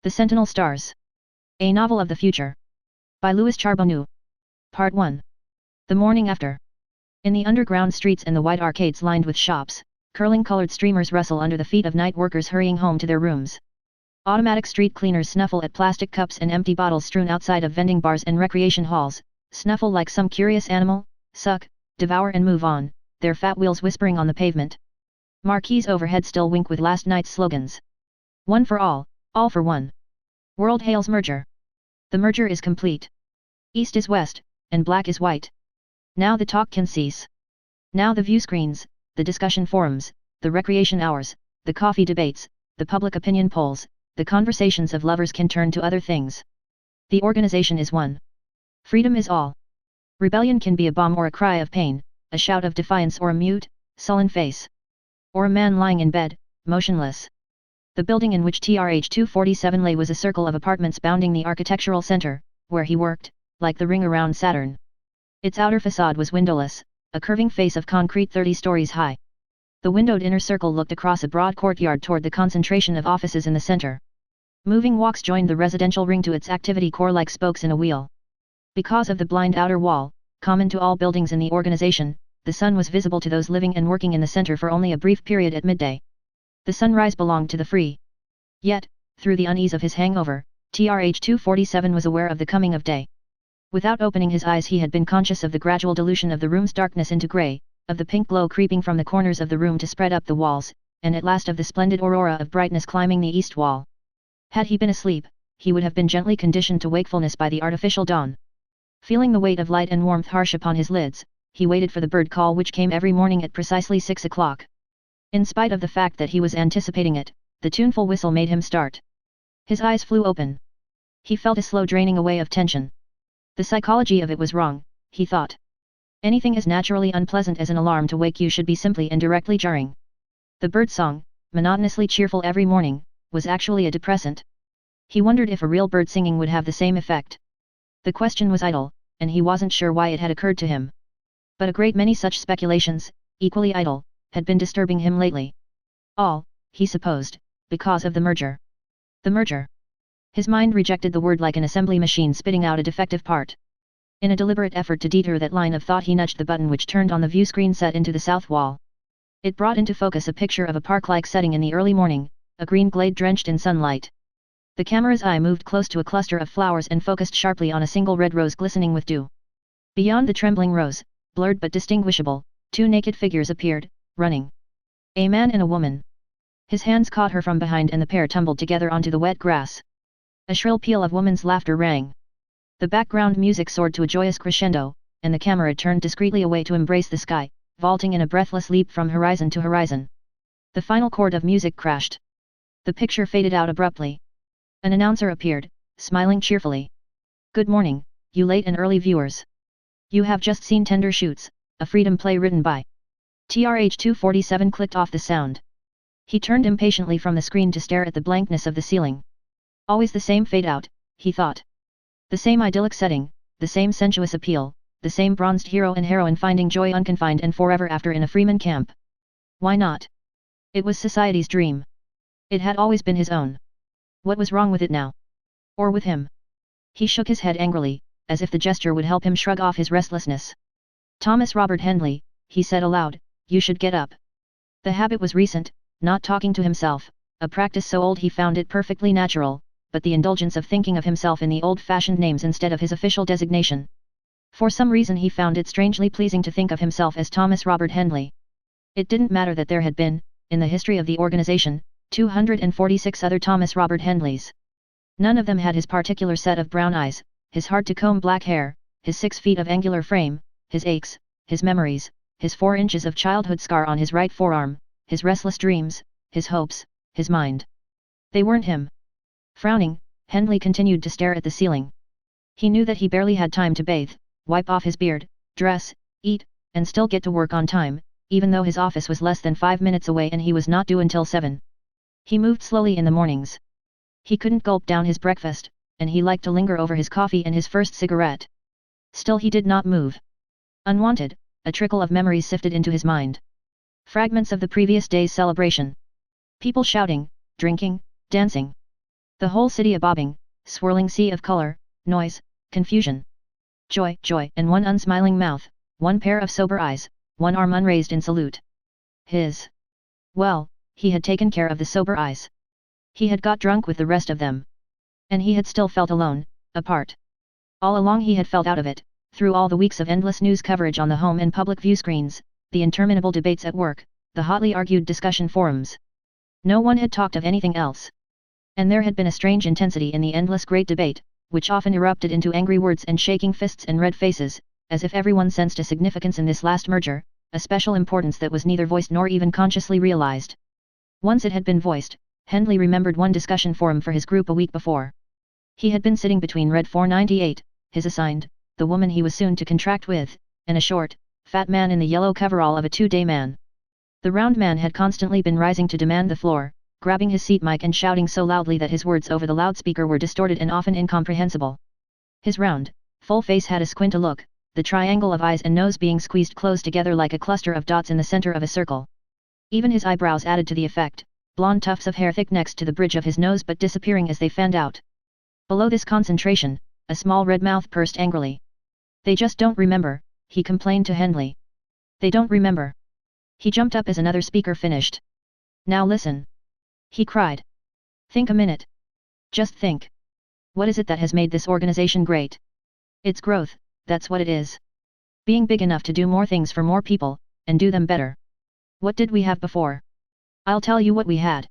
The Sentinel Stars. A Novel of the Future. By Charbonneau. Part 1. The morning after. In the underground streets and the wide arcades lined with shops, curling colored streamers rustle under the feet of night workers hurrying home to their rooms. Automatic street cleaners snuffle at plastic cups and empty bottles strewn outside of vending bars and recreation halls, snuffle like some curious animal, suck, devour and move on, their fat wheels whispering on the pavement. Marquees overhead still wink with last night's slogans. One for all for one. World hails merger. The merger is complete. East is west, and black is white. Now the talk can cease. Now the view screens, the discussion forums, the recreation hours, the coffee debates, the public opinion polls, the conversations of lovers can turn to other things. The organization is one. Freedom is all. Rebellion can be a bomb or a cry of pain, a shout of defiance or a mute, sullen face. Or a man lying in bed, motionless. The building in which TRH 247 lay was a circle of apartments bounding the architectural center, where he worked, like the ring around Saturn. Its outer facade was windowless, a curving face of concrete 30 stories high. The windowed inner circle looked across a broad courtyard toward the concentration of offices in the center. Moving walks joined the residential ring to its activity core like spokes in a wheel. Because of the blind outer wall, common to all buildings in the organization, the sun was visible to those living and working in the center for only a brief period at midday. The sunrise belonged to the free. Yet, through the unease of his hangover, TRH 247 was aware of the coming of day. Without opening his eyes he had been conscious of the gradual dilution of the room's darkness into grey, of the pink glow creeping from the corners of the room to spread up the walls, and at last of the splendid aurora of brightness climbing the east wall. Had he been asleep, he would have been gently conditioned to wakefulness by the artificial dawn. Feeling the weight of light and warmth harsh upon his lids, he waited for the bird call which came every morning at precisely 6 o'clock. In spite of the fact that he was anticipating it, the tuneful whistle made him start. His eyes flew open. He felt a slow draining away of tension. The psychology of it was wrong, he thought. Anything as naturally unpleasant as an alarm to wake you should be simply and directly jarring. The bird song, monotonously cheerful every morning, was actually a depressant. He wondered if a real bird singing would have the same effect. The question was idle, and he wasn't sure why it had occurred to him. But a great many such speculations, equally idle, had been disturbing him lately. All, he supposed, because of the merger. The merger. His mind rejected the word like an assembly machine spitting out a defective part. In a deliberate effort to deter that line of thought he nudged the button which turned on the view screen set into the south wall. It brought into focus a picture of a park-like setting in the early morning, a green glade drenched in sunlight. The camera's eye moved close to a cluster of flowers and focused sharply on a single red rose glistening with dew. Beyond the trembling rose, blurred but distinguishable, two naked figures appeared, running. A man and a woman. His hands caught her from behind and the pair tumbled together onto the wet grass. A shrill peal of woman's laughter rang. The background music soared to a joyous crescendo, and the camera turned discreetly away to embrace the sky, vaulting in a breathless leap from horizon to horizon. The final chord of music crashed. The picture faded out abruptly. An announcer appeared, smiling cheerfully. "Good morning, you late and early viewers. You have just seen Tender Shoots, a freedom play written by." TRH 247 clicked off the sound. He turned impatiently from the screen to stare at the blankness of the ceiling. Always the same fade out, he thought. The same idyllic setting, the same sensuous appeal, the same bronzed hero and heroine finding joy unconfined and forever after in a freeman camp. Why not? It was society's dream. It had always been his own. What was wrong with it now? Or with him? He shook his head angrily, as if the gesture would help him shrug off his restlessness. "Thomas Robert Hendley," he said aloud, "you should get up." The habit was recent, not talking to himself, a practice so old he found it perfectly natural, but the indulgence of thinking of himself in the old-fashioned names instead of his official designation. For some reason he found it strangely pleasing to think of himself as Thomas Robert Hendley. It didn't matter that there had been, in the history of the organization, 246 other Thomas Robert Hendleys. None of them had his particular set of brown eyes, his hard-to-comb black hair, his 6 feet of angular frame, his aches, his memories, his 4 inches of childhood scar on his right forearm, his restless dreams, his hopes, his mind. They weren't him. Frowning, Hendley continued to stare at the ceiling. He knew that he barely had time to bathe, wipe off his beard, dress, eat, and still get to work on time, even though his office was less than 5 minutes away and he was not due until 7. He moved slowly in the mornings. He couldn't gulp down his breakfast, and he liked to linger over his coffee and his first cigarette. Still he did not move. Unwanted, a trickle of memories sifted into his mind. Fragments of the previous day's celebration. People shouting, drinking, dancing. The whole city a bobbing, swirling sea of color, noise, confusion. Joy, joy, and one unsmiling mouth, one pair of sober eyes, one arm unraised in salute. His. Well, he had taken care of the sober eyes. He had got drunk with the rest of them. And he had still felt alone, apart. All along he had felt out of it, through all the weeks of endless news coverage on the home and public view screens, the interminable debates at work, the hotly argued discussion forums. No one had talked of anything else. And there had been a strange intensity in the endless great debate, which often erupted into angry words and shaking fists and red faces, as if everyone sensed a significance in this last merger, a special importance that was neither voiced nor even consciously realized. Once it had been voiced, Hendley remembered one discussion forum for his group a week before. He had been sitting between Red 498, his assigned, the woman he was soon to contract with, and a short, fat man in the yellow coverall of a two-day man. The round man had constantly been rising to demand the floor, grabbing his seat mic and shouting so loudly that his words over the loudspeaker were distorted and often incomprehensible. His round, full face had a squint-a look, the triangle of eyes and nose being squeezed close together like a cluster of dots in the center of a circle. Even his eyebrows added to the effect, blonde tufts of hair thick next to the bridge of his nose but disappearing as they fanned out. Below this concentration, a small red mouth pursed angrily. They just don't remember, he complained to Hendley. They don't remember. He jumped up as another speaker finished. Now listen. He cried. Think a minute. Just think. What is it that has made this organization great? It's growth, that's what it is. Being big enough to do more things for more people, and do them better. What did we have before? I'll tell you what we had.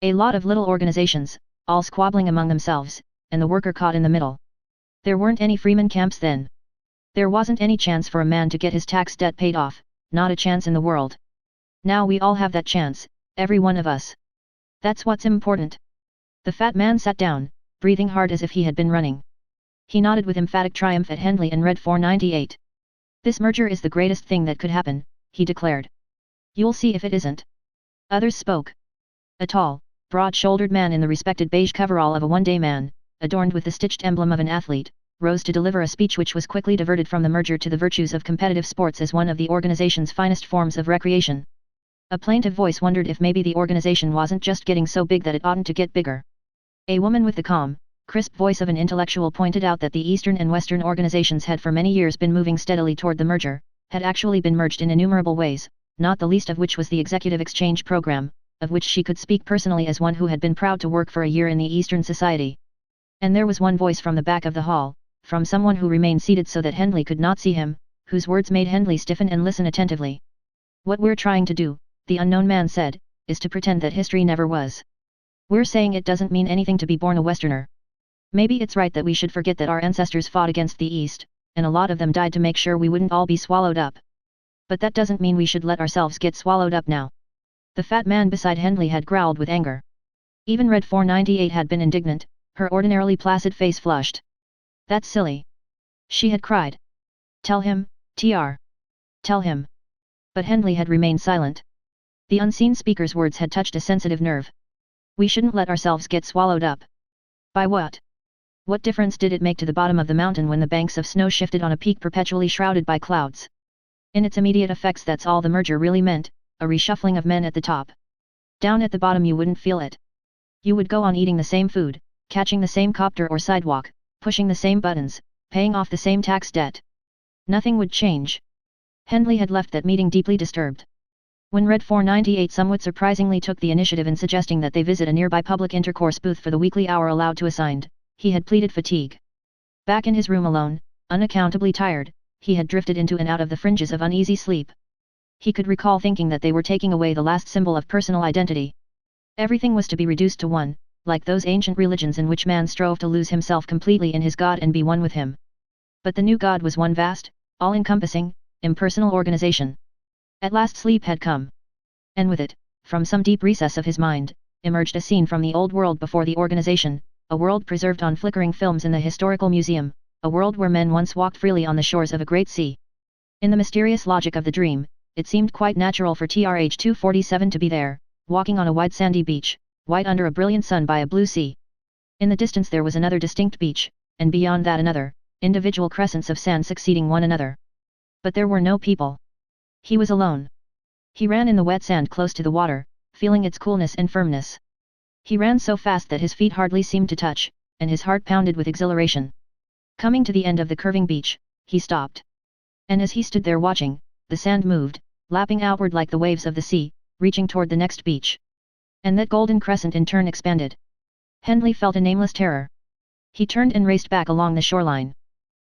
A lot of little organizations, all squabbling among themselves, and the worker caught in the middle. There weren't any freeman camps then. There wasn't any chance for a man to get his tax debt paid off, not a chance in the world. Now we all have that chance, every one of us. That's what's important. The fat man sat down, breathing hard as if he had been running. He nodded with emphatic triumph at Hendley and Red 498. This merger is the greatest thing that could happen, he declared. You'll see if it isn't. Others spoke. A tall, broad-shouldered man in the respected beige coverall of a one-day man, adorned with the stitched emblem of an athlete, rose to deliver a speech which was quickly diverted from the merger to the virtues of competitive sports as one of the organization's finest forms of recreation. A plaintive voice wondered if maybe the organization wasn't just getting so big that it oughtn't to get bigger. A woman with the calm, crisp voice of an intellectual pointed out that the Eastern and Western organizations had for many years been moving steadily toward the merger, had actually been merged in innumerable ways, not the least of which was the Executive Exchange Program, of which she could speak personally as one who had been proud to work for a year in the Eastern Society. And there was one voice from the back of the hall, from someone who remained seated so that Hendley could not see him, whose words made Hendley stiffen and listen attentively. What we're trying to do, the unknown man said, is to pretend that history never was. We're saying it doesn't mean anything to be born a Westerner. Maybe it's right that we should forget that our ancestors fought against the East, and a lot of them died to make sure we wouldn't all be swallowed up. But that doesn't mean we should let ourselves get swallowed up now. The fat man beside Hendley had growled with anger. Even Red 498 had been indignant, her ordinarily placid face flushed. That's silly. She had cried. Tell him, Tr. Tell him. But Hendley had remained silent. The unseen speaker's words had touched a sensitive nerve. We shouldn't let ourselves get swallowed up. By what? What difference did it make to the bottom of the mountain when the banks of snow shifted on a peak perpetually shrouded by clouds? In its immediate effects that's all the merger really meant, a reshuffling of men at the top. Down at the bottom you wouldn't feel it. You would go on eating the same food, catching the same copter or sidewalk, pushing the same buttons, paying off the same tax debt. Nothing would change. Hendley had left that meeting deeply disturbed. When Red 498 somewhat surprisingly took the initiative in suggesting that they visit a nearby public intercourse booth for the weekly hour allowed to assigned, he had pleaded fatigue. Back in his room alone, unaccountably tired, he had drifted into and out of the fringes of uneasy sleep. He could recall thinking that they were taking away the last symbol of personal identity. Everything was to be reduced to one, like those ancient religions in which man strove to lose himself completely in his God and be one with him. But the new God was one vast, all-encompassing, impersonal organization. At last sleep had come. And with it, from some deep recess of his mind, emerged a scene from the old world before the organization, a world preserved on flickering films in the historical museum, a world where men once walked freely on the shores of a great sea. In the mysterious logic of the dream, it seemed quite natural for TRH 247 to be there, walking on a wide sandy beach, white under a brilliant sun by a blue sea. In the distance there was another distinct beach, and beyond that another, individual crescents of sand succeeding one another. But there were no people. He was alone. He ran in the wet sand close to the water, feeling its coolness and firmness. He ran so fast that his feet hardly seemed to touch, and his heart pounded with exhilaration. Coming to the end of the curving beach, he stopped. And as he stood there watching, the sand moved, lapping outward like the waves of the sea, reaching toward the next beach. And that golden crescent in turn expanded. Hendley felt a nameless terror. He turned and raced back along the shoreline.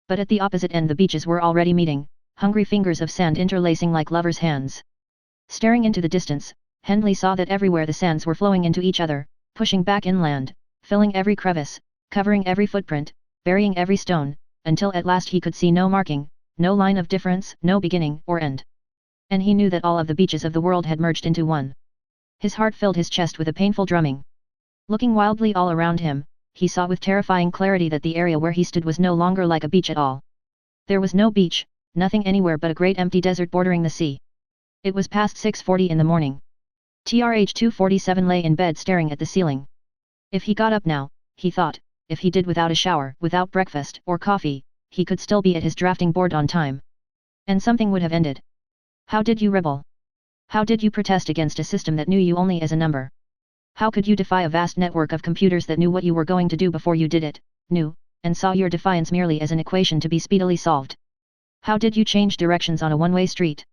But at the opposite end the beaches were already meeting, hungry fingers of sand interlacing like lovers' hands. Staring into the distance, Hendley saw that everywhere the sands were flowing into each other, pushing back inland, filling every crevice, covering every footprint, burying every stone, until at last he could see no marking, no line of difference, no beginning or end. And he knew that all of the beaches of the world had merged into one. His heart filled his chest with a painful drumming. Looking wildly all around him, he saw with terrifying clarity that the area where he stood was no longer like a beach at all. There was no beach, nothing anywhere but a great empty desert bordering the sea. It was past 6:40 in the morning. TRH-247 lay in bed staring at the ceiling. If he got up now, he thought, if he did without a shower, without breakfast or coffee, he could still be at his drafting board on time. And something would have ended. How did you rebel? How did you protest against a system that knew you only as a number? How could you defy a vast network of computers that knew what you were going to do before you did it, knew, and saw your defiance merely as an equation to be speedily solved? How did you change directions on a one-way street?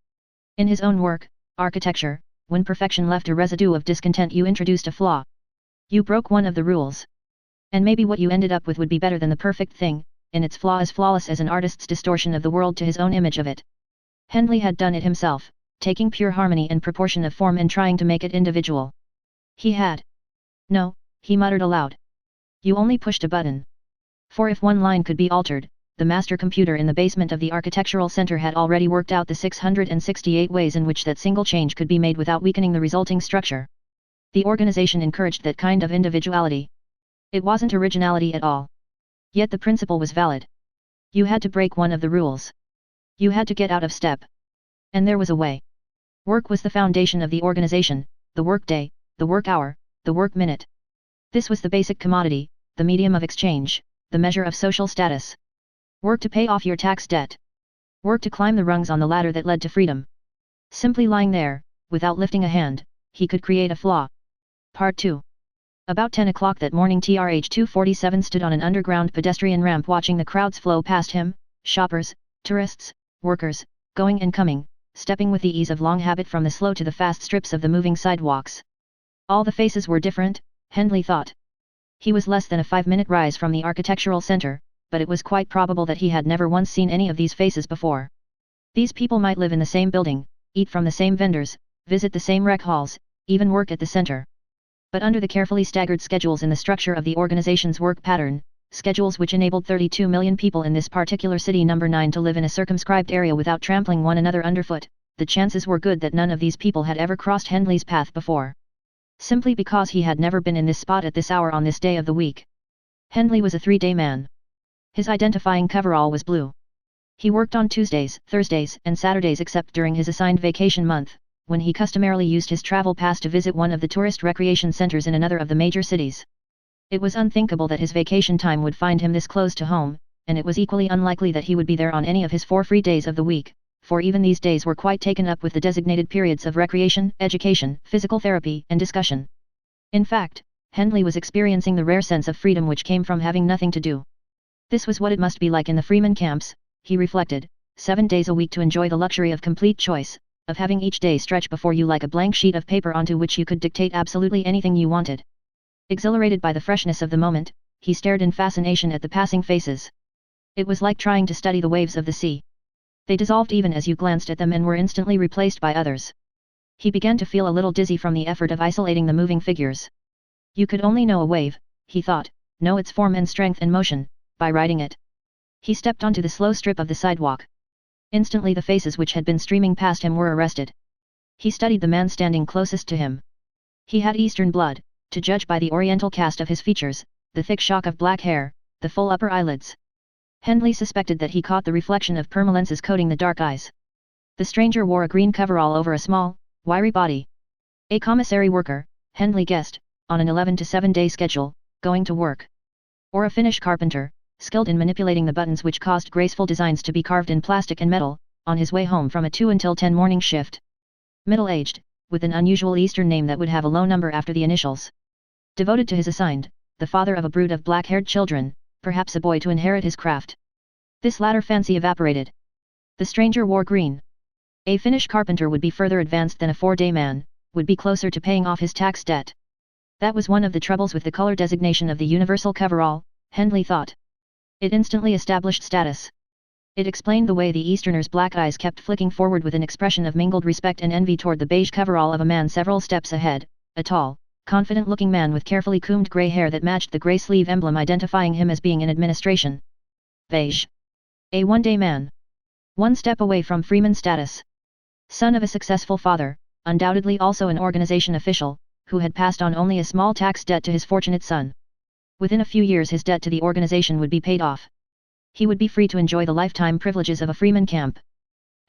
In his own work, architecture, when perfection left a residue of discontent you introduced a flaw. You broke one of the rules. And maybe what you ended up with would be better than the perfect thing, in its flaw as flawless as an artist's distortion of the world to his own image of it. Hendley had done it himself, taking pure harmony and proportion of form and trying to make it individual. He had. No, he muttered aloud. You only pushed a button. For if one line could be altered, the master computer in the basement of the architectural center had already worked out the 668 ways in which that single change could be made without weakening the resulting structure. The organization encouraged that kind of individuality. It wasn't originality at all. Yet the principle was valid. You had to break one of the rules. You had to get out of step. And there was a way. Work was the foundation of the organization, the work day, the work hour, the work minute. This was the basic commodity, the medium of exchange, the measure of social status. Work to pay off your tax debt. Work to climb the rungs on the ladder that led to freedom. Simply lying there, without lifting a hand, he could create a flaw. Part 2. About 10 o'clock that morning TRH-247 stood on an underground pedestrian ramp watching the crowds flow past him, shoppers, tourists, workers, going and coming, stepping with the ease of long habit from the slow to the fast strips of the moving sidewalks. All the faces were different, Hendley thought. He was less than a 5-minute rise from the architectural center, but it was quite probable that he had never once seen any of these faces before. These people might live in the same building, eat from the same vendors, visit the same rec halls, even work at the center. But under the carefully staggered schedules in the structure of the organization's work pattern, schedules which enabled 32 million people in this particular city number 9 to live in a circumscribed area without trampling one another underfoot, the chances were good that none of these people had ever crossed Hendley's path before. Simply because he had never been in this spot at this hour on this day of the week. Hendley was a 3-day man. His identifying coverall was blue. He worked on Tuesdays, Thursdays, and Saturdays except during his assigned vacation month, when he customarily used his travel pass to visit one of the tourist recreation centers in another of the major cities. It was unthinkable that his vacation time would find him this close to home, and it was equally unlikely that he would be there on any of his 4 free days of the week, for even these days were quite taken up with the designated periods of recreation, education, physical therapy, and discussion. In fact, Hendley was experiencing the rare sense of freedom which came from having nothing to do. This was what it must be like in the Freeman camps, he reflected, 7 days a week to enjoy the luxury of complete choice, of having each day stretch before you like a blank sheet of paper onto which you could dictate absolutely anything you wanted. Exhilarated by the freshness of the moment, he stared in fascination at the passing faces. It was like trying to study the waves of the sea. They dissolved even as you glanced at them and were instantly replaced by others. He began to feel a little dizzy from the effort of isolating the moving figures. You could only know a wave, he thought, know its form and strength and motion, by riding it. He stepped onto the slow strip of the sidewalk. Instantly the faces which had been streaming past him were arrested. He studied the man standing closest to him. He had Eastern blood, to judge by the oriental cast of his features, the thick shock of black hair, the full upper eyelids. Hendley suspected that he caught the reflection of permalenses coating the dark eyes. The stranger wore a green coverall over a small, wiry body. A commissary worker, Hendley guessed, on an 11 to 7 day schedule, going to work. Or a Finnish carpenter, skilled in manipulating the buttons which caused graceful designs to be carved in plastic and metal, on his way home from a 2 until 10 morning shift. Middle-aged, with an unusual Eastern name that would have a low number after the initials. Devoted to his assigned, the father of a brood of black-haired children, perhaps a boy to inherit his craft. This latter fancy evaporated. The stranger wore green. A Finnish carpenter would be further advanced than a 4-day man, would be closer to paying off his tax debt. That was one of the troubles with the color designation of the universal coverall, Hendley thought. It instantly established status. It explained the way the Easterner's black eyes kept flicking forward with an expression of mingled respect and envy toward the beige coverall of a man several steps ahead, a tall, confident-looking man with carefully combed grey hair that matched the grey sleeve emblem identifying him as being in administration. Beige. A 1-day man. One step away from freeman status. Son of a successful father, undoubtedly also an organization official, who had passed on only a small tax debt to his fortunate son. Within a few years his debt to the organization would be paid off. He would be free to enjoy the lifetime privileges of a freeman camp.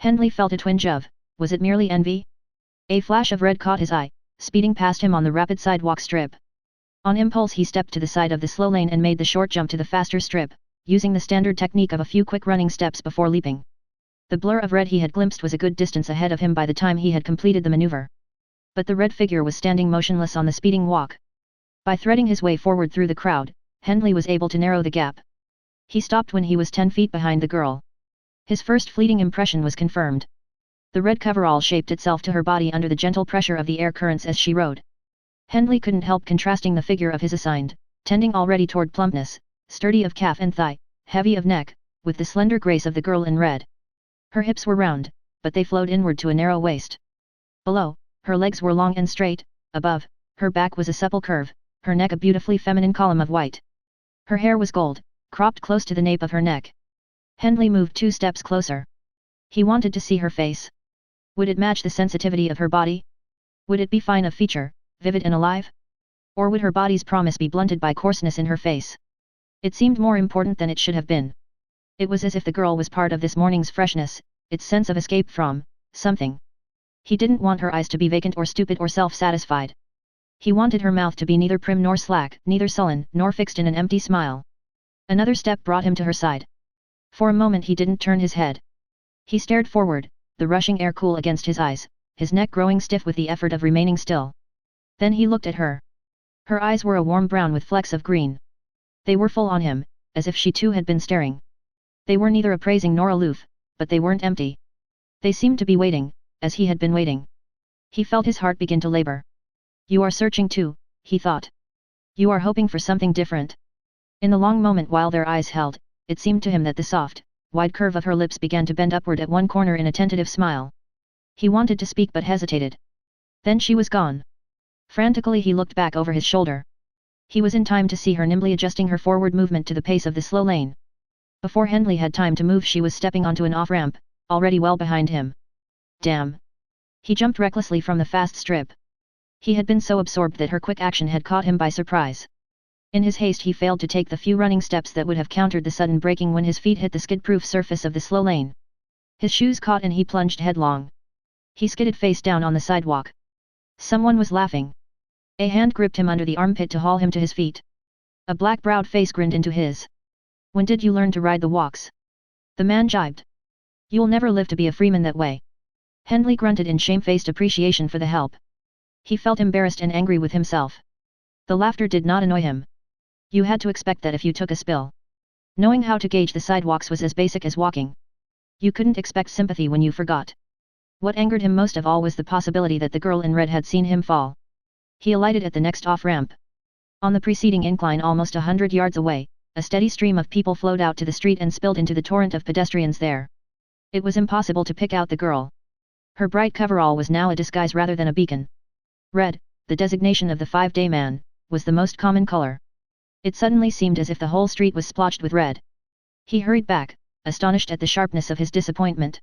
Hendley felt a twinge of, was it merely envy? A flash of red caught his eye, speeding past him on the rapid sidewalk strip. On impulse he stepped to the side of the slow lane and made the short jump to the faster strip, using the standard technique of a few quick running steps before leaping. The blur of red he had glimpsed was a good distance ahead of him by the time he had completed the maneuver. But the red figure was standing motionless on the speeding walk. By threading his way forward through the crowd, Hendley was able to narrow the gap. He stopped when he was 10 feet behind the girl. His first fleeting impression was confirmed. The red coverall shaped itself to her body under the gentle pressure of the air currents as she rode. Hendley couldn't help contrasting the figure of his assigned, tending already toward plumpness, sturdy of calf and thigh, heavy of neck, with the slender grace of the girl in red. Her hips were round, but they flowed inward to a narrow waist. Below, her legs were long and straight, above, her back was a supple curve, her neck a beautifully feminine column of white. Her hair was gold, cropped close to the nape of her neck. Hendley moved 2 steps closer. He wanted to see her face. Would it match the sensitivity of her body? Would it be fine of feature, vivid and alive? Or would her body's promise be blunted by coarseness in her face? It seemed more important than it should have been. It was as if the girl was part of this morning's freshness, its sense of escape from something. He didn't want her eyes to be vacant or stupid or self-satisfied. He wanted her mouth to be neither prim nor slack, neither sullen nor fixed in an empty smile. Another step brought him to her side. For a moment he didn't turn his head. He stared forward, the rushing air cool against his eyes, his neck growing stiff with the effort of remaining still. Then he looked at her. Her eyes were a warm brown with flecks of green. They were full on him, as if she too had been staring. They were neither appraising nor aloof, but they weren't empty. They seemed to be waiting, as he had been waiting. He felt his heart begin to labor. You are searching too, he thought. You are hoping for something different. In the long moment while their eyes held, it seemed to him that the soft, wide curve of her lips began to bend upward at one corner in a tentative smile. He wanted to speak but hesitated. Then she was gone. Frantically he looked back over his shoulder. He was in time to see her nimbly adjusting her forward movement to the pace of the slow lane. Before Hendley had time to move she was stepping onto an off-ramp, already well behind him. Damn! He jumped recklessly from the fast strip. He had been so absorbed that her quick action had caught him by surprise. In his haste he failed to take the few running steps that would have countered the sudden braking when his feet hit the skid-proof surface of the slow lane. His shoes caught and he plunged headlong. He skidded face down on the sidewalk. Someone was laughing. A hand gripped him under the armpit to haul him to his feet. A black-browed face grinned into his. When did you learn to ride the walks? The man jibed. You'll never live to be a freeman that way. Hendley grunted in shamefaced appreciation for the help. He felt embarrassed and angry with himself. The laughter did not annoy him. You had to expect that if you took a spill. Knowing how to gauge the sidewalks was as basic as walking. You couldn't expect sympathy when you forgot. What angered him most of all was the possibility that the girl in red had seen him fall. He alighted at the next off-ramp. On the preceding incline almost 100 yards away, a steady stream of people flowed out to the street and spilled into the torrent of pedestrians there. It was impossible to pick out the girl. Her bright coverall was now a disguise rather than a beacon. Red, the designation of the 5-day man, was the most common color. It suddenly seemed as if the whole street was splotched with red. He hurried back, astonished at the sharpness of his disappointment.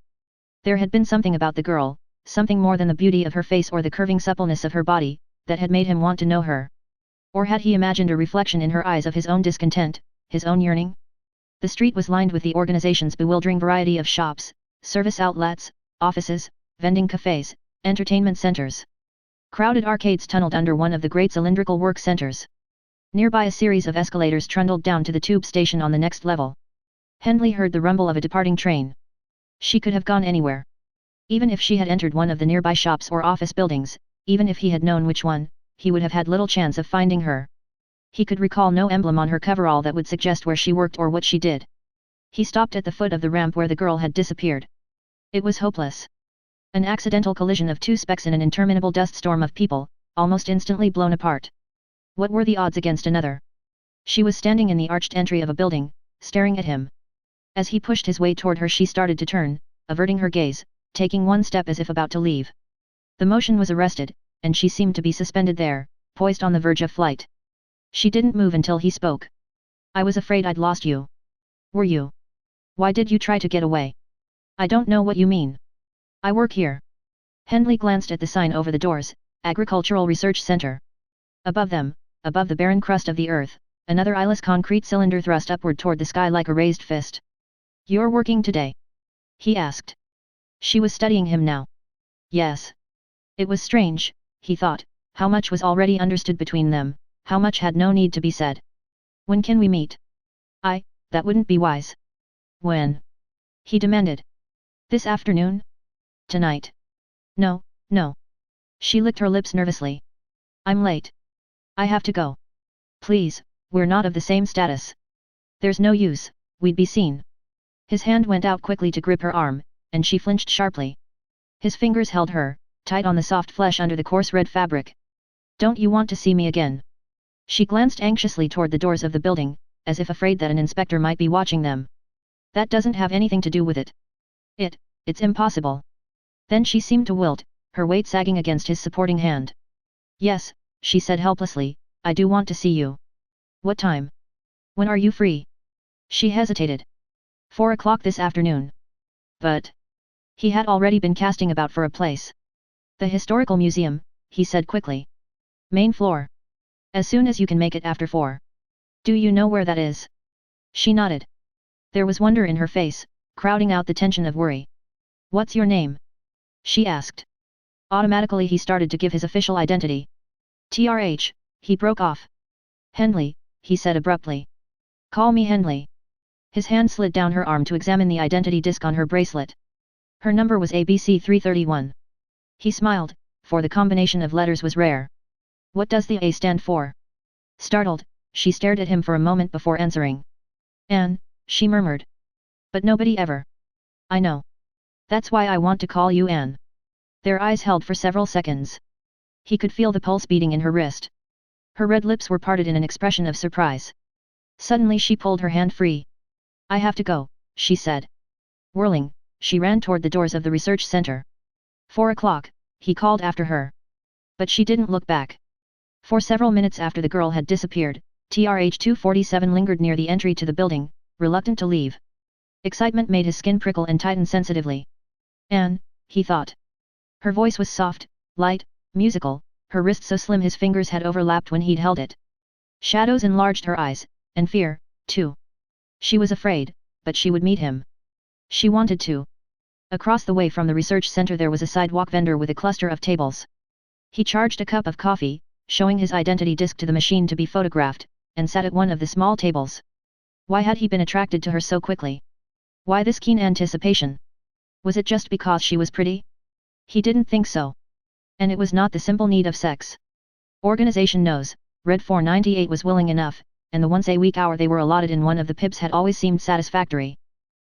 There had been something about the girl, something more than the beauty of her face or the curving suppleness of her body, that had made him want to know her. Or had he imagined a reflection in her eyes of his own discontent, his own yearning? The street was lined with the organization's bewildering variety of shops, service outlets, offices, vending cafes, entertainment centers. Crowded arcades tunneled under one of the great cylindrical work centers. Nearby a series of escalators trundled down to the tube station on the next level. Hendley heard the rumble of a departing train. She could have gone anywhere. Even if she had entered one of the nearby shops or office buildings, even if he had known which one, he would have had little chance of finding her, He could recall no emblem on her coverall that would suggest where she worked or what she did. He stopped at the foot of the ramp where the girl had disappeared. It was hopeless. An accidental collision of two specks in an interminable dust storm of people, almost instantly blown apart. What were the odds against another? She was standing in the arched entry of a building, staring at him. As he pushed his way toward her, she started to turn, averting her gaze, taking one step as if about to leave. The motion was arrested, and she seemed to be suspended there, poised on the verge of flight. She didn't move until he spoke. I was afraid I'd lost you. Were you? Why did you try to get away? I don't know what you mean. I work here. Hendley glanced at the sign over the doors, Agricultural Research Center. Above them, above the barren crust of the earth, another eyeless concrete cylinder thrust upward toward the sky like a raised fist. You're working today? He asked. She was studying him now. Yes. It was strange, he thought, how much was already understood between them, how much had no need to be said. When can we meet? That wouldn't be wise. When? He demanded. This afternoon? Tonight? No. She licked her lips nervously. I'm late. I have to go. Please, we're not of the same status. There's no use, we'd be seen. His hand went out quickly to grip her arm, and she flinched sharply. His fingers held her, tight on the soft flesh under the coarse red fabric. Don't you want to see me again? She glanced anxiously toward the doors of the building, as if afraid that an inspector might be watching them. That doesn't have anything to do with it. It's impossible. Then she seemed to wilt, her weight sagging against his supporting hand. Yes, she said helplessly, I do want to see you. What time? When are you free? She hesitated. 4 o'clock this afternoon. But he had already been casting about for a place. The Historical Museum, he said quickly. Main floor. As soon as you can make it after 4. Do you know where that is? She nodded. There was wonder in her face, crowding out the tension of worry. What's your name? She asked. Automatically he started to give his official identity. TRH, he broke off. Hendley, he said abruptly. Call me Hendley. His hand slid down her arm to examine the identity disc on her bracelet. Her number was ABC 331. He smiled, for the combination of letters was rare. What does the A stand for? Startled, she stared at him for a moment before answering. Anne, she murmured. But nobody ever. I know. That's why I want to call you Anne. Their eyes held for several seconds. He could feel the pulse beating in her wrist. Her red lips were parted in an expression of surprise. Suddenly she pulled her hand free. I have to go, she said. Whirling, she ran toward the doors of the research center. 4 o'clock, he called after her. But she didn't look back. For several minutes after the girl had disappeared, TRH-247 lingered near the entry to the building, reluctant to leave. Excitement made his skin prickle and tighten sensitively. Anne, he thought. Her voice was soft, light, musical, her wrist so slim his fingers had overlapped when he'd held it. Shadows enlarged her eyes, and fear, too. She was afraid, but she would meet him. She wanted to. Across the way from the research center there was a sidewalk vendor with a cluster of tables. He charged a cup of coffee, showing his identity disc to the machine to be photographed, and sat at one of the small tables. Why had he been attracted to her so quickly? Why this keen anticipation? Was it just because she was pretty? He didn't think so. And it was not the simple need of sex. Organization knows, Red 498 was willing enough, and the once-a-week hour they were allotted in one of the pibs had always seemed satisfactory.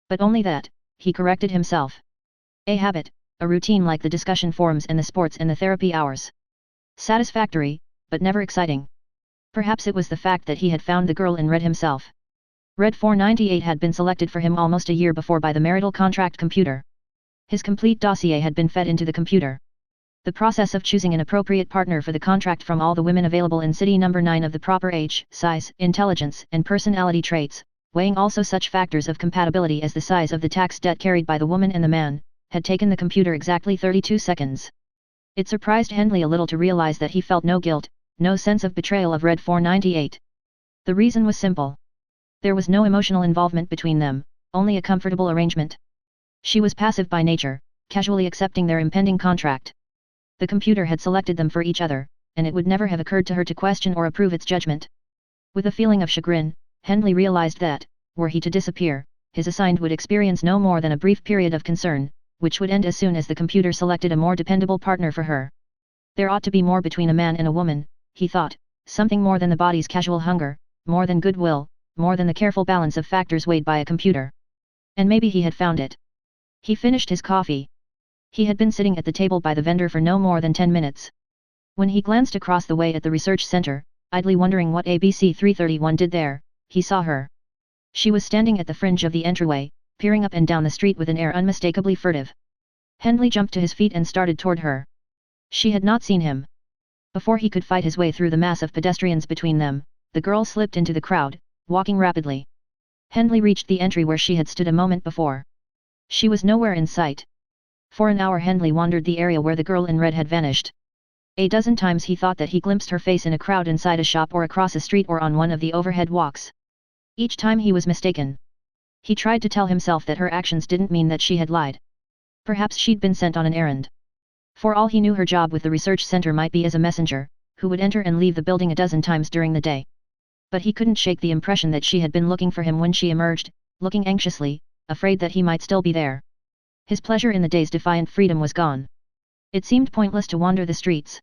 But only that, he corrected himself. A habit, a routine like the discussion forums and the sports and the therapy hours. Satisfactory, but never exciting. Perhaps it was the fact that he had found the girl in Red himself. Red 498 had been selected for him almost a year before by the marital contract computer. His complete dossier had been fed into the computer. The process of choosing an appropriate partner for the contract from all the women available in city number 9 of the proper age, size, intelligence, and personality traits, weighing also such factors of compatibility as the size of the tax debt carried by the woman and the man, had taken the computer exactly 32 seconds. It surprised Hendley a little to realize that he felt no guilt, no sense of betrayal of Red 498. The reason was simple. There was no emotional involvement between them, only a comfortable arrangement. She was passive by nature, casually accepting their impending contract. The computer had selected them for each other, and it would never have occurred to her to question or approve its judgment. With a feeling of chagrin, Hendley realized that, were he to disappear, his assigned would experience no more than a brief period of concern, which would end as soon as the computer selected a more dependable partner for her. There ought to be more between a man and a woman, he thought, something more than the body's casual hunger, more than goodwill, more than the careful balance of factors weighed by a computer. And maybe he had found it. He finished his coffee. He had been sitting at the table by the vendor for no more than 10 minutes. When he glanced across the way at the research center, idly wondering what ABC 331 did there, he saw her. She was standing at the fringe of the entryway, peering up and down the street with an air unmistakably furtive. Hendley jumped to his feet and started toward her. She had not seen him. Before he could fight his way through the mass of pedestrians between them, the girl slipped into the crowd, walking rapidly. Hendley reached the entry where she had stood a moment before. She was nowhere in sight. For an hour Hendley wandered the area where the girl in red had vanished. A dozen times he thought that he glimpsed her face in a crowd inside a shop or across a street or on one of the overhead walks. Each time he was mistaken. He tried to tell himself that her actions didn't mean that she had lied. Perhaps she'd been sent on an errand. For all he knew, her job with the research center might be as a messenger, who would enter and leave the building a dozen times during the day. But he couldn't shake the impression that she had been looking for him when she emerged, looking anxiously, afraid that he might still be there. His pleasure in the day's defiant freedom was gone. It seemed pointless to wander the streets.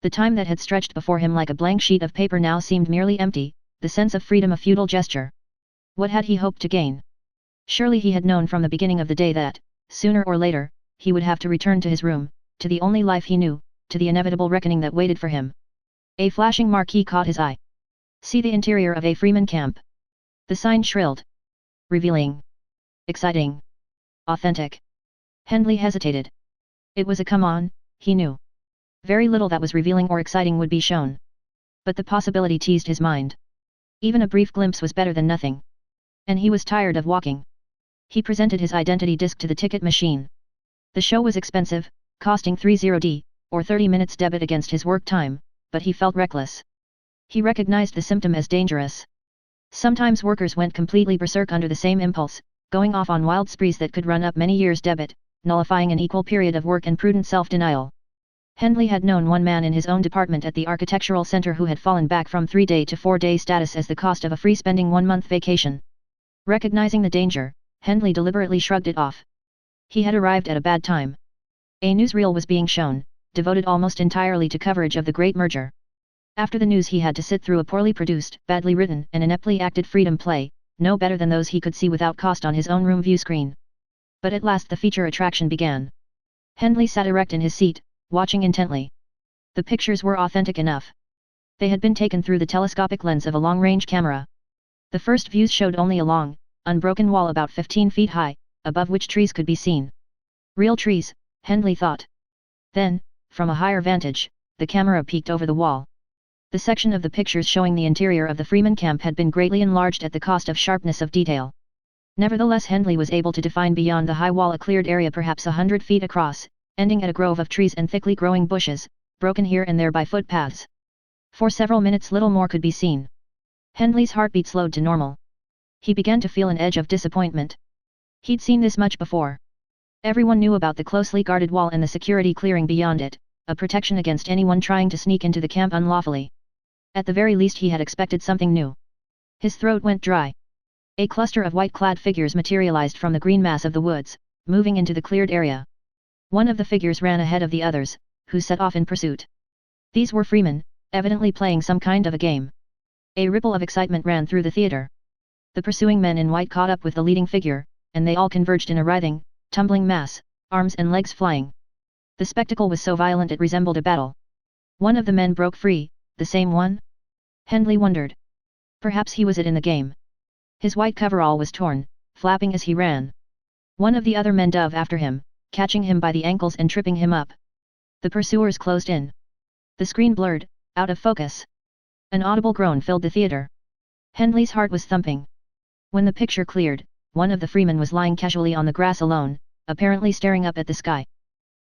The time that had stretched before him like a blank sheet of paper now seemed merely empty, the sense of freedom a futile gesture. What had he hoped to gain? Surely he had known from the beginning of the day that, sooner or later, he would have to return to his room, to the only life he knew, to the inevitable reckoning that waited for him. A flashing marquee caught his eye. "See the interior of a Freeman camp." The sign shrilled. Revealing. Exciting. Authentic. Hendley hesitated. It was a come-on, he knew. Very little that was revealing or exciting would be shown. But the possibility teased his mind. Even a brief glimpse was better than nothing. And he was tired of walking. He presented his identity disc to the ticket machine. The show was expensive, costing 30D, or 30 minutes debit against his work time, but he felt reckless. He recognized the symptom as dangerous. Sometimes workers went completely berserk under the same impulse, going off on wild sprees that could run up many years' debit, nullifying an equal period of work and prudent self-denial. Hendley had known one man in his own department at the architectural center who had fallen back from 3-day to 4-day status as the cost of a free-spending 1-month vacation. Recognizing the danger, Hendley deliberately shrugged it off. He had arrived at a bad time. A newsreel was being shown, devoted almost entirely to coverage of the great merger. After the news he had to sit through a poorly produced, badly written and ineptly acted freedom play, no better than those he could see without cost on his own room view screen. But at last the feature attraction began. Hendley sat erect in his seat, watching intently. The pictures were authentic enough. They had been taken through the telescopic lens of a long-range camera. The first views showed only a long, unbroken wall about 15 feet high, above which trees could be seen. Real trees, Hendley thought. Then, from a higher vantage, the camera peeked over the wall. The section of the pictures showing the interior of the Freeman camp had been greatly enlarged at the cost of sharpness of detail. Nevertheless Hendley was able to define beyond the high wall a cleared area perhaps 100 feet across, ending at a grove of trees and thickly growing bushes, broken here and there by footpaths. For several minutes little more could be seen. Hendley's heartbeat slowed to normal. He began to feel an edge of disappointment. He'd seen this much before. Everyone knew about the closely guarded wall and the security clearing beyond it, a protection against anyone trying to sneak into the camp unlawfully. At the very least he had expected something new. His throat went dry. A cluster of white-clad figures materialized from the green mass of the woods, moving into the cleared area. One of the figures ran ahead of the others, who set off in pursuit. These were Freemen, evidently playing some kind of a game. A ripple of excitement ran through the theater. The pursuing men in white caught up with the leading figure, and they all converged in a writhing, tumbling mass, arms and legs flying. The spectacle was so violent it resembled a battle. One of the men broke free, the same one? Hendley wondered. Perhaps he was it in the game. His white coverall was torn, flapping as he ran. One of the other men dove after him, catching him by the ankles and tripping him up. The pursuers closed in. The screen blurred, out of focus. An audible groan filled the theater. Hendley's heart was thumping. When the picture cleared, one of the Freemen was lying casually on the grass alone, apparently staring up at the sky.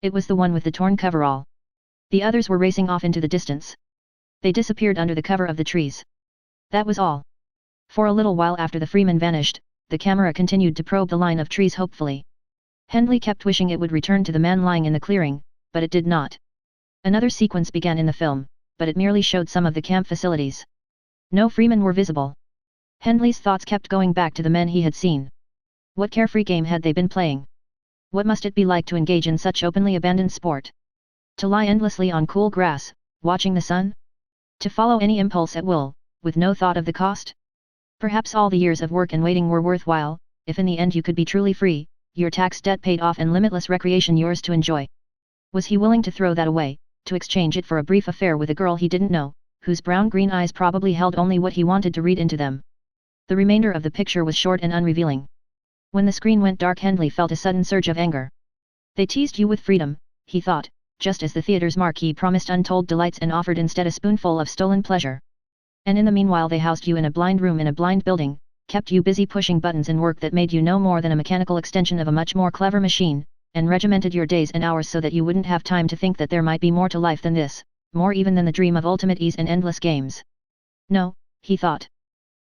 It was the one with the torn coverall. The others were racing off into the distance. They disappeared under the cover of the trees. That was all. For a little while after the Freeman vanished, the camera continued to probe the line of trees hopefully. Hendley kept wishing it would return to the man lying in the clearing, but it did not. Another sequence began in the film, but it merely showed some of the camp facilities. No Freemen were visible. Hendley's thoughts kept going back to the men he had seen. What carefree game had they been playing? What must it be like to engage in such openly abandoned sport? To lie endlessly on cool grass, watching the sun? To follow any impulse at will, with no thought of the cost? Perhaps all the years of work and waiting were worthwhile, if in the end you could be truly free, your tax debt paid off and limitless recreation yours to enjoy. Was he willing to throw that away, to exchange it for a brief affair with a girl he didn't know, whose brown-green eyes probably held only what he wanted to read into them? The remainder of the picture was short and unrevealing. When the screen went dark, Hendley felt a sudden surge of anger. They teased you with freedom, he thought, just as the theatre's marquee promised untold delights and offered instead a spoonful of stolen pleasure. And in the meanwhile they housed you in a blind room in a blind building, kept you busy pushing buttons in work that made you no more than a mechanical extension of a much more clever machine, and regimented your days and hours so that you wouldn't have time to think that there might be more to life than this, more even than the dream of ultimate ease and endless games. No, he thought.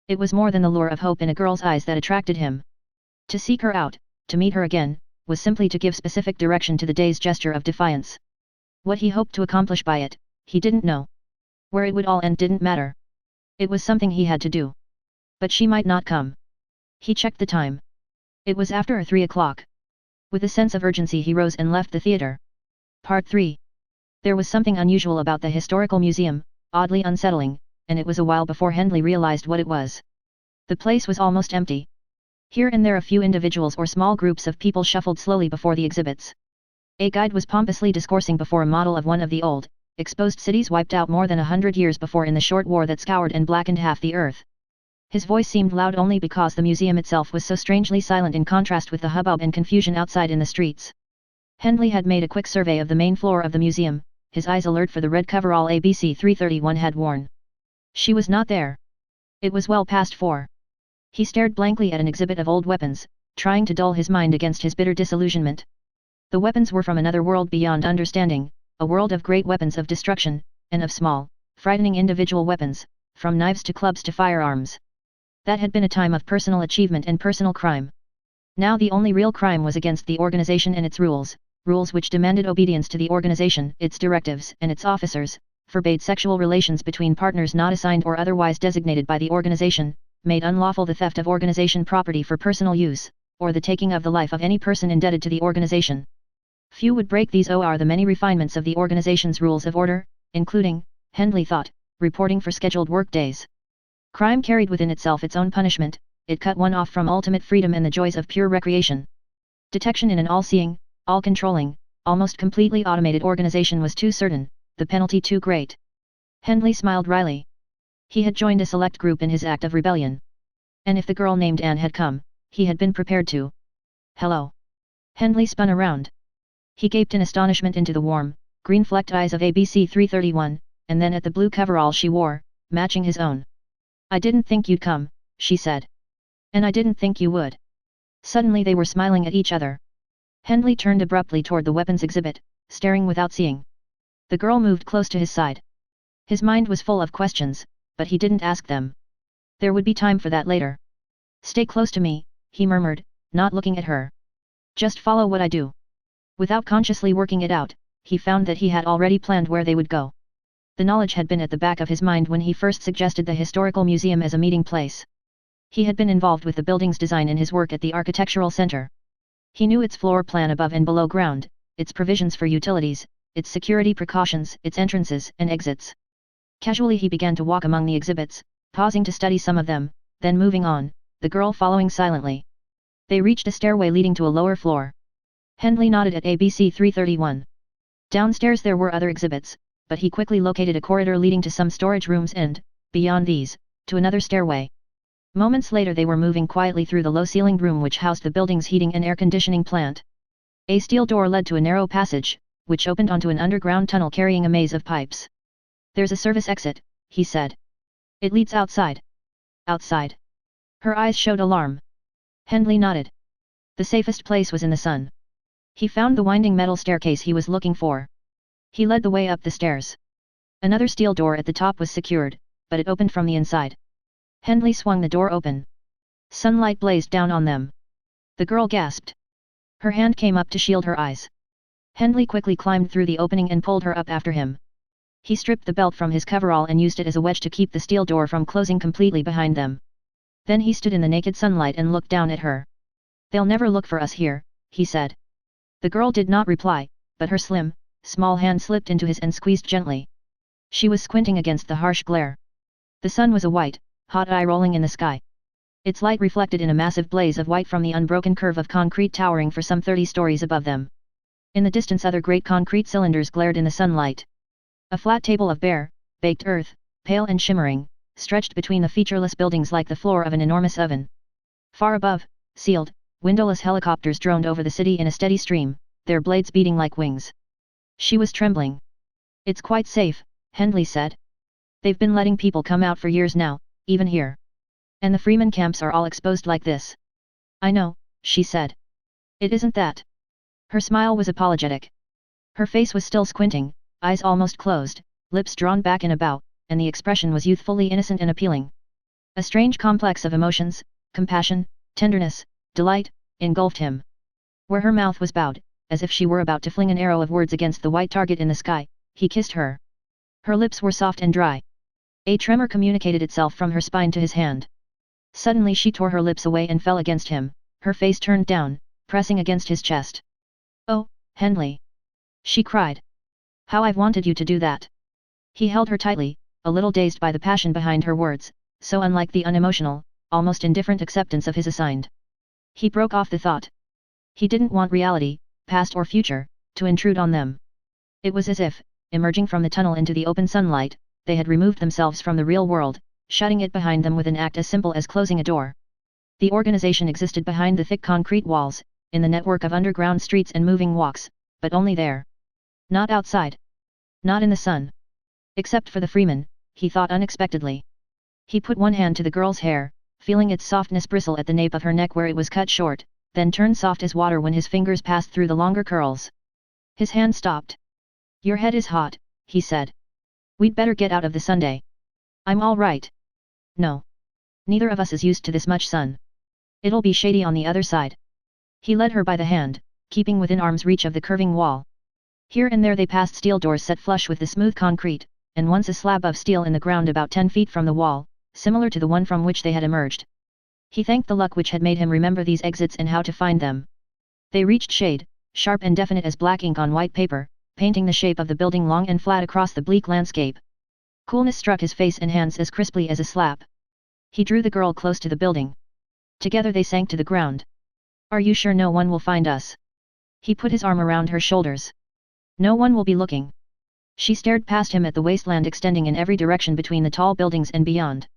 It was more than the lure of hope in a girl's eyes that attracted him. To seek her out, to meet her again, was simply to give specific direction to the day's gesture of defiance. What he hoped to accomplish by it, he didn't know. Where it would all end didn't matter. It was something he had to do. But she might not come. He checked the time. It was after 3 o'clock. With a sense of urgency he rose and left the theater. Part 3. There was something unusual about the historical museum, oddly unsettling, and it was a while before Hendley realized what it was. The place was almost empty. Here and there a few individuals or small groups of people shuffled slowly before the exhibits. A guide was pompously discoursing before a model of one of the old, exposed cities wiped out more than 100 years before in the short war that scoured and blackened half the earth. His voice seemed loud only because the museum itself was so strangely silent in contrast with the hubbub and confusion outside in the streets. Hendley had made a quick survey of the main floor of the museum, his eyes alert for the red coverall ABC 331 had worn. She was not there. It was well past 4. He stared blankly at an exhibit of old weapons, trying to dull his mind against his bitter disillusionment. The weapons were from another world beyond understanding, a world of great weapons of destruction, and of small, frightening individual weapons, from knives to clubs to firearms. That had been a time of personal achievement and personal crime. Now the only real crime was against the organization and its rules, rules which demanded obedience to the organization, its directives and its officers, forbade sexual relations between partners not assigned or otherwise designated by the organization, made unlawful the theft of organization property for personal use, or the taking of the life of any person indebted to the organization. Few would break these or the many refinements of the organization's rules of order, including, Hendley thought, reporting for scheduled work days. Crime carried within itself its own punishment, it cut one off from ultimate freedom and the joys of pure recreation. Detection in an all-seeing, all-controlling, almost completely automated organization was too certain, the penalty too great. Hendley smiled wryly. He had joined a select group in his act of rebellion. And if the girl named Anne had come, he had been prepared to. Hello. Hendley spun around. He gaped in astonishment into the warm, green-flecked eyes of ABC 331, and then at the blue coverall she wore, matching his own. I didn't think you'd come, she said. And I didn't think you would. Suddenly they were smiling at each other. Hendley turned abruptly toward the weapons exhibit, staring without seeing. The girl moved close to his side. His mind was full of questions, but he didn't ask them. There would be time for that later. Stay close to me, he murmured, not looking at her. Just follow what I do. Without consciously working it out, he found that he had already planned where they would go. The knowledge had been at the back of his mind when he first suggested the historical museum as a meeting place. He had been involved with the building's design in his work at the Architectural Center. He knew its floor plan above and below ground, its provisions for utilities, its security precautions, its entrances and exits. Casually he began to walk among the exhibits, pausing to study some of them, then moving on, the girl following silently. They reached a stairway leading to a lower floor. Hendley nodded at ABC 331. Downstairs there were other exhibits, but he quickly located a corridor leading to some storage rooms and, beyond these, to another stairway. Moments later they were moving quietly through the low-ceilinged room which housed the building's heating and air conditioning plant. A steel door led to a narrow passage, which opened onto an underground tunnel carrying a maze of pipes. There's a service exit, he said. It leads outside. Outside? Her eyes showed alarm. Hendley nodded. The safest place was in the sun. He found the winding metal staircase he was looking for. He led the way up the stairs. Another steel door at the top was secured, but it opened from the inside. Hendley swung the door open. Sunlight blazed down on them. The girl gasped. Her hand came up to shield her eyes. Hendley quickly climbed through the opening and pulled her up after him. He stripped the belt from his coverall and used it as a wedge to keep the steel door from closing completely behind them. Then he stood in the naked sunlight and looked down at her. They'll never look for us here, he said. The girl did not reply, but her slim, small hand slipped into his and squeezed gently. She was squinting against the harsh glare. The sun was a white, hot eye rolling in the sky. Its light reflected in a massive blaze of white from the unbroken curve of concrete towering for some 30 stories above them. In the distance other great concrete cylinders glared in the sunlight. A flat table of bare, baked earth, pale and shimmering, stretched between the featureless buildings like the floor of an enormous oven. Far above, sealed, windowless helicopters droned over the city in a steady stream, their blades beating like wings. She was trembling. It's quite safe, Hendley said. They've been letting people come out for years now, even here. And the Freeman camps are all exposed like this. I know, she said. It isn't that. Her smile was apologetic. Her face was still squinting, eyes almost closed, lips drawn back in a bow, and the expression was youthfully innocent and appealing. A strange complex of emotions, compassion, tenderness, delight, engulfed him. Where her mouth was bowed, as if she were about to fling an arrow of words against the white target in the sky, he kissed her. Her lips were soft and dry. A tremor communicated itself from her spine to his hand. Suddenly she tore her lips away and fell against him, her face turned down, pressing against his chest. Oh, Hendley! She cried. How I've wanted you to do that! He held her tightly, a little dazed by the passion behind her words, so unlike the unemotional, almost indifferent acceptance of his assigned. He broke off the thought. He didn't want reality, past or future, to intrude on them. It was as if, emerging from the tunnel into the open sunlight, they had removed themselves from the real world, shutting it behind them with an act as simple as closing a door. The organization existed behind the thick concrete walls, in the network of underground streets and moving walks, but only there. Not outside. Not in the sun. Except for the Freeman, he thought unexpectedly. He put one hand to the girl's hair, feeling its softness bristle at the nape of her neck where it was cut short, then turned soft as water when his fingers passed through the longer curls. His hand stopped. Your head is hot, he said. We'd better get out of the Sunday. I'm all right. No. Neither of us is used to this much sun. It'll be shady on the other side. He led her by the hand, keeping within arm's reach of the curving wall. Here and there they passed steel doors set flush with the smooth concrete, and once a slab of steel in the ground about 10 feet from the wall, similar to the one from which they had emerged. He thanked the luck which had made him remember these exits and how to find them. They reached shade, sharp and definite as black ink on white paper, painting the shape of the building long and flat across the bleak landscape. Coolness struck his face and hands as crisply as a slap. He drew the girl close to the building. Together they sank to the ground. Are you sure no one will find us? He put his arm around her shoulders. No one will be looking. She stared past him at the wasteland extending in every direction between the tall buildings and beyond.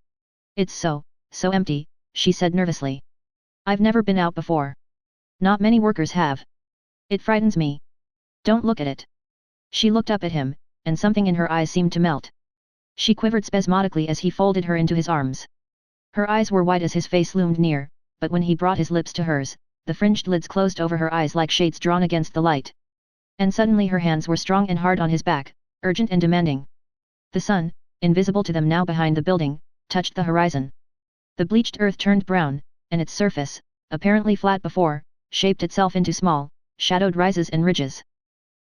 It's so empty, she said nervously. I've never been out before. Not many workers have. It frightens me. Don't look at it. She looked up at him, and something in her eyes seemed to melt. She quivered spasmodically as he folded her into his arms. Her eyes were white as his face loomed near, but when he brought his lips to hers, the fringed lids closed over her eyes like shades drawn against the light. And suddenly her hands were strong and hard on his back, urgent and demanding. The sun, invisible to them now behind the building, touched the horizon. The bleached earth turned brown, and its surface, apparently flat before, shaped itself into small, shadowed rises and ridges.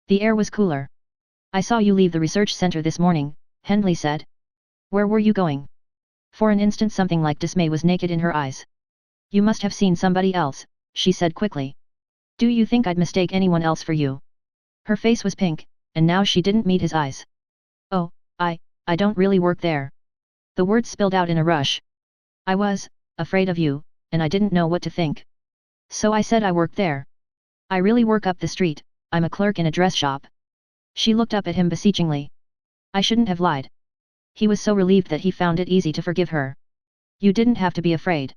The air was cooler. I saw you leave the research center this morning, Hendley said. Where were you going? For an instant something like dismay was naked in her eyes. You must have seen somebody else, she said quickly. Do you think I'd mistake anyone else for you? Her face was pink, and now she didn't meet his eyes. Oh, I don't really work there. The words spilled out in a rush. I was afraid of you, and I didn't know what to think. So I said I worked there. I really work up the street, I'm a clerk in a dress shop. She looked up at him beseechingly. I shouldn't have lied. He was so relieved that he found it easy to forgive her. You didn't have to be afraid.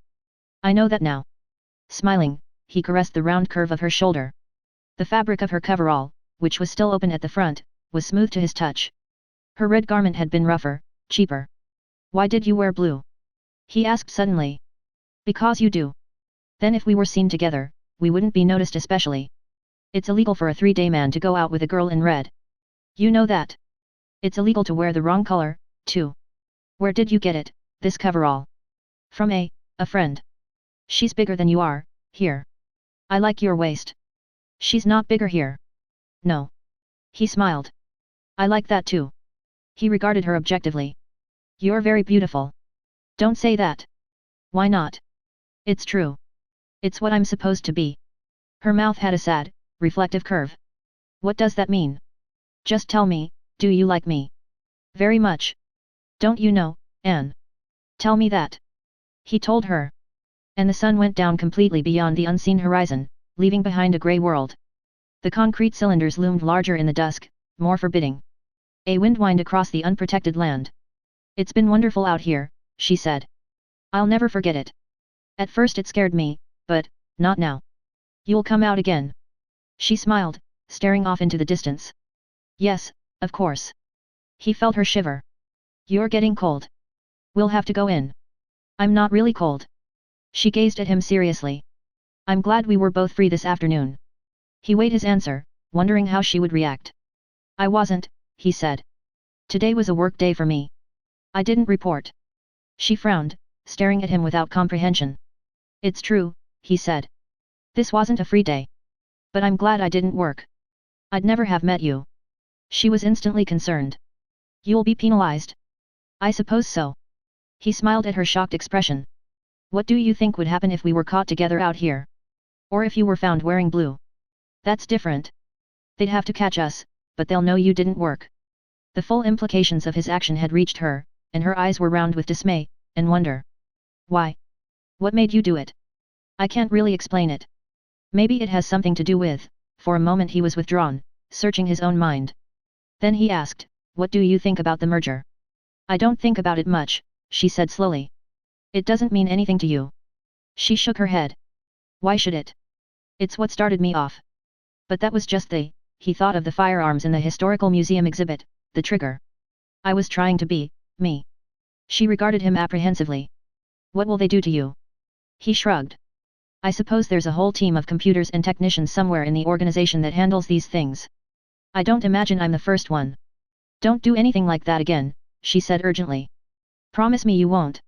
I know that now. Smiling, he caressed the round curve of her shoulder. The fabric of her coverall, which was still open at the front, was smooth to his touch. Her red garment had been rougher, cheaper. Why did you wear blue? He asked suddenly. Because you do. Then if we were seen together, we wouldn't be noticed especially. It's illegal for a 3-day man to go out with a girl in red. You know that. It's illegal to wear the wrong color, too. Where did you get it, this coverall? From a friend. She's bigger than you are, here. I like your waist. She's not bigger here. No. He smiled. I like that too. He regarded her objectively. You're very beautiful. Don't say that. Why not? It's true. It's what I'm supposed to be. Her mouth had a sad, reflective curve. What does that mean? Just tell me, do you like me? Very much. Don't you know, Anne? Tell me that. He told her. And the sun went down completely beyond the unseen horizon, leaving behind a grey world. The concrete cylinders loomed larger in the dusk, more forbidding. A wind whined across the unprotected land. It's been wonderful out here, she said. I'll never forget it. At first it scared me, but, not now. You'll come out again. She smiled, staring off into the distance. Yes, of course. He felt her shiver. You're getting cold. We'll have to go in. I'm not really cold. She gazed at him seriously. I'm glad we were both free this afternoon. He weighed his answer, wondering how she would react. I wasn't, he said. Today was a work day for me. I didn't report. She frowned, staring at him without comprehension. It's true, he said. This wasn't a free day. But I'm glad I didn't work. I'd never have met you. She was instantly concerned. You'll be penalized? I suppose so. He smiled at her shocked expression. What do you think would happen if we were caught together out here? Or if you were found wearing blue? That's different. They'd have to catch us, but they'll know you didn't work. The full implications of his action had reached her, and her eyes were round with dismay, and wonder. Why? What made you do it? I can't really explain it. Maybe it has something to do with, for a moment he was withdrawn, searching his own mind. Then he asked, what do you think about the merger? I don't think about it much, she said slowly. It doesn't mean anything to you. She shook her head. Why should it? It's what started me off. But that was just he thought of the firearms in the historical museum exhibit, the trigger. I was trying to be, me. She regarded him apprehensively. What will they do to you? He shrugged. I suppose there's a whole team of computers and technicians somewhere in the organization that handles these things. I don't imagine I'm the first one. Don't do anything like that again, she said urgently. Promise me you won't.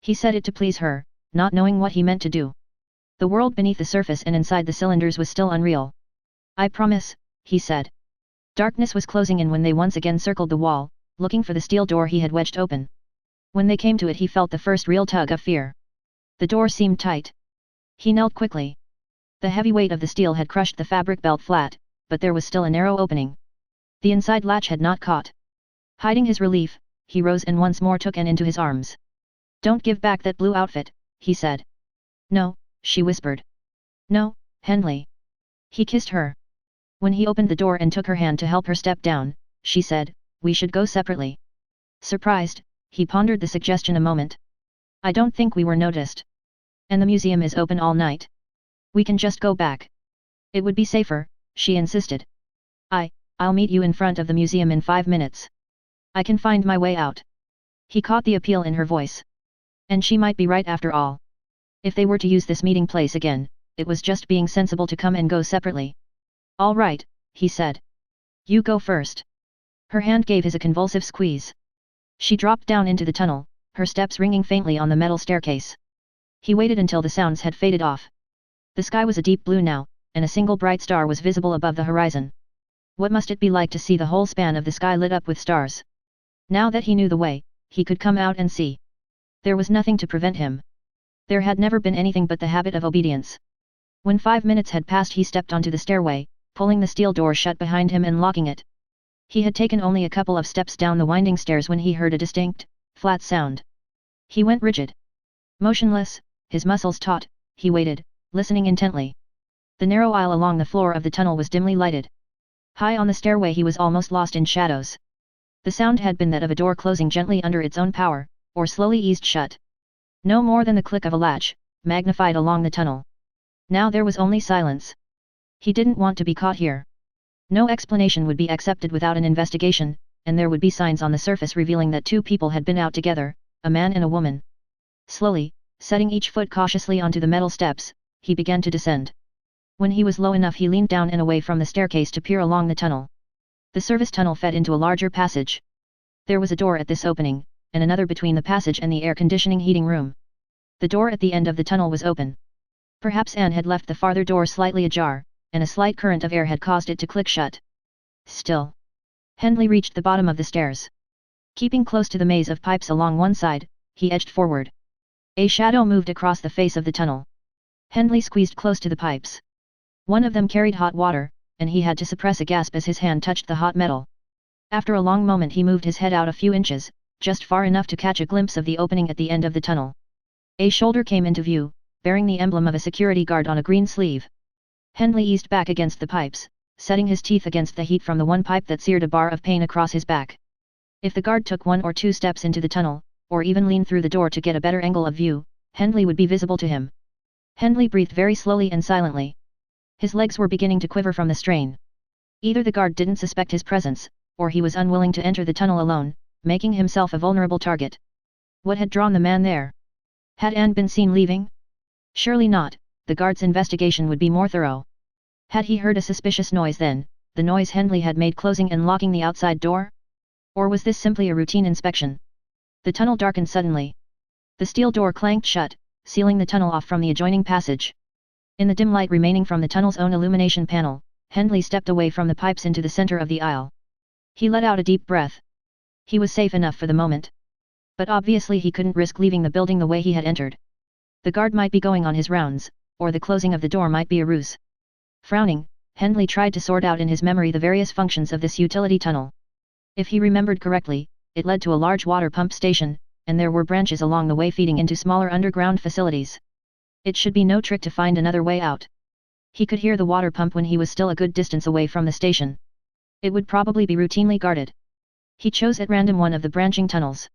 He said it to please her, not knowing what he meant to do. The world beneath the surface and inside the cylinders was still unreal. I promise, he said. Darkness was closing in when they once again circled the wall, looking for the steel door he had wedged open. When they came to it he felt the first real tug of fear. The door seemed tight. He knelt quickly. The heavy weight of the steel had crushed the fabric belt flat, but there was still a narrow opening. The inside latch had not caught. Hiding his relief, he rose and once more took Anne into his arms. Don't give back that blue outfit, he said. No, she whispered. No, Henley. He kissed her. When he opened the door and took her hand to help her step down, she said, we should go separately. Surprised, he pondered the suggestion a moment. I don't think we were noticed. And the museum is open all night. We can just go back. It would be safer, she insisted. I'll meet you in front of the museum in 5 minutes. I can find my way out. He caught the appeal in her voice. And she might be right after all. If they were to use this meeting place again, it was just being sensible to come and go separately. All right, he said. You go first. Her hand gave his a convulsive squeeze. She dropped down into the tunnel, her steps ringing faintly on the metal staircase. He waited until the sounds had faded off. The sky was a deep blue now, and a single bright star was visible above the horizon. What must it be like to see the whole span of the sky lit up with stars? Now that he knew the way, he could come out and see. There was nothing to prevent him. There had never been anything but the habit of obedience. When 5 minutes had passed he stepped onto the stairway, pulling the steel door shut behind him and locking it. He had taken only a couple of steps down the winding stairs when he heard a distinct, flat sound. He went rigid. Motionless, his muscles taut, he waited, listening intently. The narrow aisle along the floor of the tunnel was dimly lighted. High on the stairway he was almost lost in shadows. The sound had been that of a door closing gently under its own power, or slowly eased shut. No more than the click of a latch, magnified along the tunnel. Now there was only silence. He didn't want to be caught here. No explanation would be accepted without an investigation, and there would be signs on the surface revealing that two people had been out together, a man and a woman. Slowly, setting each foot cautiously onto the metal steps, he began to descend. When he was low enough he leaned down and away from the staircase to peer along the tunnel. The service tunnel fed into a larger passage. There was a door at this opening, and another between the passage and the air conditioning heating room. The door at the end of the tunnel was open. Perhaps Anne had left the farther door slightly ajar, and a slight current of air had caused it to click shut. Still. Henley reached the bottom of the stairs. Keeping close to the maze of pipes along one side, he edged forward. A shadow moved across the face of the tunnel. Henley squeezed close to the pipes. One of them carried hot water, and he had to suppress a gasp as his hand touched the hot metal. After a long moment he moved his head out a few inches, just far enough to catch a glimpse of the opening at the end of the tunnel. A shoulder came into view, bearing the emblem of a security guard on a green sleeve. Hendley eased back against the pipes, setting his teeth against the heat from the one pipe that seared a bar of pain across his back. If the guard took 1 or 2 steps into the tunnel, or even leaned through the door to get a better angle of view, Hendley would be visible to him. Hendley breathed very slowly and silently. His legs were beginning to quiver from the strain. Either the guard didn't suspect his presence, or he was unwilling to enter the tunnel alone, making himself a vulnerable target. What had drawn the man there? Had Anne been seen leaving? Surely not, the guard's investigation would be more thorough. Had he heard a suspicious noise then, the noise Hendley had made closing and locking the outside door? Or was this simply a routine inspection? The tunnel darkened suddenly. The steel door clanked shut, sealing the tunnel off from the adjoining passage. In the dim light remaining from the tunnel's own illumination panel, Hendley stepped away from the pipes into the center of the aisle. He let out a deep breath. He was safe enough for the moment. But obviously he couldn't risk leaving the building the way he had entered. The guard might be going on his rounds, or the closing of the door might be a ruse. Frowning, Hendley tried to sort out in his memory the various functions of this utility tunnel. If he remembered correctly, it led to a large water pump station, and there were branches along the way feeding into smaller underground facilities. It should be no trick to find another way out. He could hear the water pump when he was still a good distance away from the station. It would probably be routinely guarded. He chose at random one of the branching tunnels.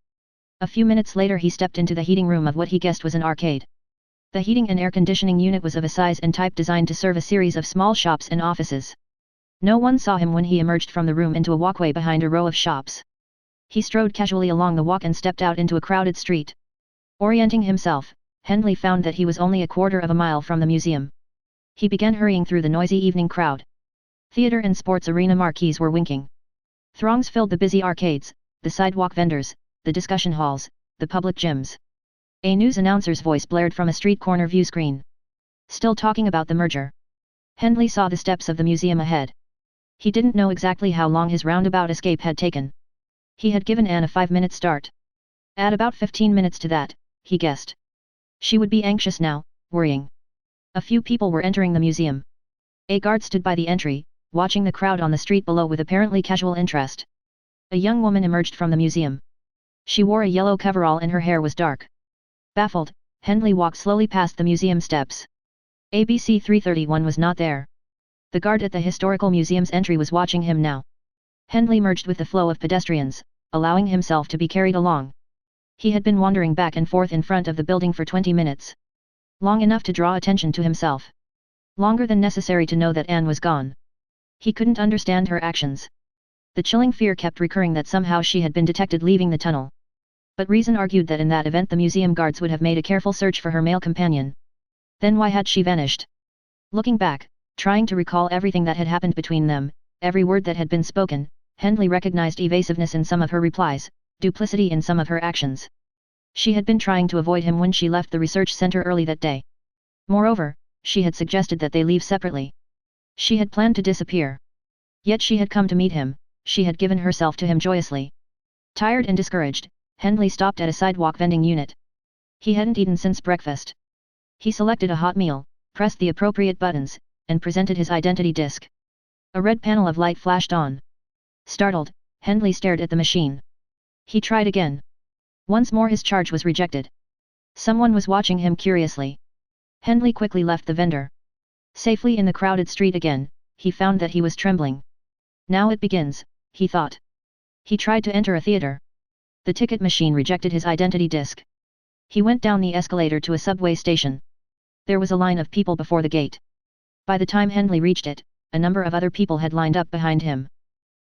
A few minutes later he stepped into the heating room of what he guessed was an arcade. The heating and air conditioning unit was of a size and type designed to serve a series of small shops and offices. No one saw him when he emerged from the room into a walkway behind a row of shops. He strode casually along the walk and stepped out into a crowded street. Orienting himself, Hendley found that he was only a quarter of a mile from the museum. He began hurrying through the noisy evening crowd. Theater and sports arena marquees were winking. Throngs filled the busy arcades, the sidewalk vendors, the discussion halls, the public gyms. A news announcer's voice blared from a street corner view screen. Still talking about the merger. Hendley saw the steps of the museum ahead. He didn't know exactly how long his roundabout escape had taken. He had given Anne a 5-minute start. Add about 15 minutes to that, he guessed. She would be anxious now, worrying. A few people were entering the museum. A guard stood by the entry, watching the crowd on the street below with apparently casual interest. A young woman emerged from the museum. She wore a yellow coverall and her hair was dark. Baffled, Hendley walked slowly past the museum steps. ABC 331 was not there. The guard at the historical museum's entry was watching him now. Hendley merged with the flow of pedestrians, allowing himself to be carried along. He had been wandering back and forth in front of the building for 20 minutes. Long enough to draw attention to himself. Longer than necessary to know that Anne was gone. He couldn't understand her actions. The chilling fear kept recurring that somehow she had been detected leaving the tunnel. But reason argued that in that event the museum guards would have made a careful search for her male companion. Then why had she vanished? Looking back, trying to recall everything that had happened between them, every word that had been spoken, Hendley recognized evasiveness in some of her replies, duplicity in some of her actions. She had been trying to avoid him when she left the research center early that day. Moreover, she had suggested that they leave separately. She had planned to disappear. Yet she had come to meet him, she had given herself to him joyously. Tired and discouraged, Hendley stopped at a sidewalk vending unit. He hadn't eaten since breakfast. He selected a hot meal, pressed the appropriate buttons, and presented his identity disc. A red panel of light flashed on. Startled, Hendley stared at the machine. He tried again. Once more his charge was rejected. Someone was watching him curiously. Hendley quickly left the vendor. Safely in the crowded street again, he found that he was trembling. Now it begins, he thought. He tried to enter a theater. The ticket machine rejected his identity disc. He went down the escalator to a subway station. There was a line of people before the gate. By the time Hendley reached it, a number of other people had lined up behind him.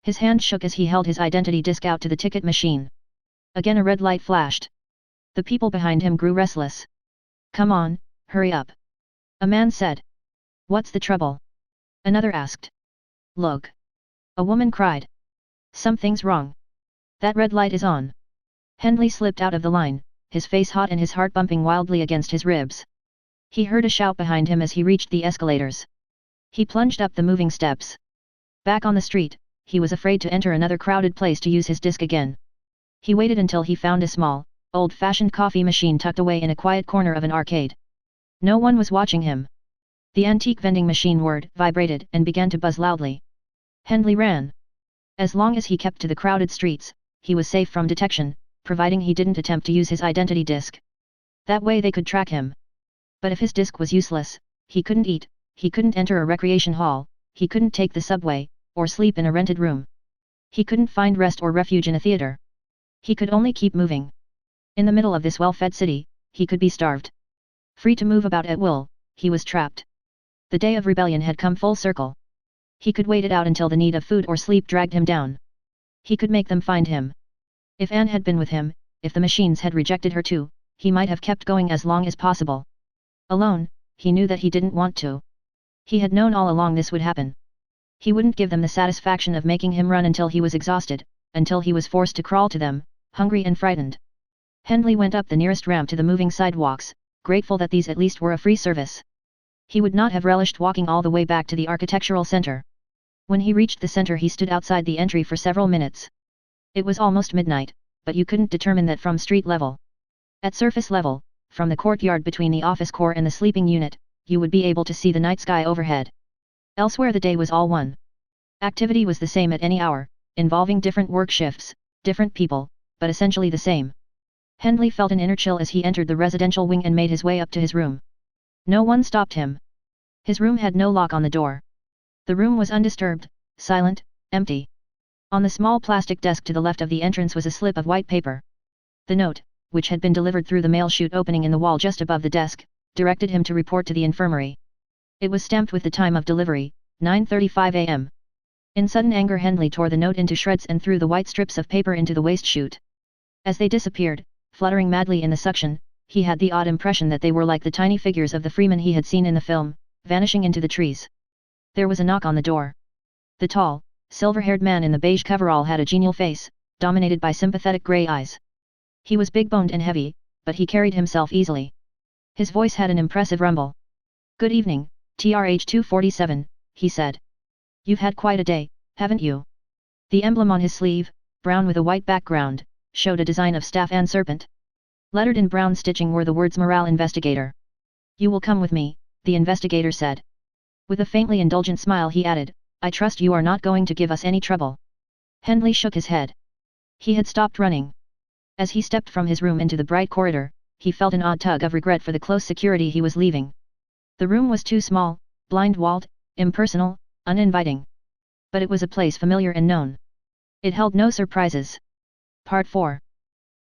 His hand shook as he held his identity disc out to the ticket machine. Again a red light flashed. The people behind him grew restless. "Come on, hurry up," a man said. "What's the trouble?" another asked. "Look," a woman cried. "Something's wrong. That red light is on." Hendley slipped out of the line, his face hot and his heart bumping wildly against his ribs. He heard a shout behind him as he reached the escalators. He plunged up the moving steps. Back on the street, he was afraid to enter another crowded place to use his disc again. He waited until he found a small, old-fashioned coffee machine tucked away in a quiet corner of an arcade. No one was watching him. The antique vending machine whirred, vibrated, and began to buzz loudly. Hendley ran. As long as he kept to the crowded streets, he was safe from detection, providing he didn't attempt to use his identity disc. That way they could track him. But if his disc was useless, he couldn't eat, he couldn't enter a recreation hall, he couldn't take the subway, or sleep in a rented room. He couldn't find rest or refuge in a theater. He could only keep moving. In the middle of this well-fed city, he could be starved. Free to move about at will, he was trapped. The day of rebellion had come full circle. He could wait it out until the need of food or sleep dragged him down. He could make them find him. If Anne had been with him, if the machines had rejected her too, he might have kept going as long as possible. Alone, he knew that he didn't want to. He had known all along this would happen. He wouldn't give them the satisfaction of making him run until he was exhausted, until he was forced to crawl to them, hungry and frightened. Hendley went up the nearest ramp to the moving sidewalks, grateful that these at least were a free service. He would not have relished walking all the way back to the architectural center. When he reached the center he stood outside the entry for several minutes. It was almost midnight, but you couldn't determine that from street level. At surface level, from the courtyard between the office core and the sleeping unit, you would be able to see the night sky overhead. Elsewhere the day was all one. Activity was the same at any hour, involving different work shifts, different people, but essentially the same. Hendley felt an inner chill as he entered the residential wing and made his way up to his room. No one stopped him. His room had no lock on the door. The room was undisturbed, silent, empty. On the small plastic desk to the left of the entrance was a slip of white paper. The note, which had been delivered through the mail chute opening in the wall just above the desk, directed him to report to the infirmary. It was stamped with the time of delivery, 9:35 a.m. In sudden anger Hendley tore the note into shreds and threw the white strips of paper into the waste chute. As they disappeared, fluttering madly in the suction, he had the odd impression that they were like the tiny figures of the Freeman he had seen in the film, vanishing into the trees. There was a knock on the door. The tall, silver-haired man in the beige coverall had a genial face, dominated by sympathetic grey eyes. He was big-boned and heavy, but he carried himself easily. His voice had an impressive rumble. "Good evening, TRH 247, he said. "You've had quite a day, haven't you?" The emblem on his sleeve, brown with a white background, showed a design of staff and serpent. Lettered in brown stitching were the words Morale Investigator. "You will come with me," the investigator said. With a faintly indulgent smile he added, "I trust you are not going to give us any trouble." Hendley shook his head. He had stopped running. As he stepped from his room into the bright corridor, he felt an odd tug of regret for the close security he was leaving. The room was too small, blind-walled, impersonal, uninviting. But it was a place familiar and known. It held no surprises. Part 4.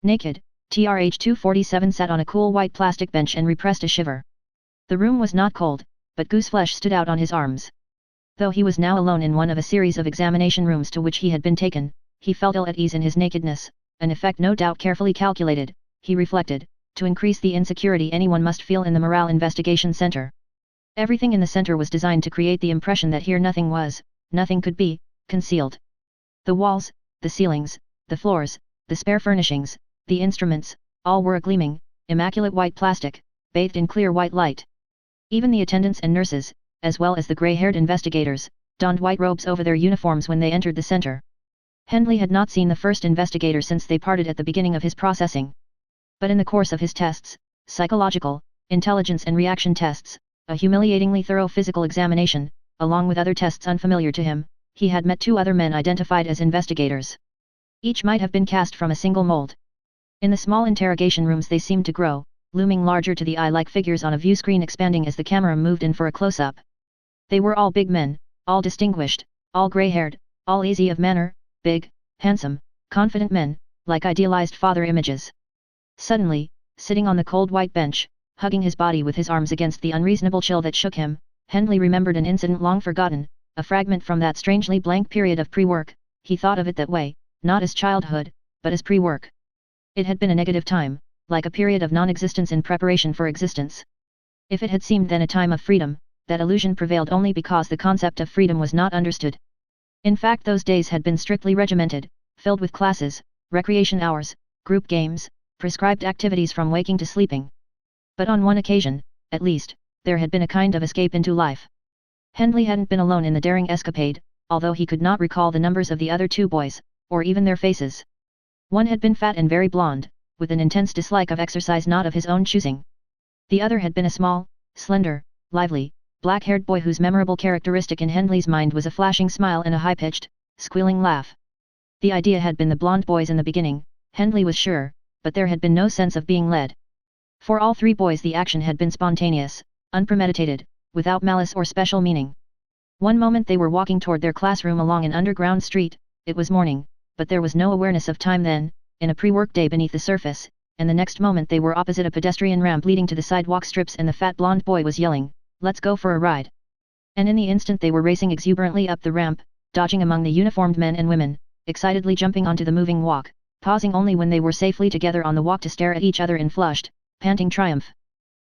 Naked, TRH 247 sat on a cool white plastic bench and repressed a shiver. The room was not cold, but gooseflesh stood out on his arms. Though he was now alone in one of a series of examination rooms to which he had been taken, he felt ill at ease in his nakedness, an effect no doubt carefully calculated, he reflected, to increase the insecurity anyone must feel in the Morale Investigation Center. Everything in the center was designed to create the impression that here nothing was, nothing could be, concealed. The walls, the ceilings, the floors, the spare furnishings, the instruments, all were a gleaming, immaculate white plastic, bathed in clear white light. Even the attendants and nurses, as well as the gray-haired investigators, donned white robes over their uniforms when they entered the center. Hendley had not seen the first investigator since they parted at the beginning of his processing. But in the course of his tests, psychological, intelligence and reaction tests, a humiliatingly thorough physical examination, along with other tests unfamiliar to him, he had met two other men identified as investigators. Each might have been cast from a single mold. In the small interrogation rooms they seemed to grow, looming larger to the eye like figures on a view screen expanding as the camera moved in for a close-up. They were all big men, all distinguished, all grey-haired, all easy of manner, big, handsome, confident men, like idealized father images. Suddenly, sitting on the cold white bench, hugging his body with his arms against the unreasonable chill that shook him, Hendley remembered an incident long forgotten, a fragment from that strangely blank period of pre-work. He thought of it that way, not as childhood, but as pre-work. It had been a negative time, like a period of non-existence in preparation for existence. If it had seemed then a time of freedom, that illusion prevailed only because the concept of freedom was not understood. In fact, those days had been strictly regimented, filled with classes, recreation hours, group games, prescribed activities from waking to sleeping. But on one occasion, at least, there had been a kind of escape into life. Hendley hadn't been alone in the daring escapade, although he could not recall the numbers of the other two boys, or even their faces. One had been fat and very blond, with an intense dislike of exercise not of his own choosing. The other had been a small, slender, lively, black-haired boy whose memorable characteristic in Hendley's mind was a flashing smile and a high-pitched, squealing laugh. The idea had been the blonde boys in the beginning, Hendley was sure, but there had been no sense of being led. For all three boys the action had been spontaneous, unpremeditated, without malice or special meaning. One moment they were walking toward their classroom along an underground street, it was morning, but there was no awareness of time then, in a pre-work day beneath the surface, and the next moment they were opposite a pedestrian ramp leading to the sidewalk strips and the fat blonde boy was yelling, "Let's go for a ride." And in the instant they were racing exuberantly up the ramp, dodging among the uniformed men and women, excitedly jumping onto the moving walk, pausing only when they were safely together on the walk to stare at each other in flushed, panting triumph.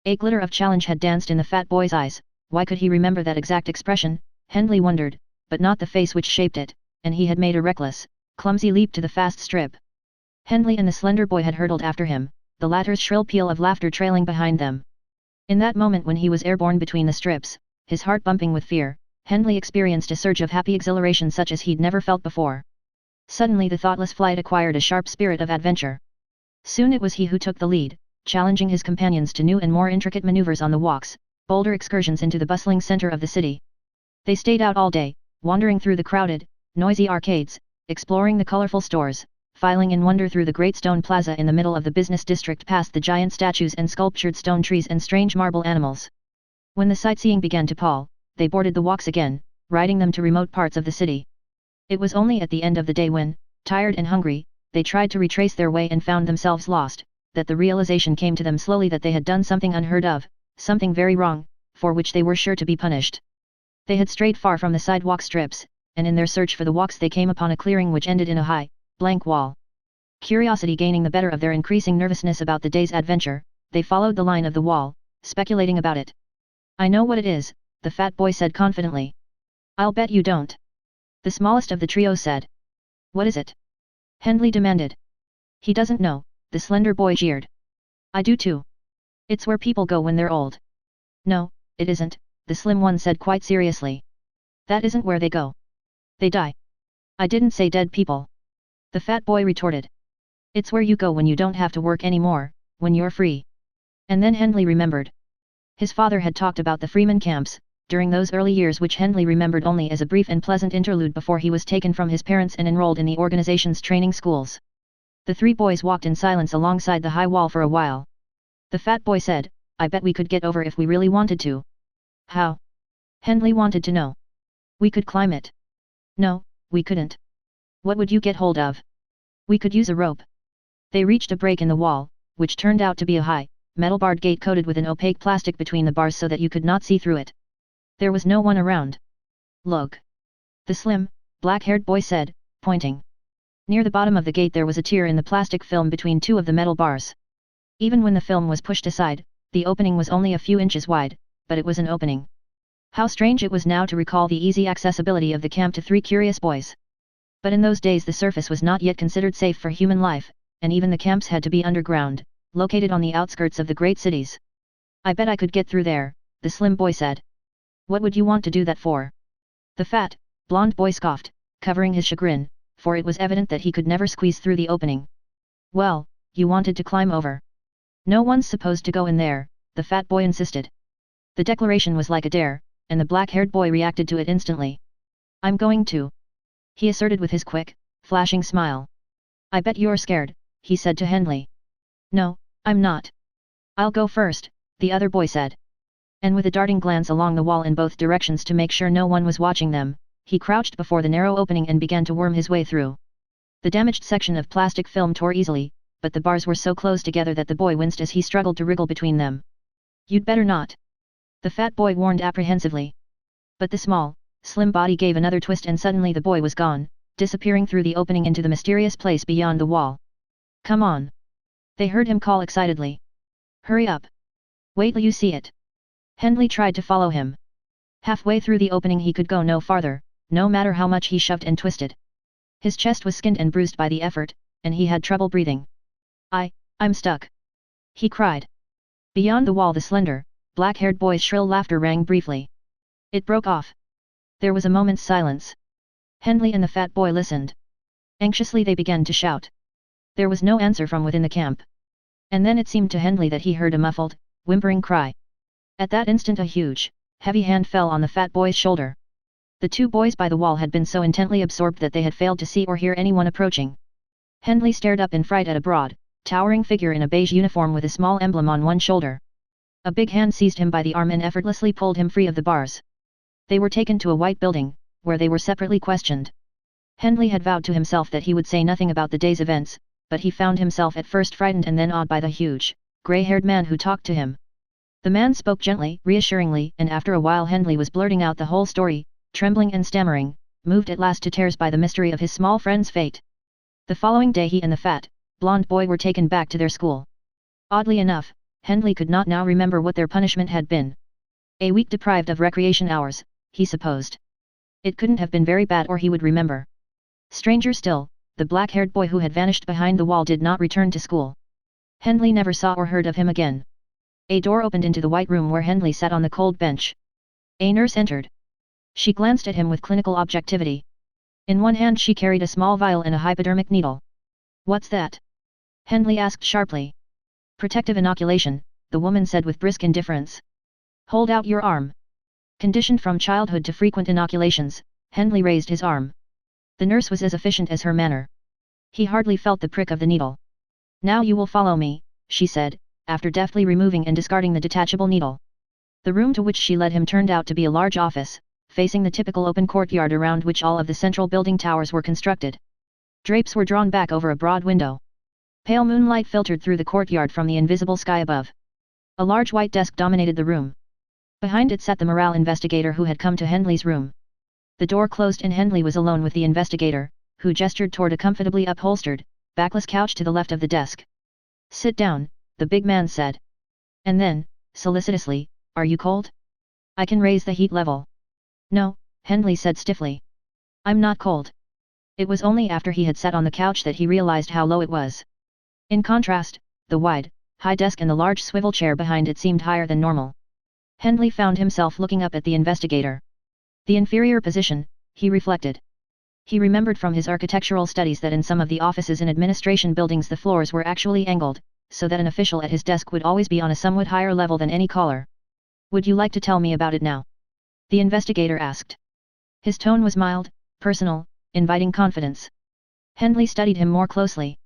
A glitter of challenge had danced in the fat boy's eyes. Why could he remember that exact expression, Hendley wondered, but not the face which shaped it, and he had made a reckless, clumsy leap to the fast strip. Hendley and the slender boy had hurtled after him, the latter's shrill peal of laughter trailing behind them. In that moment when he was airborne between the strips, his heart bumping with fear, Hendley experienced a surge of happy exhilaration such as he'd never felt before. Suddenly the thoughtless flight acquired a sharp spirit of adventure. Soon it was he who took the lead, challenging his companions to new and more intricate maneuvers on the walks, bolder excursions into the bustling center of the city. They stayed out all day, wandering through the crowded, noisy arcades, exploring the colorful stores, filing in wonder through the great stone plaza in the middle of the business district past the giant statues and sculptured stone trees and strange marble animals. When the sightseeing began to pall, they boarded the walks again, riding them to remote parts of the city. It was only at the end of the day when, tired and hungry, they tried to retrace their way and found themselves lost, that the realization came to them slowly that they had done something unheard of, something very wrong, for which they were sure to be punished. They had strayed far from the sidewalk strips, and in their search for the walks they came upon a clearing which ended in a high, blank wall. Curiosity gaining the better of their increasing nervousness about the day's adventure, they followed the line of the wall, speculating about it. "I know what it is," the fat boy said confidently. "I'll bet you don't." The smallest of the trio said. "What is it?" Hendley demanded. "He doesn't know," the slender boy jeered. "I do too. It's where people go when they're old." "No, it isn't," the slim one said quite seriously. "That isn't where they go. They die." "I didn't say dead people," the fat boy retorted. "It's where you go when you don't have to work anymore, when you're free." And then Hendley remembered. His father had talked about the freeman camps, during those early years which Hendley remembered only as a brief and pleasant interlude before he was taken from his parents and enrolled in the organization's training schools. The three boys walked in silence alongside the high wall for a while. The fat boy said, "I bet we could get over if we really wanted to." "How?" Hendley wanted to know. "We could climb it." "No, we couldn't." "What would you get hold of?" "We could use a rope." They reached a break in the wall, which turned out to be a high, metal-barred gate coated with an opaque plastic between the bars so that you could not see through it. There was no one around. "Look," the slim, black-haired boy said, pointing. Near the bottom of the gate there was a tear in the plastic film between two of the metal bars. Even when the film was pushed aside, the opening was only a few inches wide, but it was an opening. How strange it was now to recall the easy accessibility of the camp to three curious boys. But in those days the surface was not yet considered safe for human life, and even the camps had to be underground, located on the outskirts of the great cities. "I bet I could get through there," the slim boy said. "What would you want to do that for?" The fat, blonde boy scoffed, covering his chagrin, for it was evident that he could never squeeze through the opening. "Well, you wanted to climb over." "No one's supposed to go in there," the fat boy insisted. The declaration was like a dare, and the black-haired boy reacted to it instantly. "I'm going to," he asserted with his quick, flashing smile. "I bet you're scared," he said to Hendley. "No, I'm not. I'll go first," the other boy said. And with a darting glance along the wall in both directions to make sure no one was watching them, he crouched before the narrow opening and began to worm his way through. The damaged section of plastic film tore easily, but the bars were so close together that the boy winced as he struggled to wriggle between them. "You'd better not," the fat boy warned apprehensively. But the small, slim body gave another twist and suddenly the boy was gone, disappearing through the opening into the mysterious place beyond the wall. "Come on!" they heard him call excitedly. "Hurry up! Wait till you see it!" Hendley tried to follow him. Halfway through the opening he could go no farther, no matter how much he shoved and twisted. His chest was skinned and bruised by the effort, and he had trouble breathing. I'm stuck!" he cried. Beyond the wall the slender, black-haired boy's shrill laughter rang briefly. It broke off. There was a moment's silence. Hendley and the fat boy listened. Anxiously they began to shout. There was no answer from within the camp. And then it seemed to Hendley that he heard a muffled, whimpering cry. At that instant a huge, heavy hand fell on the fat boy's shoulder. The two boys by the wall had been so intently absorbed that they had failed to see or hear anyone approaching. Hendley stared up in fright at a broad, towering figure in a beige uniform with a small emblem on one shoulder. A big hand seized him by the arm and effortlessly pulled him free of the bars. They were taken to a white building, where they were separately questioned. Hendley had vowed to himself that he would say nothing about the day's events, but he found himself at first frightened and then awed by the huge, grey-haired man who talked to him. The man spoke gently, reassuringly, and after a while Hendley was blurting out the whole story, trembling and stammering, moved at last to tears by the mystery of his small friend's fate. The following day he and the fat, blonde boy were taken back to their school. Oddly enough, Hendley could not now remember what their punishment had been. A week deprived of recreation hours, he supposed. It couldn't have been very bad or he would remember. Stranger still, the black-haired boy who had vanished behind the wall did not return to school. Hendley never saw or heard of him again. A door opened into the white room where Hendley sat on the cold bench. A nurse entered. She glanced at him with clinical objectivity. In one hand she carried a small vial and a hypodermic needle. "What's that?" Hendley asked sharply. "Protective inoculation," the woman said with brisk indifference. "Hold out your arm." Conditioned from childhood to frequent inoculations, Hendley raised his arm. The nurse was as efficient as her manner. He hardly felt the prick of the needle. "Now you will follow me," she said, after deftly removing and discarding the detachable needle. The room to which she led him turned out to be a large office, facing the typical open courtyard around which all of the central building towers were constructed. Drapes were drawn back over a broad window. Pale moonlight filtered through the courtyard from the invisible sky above. A large white desk dominated the room. Behind it sat the morale investigator who had come to Hendley's room. The door closed and Hendley was alone with the investigator, who gestured toward a comfortably upholstered, backless couch to the left of the desk. "Sit down," the big man said. And then, solicitously, "Are you cold? I can raise the heat level." "No," Hendley said stiffly. "I'm not cold." It was only after he had sat on the couch that he realized how low it was. In contrast, the wide, high desk and the large swivel chair behind it seemed higher than normal. Hendley found himself looking up at the investigator. The inferior position, he reflected. He remembered from his architectural studies that in some of the offices in administration buildings the floors were actually angled, so that an official at his desk would always be on a somewhat higher level than any caller. "Would you like to tell me about it now?" the investigator asked. His tone was mild, personal, inviting confidence. Hendley studied him more closely.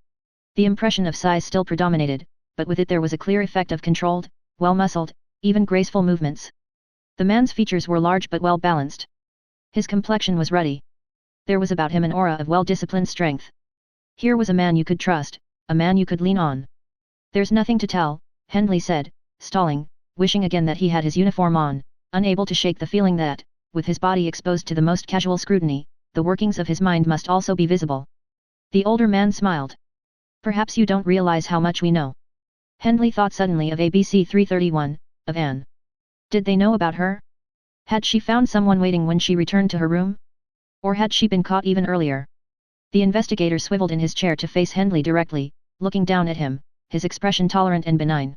The impression of size still predominated, but with it there was a clear effect of controlled, well-muscled, even graceful movements. The man's features were large but well-balanced. His complexion was ruddy. There was about him an aura of well-disciplined strength. Here was a man you could trust, a man you could lean on. "There's nothing to tell," Hendley said, stalling, wishing again that he had his uniform on, unable to shake the feeling that, with his body exposed to the most casual scrutiny, the workings of his mind must also be visible. The older man smiled. "Perhaps you don't realize how much we know." Hendley thought suddenly of ABC 331, of Anne. Did they know about her? Had she found someone waiting when she returned to her room? Or had she been caught even earlier? The investigator swiveled in his chair to face Hendley directly, looking down at him, his expression tolerant and benign.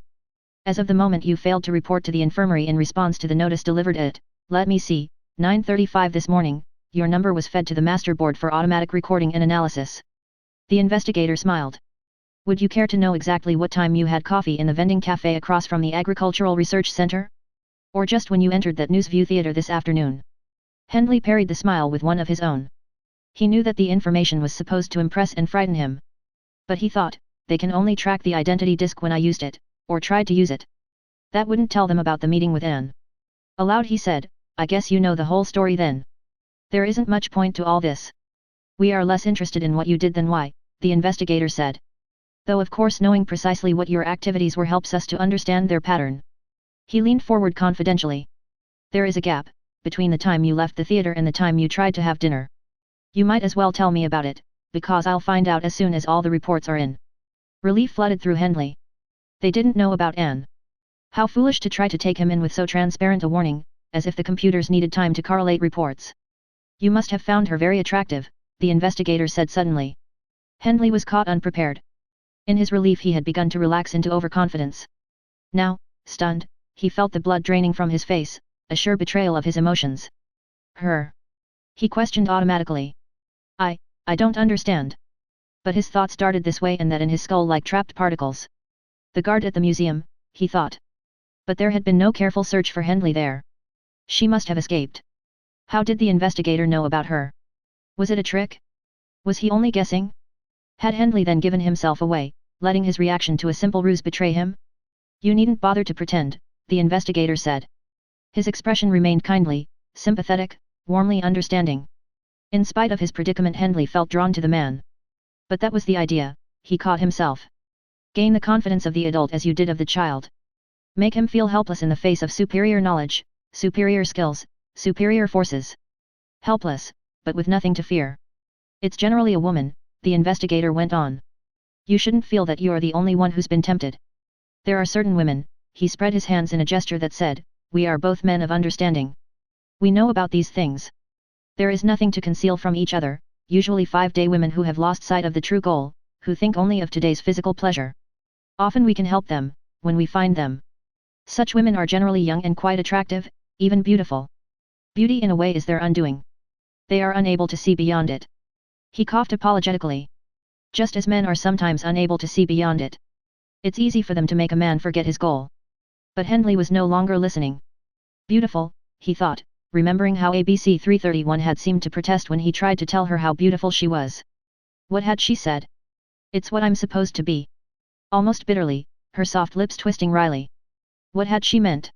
"As of the moment you failed to report to the infirmary in response to the notice delivered at, let me see, 9:35 this morning, your number was fed to the master board for automatic recording and analysis." The investigator smiled. "Would you care to know exactly what time you had coffee in the vending cafe across from the Agricultural Research Center? Or just when you entered that Newsview theater this afternoon?" Hendley parried the smile with one of his own. He knew that the information was supposed to impress and frighten him. But he thought, they can only track the identity disk when I used it, or tried to use it. That wouldn't tell them about the meeting with Anne. Aloud he said, "I guess you know the whole story then. There isn't much point to all this. We are less interested in what you did than why," the investigator said. "Though of course knowing precisely what your activities were helps us to understand their pattern." He leaned forward confidentially. "There is a gap, between the time you left the theater and the time you tried to have dinner. You might as well tell me about it, because I'll find out as soon as all the reports are in." Relief flooded through Hendley. They didn't know about Anne. How foolish to try to take him in with so transparent a warning, as if the computers needed time to correlate reports. "You must have found her very attractive," the investigator said suddenly. Hendley was caught unprepared. In his relief he had begun to relax into overconfidence. Now, stunned, he felt the blood draining from his face, a sure betrayal of his emotions. "Her?" he questioned automatically. I don't understand." But his thoughts darted this way and that in his skull like trapped particles. The guard at the museum, he thought. But there had been no careful search for Hendley there. She must have escaped. How did the investigator know about her? Was it a trick? Was he only guessing? Had Hendley then given himself away, letting his reaction to a simple ruse betray him? You needn't bother to pretend, the investigator said. His expression remained kindly, sympathetic, warmly understanding. In spite of his predicament, Hendley felt drawn to the man. But that was the idea, he caught himself. Gain the confidence of the adult as you did of the child. Make him feel helpless in the face of superior knowledge, superior skills, superior forces. Helpless, but with nothing to fear. It's generally a woman, the investigator went on. You shouldn't feel that you are the only one who's been tempted. There are certain women, he spread his hands in a gesture that said, we are both men of understanding. We know about these things. There is nothing to conceal from each other, usually 5-day women who have lost sight of the true goal, who think only of today's physical pleasure. Often we can help them, when we find them. Such women are generally young and quite attractive, even beautiful. Beauty in a way is their undoing. They are unable to see beyond it. He coughed apologetically. Just as men are sometimes unable to see beyond it. It's easy for them to make a man forget his goal. But Hendley was no longer listening. Beautiful, he thought, remembering how ABC 331 had seemed to protest when he tried to tell her how beautiful she was. What had she said? It's what I'm supposed to be. Almost bitterly, her soft lips twisting wryly. What had she meant?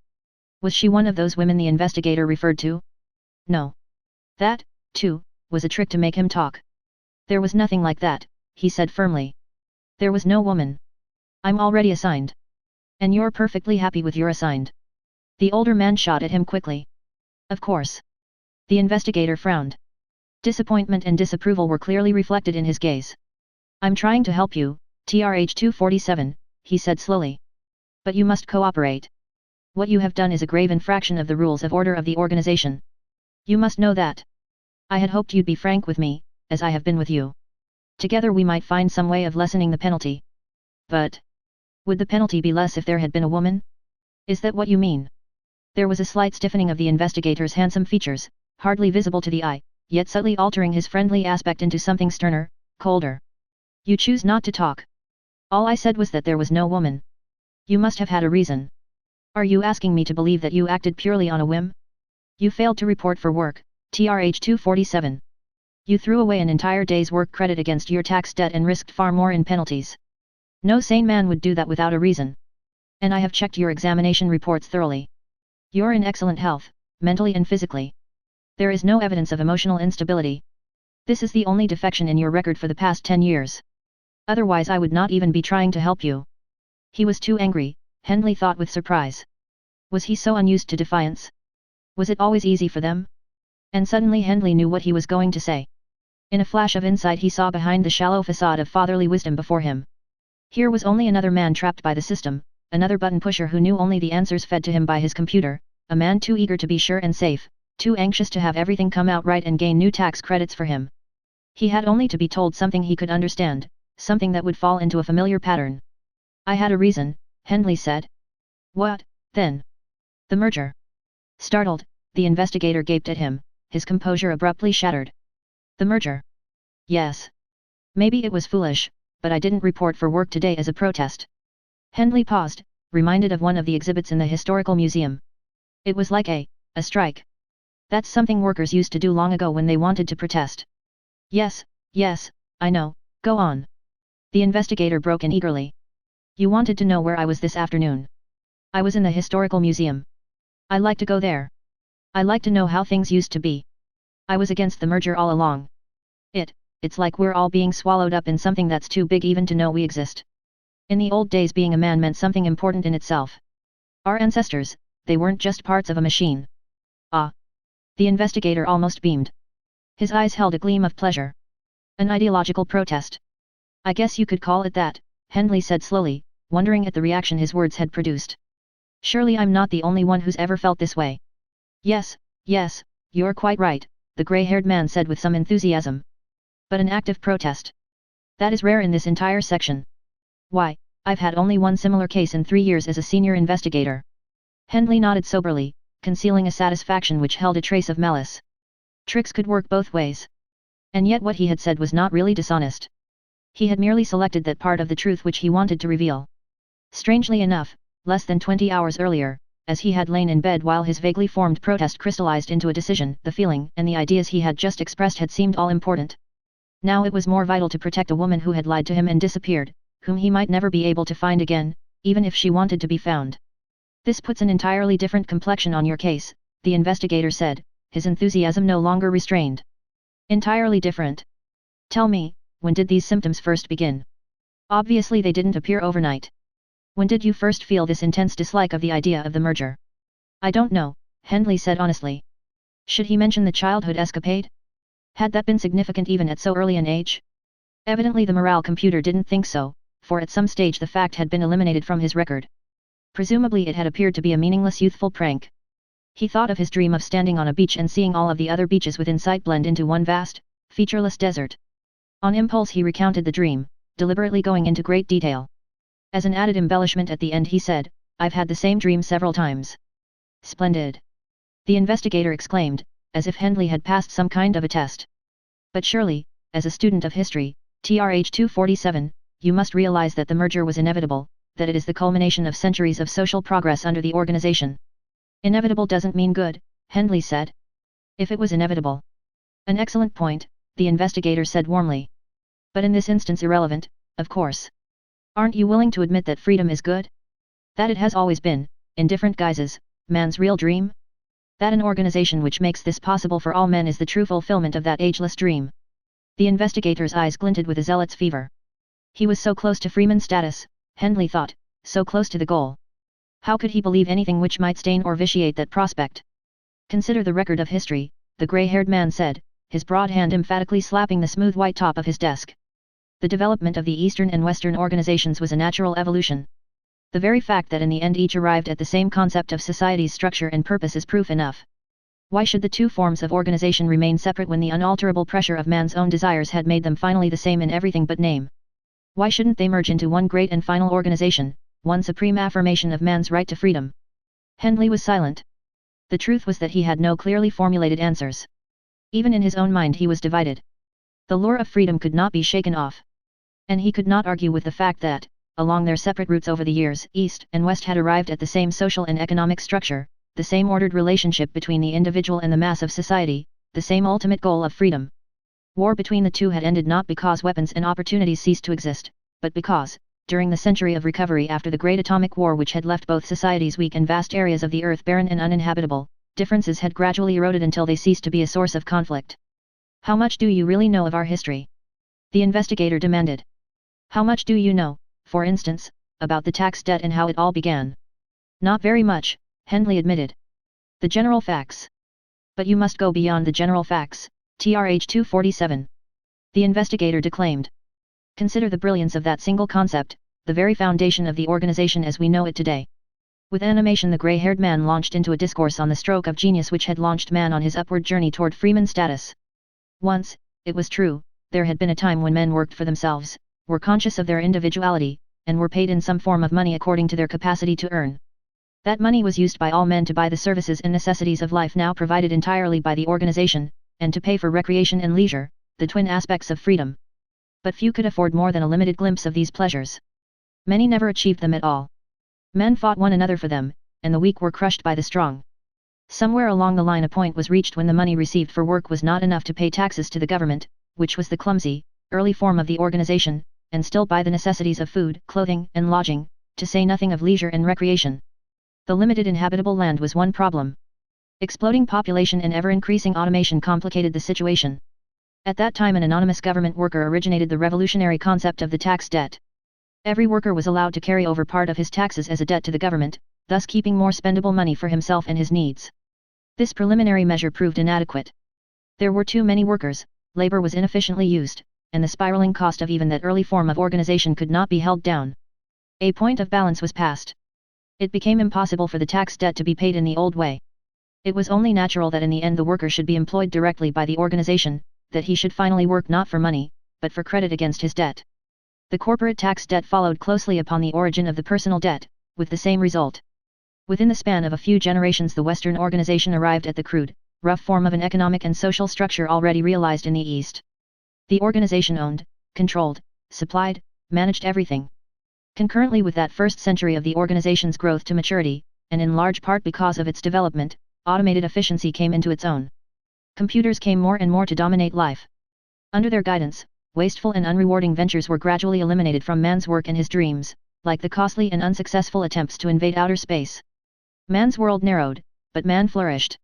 Was she one of those women the investigator referred to? No. That, too, was a trick to make him talk. There was nothing like that, he said firmly. There was no woman. I'm already assigned. And you're perfectly happy with your assigned. The older man shot at him quickly. Of course. The investigator frowned. Disappointment and disapproval were clearly reflected in his gaze. I'm trying to help you, TRH 247, he said slowly. But you must cooperate. What you have done is a grave infraction of the rules of order of the organization. You must know that. I had hoped you'd be frank with me, as I have been with you. Together we might find some way of lessening the penalty. But would the penalty be less if there had been a woman? Is that what you mean? There was a slight stiffening of the investigator's handsome features, hardly visible to the eye, yet subtly altering his friendly aspect into something sterner, colder. You choose not to talk. All I said was that there was no woman. You must have had a reason. Are you asking me to believe that you acted purely on a whim? You failed to report for work, TRH 247. You threw away an entire day's work credit against your tax debt and risked far more in penalties. No sane man would do that without a reason. And I have checked your examination reports thoroughly. You're in excellent health, mentally and physically. There is no evidence of emotional instability. This is the only defection in your record for the past 10 years. Otherwise I would not even be trying to help you. He was too angry, Hendley thought with surprise. Was he so unused to defiance? Was it always easy for them? And suddenly Hendley knew what he was going to say. In a flash of insight he saw behind the shallow facade of fatherly wisdom before him. Here was only another man trapped by the system, another button pusher who knew only the answers fed to him by his computer, a man too eager to be sure and safe, too anxious to have everything come out right and gain new tax credits for him. He had only to be told something he could understand, something that would fall into a familiar pattern. I had a reason, Hendley said. What, then? The merger. Startled, the investigator gaped at him, his composure abruptly shattered. The merger. Yes. Maybe it was foolish, but I didn't report for work today as a protest. Hendley paused, reminded of one of the exhibits in the historical museum. It was like a strike. That's something workers used to do long ago when they wanted to protest. Yes, I know, go on. The investigator broke in eagerly. You wanted to know where I was this afternoon. I was in the historical museum. I like to go there. I like to know how things used to be. I was against the merger all along. It's like we're all being swallowed up in something that's too big even to know we exist. In the old days being a man meant something important in itself. Our ancestors, they weren't just parts of a machine. Ah. The investigator almost beamed. His eyes held a gleam of pleasure. An ideological protest. I guess you could call it that, Hendley said slowly, wondering at the reaction his words had produced. Surely I'm not the only one who's ever felt this way. Yes, you're quite right, the grey-haired man said with some enthusiasm. But an active protest. That is rare in this entire section. Why, I've had only one similar case in 3 years as a senior investigator. Hendley nodded soberly, concealing a satisfaction which held a trace of malice. Tricks could work both ways. And yet what he had said was not really dishonest. He had merely selected that part of the truth which he wanted to reveal. Strangely enough, less than 20 hours earlier, as he had lain in bed while his vaguely formed protest crystallized into a decision. The feeling and the ideas he had just expressed had seemed all important. Now it was more vital to protect a woman who had lied to him and disappeared, whom he might never be able to find again, even if she wanted to be found. This puts an entirely different complexion on your case, the investigator said, his enthusiasm no longer restrained. Entirely different. Tell me, when did these symptoms first begin? Obviously they didn't appear overnight. When did you first feel this intense dislike of the idea of the merger? I don't know, Hendley said honestly. Should he mention the childhood escapade? Had that been significant even at so early an age? Evidently the morale computer didn't think so, for at some stage the fact had been eliminated from his record. Presumably it had appeared to be a meaningless youthful prank. He thought of his dream of standing on a beach and seeing all of the other beaches within sight blend into one vast, featureless desert. On impulse he recounted the dream, deliberately going into great detail. As an added embellishment at the end he said, I've had the same dream several times. Splendid! The investigator exclaimed, as if Hendley had passed some kind of a test. But surely, as a student of history, TRH 247, you must realize that the merger was inevitable, that it is the culmination of centuries of social progress under the organization. Inevitable doesn't mean good, Hendley said. If it was inevitable. An excellent point, the investigator said warmly. But in this instance irrelevant, of course. Aren't you willing to admit that freedom is good? That it has always been, in different guises, man's real dream? That an organization which makes this possible for all men is the true fulfillment of that ageless dream? The investigator's eyes glinted with a zealot's fever. He was so close to freeman status, Hendley thought, so close to the goal. How could he believe anything which might stain or vitiate that prospect? Consider the record of history, the grey-haired man said, his broad hand emphatically slapping the smooth white top of his desk. The development of the Eastern and Western organizations was a natural evolution. The very fact that in the end each arrived at the same concept of society's structure and purpose is proof enough. Why should the two forms of organization remain separate when the unalterable pressure of man's own desires had made them finally the same in everything but name? Why shouldn't they merge into one great and final organization, one supreme affirmation of man's right to freedom? Hendley was silent. The truth was that he had no clearly formulated answers. Even in his own mind he was divided. The lure of freedom could not be shaken off. And he could not argue with the fact that, along their separate routes over the years, East and West had arrived at the same social and economic structure, the same ordered relationship between the individual and the mass of society, the same ultimate goal of freedom. War between the two had ended not because weapons and opportunities ceased to exist, but because, during the century of recovery after the Great Atomic War which had left both societies weak and vast areas of the earth barren and uninhabitable, differences had gradually eroded until they ceased to be a source of conflict. How much do you really know of our history? The investigator demanded. How much do you know, for instance, about the tax debt and how it all began? Not very much, Hendley admitted. The general facts. But you must go beyond the general facts, TRH 247. The investigator declaimed. Consider the brilliance of that single concept, the very foundation of the organization as we know it today. With animation the grey-haired man launched into a discourse on the stroke of genius which had launched man on his upward journey toward freeman status. Once, it was true, there had been a time when men worked for themselves, were conscious of their individuality, and were paid in some form of money according to their capacity to earn. That money was used by all men to buy the services and necessities of life now provided entirely by the organization, and to pay for recreation and leisure, the twin aspects of freedom. But few could afford more than a limited glimpse of these pleasures. Many never achieved them at all. Men fought one another for them, and the weak were crushed by the strong. Somewhere along the line a point was reached when the money received for work was not enough to pay taxes to the government, which was the clumsy, early form of the organization, and still buy the necessities of food, clothing, and lodging, to say nothing of leisure and recreation. The limited inhabitable land was one problem. Exploding population and ever-increasing automation complicated the situation. At that time an anonymous government worker originated the revolutionary concept of the tax debt. Every worker was allowed to carry over part of his taxes as a debt to the government, thus keeping more spendable money for himself and his needs. This preliminary measure proved inadequate. There were too many workers, labor was inefficiently used, and the spiraling cost of even that early form of organization could not be held down. A point of balance was passed. It became impossible for the tax debt to be paid in the old way. It was only natural that in the end the worker should be employed directly by the organization, that he should finally work not for money, but for credit against his debt. The corporate tax debt followed closely upon the origin of the personal debt, with the same result. Within the span of a few generations the Western organization arrived at the crude, rough form of an economic and social structure already realized in the East. The organization owned, controlled, supplied, managed everything. Concurrently with that first century of the organization's growth to maturity, and in large part because of its development, automated efficiency came into its own. Computers came more and more to dominate life. Under their guidance, wasteful and unrewarding ventures were gradually eliminated from man's work and his dreams, like the costly and unsuccessful attempts to invade outer space. Man's world narrowed, but man flourished.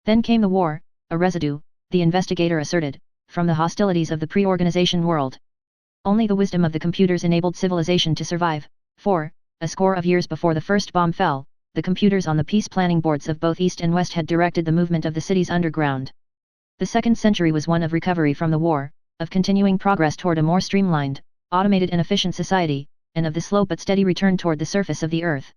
Then came the war, a residue, the investigator asserted, from the hostilities of the pre-organization world. Only the wisdom of the computers enabled civilization to survive, for, a score of years before the first bomb fell, the computers on the peace planning boards of both East and West had directed the movement of the cities underground. The second century was one of recovery from the war, of continuing progress toward a more streamlined, automated and efficient society, and of the slow but steady return toward the surface of the earth.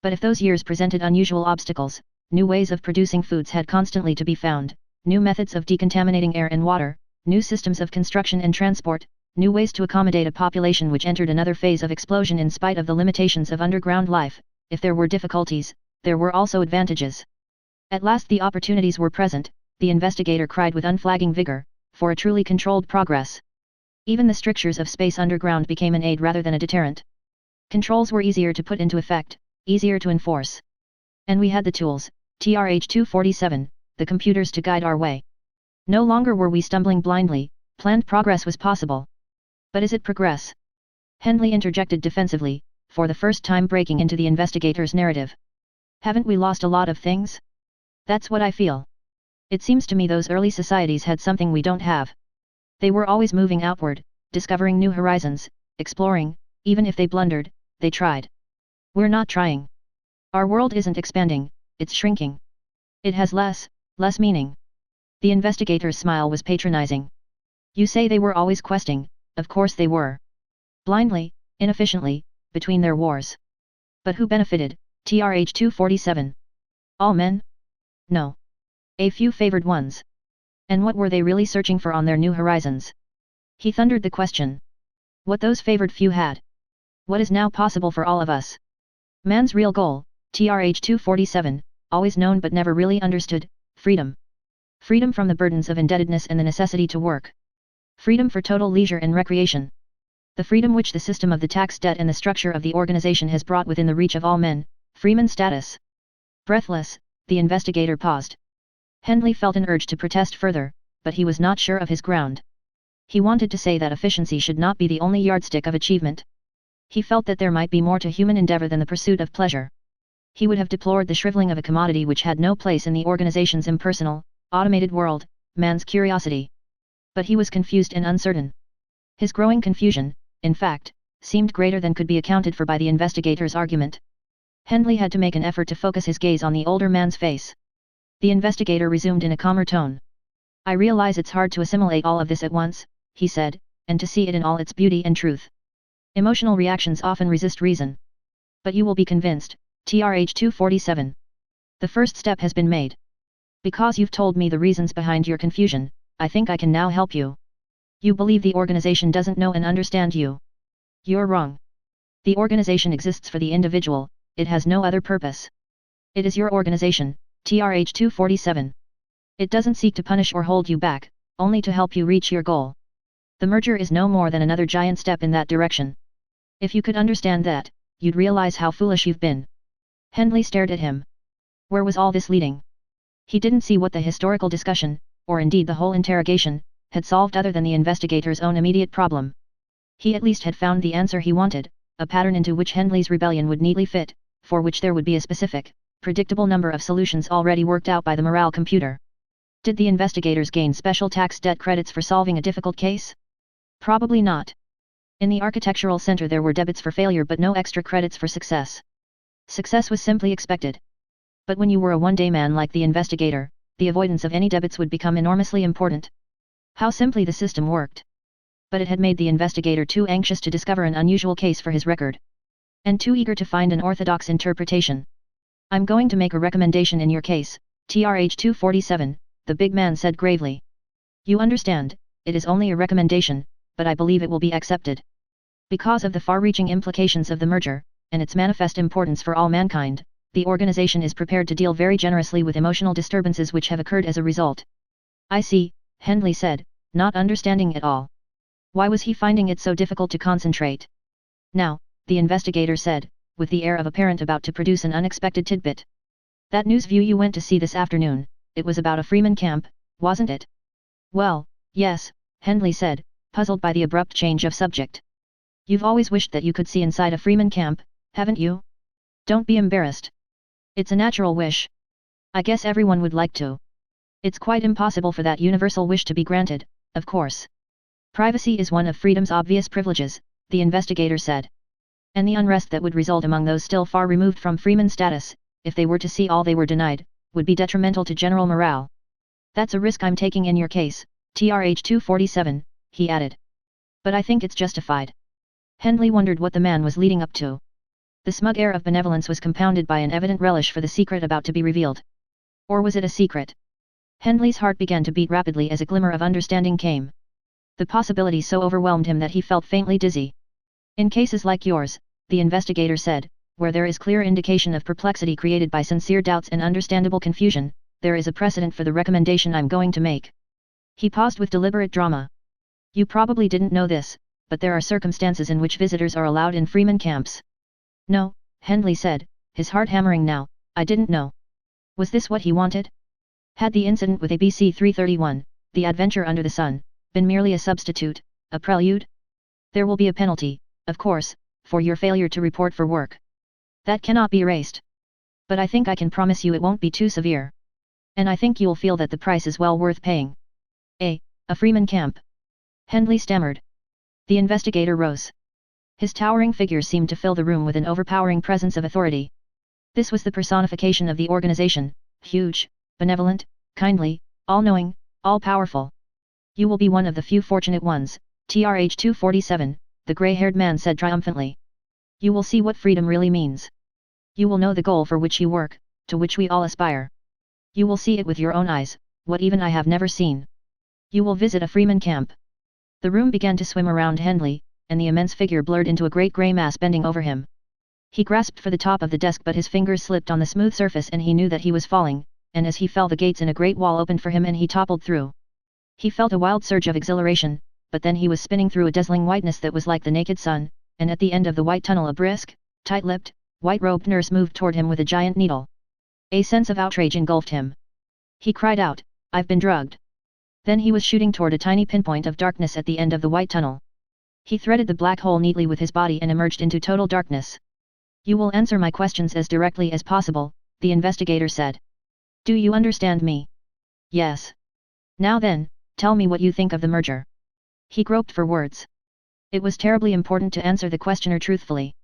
But if those years presented unusual obstacles, new ways of producing foods had constantly to be found, new methods of decontaminating air and water, new systems of construction and transport, new ways to accommodate a population which entered another phase of explosion in spite of the limitations of underground life. If there were difficulties, there were also advantages. At last the opportunities were present, the investigator cried with unflagging vigor, for a truly controlled progress. Even the strictures of space underground became an aid rather than a deterrent. Controls were easier to put into effect, easier to enforce. And we had the tools, TRH-247, the computers to guide our way. No longer were we stumbling blindly, planned progress was possible. But is it progress? Hendley interjected defensively, for the first time breaking into the investigator's narrative. Haven't we lost a lot of things? That's what I feel. It seems to me those early societies had something we don't have. They were always moving outward, discovering new horizons, exploring, even if they blundered, they tried. We're not trying. Our world isn't expanding, it's shrinking. It has less meaning. The investigator's smile was patronizing. You say they were always questing, of course they were. Blindly, inefficiently, between their wars. But who benefited, TRH-247? All men? No. A few favored ones. And what were they really searching for on their new horizons? He thundered the question. What those favored few had. What is now possible for all of us? Man's real goal, TRH-247, always known but never really understood, freedom. Freedom from the burdens of indebtedness and the necessity to work. Freedom for total leisure and recreation. The freedom which the system of the tax debt and the structure of the organization has brought within the reach of all men, freeman status. Breathless, the investigator paused. Hendley felt an urge to protest further, but he was not sure of his ground. He wanted to say that efficiency should not be the only yardstick of achievement. He felt that there might be more to human endeavor than the pursuit of pleasure. He would have deplored the shriveling of a commodity which had no place in the organization's impersonal, automated world, man's curiosity. But he was confused and uncertain. His growing confusion, in fact, seemed greater than could be accounted for by the investigator's argument. Hendley had to make an effort to focus his gaze on the older man's face. The investigator resumed in a calmer tone. I realize it's hard to assimilate all of this at once, he said, and to see it in all its beauty and truth. Emotional reactions often resist reason. But you will be convinced, TRH-247. The first step has been made. Because you've told me the reasons behind your confusion, I think I can now help you. You believe the organization doesn't know and understand you. You're wrong. The organization exists for the individual, it has no other purpose. It is your organization, TRH-247. It doesn't seek to punish or hold you back, only to help you reach your goal. The merger is no more than another giant step in that direction. If you could understand that, you'd realize how foolish you've been. Hendley stared at him. Where was all this leading? He didn't see what the historical discussion, or indeed the whole interrogation, had solved other than the investigator's own immediate problem. He at least had found the answer he wanted, a pattern into which Hendley's rebellion would neatly fit, for which there would be a specific, predictable number of solutions already worked out by the morale computer. Did the investigators gain special tax debt credits for solving a difficult case? Probably not. In the architectural center there were debits for failure but no extra credits for success. Success was simply expected. But when you were a one-day man like the investigator, the avoidance of any debits would become enormously important. How simply the system worked. But it had made the investigator too anxious to discover an unusual case for his record. And too eager to find an orthodox interpretation. I'm going to make a recommendation in your case, TRH-247, the big man said gravely. You understand, it is only a recommendation, but I believe it will be accepted. Because of the far-reaching implications of the merger, and its manifest importance for all mankind, the organization is prepared to deal very generously with emotional disturbances which have occurred as a result. I see, Hendley said, not understanding at all. Why was he finding it so difficult to concentrate? Now, the investigator said, with the air of a parent about to produce an unexpected tidbit. That news view you went to see this afternoon, it was about a Freeman camp, wasn't it? Well, yes, Hendley said, puzzled by the abrupt change of subject. You've always wished that you could see inside a Freeman camp, haven't you? Don't be embarrassed. It's a natural wish. I guess everyone would like to. It's quite impossible for that universal wish to be granted, of course. Privacy is one of freedom's obvious privileges, the investigator said. And the unrest that would result among those still far removed from Freeman status, if they were to see all they were denied, would be detrimental to general morale. That's a risk I'm taking in your case, TRH 247, he added. But I think it's justified. Hendley wondered what the man was leading up to. The smug air of benevolence was compounded by an evident relish for the secret about to be revealed. Or was it a secret? Hendley's heart began to beat rapidly as a glimmer of understanding came. The possibility so overwhelmed him that he felt faintly dizzy. In cases like yours, the investigator said, where there is clear indication of perplexity created by sincere doubts and understandable confusion, there is a precedent for the recommendation I'm going to make. He paused with deliberate drama. You probably didn't know this, but there are circumstances in which visitors are allowed in Freeman camps. No, Hendley said, his heart hammering now, I didn't know. Was this what he wanted? Had the incident with ABC 331, the adventure under the sun, been merely a substitute, a prelude? There will be a penalty, of course, for your failure to report for work. That cannot be erased. But I think I can promise you it won't be too severe. And I think you'll feel that the price is well worth paying. A Freeman camp. Hendley stammered. The investigator rose. His towering figure seemed to fill the room with an overpowering presence of authority. This was the personification of the organization, huge, benevolent, kindly, all-knowing, all-powerful. You will be one of the few fortunate ones, TRH 247, the grey-haired man said triumphantly. You will see what freedom really means. You will know the goal for which you work, to which we all aspire. You will see it with your own eyes, what even I have never seen. You will visit a Freeman camp. The room began to swim around Hendley, and the immense figure blurred into a great grey mass bending over him. He grasped for the top of the desk but his fingers slipped on the smooth surface and he knew that he was falling, and as he fell the gates in a great wall opened for him and he toppled through. He felt a wild surge of exhilaration, but then he was spinning through a dazzling whiteness that was like the naked sun, and at the end of the white tunnel a brisk, tight-lipped, white-robed nurse moved toward him with a giant needle. A sense of outrage engulfed him. He cried out, I've been drugged. Then he was shooting toward a tiny pinpoint of darkness at the end of the white tunnel. He threaded the black hole neatly with his body and emerged into total darkness. You will answer my questions as directly as possible, the investigator said. Do you understand me? Yes. Now then, tell me what you think of the merger. He groped for words. It was terribly important to answer the questioner truthfully.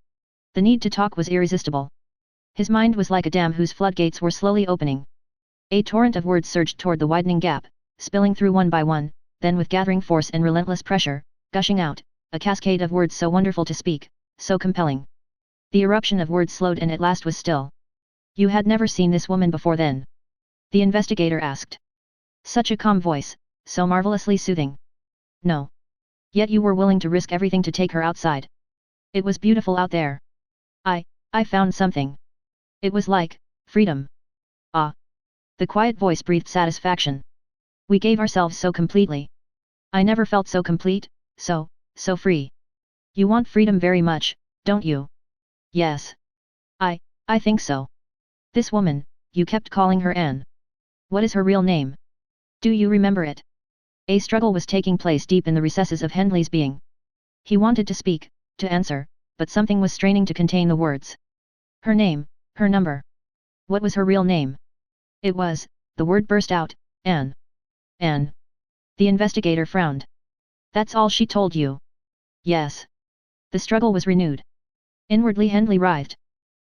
The need to talk was irresistible. His mind was like a dam whose floodgates were slowly opening. A torrent of words surged toward the widening gap, spilling through one by one, then with gathering force and relentless pressure, gushing out, a cascade of words so wonderful to speak, so compelling. The eruption of words slowed and at last was still. You had never seen this woman before then? The investigator asked. Such a calm voice, so marvelously soothing. No. Yet you were willing to risk everything to take her outside. It was beautiful out there. I found something. It was like freedom. Ah. The quiet voice breathed satisfaction. We gave ourselves so completely. I never felt so complete, so free. You want freedom very much, don't you? Yes. I think so. This woman, you kept calling her Anne. What is her real name? Do you remember it? A struggle was taking place deep in the recesses of Hendley's being. He wanted to speak, to answer, but something was straining to contain the words. Her name, her number. What was her real name? It was, the word burst out, Anne. Anne. The investigator frowned. That's all she told you? Yes. The struggle was renewed. Inwardly Hendley writhed.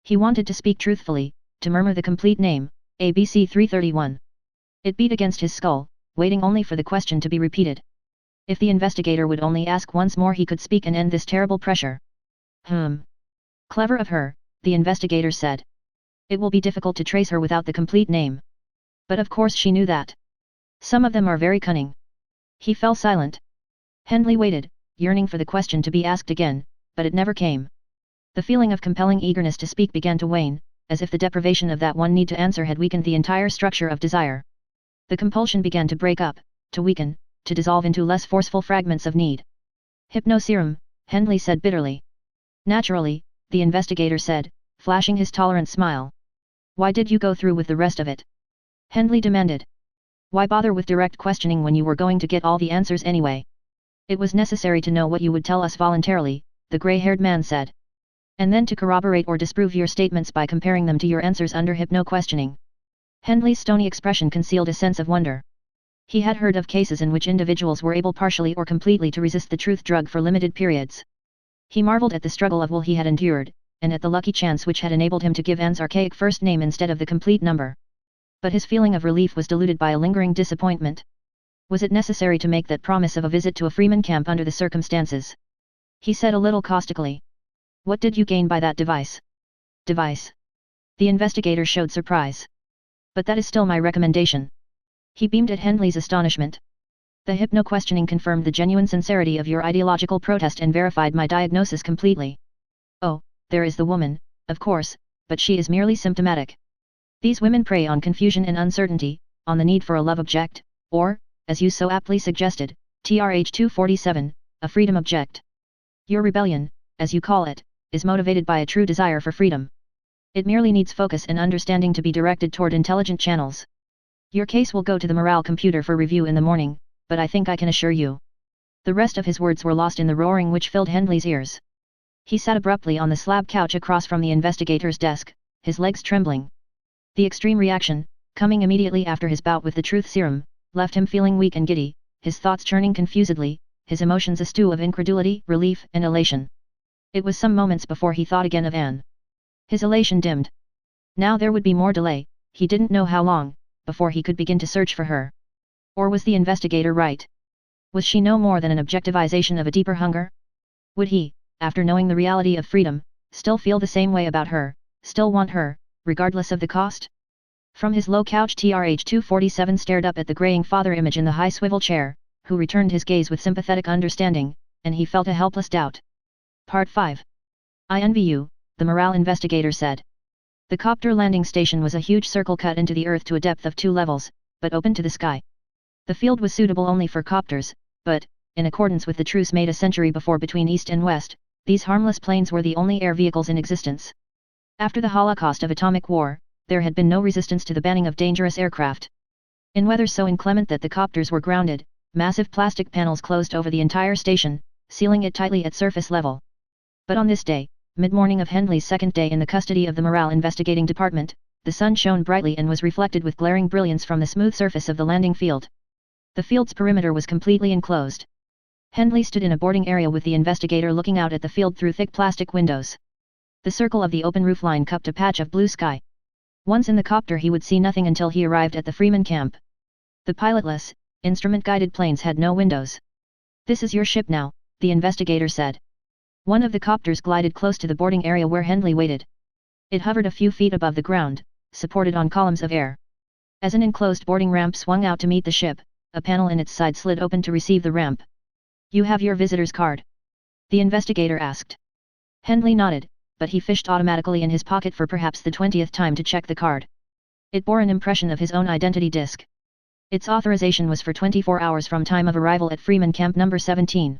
He wanted to speak truthfully, to murmur the complete name, ABC 331. It beat against his skull, waiting only for the question to be repeated. If the investigator would only ask once more he could speak and end this terrible pressure. Clever of her, the investigator said. It will be difficult to trace her without the complete name. But of course she knew that. Some of them are very cunning. He fell silent. Hendley waited, yearning for the question to be asked again, but it never came. The feeling of compelling eagerness to speak began to wane, as if the deprivation of that one need to answer had weakened the entire structure of desire. The compulsion began to break up, to weaken, to dissolve into less forceful fragments of need. Hypnoserum, Hendley said bitterly. Naturally, the investigator said, flashing his tolerant smile. Why did you go through with the rest of it? Hendley demanded. Why bother with direct questioning when you were going to get all the answers anyway? It was necessary to know what you would tell us voluntarily, the grey-haired man said. And then to corroborate or disprove your statements by comparing them to your answers under hypno-questioning. Hendley's stony expression concealed a sense of wonder. He had heard of cases in which individuals were able partially or completely to resist the truth drug for limited periods. He marveled at the struggle of will he had endured, and at the lucky chance which had enabled him to give Anne's archaic first name instead of the complete number. But his feeling of relief was diluted by a lingering disappointment. Was it necessary to make that promise of a visit to a Freeman camp under the circumstances? He said a little caustically. What did you gain by that device? Device? The investigator showed surprise. But that is still my recommendation. He beamed at Hendley's astonishment. The hypno-questioning confirmed the genuine sincerity of your ideological protest and verified my diagnosis completely. Oh, there is the woman, of course, but she is merely symptomatic. These women prey on confusion and uncertainty, on the need for a love object, or, as you so aptly suggested, TRH 247, a freedom object. Your rebellion, as you call it, is motivated by a true desire for freedom. It merely needs focus and understanding to be directed toward intelligent channels. Your case will go to the morale computer for review in the morning, but I think I can assure you. The rest of his words were lost in the roaring which filled Hendley's ears. He sat abruptly on the slab couch across from the investigator's desk, his legs trembling. The extreme reaction, coming immediately after his bout with the truth serum, left him feeling weak and giddy, his thoughts churning confusedly, his emotions a stew of incredulity, relief and elation. It was some moments before he thought again of Anne. His elation dimmed. Now there would be more delay, he didn't know how long, before he could begin to search for her. Or was the investigator right? Was she no more than an objectivization of a deeper hunger? Would he, after knowing the reality of freedom, still feel the same way about her, still want her, regardless of the cost? From his low couch TRH 247 stared up at the graying father image in the high swivel chair, who returned his gaze with sympathetic understanding, and he felt a helpless doubt. Part 5. I envy you, the morale investigator said. The copter landing station was a huge circle cut into the earth to a depth of 2 levels, but open to the sky. The field was suitable only for copters, but, in accordance with the truce made a century before between East and West, these harmless planes were the only air vehicles in existence. After the Holocaust of atomic war, there had been no resistance to the banning of dangerous aircraft. In weather so inclement that the copters were grounded, massive plastic panels closed over the entire station, sealing it tightly at surface level. But on this day, mid-morning of Hendley's second day in the custody of the Morale Investigating Department, the sun shone brightly and was reflected with glaring brilliance from the smooth surface of the landing field. The field's perimeter was completely enclosed. Hendley stood in a boarding area with the investigator looking out at the field through thick plastic windows. The circle of the open roofline cupped a patch of blue sky. Once in the copter he would see nothing until he arrived at the Freeman camp. The pilotless, instrument-guided planes had no windows. This is your ship now, the investigator said. One of the copters glided close to the boarding area where Hendley waited. It hovered a few feet above the ground, supported on columns of air. As an enclosed boarding ramp swung out to meet the ship, a panel in its side slid open to receive the ramp. You have your visitor's card? The investigator asked. Hendley nodded, but he fished automatically in his pocket for perhaps the 20th time to check the card. It bore an impression of his own identity disc. Its authorization was for 24 hours from time of arrival at Freeman Camp number 17.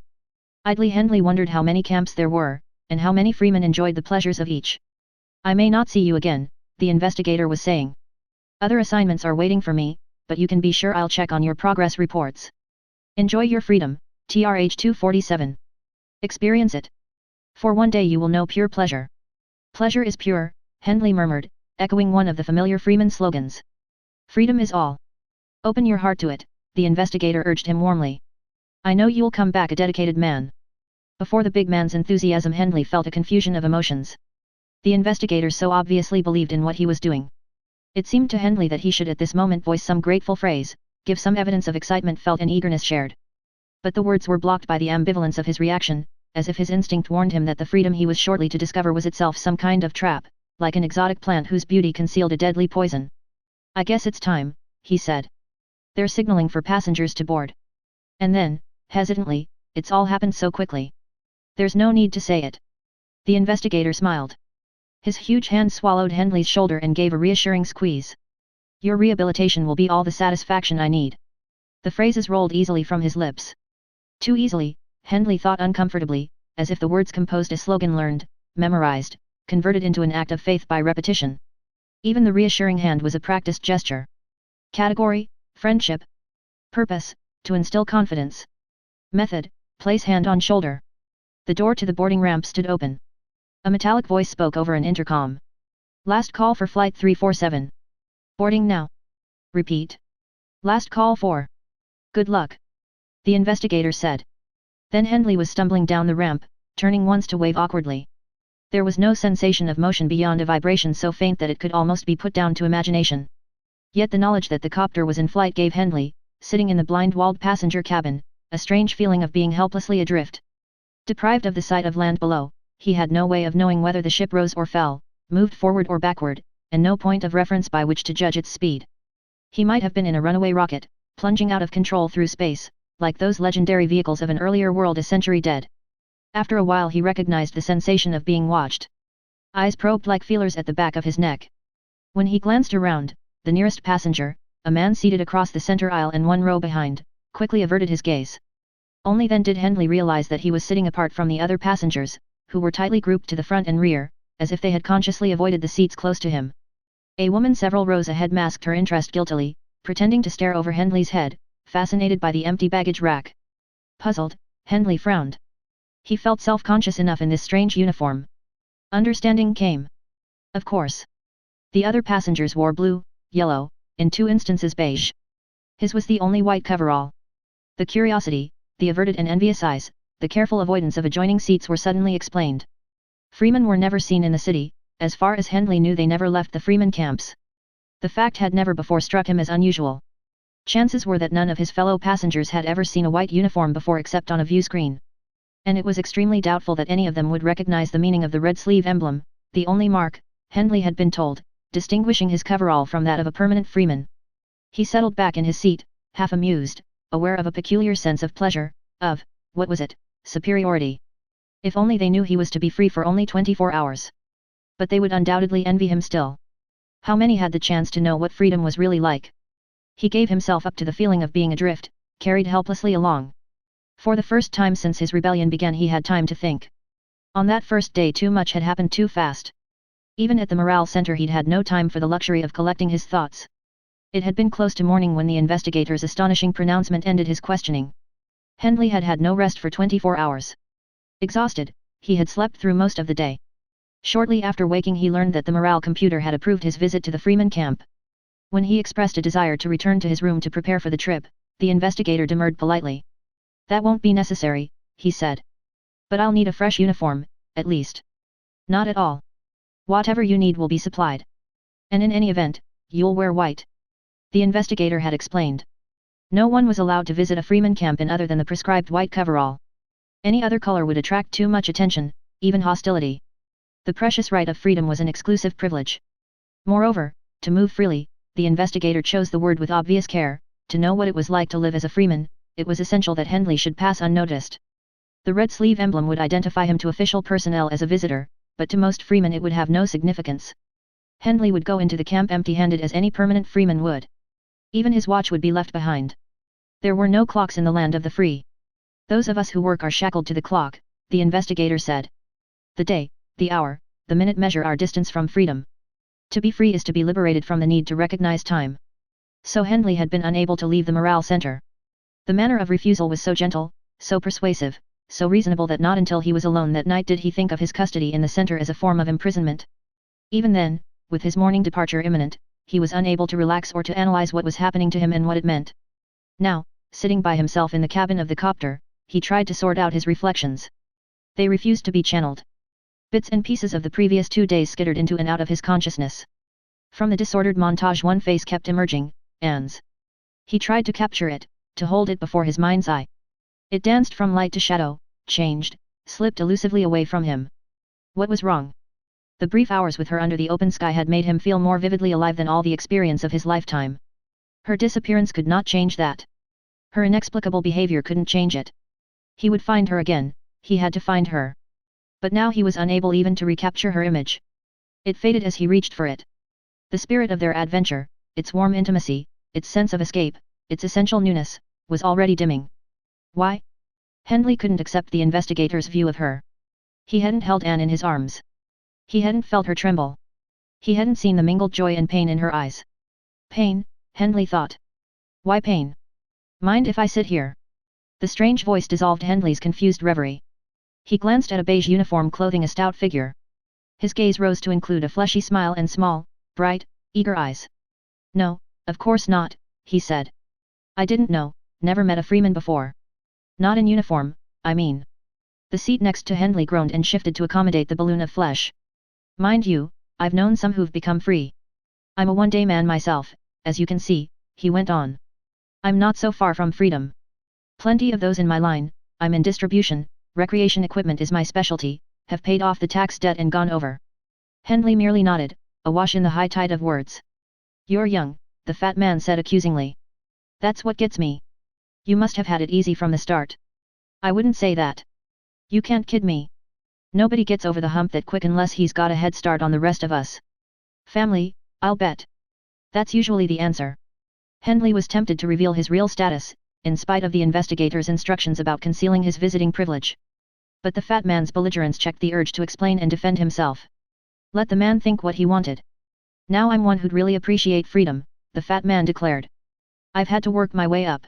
Idly Hendley wondered how many camps there were, and how many freemen enjoyed the pleasures of each. I may not see you again, the investigator was saying. Other assignments are waiting for me, but you can be sure I'll check on your progress reports. Enjoy your freedom, TRH 247. Experience it. For one day you will know pure pleasure. Pleasure is pure, Hendley murmured, echoing one of the familiar Freeman slogans. Freedom is all. Open your heart to it, the investigator urged him warmly. I know you'll come back a dedicated man. Before the big man's enthusiasm Hendley felt a confusion of emotions. The investigator so obviously believed in what he was doing. It seemed to Hendley that he should at this moment voice some grateful phrase, give some evidence of excitement felt and eagerness shared. But the words were blocked by the ambivalence of his reaction, as if his instinct warned him that the freedom he was shortly to discover was itself some kind of trap, like an exotic plant whose beauty concealed a deadly poison. I guess it's time, he said. They're signaling for passengers to board. And then, hesitantly, it's all happened so quickly. There's no need to say it. The investigator smiled. His huge hand swallowed Hendley's shoulder and gave a reassuring squeeze. Your rehabilitation will be all the satisfaction I need. The phrases rolled easily from his lips. Too easily, Hendley thought uncomfortably, as if the words composed a slogan learned, memorized, converted into an act of faith by repetition. Even the reassuring hand was a practiced gesture. Category, friendship. Purpose, to instill confidence. Method, place hand on shoulder. The door to the boarding ramp stood open. A metallic voice spoke over an intercom. Last call for flight 347. Boarding now. Repeat. Last call for. Good luck. The investigator said. Then Hendley was stumbling down the ramp, turning once to wave awkwardly. There was no sensation of motion beyond a vibration so faint that it could almost be put down to imagination. Yet the knowledge that the copter was in flight gave Hendley, sitting in the blind-walled passenger cabin, a strange feeling of being helplessly adrift. Deprived of the sight of land below, he had no way of knowing whether the ship rose or fell, moved forward or backward, and no point of reference by which to judge its speed. He might have been in a runaway rocket, plunging out of control through space, like those legendary vehicles of an earlier world a century dead. After a while he recognized the sensation of being watched. Eyes probed like feelers at the back of his neck. When he glanced around, the nearest passenger, a man seated across the center aisle and one row behind, quickly averted his gaze. Only then did Hendley realize that he was sitting apart from the other passengers, who were tightly grouped to the front and rear, as if they had consciously avoided the seats close to him. A woman several rows ahead masked her interest guiltily, pretending to stare over Hendley's head, fascinated by the empty baggage rack. Puzzled, Hendley frowned. He felt self-conscious enough in this strange uniform. Understanding came. Of course. The other passengers wore blue, yellow, in 2 instances beige. His was the only white coverall. The curiosity, the averted and envious eyes, the careful avoidance of adjoining seats were suddenly explained. Freemen were never seen in the city, as far as Hendley knew they never left the Freeman camps. The fact had never before struck him as unusual. Chances were that none of his fellow passengers had ever seen a white uniform before except on a view screen. And it was extremely doubtful that any of them would recognize the meaning of the red sleeve emblem, the only mark, Hendley had been told, distinguishing his coverall from that of a permanent freeman. He settled back in his seat, half amused, aware of a peculiar sense of pleasure, of, what was it, superiority. If only they knew he was to be free for only 24 hours. But they would undoubtedly envy him still. How many had the chance to know what freedom was really like? He gave himself up to the feeling of being adrift, carried helplessly along. For the first time since his rebellion began he had time to think. On that first day too much had happened too fast. Even at the morale center he'd had no time for the luxury of collecting his thoughts. It had been close to morning when the investigator's astonishing pronouncement ended his questioning. Hendley had had no rest for 24 hours. Exhausted, he had slept through most of the day. Shortly after waking he learned that the morale computer had approved his visit to the Freeman camp. When he expressed a desire to return to his room to prepare for the trip, the investigator demurred politely. That won't be necessary, he said. But I'll need a fresh uniform, at least. Not at all. Whatever you need will be supplied. And in any event, you'll wear white. The investigator had explained. No one was allowed to visit a Freeman camp in other than the prescribed white coverall. Any other color would attract too much attention, even hostility. The precious right of freedom was an exclusive privilege. Moreover, to move freely, the investigator chose the word with obvious care, to know what it was like to live as a freeman, it was essential that Hendley should pass unnoticed. The red sleeve emblem would identify him to official personnel as a visitor, but to most freemen it would have no significance. Hendley would go into the camp empty-handed as any permanent freeman would. Even his watch would be left behind. There were no clocks in the land of the free. Those of us who work are shackled to the clock, the investigator said. The day, the hour, the minute measure our distance from freedom. To be free is to be liberated from the need to recognize time. So Hendley had been unable to leave the morale center. The manner of refusal was so gentle, so persuasive, so reasonable that not until he was alone that night did he think of his custody in the center as a form of imprisonment. Even then, with his morning departure imminent, he was unable to relax or to analyze what was happening to him and what it meant. Now, sitting by himself in the cabin of the copter, he tried to sort out his reflections. They refused to be channeled. Bits and pieces of the previous 2 days skittered into and out of his consciousness. From the disordered montage one face kept emerging, Anne's. He tried to capture it, to hold it before his mind's eye. It danced from light to shadow, changed, slipped elusively away from him. What was wrong? The brief hours with her under the open sky had made him feel more vividly alive than all the experience of his lifetime. Her disappearance could not change that. Her inexplicable behavior couldn't change it. He would find her again, he had to find her. But now he was unable even to recapture her image. It faded as he reached for it. The spirit of their adventure, its warm intimacy, its sense of escape, its essential newness, was already dimming. Why? Hendley couldn't accept the investigator's view of her. He hadn't held Anne in his arms. He hadn't felt her tremble. He hadn't seen the mingled joy and pain in her eyes. Pain, Hendley thought. Why pain? Mind if I sit here? The strange voice dissolved Hendley's confused reverie. He glanced at a beige uniform clothing a stout figure. His gaze rose to include a fleshy smile and small, bright, eager eyes. No, of course not, he said. I didn't know, never met a freeman before. Not in uniform, I mean. The seat next to Hendley groaned and shifted to accommodate the balloon of flesh. Mind you, I've known some who've become free. I'm a one-day man myself, as you can see, he went on. I'm not so far from freedom. Plenty of those in my line, I'm in distribution, recreation equipment is my specialty, have paid off the tax debt and gone over. Hendley merely nodded, awash in the high tide of words. You're young, the fat man said accusingly. That's what gets me. You must have had it easy from the start. I wouldn't say that. You can't kid me. Nobody gets over the hump that quick unless he's got a head start on the rest of us. Family, I'll bet. That's usually the answer. Hendley was tempted to reveal his real status, in spite of the investigator's instructions about concealing his visiting privilege. But the fat man's belligerence checked the urge to explain and defend himself. Let the man think what he wanted. Now I'm one who'd really appreciate freedom, the fat man declared. I've had to work my way up.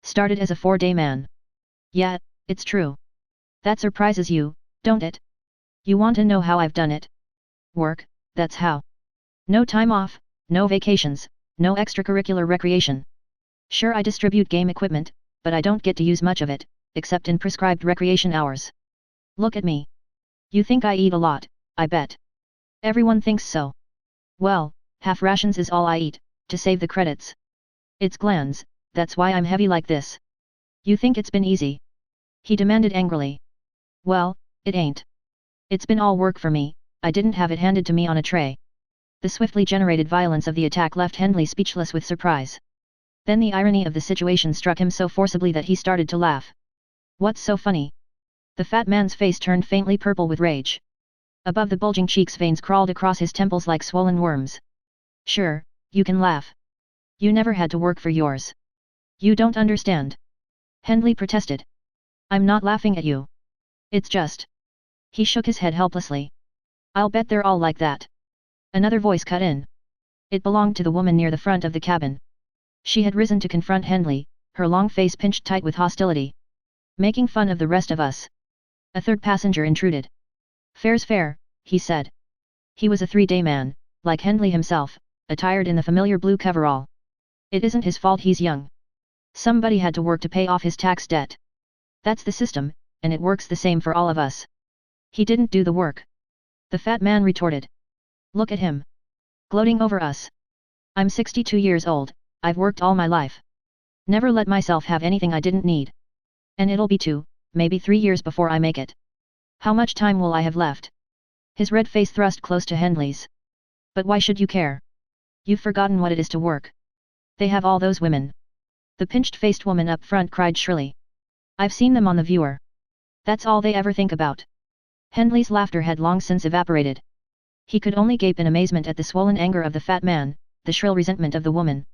Started as a 4-day man. Yeah, it's true. That surprises you, don't it? You want to know how I've done it? Work, that's how. No time off, no vacations, no extracurricular recreation. Sure, I distribute game equipment, but I don't get to use much of it, except in prescribed recreation hours. Look at me. You think I eat a lot, I bet. Everyone thinks so. Well, half rations is all I eat, to save the credits. It's glands, that's why I'm heavy like this. You think it's been easy? He demanded angrily. Well, it ain't. It's been all work for me, I didn't have it handed to me on a tray. The swiftly generated violence of the attack left Hendley speechless with surprise. Then the irony of the situation struck him so forcibly that he started to laugh. What's so funny? The fat man's face turned faintly purple with rage. Above the bulging cheeks veins crawled across his temples like swollen worms. Sure, you can laugh. You never had to work for yours. You don't understand. Hendley protested. I'm not laughing at you. It's just. He shook his head helplessly. I'll bet they're all like that. Another voice cut in. It belonged to the woman near the front of the cabin. She had risen to confront Hendley, her long face pinched tight with hostility. Making fun of the rest of us. A third passenger intruded. Fair's fair, he said. He was a 3-day man, like Hendley himself, attired in the familiar blue coverall. It isn't his fault he's young. Somebody had to work to pay off his tax debt. That's the system, and it works the same for all of us. He didn't do the work. The fat man retorted. Look at him. Gloating over us. I'm 62 years old, I've worked all my life. Never let myself have anything I didn't need. And it'll be 2, maybe 3 years before I make it. How much time will I have left? His red face thrust close to Hendley's. But why should you care? You've forgotten what it is to work. They have all those women. The pinched-faced woman up front cried shrilly. I've seen them on the viewer. That's all they ever think about. Hendley's laughter had long since evaporated. He could only gape in amazement at the swollen anger of the fat man, the shrill resentment of the woman.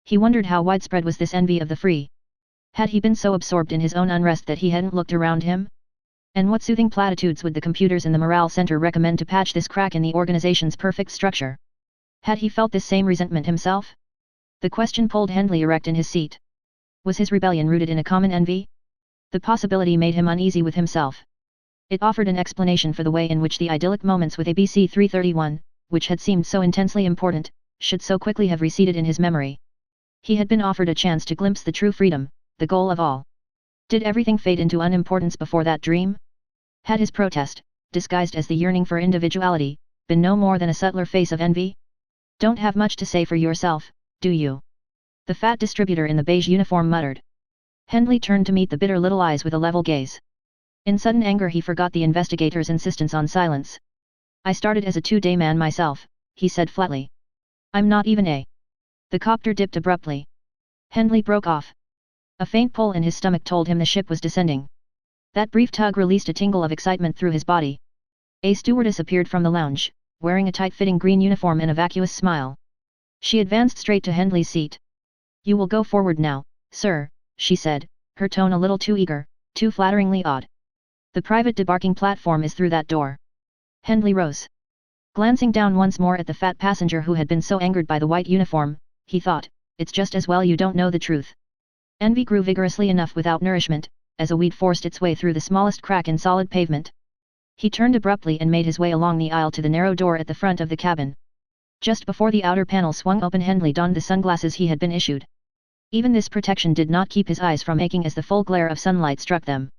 He wondered how widespread was this envy of the free. Had he been so absorbed in his own unrest that he hadn't looked around him? And what soothing platitudes would the computers in the morale center recommend to patch this crack in the organization's perfect structure? Had he felt this same resentment himself? The question pulled Hendley erect in his seat. Was his rebellion rooted in a common envy? The possibility made him uneasy with himself. It offered an explanation for the way in which the idyllic moments with ABC 331, which had seemed so intensely important, should so quickly have receded in his memory. He had been offered a chance to glimpse the true freedom, the goal of all. Did everything fade into unimportance before that dream? Had his protest, disguised as the yearning for individuality, been no more than a subtler face of envy? Don't have much to say for yourself, do you? The fat distributor in the beige uniform muttered. Hendley turned to meet the bitter little eyes with a level gaze. In sudden anger he forgot the investigator's insistence on silence. I started as a 2-day man myself, he said flatly. I'm not even a. The copter dipped abruptly. Hendley broke off. A faint pull in his stomach told him the ship was descending. That brief tug released a tingle of excitement through his body. A stewardess appeared from the lounge, wearing a tight-fitting green uniform and a vacuous smile. She advanced straight to Hendley's seat. You will go forward now, sir, she said, her tone a little too eager, too flatteringly odd. The private debarking platform is through that door. Hendley rose. Glancing down once more at the fat passenger who had been so angered by the white uniform, he thought, it's just as well you don't know the truth. Envy grew vigorously enough without nourishment, as a weed forced its way through the smallest crack in solid pavement. He turned abruptly and made his way along the aisle to the narrow door at the front of the cabin. Just before the outer panel swung open, Hendley donned the sunglasses he had been issued. Even this protection did not keep his eyes from aching as the full glare of sunlight struck them.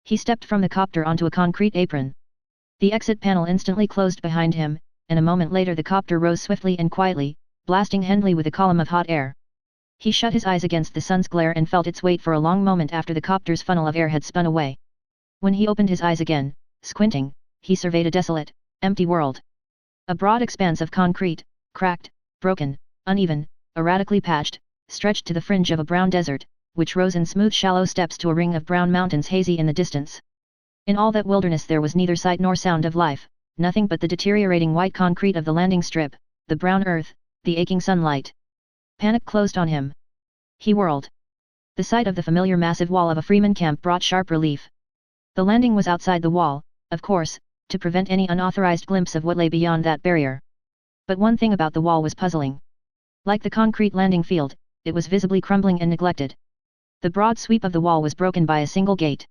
He stepped from the copter onto a concrete apron. The exit panel instantly closed behind him, and a moment later the copter rose swiftly and quietly, blasting Hendley with a column of hot air. He shut his eyes against the sun's glare and felt its weight for a long moment after the copter's funnel of air had spun away. When he opened his eyes again, squinting, he surveyed a desolate, empty world. A broad expanse of concrete, cracked, broken, uneven, erratically patched, stretched to the fringe of a brown desert, which rose in smooth shallow steps to a ring of brown mountains hazy in the distance. In all that wilderness there was neither sight nor sound of life, nothing but the deteriorating white concrete of the landing strip, the brown earth, the aching sunlight. Panic closed on him. He whirled. The sight of the familiar massive wall of a Freeman camp brought sharp relief. The landing was outside the wall, of course, to prevent any unauthorized glimpse of what lay beyond that barrier. But one thing about the wall was puzzling. Like the concrete landing field, it was visibly crumbling and neglected. The broad sweep of the wall was broken by a single gate.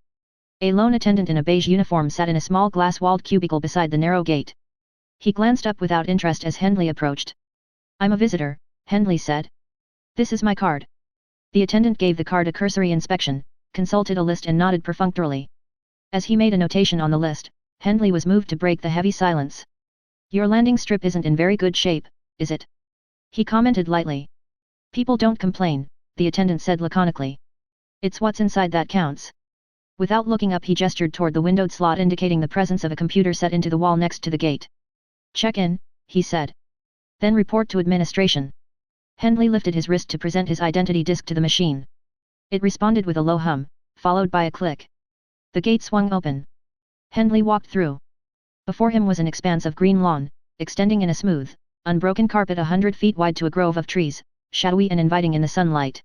A lone attendant in a beige uniform sat in a small glass-walled cubicle beside the narrow gate. He glanced up without interest as Hendley approached. "I'm a visitor," Hendley said. "This is my card." The attendant gave the card a cursory inspection, consulted a list and nodded perfunctorily. As he made a notation on the list, Hendley was moved to break the heavy silence. "Your landing strip isn't in very good shape, is it?" he commented lightly. "People don't complain," the attendant said laconically. "It's what's inside that counts." Without looking up he gestured toward the windowed slot indicating the presence of a computer set into the wall next to the gate. "Check in," he said. "Then report to administration." Hendley lifted his wrist to present his identity disk to the machine. It responded with a low hum, followed by a click. The gate swung open. Hendley walked through. Before him was an expanse of green lawn, extending in a smooth, unbroken carpet 100 feet wide to a grove of trees, shadowy and inviting in the sunlight.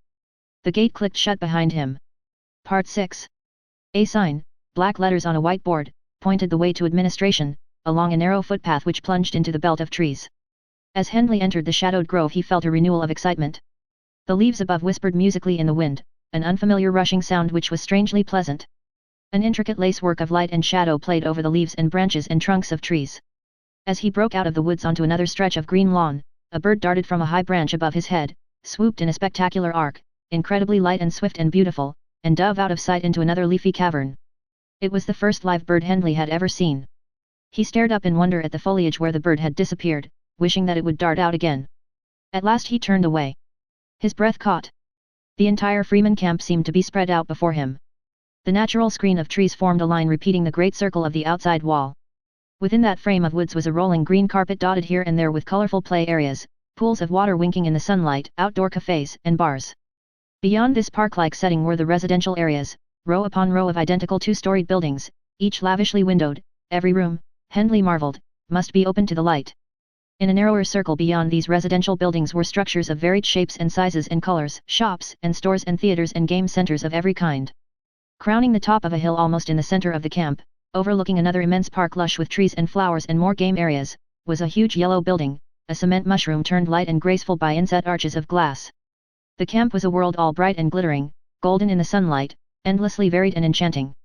The gate clicked shut behind him. Part 6. A sign, black letters on a white board, pointed the way to administration, along a narrow footpath which plunged into the belt of trees. As Hendley entered the shadowed grove he felt a renewal of excitement. The leaves above whispered musically in the wind, an unfamiliar rushing sound which was strangely pleasant. An intricate lacework of light and shadow played over the leaves and branches and trunks of trees. As he broke out of the woods onto another stretch of green lawn, a bird darted from a high branch above his head, swooped in a spectacular arc, incredibly light and swift and beautiful, and dove out of sight into another leafy cavern. It was the first live bird Hendley had ever seen. He stared up in wonder at the foliage where the bird had disappeared, wishing that it would dart out again. At last he turned away. His breath caught. The entire Freeman camp seemed to be spread out before him. The natural screen of trees formed a line repeating the great circle of the outside wall. Within that frame of woods was a rolling green carpet dotted here and there with colorful play areas, pools of water winking in the sunlight, outdoor cafes and bars. Beyond this park-like setting were the residential areas, row upon row of identical two-storied buildings, each lavishly windowed. Every room, Hendley marveled, must be open to the light. In a narrower circle beyond these residential buildings were structures of varied shapes and sizes and colors, shops and stores and theaters and game centers of every kind. Crowning the top of a hill almost in the center of the camp, overlooking another immense park lush with trees and flowers and more game areas, was a huge yellow building, a cement mushroom turned light and graceful by inset arches of glass. The camp was a world all bright and glittering, golden in the sunlight, endlessly varied and enchanting.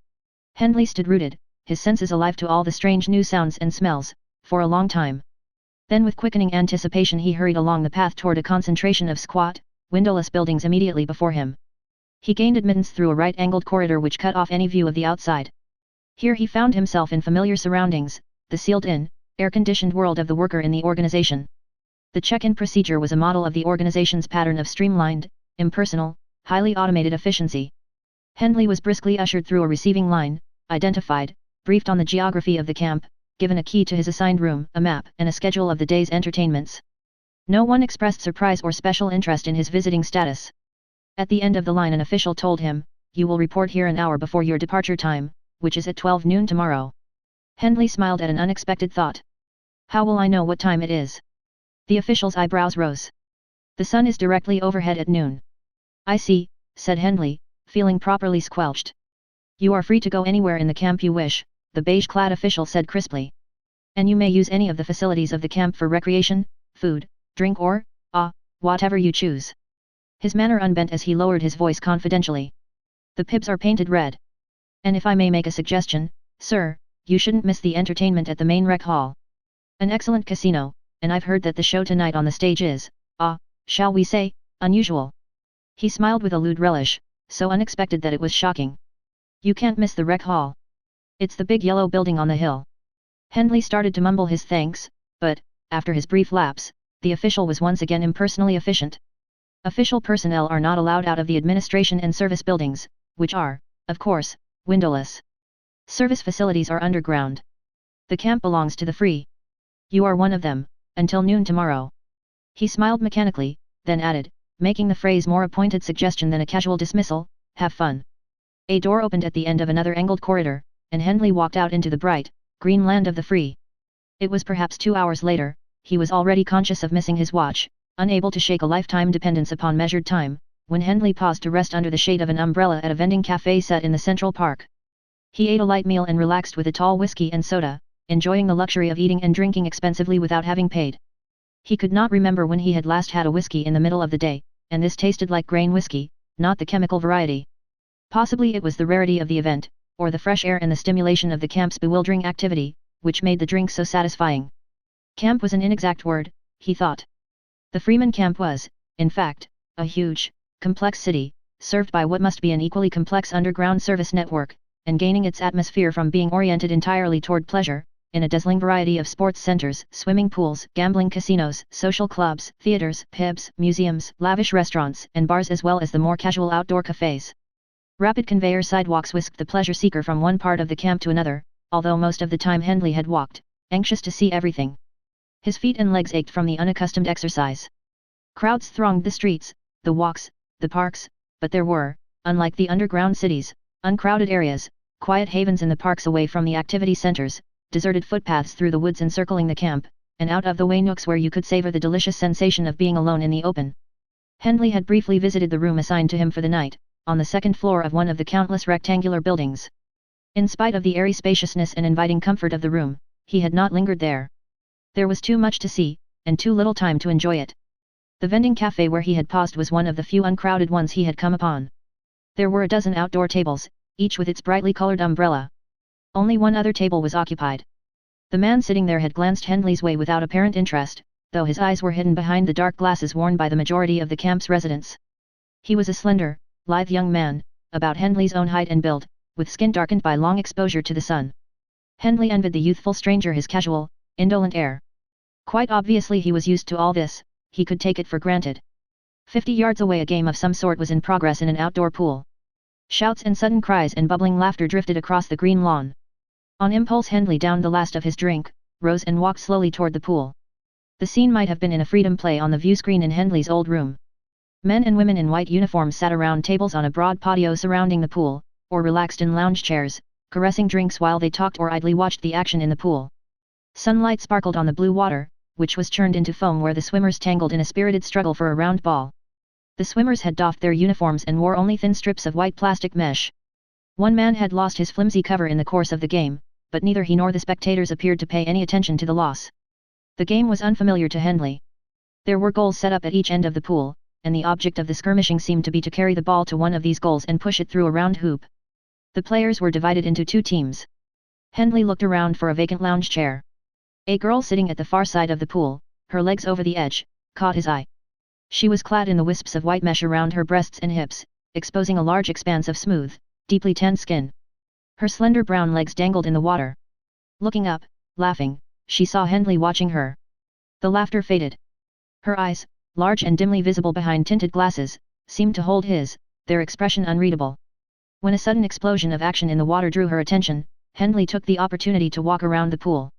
Hendley stood rooted, his senses alive to all the strange new sounds and smells, for a long time. Then with quickening anticipation he hurried along the path toward a concentration of squat, windowless buildings immediately before him. He gained admittance through a right-angled corridor which cut off any view of the outside. Here he found himself in familiar surroundings, the sealed-in, air-conditioned world of the worker in the organization. The check-in procedure was a model of the organization's pattern of streamlined, impersonal, highly automated efficiency. Hendley was briskly ushered through a receiving line, identified, briefed on the geography of the camp, given a key to his assigned room, a map, and a schedule of the day's entertainments. No one expressed surprise or special interest in his visiting status. At the end of the line an official told him, "You will report here an hour before your departure time, which is at 12 noon tomorrow." Hendley smiled at an unexpected thought. "How will I know what time it is?" The official's eyebrows rose. "The sun is directly overhead at noon." "I see," said Hendley, feeling properly squelched. You are free to go anywhere in the camp you wish, the beige-clad official said crisply. And you may use any of the facilities of the camp for recreation, food, drink or, whatever you choose. His manner unbent as he lowered his voice confidentially. The pibs are painted red. And if I may make a suggestion, sir, you shouldn't miss the entertainment at the main rec hall. An excellent casino, and I've heard that the show tonight on the stage is, shall we say, unusual. He smiled with a lewd relish, so unexpected that it was shocking. You can't miss the rec hall. It's the big yellow building on the hill. Hendley started to mumble his thanks, but, after his brief lapse, the official was once again impersonally efficient. Official personnel are not allowed out of the administration and service buildings, which are, of course, windowless. Service facilities are underground. The camp belongs to the free. You are one of them, until noon tomorrow. He smiled mechanically, then added, making the phrase more a pointed suggestion than a casual dismissal, have fun. A door opened at the end of another angled corridor, and Hendley walked out into the bright, green land of the free. It was perhaps 2 hours later, he was already conscious of missing his watch, unable to shake a lifetime dependence upon measured time, when Hendley paused to rest under the shade of an umbrella at a vending cafe set in the Central Park. He ate a light meal and relaxed with a tall whiskey and soda, enjoying the luxury of eating and drinking expensively without having paid. He could not remember when he had last had a whiskey in the middle of the day, and this tasted like grain whiskey, not the chemical variety. Possibly it was the rarity of the event, or the fresh air and the stimulation of the camp's bewildering activity, which made the drink so satisfying. Camp was an inexact word, he thought. The Freeman camp was, in fact, a huge, complex city, served by what must be an equally complex underground service network, and gaining its atmosphere from being oriented entirely toward pleasure, in a dazzling variety of sports centers, swimming pools, gambling casinos, social clubs, theaters, pubs, museums, lavish restaurants, and bars as well as the more casual outdoor cafes. Rapid conveyor sidewalks whisked the pleasure seeker from one part of the camp to another, although most of the time Hendley had walked, anxious to see everything. His feet and legs ached from the unaccustomed exercise. Crowds thronged the streets, the walks, the parks, but there were, unlike the underground cities, uncrowded areas, quiet havens in the parks away from the activity centers, deserted footpaths through the woods encircling the camp, and out-of-the-way nooks where you could savor the delicious sensation of being alone in the open. Hendley had briefly visited the room assigned to him for the night, on the second floor of one of the countless rectangular buildings. In spite of the airy spaciousness and inviting comfort of the room, he had not lingered there. There was too much to see, and too little time to enjoy it. The vending cafe where he had paused was one of the few uncrowded ones he had come upon. There were a dozen outdoor tables, each with its brightly colored umbrella. Only one other table was occupied. The man sitting there had glanced Hendley's way without apparent interest, though his eyes were hidden behind the dark glasses worn by the majority of the camp's residents. He was a slender, lithe young man, about Hendley's own height and build, with skin darkened by long exposure to the sun. Hendley envied the youthful stranger his casual, indolent air. Quite obviously he was used to all this, he could take it for granted. 50 yards away a game of some sort was in progress in an outdoor pool. Shouts and sudden cries and bubbling laughter drifted across the green lawn. On impulse Hendley downed the last of his drink, rose and walked slowly toward the pool. The scene might have been in a freedom play on the view screen in Hendley's old room. Men and women in white uniforms sat around tables on a broad patio surrounding the pool, or relaxed in lounge chairs, caressing drinks while they talked or idly watched the action in the pool. Sunlight sparkled on the blue water, which was churned into foam where the swimmers tangled in a spirited struggle for a round ball. The swimmers had doffed their uniforms and wore only thin strips of white plastic mesh. One man had lost his flimsy cover in the course of the game, but neither he nor the spectators appeared to pay any attention to the loss. The game was unfamiliar to Hendley. There were goals set up at each end of the pool, and the object of the skirmishing seemed to be to carry the ball to one of these goals and push it through a round hoop. The players were divided into two teams. Hendley looked around for a vacant lounge chair. A girl sitting at the far side of the pool, her legs over the edge, caught his eye. She was clad in the wisps of white mesh around her breasts and hips, exposing a large expanse of smooth, deeply tanned skin. Her slender brown legs dangled in the water. Looking up, laughing, she saw Hendley watching her. The laughter faded. Her eyes, large and dimly visible behind tinted glasses, seemed to hold his, their expression unreadable. When a sudden explosion of action in the water drew her attention, Hendley took the opportunity to walk around the pool.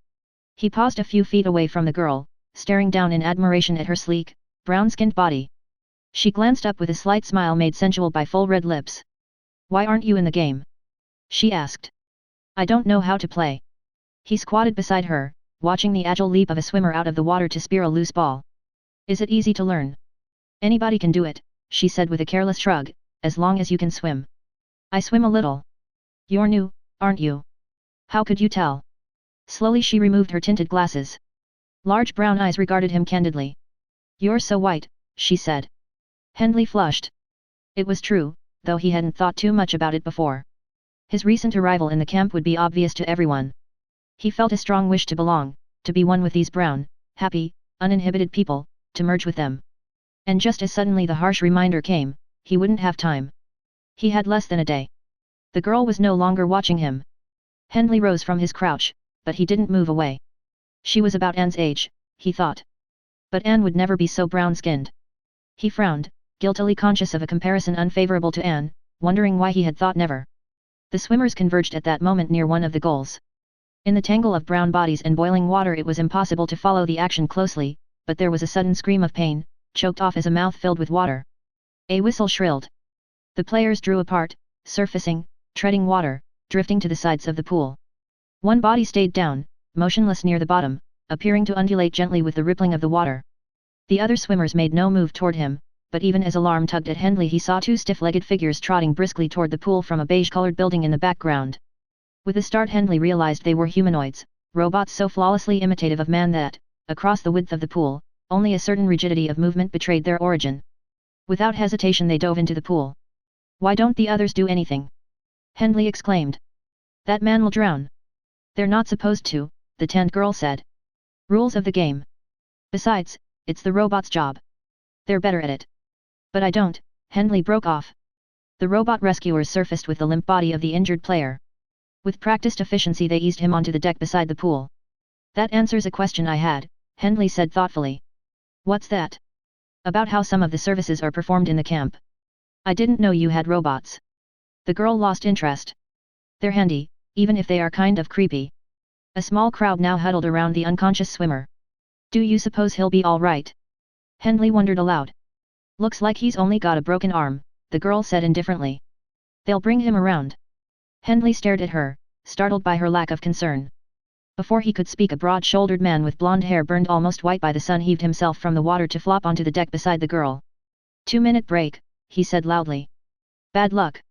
He paused a few feet away from the girl, staring down in admiration at her sleek, brown-skinned body. She glanced up with a slight smile made sensual by full red lips. "Why aren't you in the game?" she asked. "I don't know how to play." He squatted beside her, watching the agile leap of a swimmer out of the water to spear a loose ball. "Is it easy to learn?" "Anybody can do it," she said with a careless shrug, "as long as you can swim." "I swim a little." You're new, aren't you? How could you tell? Slowly she removed her tinted glasses. Large brown eyes regarded him candidly. You're so white, she said. Hendley flushed. It was true, though he hadn't thought too much about it before. His recent arrival in the camp would be obvious to everyone. He felt a strong wish to belong, to be one with these brown, happy, uninhibited people, to merge with them. And just as suddenly the harsh reminder came, he wouldn't have time. He had less than a day. The girl was no longer watching him. Hendley rose from his crouch, but he didn't move away. She was about Anne's age, he thought. But Anne would never be so brown-skinned. He frowned, guiltily conscious of a comparison unfavorable to Anne, wondering why he had thought never. The swimmers converged at that moment near one of the goals. In the tangle of brown bodies and boiling water it was impossible to follow the action closely, but there was a sudden scream of pain, choked off as a mouth filled with water. A whistle shrilled. The players drew apart, surfacing, treading water, drifting to the sides of the pool. One body stayed down, motionless near the bottom, appearing to undulate gently with the rippling of the water. The other swimmers made no move toward him, but even as alarm tugged at Hendley he saw two stiff-legged figures trotting briskly toward the pool from a beige-colored building in the background. With a start Hendley realized they were humanoids, robots so flawlessly imitative of man that, across the width of the pool, only a certain rigidity of movement betrayed their origin. Without hesitation they dove into the pool. Why don't the others do anything? Hendley exclaimed. That man will drown. They're not supposed to, the tanned girl said. Rules of the game. Besides, it's the robot's job. They're better at it. But I don't, Hendley broke off. The robot rescuers surfaced with the limp body of the injured player. With practiced efficiency they eased him onto the deck beside the pool. That answers a question I had, Hendley said thoughtfully. What's that? About how some of the services are performed in the camp. I didn't know you had robots. The girl lost interest. They're handy, even if they are kind of creepy. A small crowd now huddled around the unconscious swimmer. Do you suppose he'll be all right? Hendley wondered aloud. Looks like he's only got a broken arm, the girl said indifferently. They'll bring him around. Hendley stared at her, startled by her lack of concern. Before he could speak a broad-shouldered man with blonde hair burned almost white by the sun heaved himself from the water to flop onto the deck beside the girl. 2-minute break, he said loudly. Bad luck.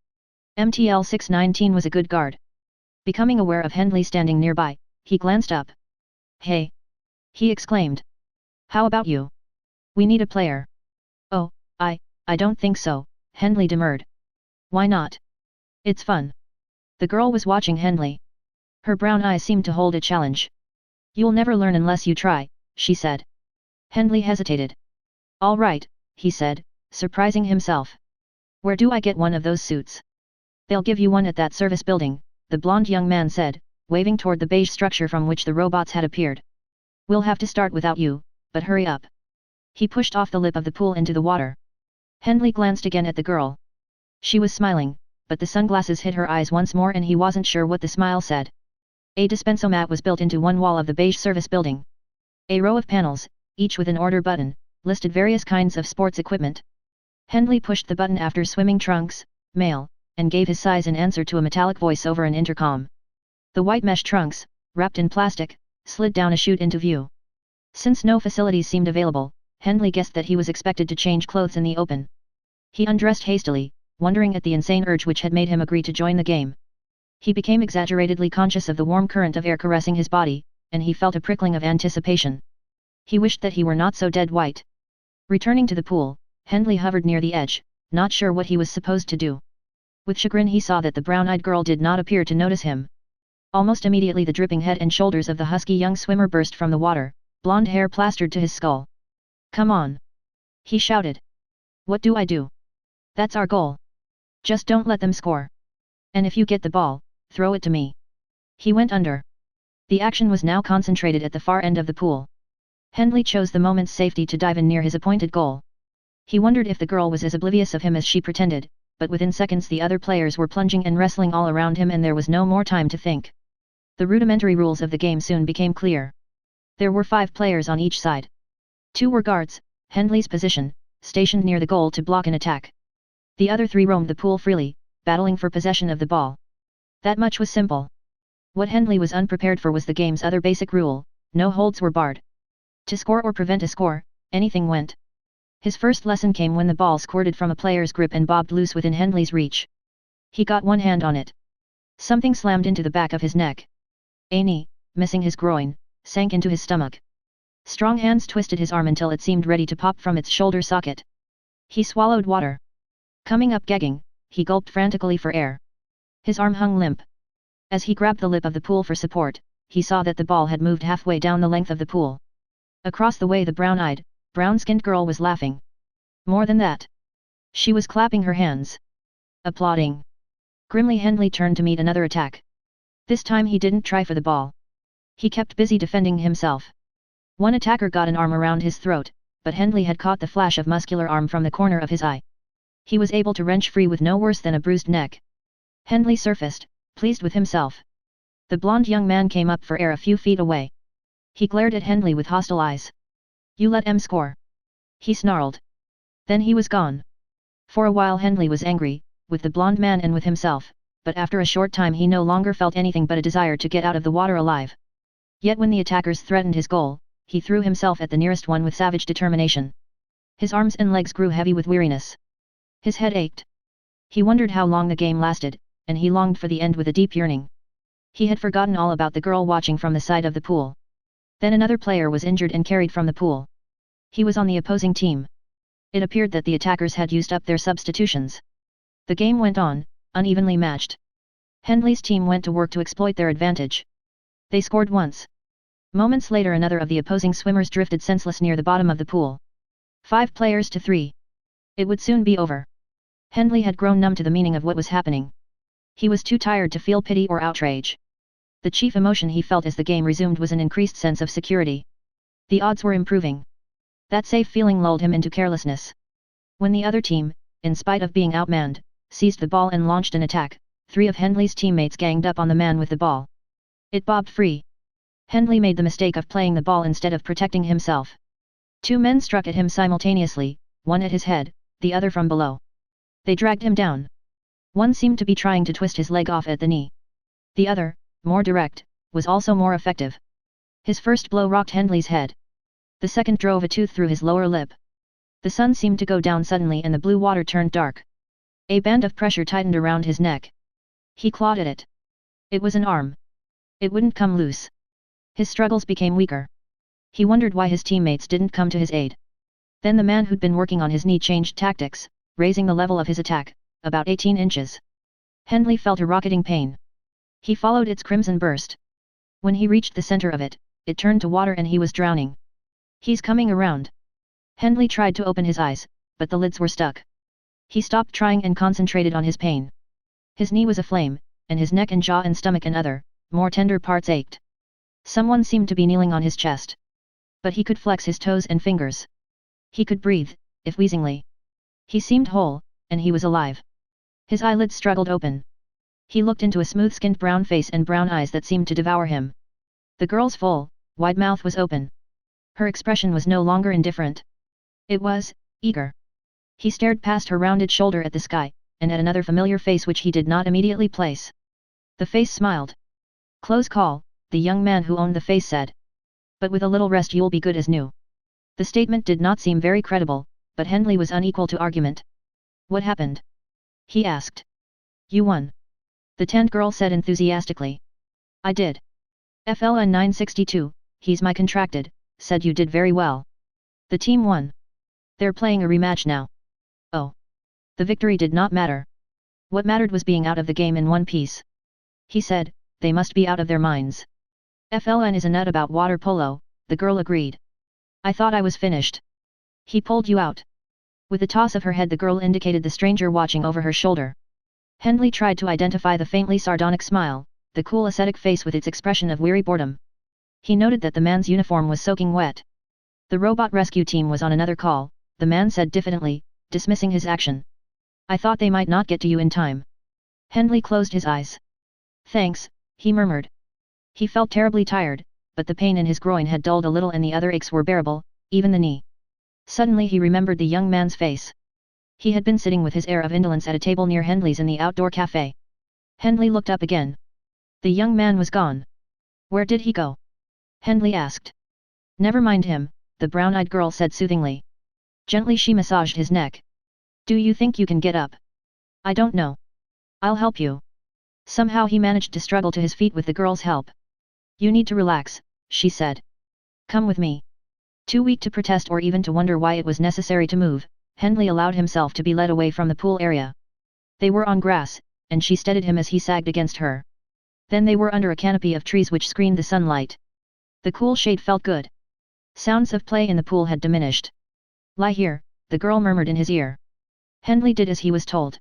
MTL 619 was a good guard. Becoming aware of Hendley standing nearby, he glanced up. Hey! He exclaimed. How about you? We need a player. Oh, I don't think so, Hendley demurred. Why not? It's fun. The girl was watching Hendley. Her brown eyes seemed to hold a challenge. You'll never learn unless you try, she said. Hendley hesitated. All right, he said, surprising himself. Where do I get one of those suits? They'll give you one at that service building, the blonde young man said, waving toward the beige structure from which the robots had appeared. We'll have to start without you, but hurry up. He pushed off the lip of the pool into the water. Hendley glanced again at the girl. She was smiling, but the sunglasses hit her eyes once more and he wasn't sure what the smile said. A dispensomat was built into one wall of the beige service building. A row of panels, each with an order button, listed various kinds of sports equipment. Hendley pushed the button after swimming trunks, male, and gave his size in answer to a metallic voice over an intercom. The white mesh trunks, wrapped in plastic, slid down a chute into view. Since no facilities seemed available, Hendley guessed that he was expected to change clothes in the open. He undressed hastily, wondering at the insane urge which had made him agree to join the game. He became exaggeratedly conscious of the warm current of air caressing his body, and he felt a prickling of anticipation. He wished that he were not so dead white. Returning to the pool, Hendley hovered near the edge, not sure what he was supposed to do. With chagrin he saw that the brown-eyed girl did not appear to notice him. Almost immediately the dripping head and shoulders of the husky young swimmer burst from the water, blonde hair plastered to his skull. Come on! He shouted. What do I do? That's our goal. Just don't let them score. And if you get the ball, throw it to me. He went under. The action was now concentrated at the far end of the pool. Hendley chose the moment's safety to dive in near his appointed goal. He wondered if the girl was as oblivious of him as she pretended, but within seconds the other players were plunging and wrestling all around him and there was no more time to think. The rudimentary rules of the game soon became clear. There were 5 players on each side. 2 were guards, Hendley's position, stationed near the goal to block an attack. The other 3 roamed the pool freely, battling for possession of the ball. That much was simple. What Hendley was unprepared for was the game's other basic rule: no holds were barred. To score or prevent a score, anything went. His first lesson came when the ball squirted from a player's grip and bobbed loose within Hendley's reach. He got one hand on it. Something slammed into the back of his neck. A knee, missing his groin, sank into his stomach. Strong hands twisted his arm until it seemed ready to pop from its shoulder socket. He swallowed water. Coming up gagging, he gulped frantically for air. His arm hung limp. As he grabbed the lip of the pool for support, he saw that the ball had moved halfway down the length of the pool. Across the way the brown-eyed, brown-skinned girl was laughing. More than that. She was clapping her hands. Applauding. Grimly Hendley turned to meet another attack. This time he didn't try for the ball. He kept busy defending himself. One attacker got an arm around his throat, but Hendley had caught the flash of muscular arm from the corner of his eye. He was able to wrench free with no worse than a bruised neck. Hendley surfaced, pleased with himself. The blonde young man came up for air a few feet away. He glared at Hendley with hostile eyes. "You let him score," he snarled. Then he was gone. For a while Hendley was angry, with the blonde man and with himself, but after a short time he no longer felt anything but a desire to get out of the water alive. Yet when the attackers threatened his goal, he threw himself at the nearest one with savage determination. His arms and legs grew heavy with weariness. His head ached. He wondered how long the game lasted, and he longed for the end with a deep yearning. He had forgotten all about the girl watching from the side of the pool. Then another player was injured and carried from the pool. He was on the opposing team. It appeared that the attackers had used up their substitutions. The game went on, unevenly matched. Hendley's team went to work to exploit their advantage. They scored once. Moments later another of the opposing swimmers drifted senseless near the bottom of the pool. 5 players to 3. It would soon be over. Hendley had grown numb to the meaning of what was happening. He was too tired to feel pity or outrage. The chief emotion he felt as the game resumed was an increased sense of security. The odds were improving. That safe feeling lulled him into carelessness. When the other team, in spite of being outmanned, seized the ball and launched an attack, 3 of Hendley's teammates ganged up on the man with the ball. It bobbed free. Hendley made the mistake of playing the ball instead of protecting himself. 2 men struck at him simultaneously, one at his head, the other from below. They dragged him down. One seemed to be trying to twist his leg off at the knee. The other, more direct, was also more effective. His first blow rocked Hendley's head. The second drove a tooth through his lower lip. The sun seemed to go down suddenly and the blue water turned dark. A band of pressure tightened around his neck. He clawed at it. It was an arm. It wouldn't come loose. His struggles became weaker. He wondered why his teammates didn't come to his aid. Then the man who'd been working on his knee changed tactics, raising the level of his attack, about 18 inches. Hendley felt a rocketing pain. He followed its crimson burst. When he reached the center of it, it turned to water and he was drowning. "He's coming around." Hendley tried to open his eyes, but the lids were stuck. He stopped trying and concentrated on his pain. His knee was aflame, and his neck and jaw and stomach and other, more tender parts ached. Someone seemed to be kneeling on his chest. But he could flex his toes and fingers. He could breathe, if wheezingly. He seemed whole, and he was alive. His eyelids struggled open. He looked into a smooth-skinned brown face and brown eyes that seemed to devour him. The girl's full, wide mouth was open. Her expression was no longer indifferent. It was, eager. He stared past her rounded shoulder at the sky, and at another familiar face which he did not immediately place. The face smiled. "Close call," the young man who owned the face said. "But with a little rest you'll be good as new." The statement did not seem very credible, but Hendley was unequal to argument. "What happened?" he asked. "You won," the tanned girl said enthusiastically. "I did. FLN 962, he's my contracted, said you did very well. The team won. They're playing a rematch now." Oh. The victory did not matter. What mattered was being out of the game in one piece. He said, "They must be out of their minds." "FLN is a nut about water polo," the girl agreed. "I thought I was finished." "He pulled you out." With a toss of her head the girl indicated the stranger watching over her shoulder. Hendley tried to identify the faintly sardonic smile, the cool ascetic face with its expression of weary boredom. He noted that the man's uniform was soaking wet. "The robot rescue team was on another call," the man said diffidently, dismissing his action. "I thought they might not get to you in time." Hendley closed his eyes. "Thanks," he murmured. He felt terribly tired, but the pain in his groin had dulled a little and the other aches were bearable, even the knee. Suddenly he remembered the young man's face. He had been sitting with his air of indolence at a table near Hendley's in the outdoor cafe. Hendley looked up again. The young man was gone. "Where did he go?" Hendley asked. "Never mind him," the brown-eyed girl said soothingly. Gently she massaged his neck. "Do you think you can get up?" "I don't know. I'll help you." Somehow he managed to struggle to his feet with the girl's help. You need to relax, she said. Come with me. Too weak to protest or even to wonder why it was necessary to move, Henley allowed himself to be led away from the pool area. They were on grass, and she steadied him as he sagged against her. Then they were under a canopy of trees which screened the sunlight. The cool shade felt good. Sounds of play in the pool had diminished. Lie here, the girl murmured in his ear. Henley did as he was told.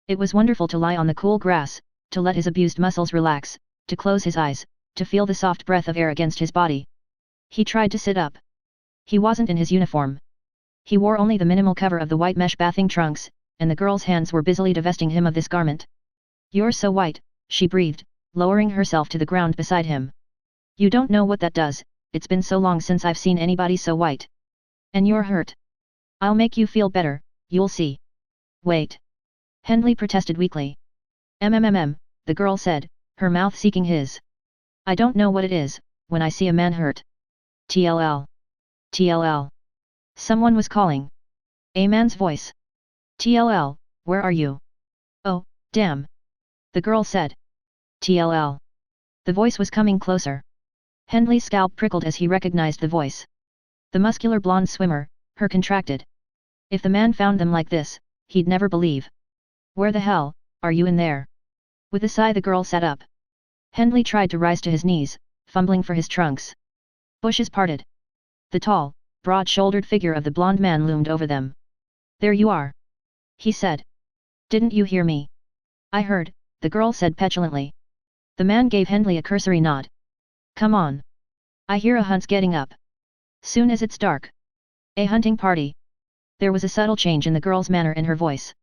It was wonderful to lie on the cool grass, to let his abused muscles relax, to close his eyes, to feel the soft breath of air against his body. He tried to sit up. He wasn't in his uniform. He wore only the minimal cover of the white mesh bathing trunks, and the girl's hands were busily divesting him of this garment. You're so white, she breathed, lowering herself to the ground beside him. You don't know what that does, it's been so long since I've seen anybody so white. And you're hurt. I'll make you feel better, you'll see. Wait. Henley protested weakly. The girl said, her mouth seeking his. I don't know what it is, when I see a man hurt. TLL. TLL. Someone was calling. A man's voice. TLL, where are you? Oh, damn. The girl said. TLL. The voice was coming closer. Henley's scalp prickled as he recognized the voice. The muscular blonde swimmer, her contracted. If the man found them like this, he'd never believe. Where the hell, are you in there? With a sigh the girl sat up. Henley tried to rise to his knees, fumbling for his trunks. Bushes parted. The tall, broad-shouldered figure of the blonde man loomed over them. There you are. He said. Didn't you hear me? I heard, the girl said petulantly. The man gave Henley a cursory nod. Come on. I hear a hunt's getting up. Soon as it's dark. A hunting party. There was a subtle change in the girl's manner and her voice.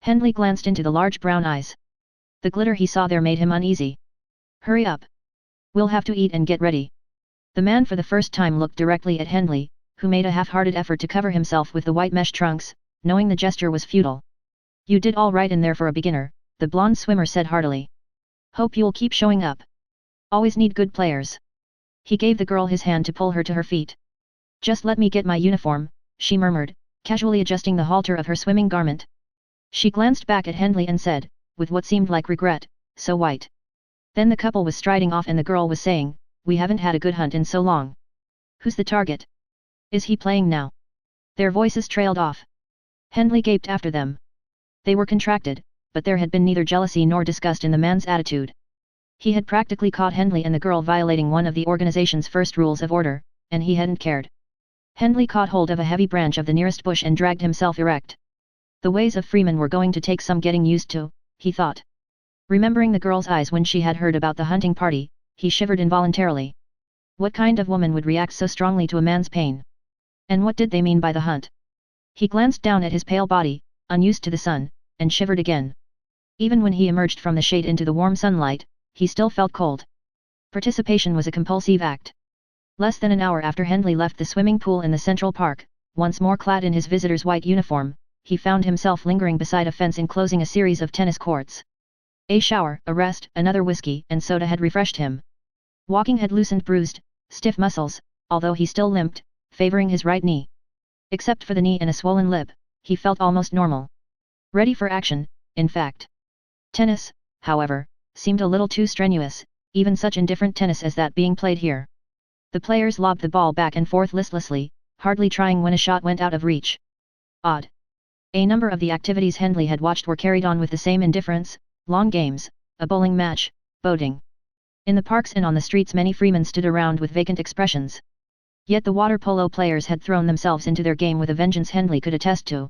Henley glanced into the large brown eyes. The glitter he saw there made him uneasy. Hurry up. We'll have to eat and get ready. The man for the first time looked directly at Henley, who made a half-hearted effort to cover himself with the white mesh trunks, knowing the gesture was futile. You did all right in there for a beginner, the blonde swimmer said heartily. Hope you'll keep showing up. Always need good players. He gave the girl his hand to pull her to her feet. Just let me get my uniform, she murmured, casually adjusting the halter of her swimming garment. She glanced back at Henley and said, with what seemed like regret, so white. Then the couple was striding off and the girl was saying, we haven't had a good hunt in so long. Who's the target? Is he playing now? Their voices trailed off. Henley gaped after them. They were contracted, but there had been neither jealousy nor disgust in the man's attitude. He had practically caught Henley and the girl violating one of the organization's first rules of order, and he hadn't cared. Henley caught hold of a heavy branch of the nearest bush and dragged himself erect. The ways of Freeman were going to take some getting used to, he thought. Remembering the girl's eyes when she had heard about the hunting party, he shivered involuntarily. What kind of woman would react so strongly to a man's pain? And what did they mean by the hunt? He glanced down at his pale body, unused to the sun, and shivered again. Even when he emerged from the shade into the warm sunlight, he still felt cold. Participation was a compulsive act. Less than an hour after Henley left the swimming pool in the Central Park, once more clad in his visitor's white uniform, he found himself lingering beside a fence enclosing a series of tennis courts. A shower, a rest, another whiskey and soda had refreshed him. Walking had loosened bruised, stiff muscles, although he still limped, favoring his right knee. Except for the knee and a swollen lip, he felt almost normal. Ready for action, in fact. Tennis, however, seemed a little too strenuous, even such indifferent tennis as that being played here. The players lobbed the ball back and forth listlessly, hardly trying when a shot went out of reach. Odd. A number of the activities Henley had watched were carried on with the same indifference: long games, a bowling match, boating. In the parks and on the streets many freemen stood around with vacant expressions. Yet the water polo players had thrown themselves into their game with a vengeance Henley could attest to.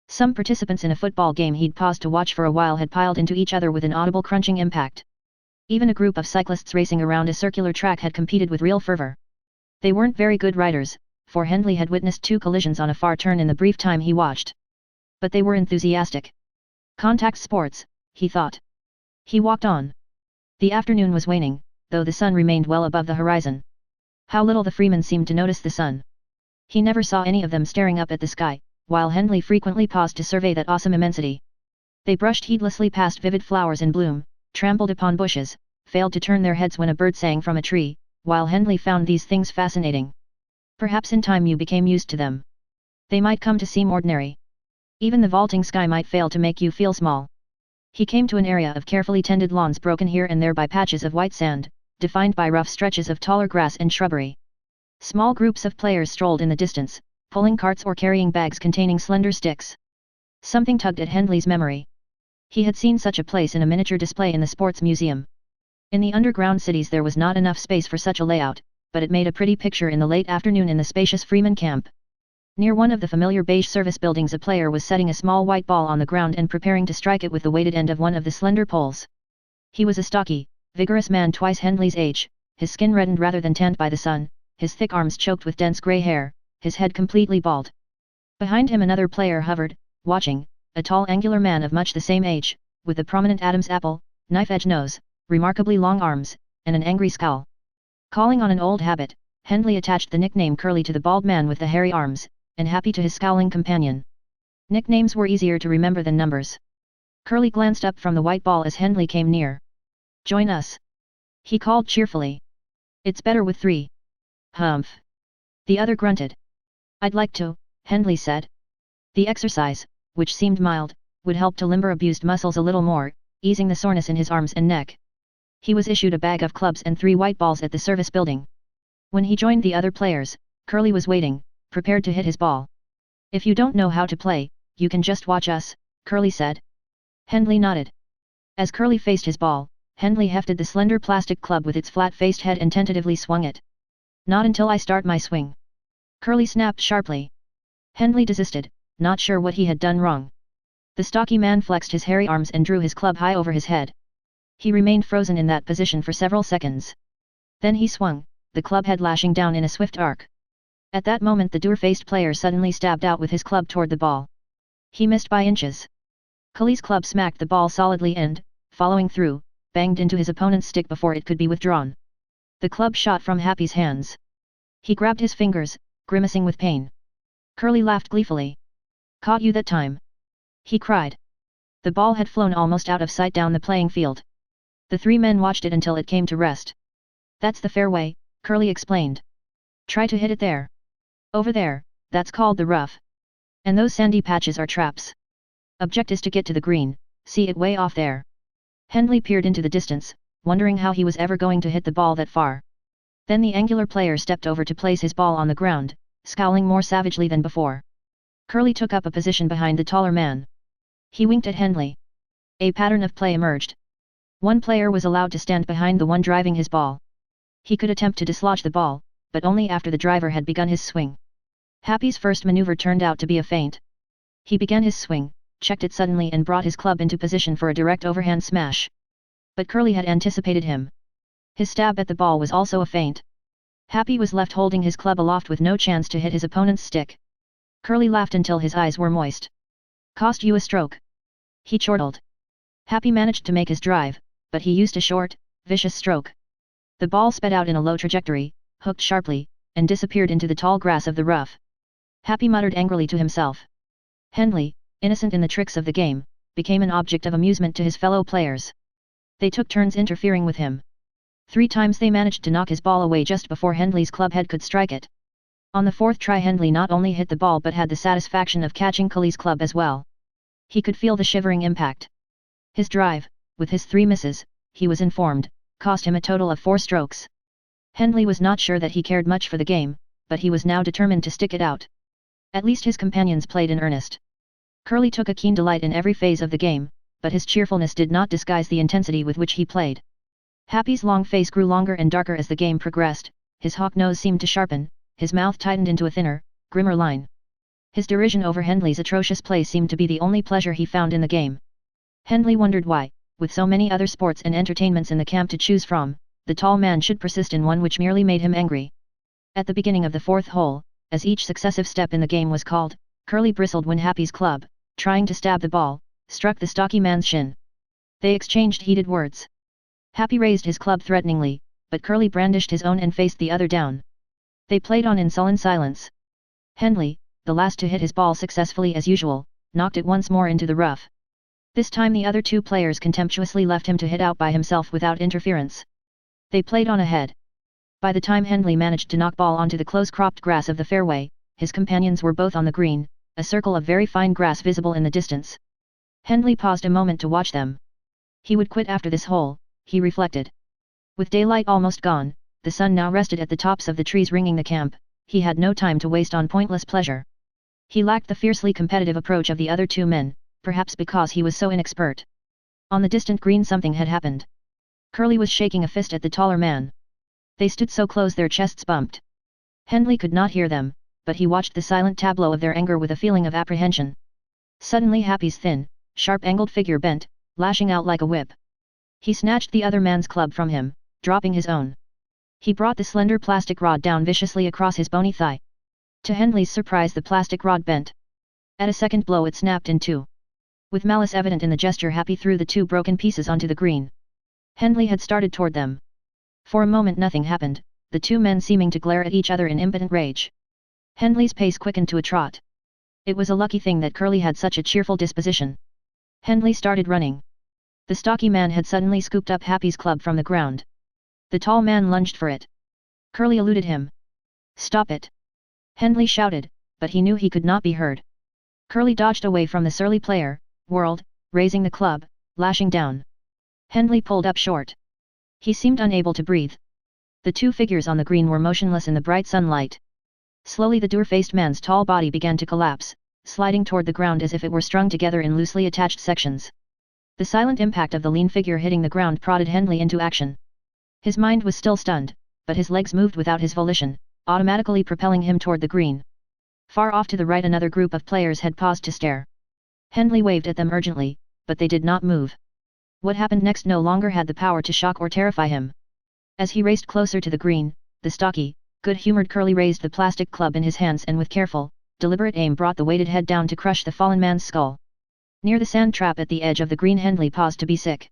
Some participants in a football game he'd paused to watch for a while had piled into each other with an audible crunching impact. Even a group of cyclists racing around a circular track had competed with real fervor. They weren't very good riders, for Henley had witnessed 2 collisions on a far turn in the brief time he watched. But they were enthusiastic. Contact sports, he thought. He walked on. The afternoon was waning, though the sun remained well above the horizon. How little the freemen seemed to notice the sun. He never saw any of them staring up at the sky, while Henley frequently paused to survey that awesome immensity. They brushed heedlessly past vivid flowers in bloom, trampled upon bushes, failed to turn their heads when a bird sang from a tree, while Henley found these things fascinating. Perhaps in time you became used to them. They might come to seem ordinary. Even the vaulting sky might fail to make you feel small. He came to an area of carefully tended lawns broken here and there by patches of white sand, defined by rough stretches of taller grass and shrubbery. Small groups of players strolled in the distance, pulling carts or carrying bags containing slender sticks. Something tugged at Hendley's memory. He had seen such a place in a miniature display in the sports museum. In the underground cities there was not enough space for such a layout, but it made a pretty picture in the late afternoon in the spacious Freeman camp. Near one of the familiar beige service buildings a player was setting a small white ball on the ground and preparing to strike it with the weighted end of one of the slender poles. He was a stocky, vigorous man twice Hendley's age, his skin reddened rather than tanned by the sun, his thick arms choked with dense grey hair, his head completely bald. Behind him another player hovered, watching, a tall angular man of much the same age, with a prominent Adam's apple, knife-edge nose, remarkably long arms, and an angry scowl. Calling on an old habit, Hendley attached the nickname Curly to the bald man with the hairy arms, and Happy to his scowling companion. Nicknames were easier to remember than numbers. Curly glanced up from the white ball as Hendley came near. "Join us," he called cheerfully. "It's better with 3. "Humph." The other grunted. "I'd like to," Hendley said. The exercise, which seemed mild, would help to limber abused muscles a little more, easing the soreness in his arms and neck. He was issued a bag of clubs and 3 white balls at the service building. When he joined the other players, Curly was waiting, prepared to hit his ball. "If you don't know how to play, you can just watch us," Curly said. Hendley nodded. As Curly faced his ball, Hendley hefted the slender plastic club with its flat-faced head and tentatively swung it. "Not until I start my swing," Curly snapped sharply. Hendley desisted, not sure what he had done wrong. The stocky man flexed his hairy arms and drew his club high over his head. He remained frozen in that position for several seconds. Then he swung, the club head lashing down in a swift arc. At that moment the dour-faced player suddenly stabbed out with his club toward the ball. He missed by inches. Curly's club smacked the ball solidly and, following through, banged into his opponent's stick before it could be withdrawn. The club shot from Happy's hands. He grabbed his fingers, grimacing with pain. Curly laughed gleefully. "Caught you that time!" he cried. The ball had flown almost out of sight down the playing field. The 3 men watched it until it came to rest. "That's the fairway," Curly explained. "Try to hit it there. Over there, that's called the rough. And those sandy patches are traps. Object is to get to the green, see it way off there." Hendley peered into the distance, wondering how he was ever going to hit the ball that far. Then the angular player stepped over to place his ball on the ground, scowling more savagely than before. Curly took up a position behind the taller man. He winked at Hendley. A pattern of play emerged. One player was allowed to stand behind the one driving his ball. He could attempt to dislodge the ball, but only after the driver had begun his swing. Happy's first maneuver turned out to be a feint. He began his swing, checked it suddenly and brought his club into position for a direct overhand smash. But Curly had anticipated him. His stab at the ball was also a feint. Happy was left holding his club aloft with no chance to hit his opponent's stick. Curly laughed until his eyes were moist. "Cost you a stroke," he chortled. Happy managed to make his drive, but he used a short, vicious stroke. The ball sped out in a low trajectory, hooked sharply, and disappeared into the tall grass of the rough. Happy muttered angrily to himself. Hendley, innocent in the tricks of the game, became an object of amusement to his fellow players. They took turns interfering with him. 3 times they managed to knock his ball away just before Hendley's club head could strike it. On the 4th try Hendley not only hit the ball but had the satisfaction of catching Curly's club as well. He could feel the shivering impact. His drive, with his 3 misses, he was informed, cost him a total of 4 strokes. Hendley was not sure that he cared much for the game, but he was now determined to stick it out. At least his companions played in earnest. Curly took a keen delight in every phase of the game, but his cheerfulness did not disguise the intensity with which he played. Happy's long face grew longer and darker as the game progressed, his hawk nose seemed to sharpen, his mouth tightened into a thinner, grimmer line. His derision over Hendley's atrocious play seemed to be the only pleasure he found in the game. Hendley wondered why, with so many other sports and entertainments in the camp to choose from, the tall man should persist in one which merely made him angry. At the beginning of the 4th hole, as each successive step in the game was called, Curly bristled when Happy's club, trying to stab the ball, struck the stocky man's shin. They exchanged heated words. Happy raised his club threateningly, but Curly brandished his own and faced the other down. They played on in sullen silence. Hendley, the last to hit his ball successfully as usual, knocked it once more into the rough. This time the other 2 players contemptuously left him to hit out by himself without interference. They played on ahead. By the time Hendley managed to knock ball onto the close-cropped grass of the fairway, his companions were both on the green, a circle of very fine grass visible in the distance. Hendley paused a moment to watch them. He would quit after this hole, he reflected. With daylight almost gone, the sun now rested at the tops of the trees ringing the camp. He had no time to waste on pointless pleasure. He lacked the fiercely competitive approach of the other two men, perhaps because he was so inexpert. On the distant green something had happened. Curly was shaking a fist at the taller man. They stood so close their chests bumped. Hendley could not hear them, but he watched the silent tableau of their anger with a feeling of apprehension. Suddenly Happy's thin, sharp-angled figure bent, lashing out like a whip. He snatched the other man's club from him, dropping his own. He brought the slender plastic rod down viciously across his bony thigh. To Hendley's surprise the plastic rod bent. At a second blow it snapped in two. With malice evident in the gesture Happy threw the two broken pieces onto the green. Hendley had started toward them. For a moment nothing happened, the two men seeming to glare at each other in impotent rage. Hendley's pace quickened to a trot. It was a lucky thing that Curly had such a cheerful disposition. Hendley started running. The stocky man had suddenly scooped up Happy's club from the ground. The tall man lunged for it. Curly eluded him. "Stop it!" Hendley shouted, but he knew he could not be heard. Curly dodged away from the surly player, whirled, raising the club, lashing down. Hendley pulled up short. He seemed unable to breathe. The two figures on the green were motionless in the bright sunlight. Slowly the dour-faced man's tall body began to collapse, sliding toward the ground as if it were strung together in loosely attached sections. The silent impact of the lean figure hitting the ground prodded Hendley into action. His mind was still stunned, but his legs moved without his volition, automatically propelling him toward the green. Far off to the right another group of players had paused to stare. Hendley waved at them urgently, but they did not move. What happened next no longer had the power to shock or terrify him. As he raced closer to the green, the stocky, good-humored Curly raised the plastic club in his hands and with careful, deliberate aim brought the weighted head down to crush the fallen man's skull. Near the sand trap at the edge of the green Hendley paused to be sick.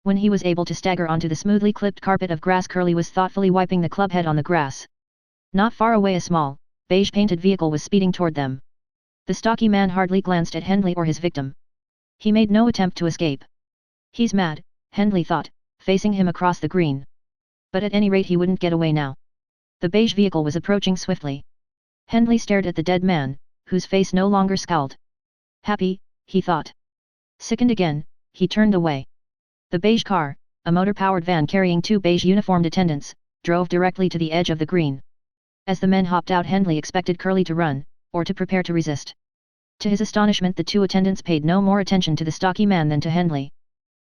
When he was able to stagger onto the smoothly clipped carpet of grass Curly was thoughtfully wiping the club head on the grass. Not far away a small, beige-painted vehicle was speeding toward them. The stocky man hardly glanced at Hendley or his victim. He made no attempt to escape. "He's mad," Hendley thought, facing him across the green. But at any rate he wouldn't get away now. The beige vehicle was approaching swiftly. Hendley stared at the dead man, whose face no longer scowled. "Happy," he thought. Sickened again, he turned away. The beige car, a motor-powered van carrying two beige uniformed attendants, drove directly to the edge of the green. As the men hopped out Hendley expected Curly to run, or to prepare to resist. To his astonishment the two attendants paid no more attention to the stocky man than to Hendley.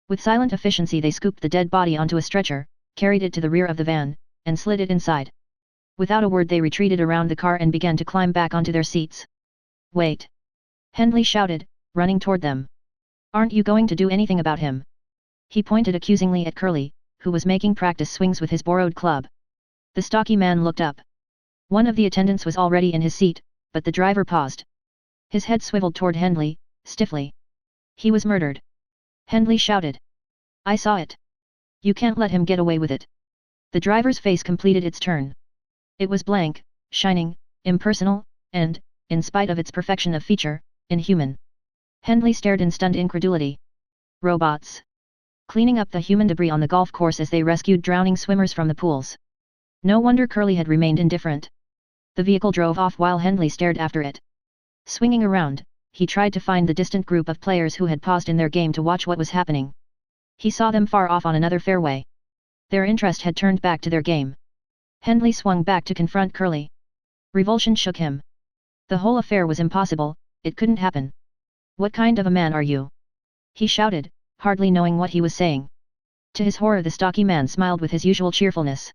With silent efficiency they scooped the dead body onto a stretcher, carried it to the rear of the van, and slid it inside. Without a word they retreated around the car and began to climb back onto their seats. "Wait!" Hendley shouted, running toward them. "Aren't you going to do anything about him?" He pointed accusingly at Curly, who was making practice swings with his borrowed club. The stocky man looked up. One of the attendants was already in his seat, but the driver paused. His head swiveled toward Hendley, stiffly. "He was murdered!" Hendley shouted. "I saw it. You can't let him get away with it." The driver's face completed its turn. It was blank, shining, impersonal, and, in spite of its perfection of feature, inhuman. Hendley stared in stunned incredulity. Robots. Cleaning up the human debris on the golf course as they rescued drowning swimmers from the pools. No wonder Curly had remained indifferent. The vehicle drove off while Hendley stared after it. Swinging around, he tried to find the distant group of players who had paused in their game to watch what was happening. He saw them far off on another fairway. Their interest had turned back to their game. Hendley swung back to confront Curly. Revulsion shook him. The whole affair was impossible, it couldn't happen. "What kind of a man are you?" he shouted, hardly knowing what he was saying. To his horror the stocky man smiled with his usual cheerfulness.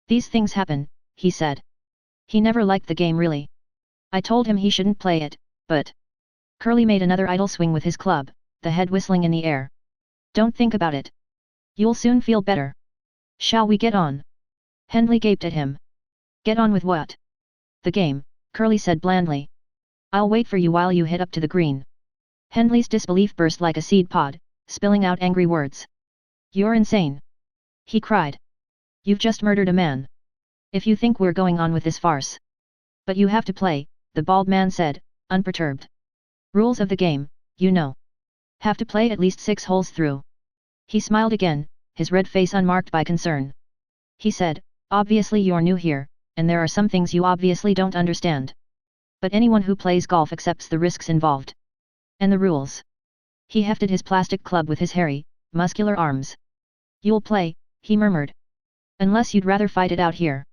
"These things happen," he said. "He never liked the game really. I told him he shouldn't play it, but..." Curly made another idle swing with his club, the head whistling in the air. "Don't think about it. You'll soon feel better. Shall we get on?" Hendley gaped at him. "Get on with what?" "The game," Curly said blandly. "I'll wait for you while you head up to the green." Hendley's disbelief burst like a seed pod, spilling out angry words. "You're insane!" he cried. "You've just murdered a man. If you think we're going on with this farce." "But you have to play," the bald man said, unperturbed. "Rules of the game, you know. Have to play at least 6 holes through." He smiled again, his red face unmarked by concern. He said, "Obviously you're new here, and there are some things you obviously don't understand. But anyone who plays golf accepts the risks involved. And the rules." He hefted his plastic club with his hairy, muscular arms. "You'll play," he murmured. "Unless you'd rather fight it out here."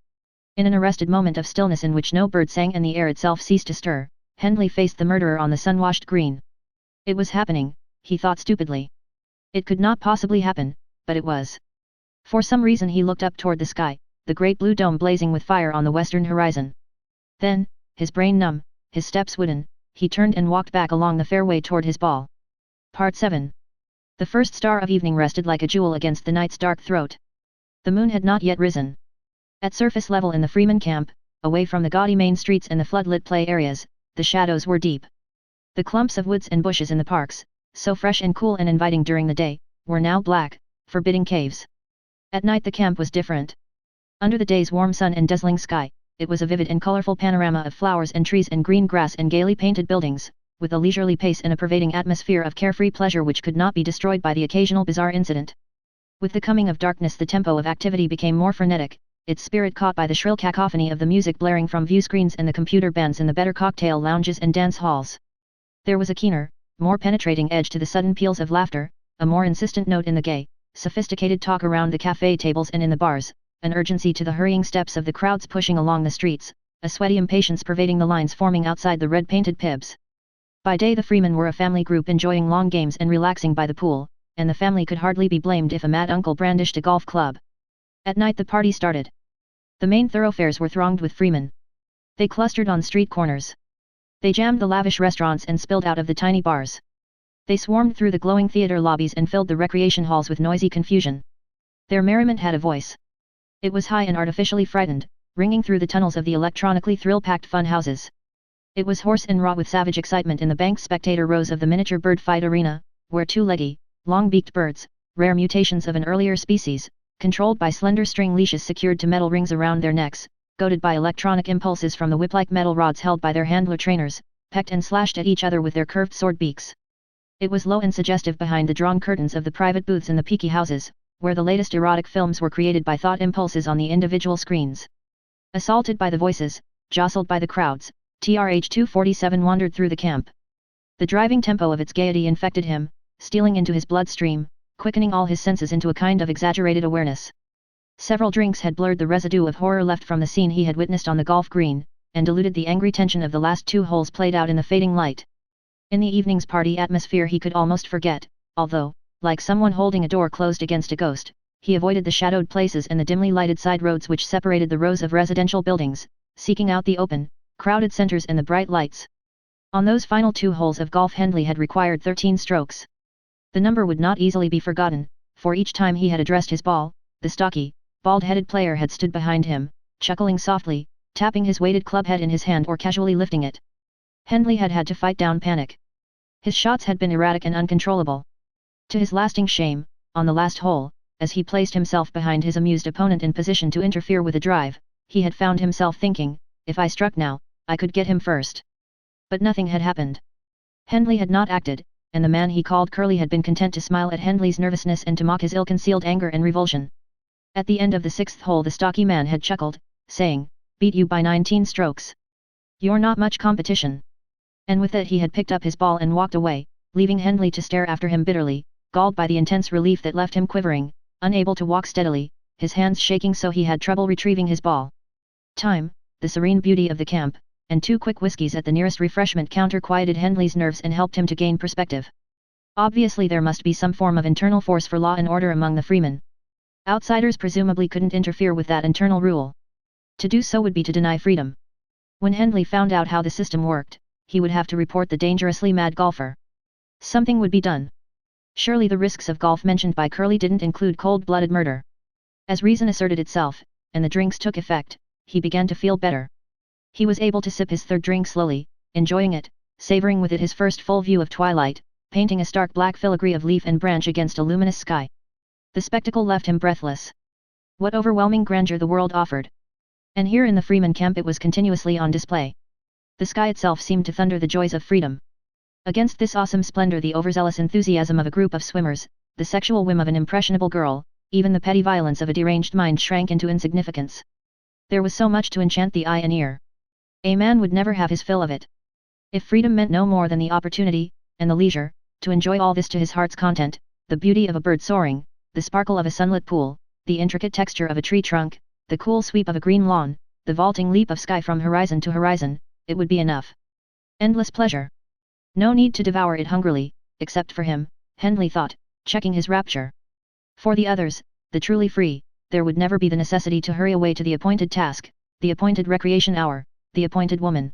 In an arrested moment of stillness in which no bird sang and the air itself ceased to stir, Hendley faced the murderer on the sun-washed green. It was happening, he thought stupidly. It could not possibly happen, but it was. For some reason he looked up toward the sky, the great blue dome blazing with fire on the western horizon. Then, his brain numb, his steps wooden, he turned and walked back along the fairway toward his ball. Part 7. The first star of evening rested like a jewel against the night's dark throat. The moon had not yet risen. At surface level in the Freeman camp, away from the gaudy main streets and the floodlit play areas, the shadows were deep. The clumps of woods and bushes in the parks, so fresh and cool and inviting during the day, were now black, forbidding caves. At night the camp was different. Under the day's warm sun and dazzling sky, it was a vivid and colorful panorama of flowers and trees and green grass and gaily painted buildings, with a leisurely pace and a pervading atmosphere of carefree pleasure which could not be destroyed by the occasional bizarre incident. With the coming of darkness the tempo of activity became more frenetic, its spirit caught by the shrill cacophony of the music blaring from view screens and the computer bands in the better cocktail lounges and dance halls. There was a keener, more penetrating edge to the sudden peals of laughter, a more insistent note in the gay, sophisticated talk around the cafe tables and in the bars, an urgency to the hurrying steps of the crowds pushing along the streets, a sweaty impatience pervading the lines forming outside the red-painted pibs. By day the Freemen were a family group enjoying long games and relaxing by the pool, and the family could hardly be blamed if a mad uncle brandished a golf club. At night the party started. The main thoroughfares were thronged with Freemen. They clustered on street corners. They jammed the lavish restaurants and spilled out of the tiny bars. They swarmed through the glowing theater lobbies and filled the recreation halls with noisy confusion. Their merriment had a voice. It was high and artificially frightened, ringing through the tunnels of the electronically thrill-packed fun houses. It was hoarse and raw with savage excitement in the banked spectator rows of the miniature bird fight arena, where two-leggy, long-beaked birds, rare mutations of an earlier species, controlled by slender string leashes secured to metal rings around their necks, goaded by electronic impulses from the whip-like metal rods held by their handler trainers, pecked and slashed at each other with their curved sword beaks. It was low and suggestive behind the drawn curtains of the private booths in the peaky houses, where the latest erotic films were created by thought impulses on the individual screens. Assaulted by the voices, jostled by the crowds, TRH-247 wandered through the camp. The driving tempo of its gaiety infected him, stealing into his bloodstream, quickening all his senses into a kind of exaggerated awareness. Several drinks had blurred the residue of horror left from the scene he had witnessed on the golf green, and diluted the angry tension of the last two holes played out in the fading light. In the evening's party atmosphere he could almost forget, although, like someone holding a door closed against a ghost, he avoided the shadowed places and the dimly lighted side roads which separated the rows of residential buildings, seeking out the open, crowded centers and the bright lights. On those final two holes of golf Hendley had required 13 strokes. The number would not easily be forgotten, for each time he had addressed his ball, the stocky, bald-headed player had stood behind him, chuckling softly, tapping his weighted club head in his hand or casually lifting it. Hendley had had to fight down panic. His shots had been erratic and uncontrollable. To his lasting shame, on the last hole, as he placed himself behind his amused opponent in position to interfere with a drive, he had found himself thinking, if I struck now, I could get him first. But nothing had happened. Hendley had not acted, and the man he called Curly had been content to smile at Hendley's nervousness and to mock his ill-concealed anger and revulsion. At the end of the sixth hole the stocky man had chuckled, saying, "Beat you by 19 strokes. You're not much competition." And with it he had picked up his ball and walked away, leaving Hendley to stare after him bitterly, galled by the intense relief that left him quivering, unable to walk steadily, his hands shaking so he had trouble retrieving his ball. Time, the serene beauty of the camp, and 2 quick whiskies at the nearest refreshment counter quieted Hendley's nerves and helped him to gain perspective. Obviously there must be some form of internal force for law and order among the Freemen. Outsiders presumably couldn't interfere with that internal rule. To do so would be to deny freedom. When Hendley found out how the system worked, he would have to report the dangerously mad golfer. Something would be done. Surely the risks of golf mentioned by Curly didn't include cold-blooded murder. As reason asserted itself, and the drinks took effect, he began to feel better. He was able to sip his third drink slowly, enjoying it, savoring with it his first full view of twilight, painting a stark black filigree of leaf and branch against a luminous sky. The spectacle left him breathless. What overwhelming grandeur the world offered! And here in the Freeman camp it was continuously on display. The sky itself seemed to thunder the joys of freedom. Against this awesome splendor the overzealous enthusiasm of a group of swimmers, the sexual whim of an impressionable girl, even the petty violence of a deranged mind shrank into insignificance. There was so much to enchant the eye and ear. A man would never have his fill of it. If freedom meant no more than the opportunity, and the leisure, to enjoy all this to his heart's content, the beauty of a bird soaring, the sparkle of a sunlit pool, the intricate texture of a tree trunk, the cool sweep of a green lawn, the vaulting leap of sky from horizon to horizon, it would be enough. Endless pleasure. No need to devour it hungrily, except for him, Hendley thought, checking his rapture. For the others, the truly free, there would never be the necessity to hurry away to the appointed task, the appointed recreation hour, the appointed woman.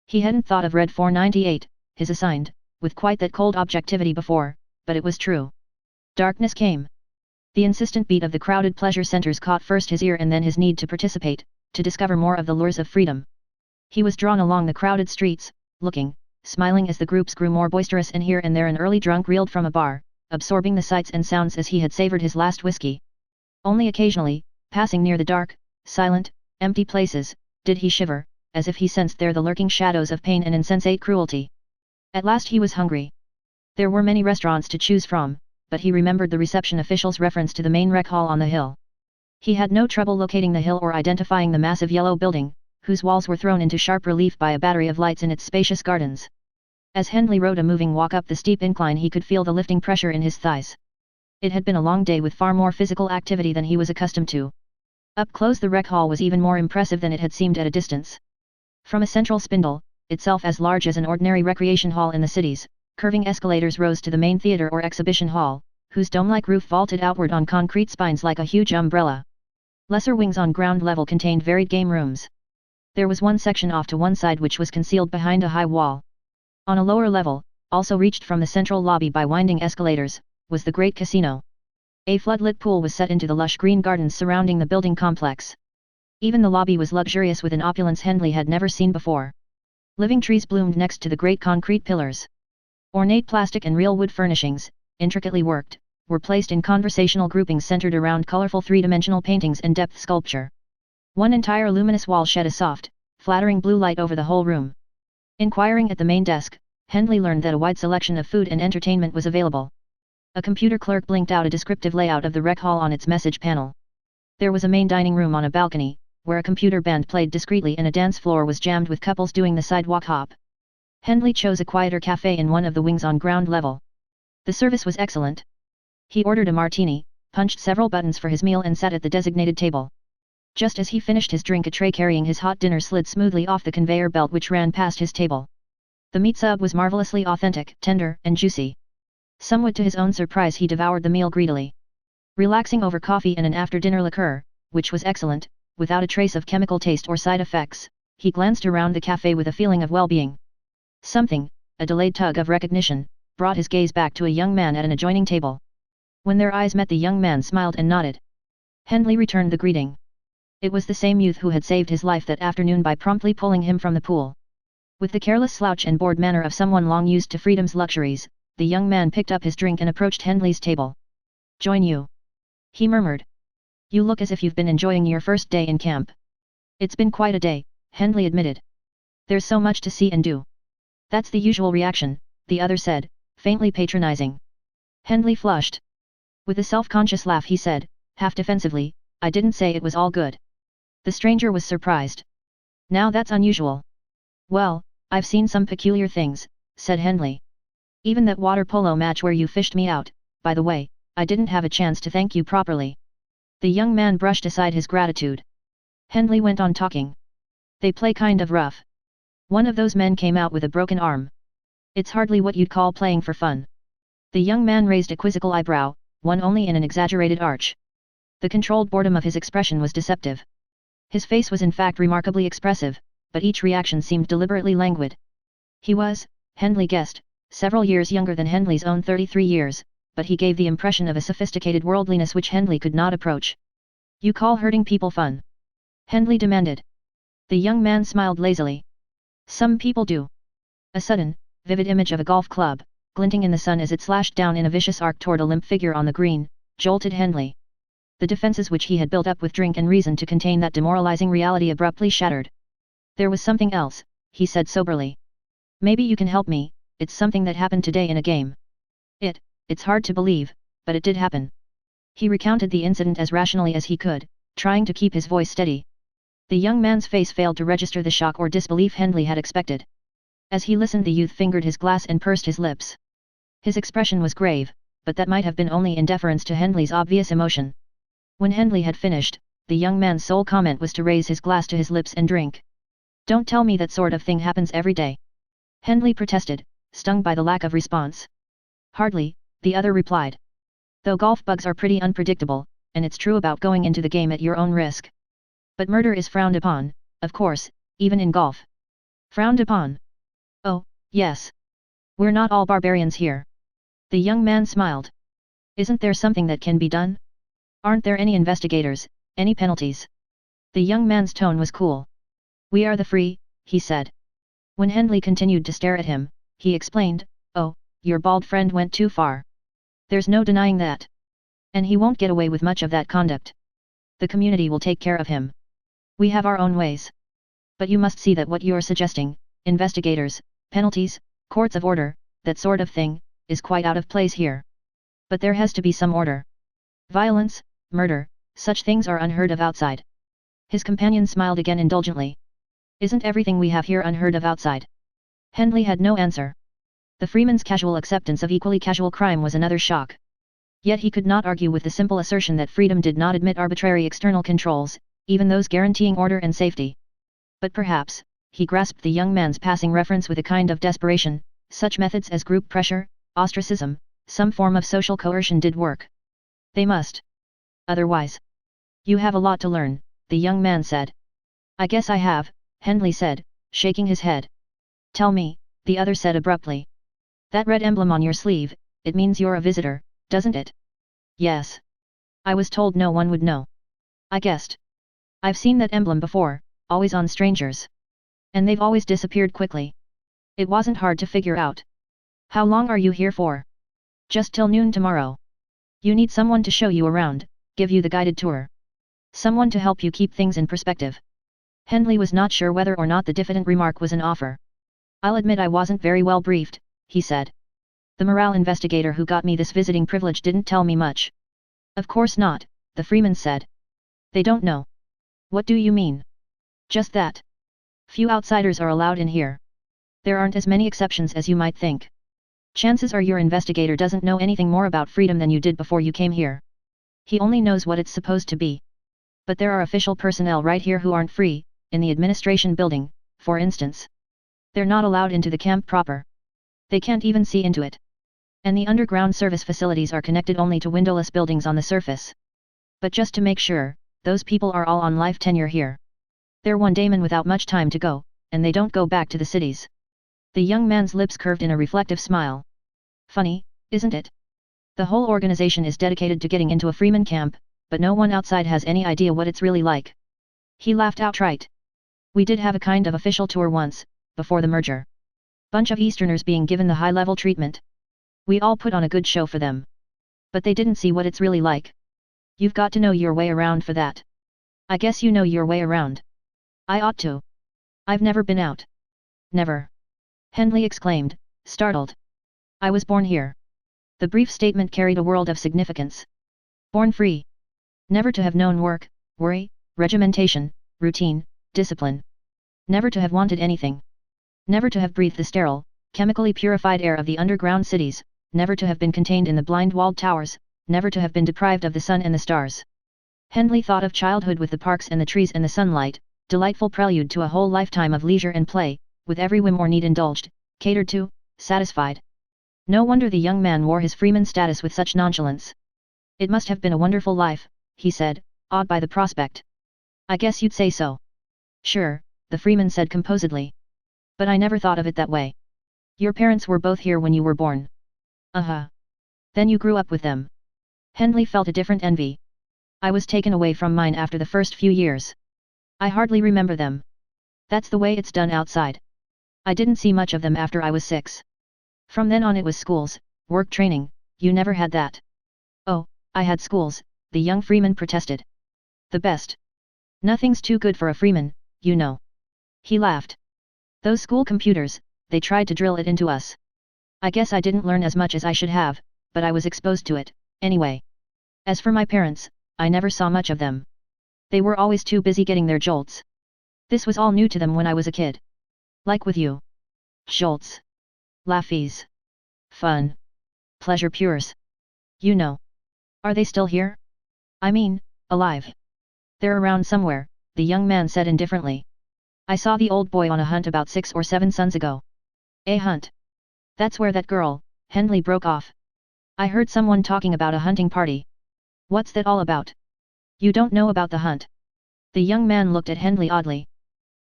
He hadn't thought of Red 498, his assigned, with quite that cold objectivity before, but it was true. Darkness came. The insistent beat of the crowded pleasure centers caught first his ear and then his need to participate, to discover more of the lures of freedom. He was drawn along the crowded streets, looking, smiling as the groups grew more boisterous, and here and there an early drunk reeled from a bar, absorbing the sights and sounds as he had savored his last whiskey. Only occasionally, passing near the dark, silent, empty places, did he shiver, as if he sensed there the lurking shadows of pain and insensate cruelty. At last he was hungry. There were many restaurants to choose from, but he remembered the reception official's reference to the main rec hall on the hill. He had no trouble locating the hill or identifying the massive yellow building, whose walls were thrown into sharp relief by a battery of lights in its spacious gardens. As Hendley rode a moving walk up the steep incline, he could feel the lifting pressure in his thighs. It had been a long day with far more physical activity than he was accustomed to. Up close the rec hall was even more impressive than it had seemed at a distance. From a central spindle, itself as large as an ordinary recreation hall in the cities, curving escalators rose to the main theater or exhibition hall, whose dome-like roof vaulted outward on concrete spines like a huge umbrella. Lesser wings on ground level contained varied game rooms. There was one section off to one side which was concealed behind a high wall. On a lower level, also reached from the central lobby by winding escalators, was the great casino. A floodlit pool was set into the lush green gardens surrounding the building complex. Even the lobby was luxurious with an opulence Hendley had never seen before. Living trees bloomed next to the great concrete pillars. Ornate plastic and real wood furnishings, intricately worked, were placed in conversational groupings centered around colorful three-dimensional paintings and depth sculpture. One entire luminous wall shed a soft, flattering blue light over the whole room. Inquiring at the main desk, Hendley learned that a wide selection of food and entertainment was available. A computer clerk blinked out a descriptive layout of the rec hall on its message panel. There was a main dining room on a balcony, where a computer band played discreetly and a dance floor was jammed with couples doing the sidewalk hop. Hendley chose a quieter cafe in one of the wings on ground level. The service was excellent. He ordered a martini, punched several buttons for his meal and sat at the designated table. Just as he finished his drink, a tray carrying his hot dinner slid smoothly off the conveyor belt which ran past his table. The meat sub was marvelously authentic, tender, and juicy. Somewhat to his own surprise, he devoured the meal greedily. Relaxing over coffee and an after-dinner liqueur, which was excellent, without a trace of chemical taste or side effects, he glanced around the cafe with a feeling of well-being. Something, a delayed tug of recognition, brought his gaze back to a young man at an adjoining table. When their eyes met, the young man smiled and nodded. Hendley returned the greeting. It was the same youth who had saved his life that afternoon by promptly pulling him from the pool. With the careless slouch and bored manner of someone long used to freedom's luxuries, the young man picked up his drink and approached Hendley's table. "Join you?" he murmured. "You look as if you've been enjoying your first day in camp." "It's been quite a day," Hendley admitted. "There's so much to see and do." "That's the usual reaction," the other said, faintly patronizing. Hendley flushed. With a self-conscious laugh he said, half defensively, "I didn't say it was all good." The stranger was surprised. "Now that's unusual." "Well, I've seen some peculiar things," said Hendley. "Even that water polo match where you fished me out, by the way, I didn't have a chance to thank you properly." The young man brushed aside his gratitude. Hendley went on talking. "They play kind of rough. One of those men came out with a broken arm. It's hardly what you'd call playing for fun." The young man raised a quizzical eyebrow, one only in an exaggerated arch. The controlled boredom of his expression was deceptive. His face was in fact remarkably expressive, but each reaction seemed deliberately languid. He was, Hendley guessed, several years younger than Hendley's own 33 years, but he gave the impression of a sophisticated worldliness which Hendley could not approach. "You call hurting people fun?" Hendley demanded. The young man smiled lazily. "Some people do." A sudden, vivid image of a golf club, glinting in the sun as it slashed down in a vicious arc toward a limp figure on the green, jolted Hendley. The defenses which he had built up with drink and reason to contain that demoralizing reality abruptly shattered. "There was something else," he said soberly. "Maybe you can help me. It's something that happened today in a game. It's hard to believe, but it did happen." He recounted the incident as rationally as he could, trying to keep his voice steady. The young man's face failed to register the shock or disbelief Hendley had expected. As he listened, the youth fingered his glass and pursed his lips. His expression was grave, but that might have been only in deference to Hendley's obvious emotion. When Hendley had finished, the young man's sole comment was to raise his glass to his lips and drink. Don't tell me that sort of thing happens every day. Hendley protested, stung by the lack of response. Hardly, the other replied. Though golf bugs are pretty unpredictable, and it's true about going into the game at your own risk. But murder is frowned upon, of course, even in golf. Frowned upon? Oh, yes. We're not all barbarians here. The young man smiled. Isn't there something that can be done? Aren't there any investigators, any penalties? The young man's tone was cool. We are the free, he said. When Hendley continued to stare at him, he explained, oh, your bald friend went too far. There's no denying that. And he won't get away with much of that conduct. The community will take care of him. We have our own ways. But you must see that what you're suggesting, investigators, penalties, courts of order, that sort of thing, is quite out of place here. But there has to be some order. Violence, murder, such things are unheard of outside. His companion smiled again indulgently. Isn't everything we have here unheard of outside? Hendley had no answer. The Freeman's casual acceptance of equally casual crime was another shock. Yet he could not argue with the simple assertion that freedom did not admit arbitrary external controls, even those guaranteeing order and safety. But perhaps, he grasped the young man's passing reference with a kind of desperation, such methods as group pressure, ostracism, some form of social coercion did work. They must. Otherwise. You have a lot to learn, the young man said. I guess I have, Hendley said, shaking his head. Tell me, the other said abruptly. That red emblem on your sleeve, it means you're a visitor, doesn't it? Yes. I was told no one would know. I guessed. I've seen that emblem before, always on strangers. And they've always disappeared quickly. It wasn't hard to figure out. How long are you here for? Just till noon tomorrow. You need someone to show you around, give you the guided tour. Someone to help you keep things in perspective. Hendley was not sure whether or not the diffident remark was an offer. I'll admit I wasn't very well briefed, he said. The morale investigator who got me this visiting privilege didn't tell me much. Of course not, the Freeman said. They don't know. What do you mean? Just that. Few outsiders are allowed in here. There aren't as many exceptions as you might think. Chances are your investigator doesn't know anything more about freedom than you did before you came here. He only knows what it's supposed to be. But there are official personnel right here who aren't free, in the administration building, for instance. They're not allowed into the camp proper. They can't even see into it. And the underground service facilities are connected only to windowless buildings on the surface. But just to make sure, those people are all on life tenure here. They're one daymen without much time to go, and they don't go back to the cities. The young man's lips curved in a reflective smile. Funny, isn't it? The whole organization is dedicated to getting into a Freeman camp, but no one outside has any idea what it's really like. He laughed outright. We did have a kind of official tour once, before the merger. Bunch of Easterners being given the high-level treatment. We all put on a good show for them. But they didn't see what it's really like. You've got to know your way around for that. I guess you know your way around. I ought to. I've never been out. Never. Hendley exclaimed, startled. I was born here. The brief statement carried a world of significance. Born free. Never to have known work, worry, regimentation, routine, discipline. Never to have wanted anything. Never to have breathed the sterile, chemically purified air of the underground cities, never to have been contained in the blind-walled towers, never to have been deprived of the sun and the stars. Hendley thought of childhood with the parks and the trees and the sunlight, delightful prelude to a whole lifetime of leisure and play, with every whim or need indulged, catered to, satisfied. No wonder the young man wore his Freeman status with such nonchalance. It must have been a wonderful life, he said, awed by the prospect. I guess you'd say so. Sure, the Freeman said composedly. But I never thought of it that way. Your parents were both here when you were born. Uh-huh. Then you grew up with them. Hendley felt a different envy. I was taken away from mine after the first few years. I hardly remember them. That's the way it's done outside. I didn't see much of them after I was 6. From then on it was schools, work training, you never had that. Oh, I had schools, the young Freeman protested. The best. Nothing's too good for a Freeman, you know. He laughed. Those school computers, they tried to drill it into us. I guess I didn't learn as much as I should have, but I was exposed to it, anyway. As for my parents, I never saw much of them. They were always too busy getting their jolts. This was all new to them when I was a kid. Like with you. Jolts. Laughies. Fun. Pleasure pures. You know. Are they still here? I mean, alive. They're around somewhere, the young man said indifferently. I saw the old boy on a hunt about 6 or 7 suns ago. A hunt? That's where that girl, Henley broke off. I heard someone talking about a hunting party. What's that all about? You don't know about the hunt? The young man looked at Henley oddly.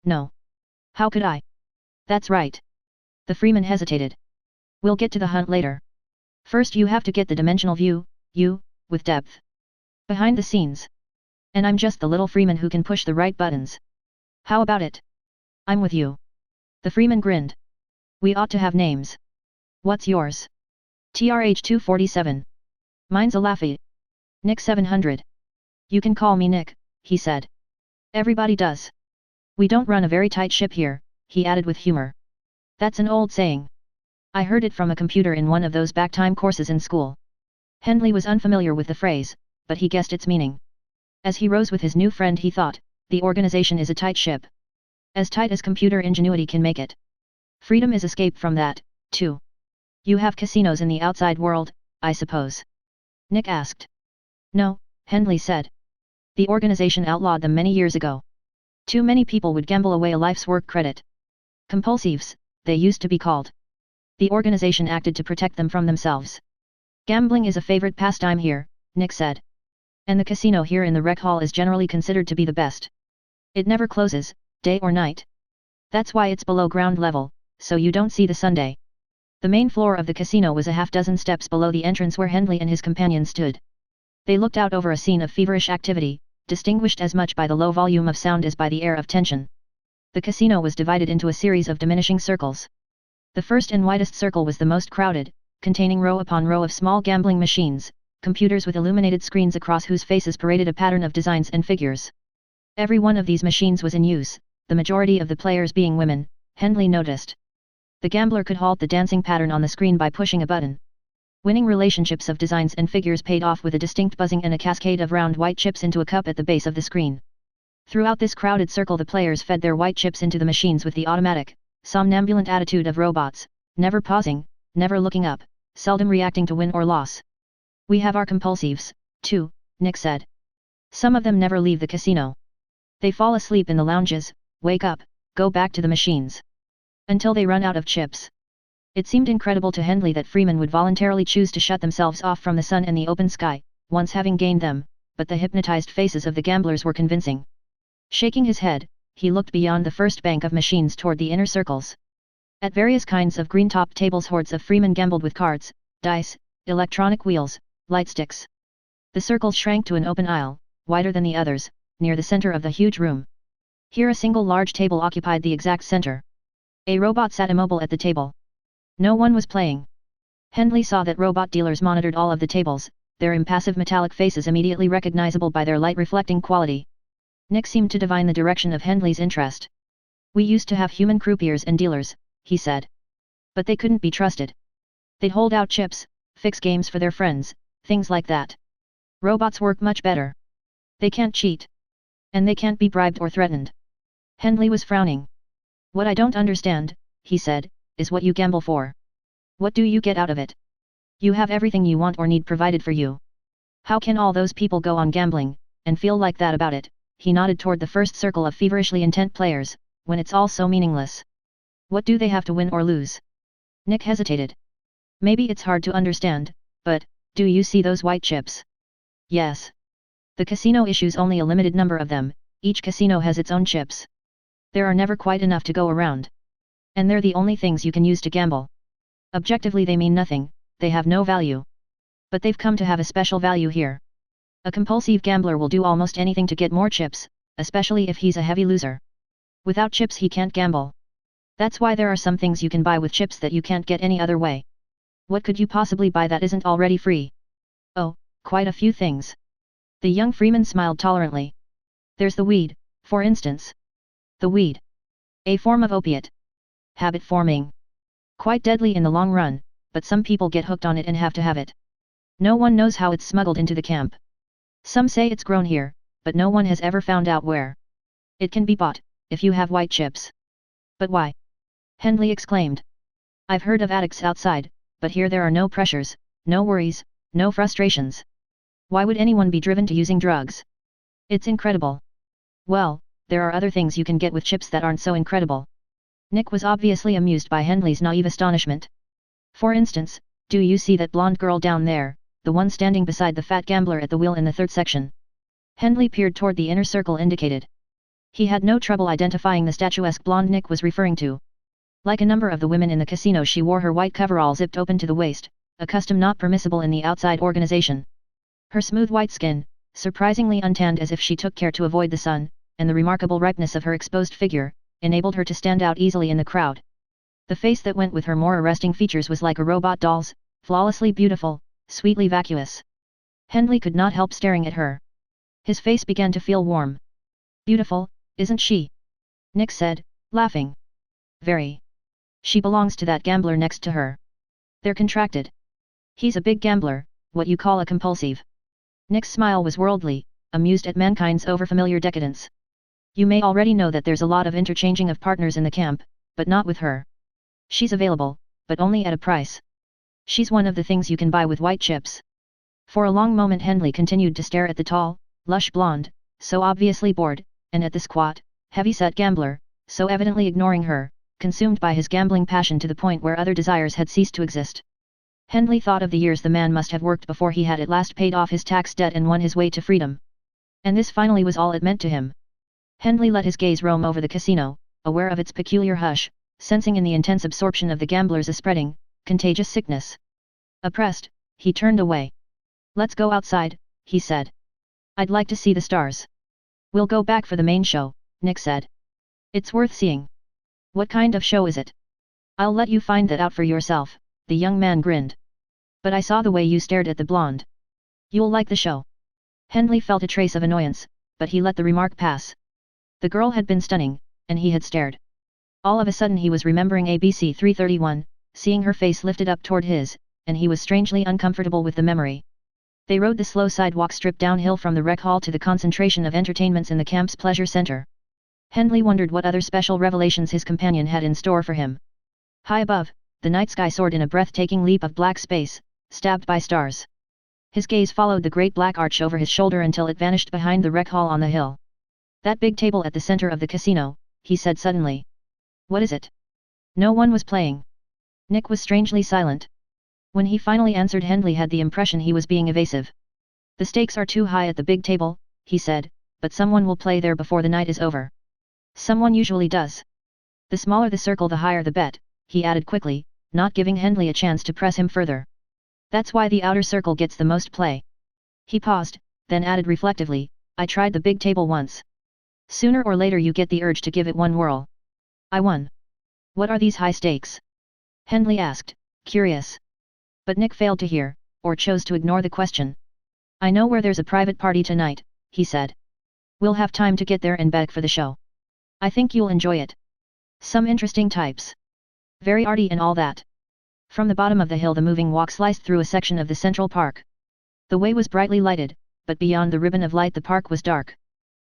No. How could I? That's right. The Freeman hesitated. We'll get to the hunt later. First you have to get the dimensional view, with depth. Behind the scenes. And I'm just the little Freeman who can push the right buttons. How about it? I'm with you. The Freeman grinned. We ought to have names. What's yours? TRH 247. Mine's a Laffy. Nick 700. You can call me Nick, he said. Everybody does. We don't run a very tight ship here, he added with humor. That's an old saying. I heard it from a computer in one of those backtime courses in school. Henley was unfamiliar with the phrase, but he guessed its meaning. As he rose with his new friend he thought, the organization is a tight ship. As tight as computer ingenuity can make it. Freedom is escape from that, too. You have casinos in the outside world, I suppose? Nick asked. No, Henley said. The organization outlawed them many years ago. Too many people would gamble away a life's work credit. Compulsives, they used to be called. The organization acted to protect them from themselves. Gambling is a favorite pastime here, Nick said. And the casino here in the rec hall is generally considered to be the best. It never closes, day or night. That's why it's below ground level, so you don't see the Sunday. The main floor of the casino was a half-dozen steps below the entrance where Henley and his companion stood. They looked out over a scene of feverish activity, distinguished as much by the low volume of sound as by the air of tension. The casino was divided into a series of diminishing circles. The first and widest circle was the most crowded, containing row upon row of small gambling machines, computers with illuminated screens across whose faces paraded a pattern of designs and figures. Every one of these machines was in use, the majority of the players being women, Henley noticed. The gambler could halt the dancing pattern on the screen by pushing a button. Winning relationships of designs and figures paid off with a distinct buzzing and a cascade of round white chips into a cup at the base of the screen. Throughout this crowded circle the players fed their white chips into the machines with the automatic, somnambulant attitude of robots, never pausing, never looking up, seldom reacting to win or loss. We have our compulsives, too, Nick said. Some of them never leave the casino. They fall asleep in the lounges, wake up, go back to the machines. Until they run out of chips. It seemed incredible to Henley that Freeman would voluntarily choose to shut themselves off from the sun and the open sky, once having gained them, but the hypnotized faces of the gamblers were convincing. Shaking his head, he looked beyond the first bank of machines toward the inner circles. At various kinds of green-topped tables hordes of Freemen gambled with cards, dice, electronic wheels, light sticks. The circles shrank to an open aisle, wider than the others, near the center of the huge room. Here a single large table occupied the exact center. A robot sat immobile at the table. No one was playing. Henley saw that robot dealers monitored all of the tables, their impassive metallic faces immediately recognizable by their light-reflecting quality. Nick seemed to divine the direction of Henley's interest. We used to have human croupiers and dealers, he said. But they couldn't be trusted. They'd hold out chips, fix games for their friends, things like that. Robots work much better. They can't cheat. And they can't be bribed or threatened. Henley was frowning. What I don't understand, he said, is what you gamble for. What do you get out of it? You have everything you want or need provided for you. How can all those people go on gambling, and feel like that about it? He nodded toward the first circle of feverishly intent players, when it's all so meaningless. What do they have to win or lose? Nick hesitated. Maybe it's hard to understand, but, do you see those white chips? Yes. The casino issues only a limited number of them, each casino has its own chips. There are never quite enough to go around. And they're the only things you can use to gamble. Objectively they mean nothing, they have no value. But they've come to have a special value here. A compulsive gambler will do almost anything to get more chips, especially if he's a heavy loser. Without chips he can't gamble. That's why there are some things you can buy with chips that you can't get any other way. What could you possibly buy that isn't already free? Oh, quite a few things. The young Freeman smiled tolerantly. There's the weed, for instance. The weed. A form of opiate. Habit forming. Quite deadly in the long run, but some people get hooked on it and have to have it. No one knows how it's smuggled into the camp. Some say it's grown here, but no one has ever found out where. It can be bought, if you have white chips. But why? Henley exclaimed. I've heard of addicts outside, but here there are no pressures, no worries, no frustrations. Why would anyone be driven to using drugs? It's incredible. Well, there are other things you can get with chips that aren't so incredible. Nick was obviously amused by Henley's naive astonishment. For instance, do you see that blonde girl down there, the one standing beside the fat gambler at the wheel in the third section? Henley peered toward the inner circle indicated. He had no trouble identifying the statuesque blonde Nick was referring to. Like a number of the women in the casino, she wore her white coverall zipped open to the waist, a custom not permissible in the outside organization. Her smooth white skin, surprisingly untanned as if she took care to avoid the sun, and the remarkable ripeness of her exposed figure, enabled her to stand out easily in the crowd. The face that went with her more arresting features was like a robot doll's, flawlessly beautiful, sweetly vacuous. Henley could not help staring at her. His face began to feel warm. Beautiful, isn't she? Nick said, laughing. Very. She belongs to that gambler next to her. They're contracted. He's a big gambler, what you call a compulsive. Nick's smile was worldly, amused at mankind's overfamiliar decadence. You may already know that there's a lot of interchanging of partners in the camp, but not with her. She's available, but only at a price. She's one of the things you can buy with white chips. For a long moment Henley continued to stare at the tall, lush blonde, so obviously bored, and at the squat, heavy-set gambler, so evidently ignoring her, consumed by his gambling passion to the point where other desires had ceased to exist. Henley thought of the years the man must have worked before he had at last paid off his tax debt and won his way to freedom. And this finally was all it meant to him. Henley let his gaze roam over the casino, aware of its peculiar hush, sensing in the intense absorption of the gamblers a spreading, contagious sickness. Oppressed, he turned away. Let's go outside, he said. I'd like to see the stars. We'll go back for the main show, Nick said. It's worth seeing. What kind of show is it? I'll let you find that out for yourself, the young man grinned. But I saw the way you stared at the blonde. You'll like the show. Henley felt a trace of annoyance, but he let the remark pass. The girl had been stunning, and he had stared. All of a sudden he was remembering ABC 331, seeing her face lifted up toward his, and he was strangely uncomfortable with the memory. They rode the slow sidewalk strip downhill from the rec hall to the concentration of entertainments in the camp's pleasure center. Henley wondered what other special revelations his companion had in store for him. High above, the night sky soared in a breathtaking leap of black space, stabbed by stars. His gaze followed the great black arch over his shoulder until it vanished behind the rec hall on the hill. That big table at the center of the casino, he said suddenly. What is it? No one was playing. Nick was strangely silent. When he finally answered, Henley had the impression he was being evasive. The stakes are too high at the big table, he said, but someone will play there before the night is over. Someone usually does. The smaller the circle the higher the bet, he added quickly, not giving Henley a chance to press him further. That's why the outer circle gets the most play. He paused, then added reflectively, I tried the big table once. Sooner or later you get the urge to give it one whirl. I won. What are these high stakes? Henley asked, curious. But Nick failed to hear, or chose to ignore the question. I know where there's a private party tonight, he said. We'll have time to get there and back for the show. I think you'll enjoy it. Some interesting types. Very arty and all that. From the bottom of the hill the moving walk sliced through a section of the Central Park. The way was brightly lighted, but beyond the ribbon of light the park was dark.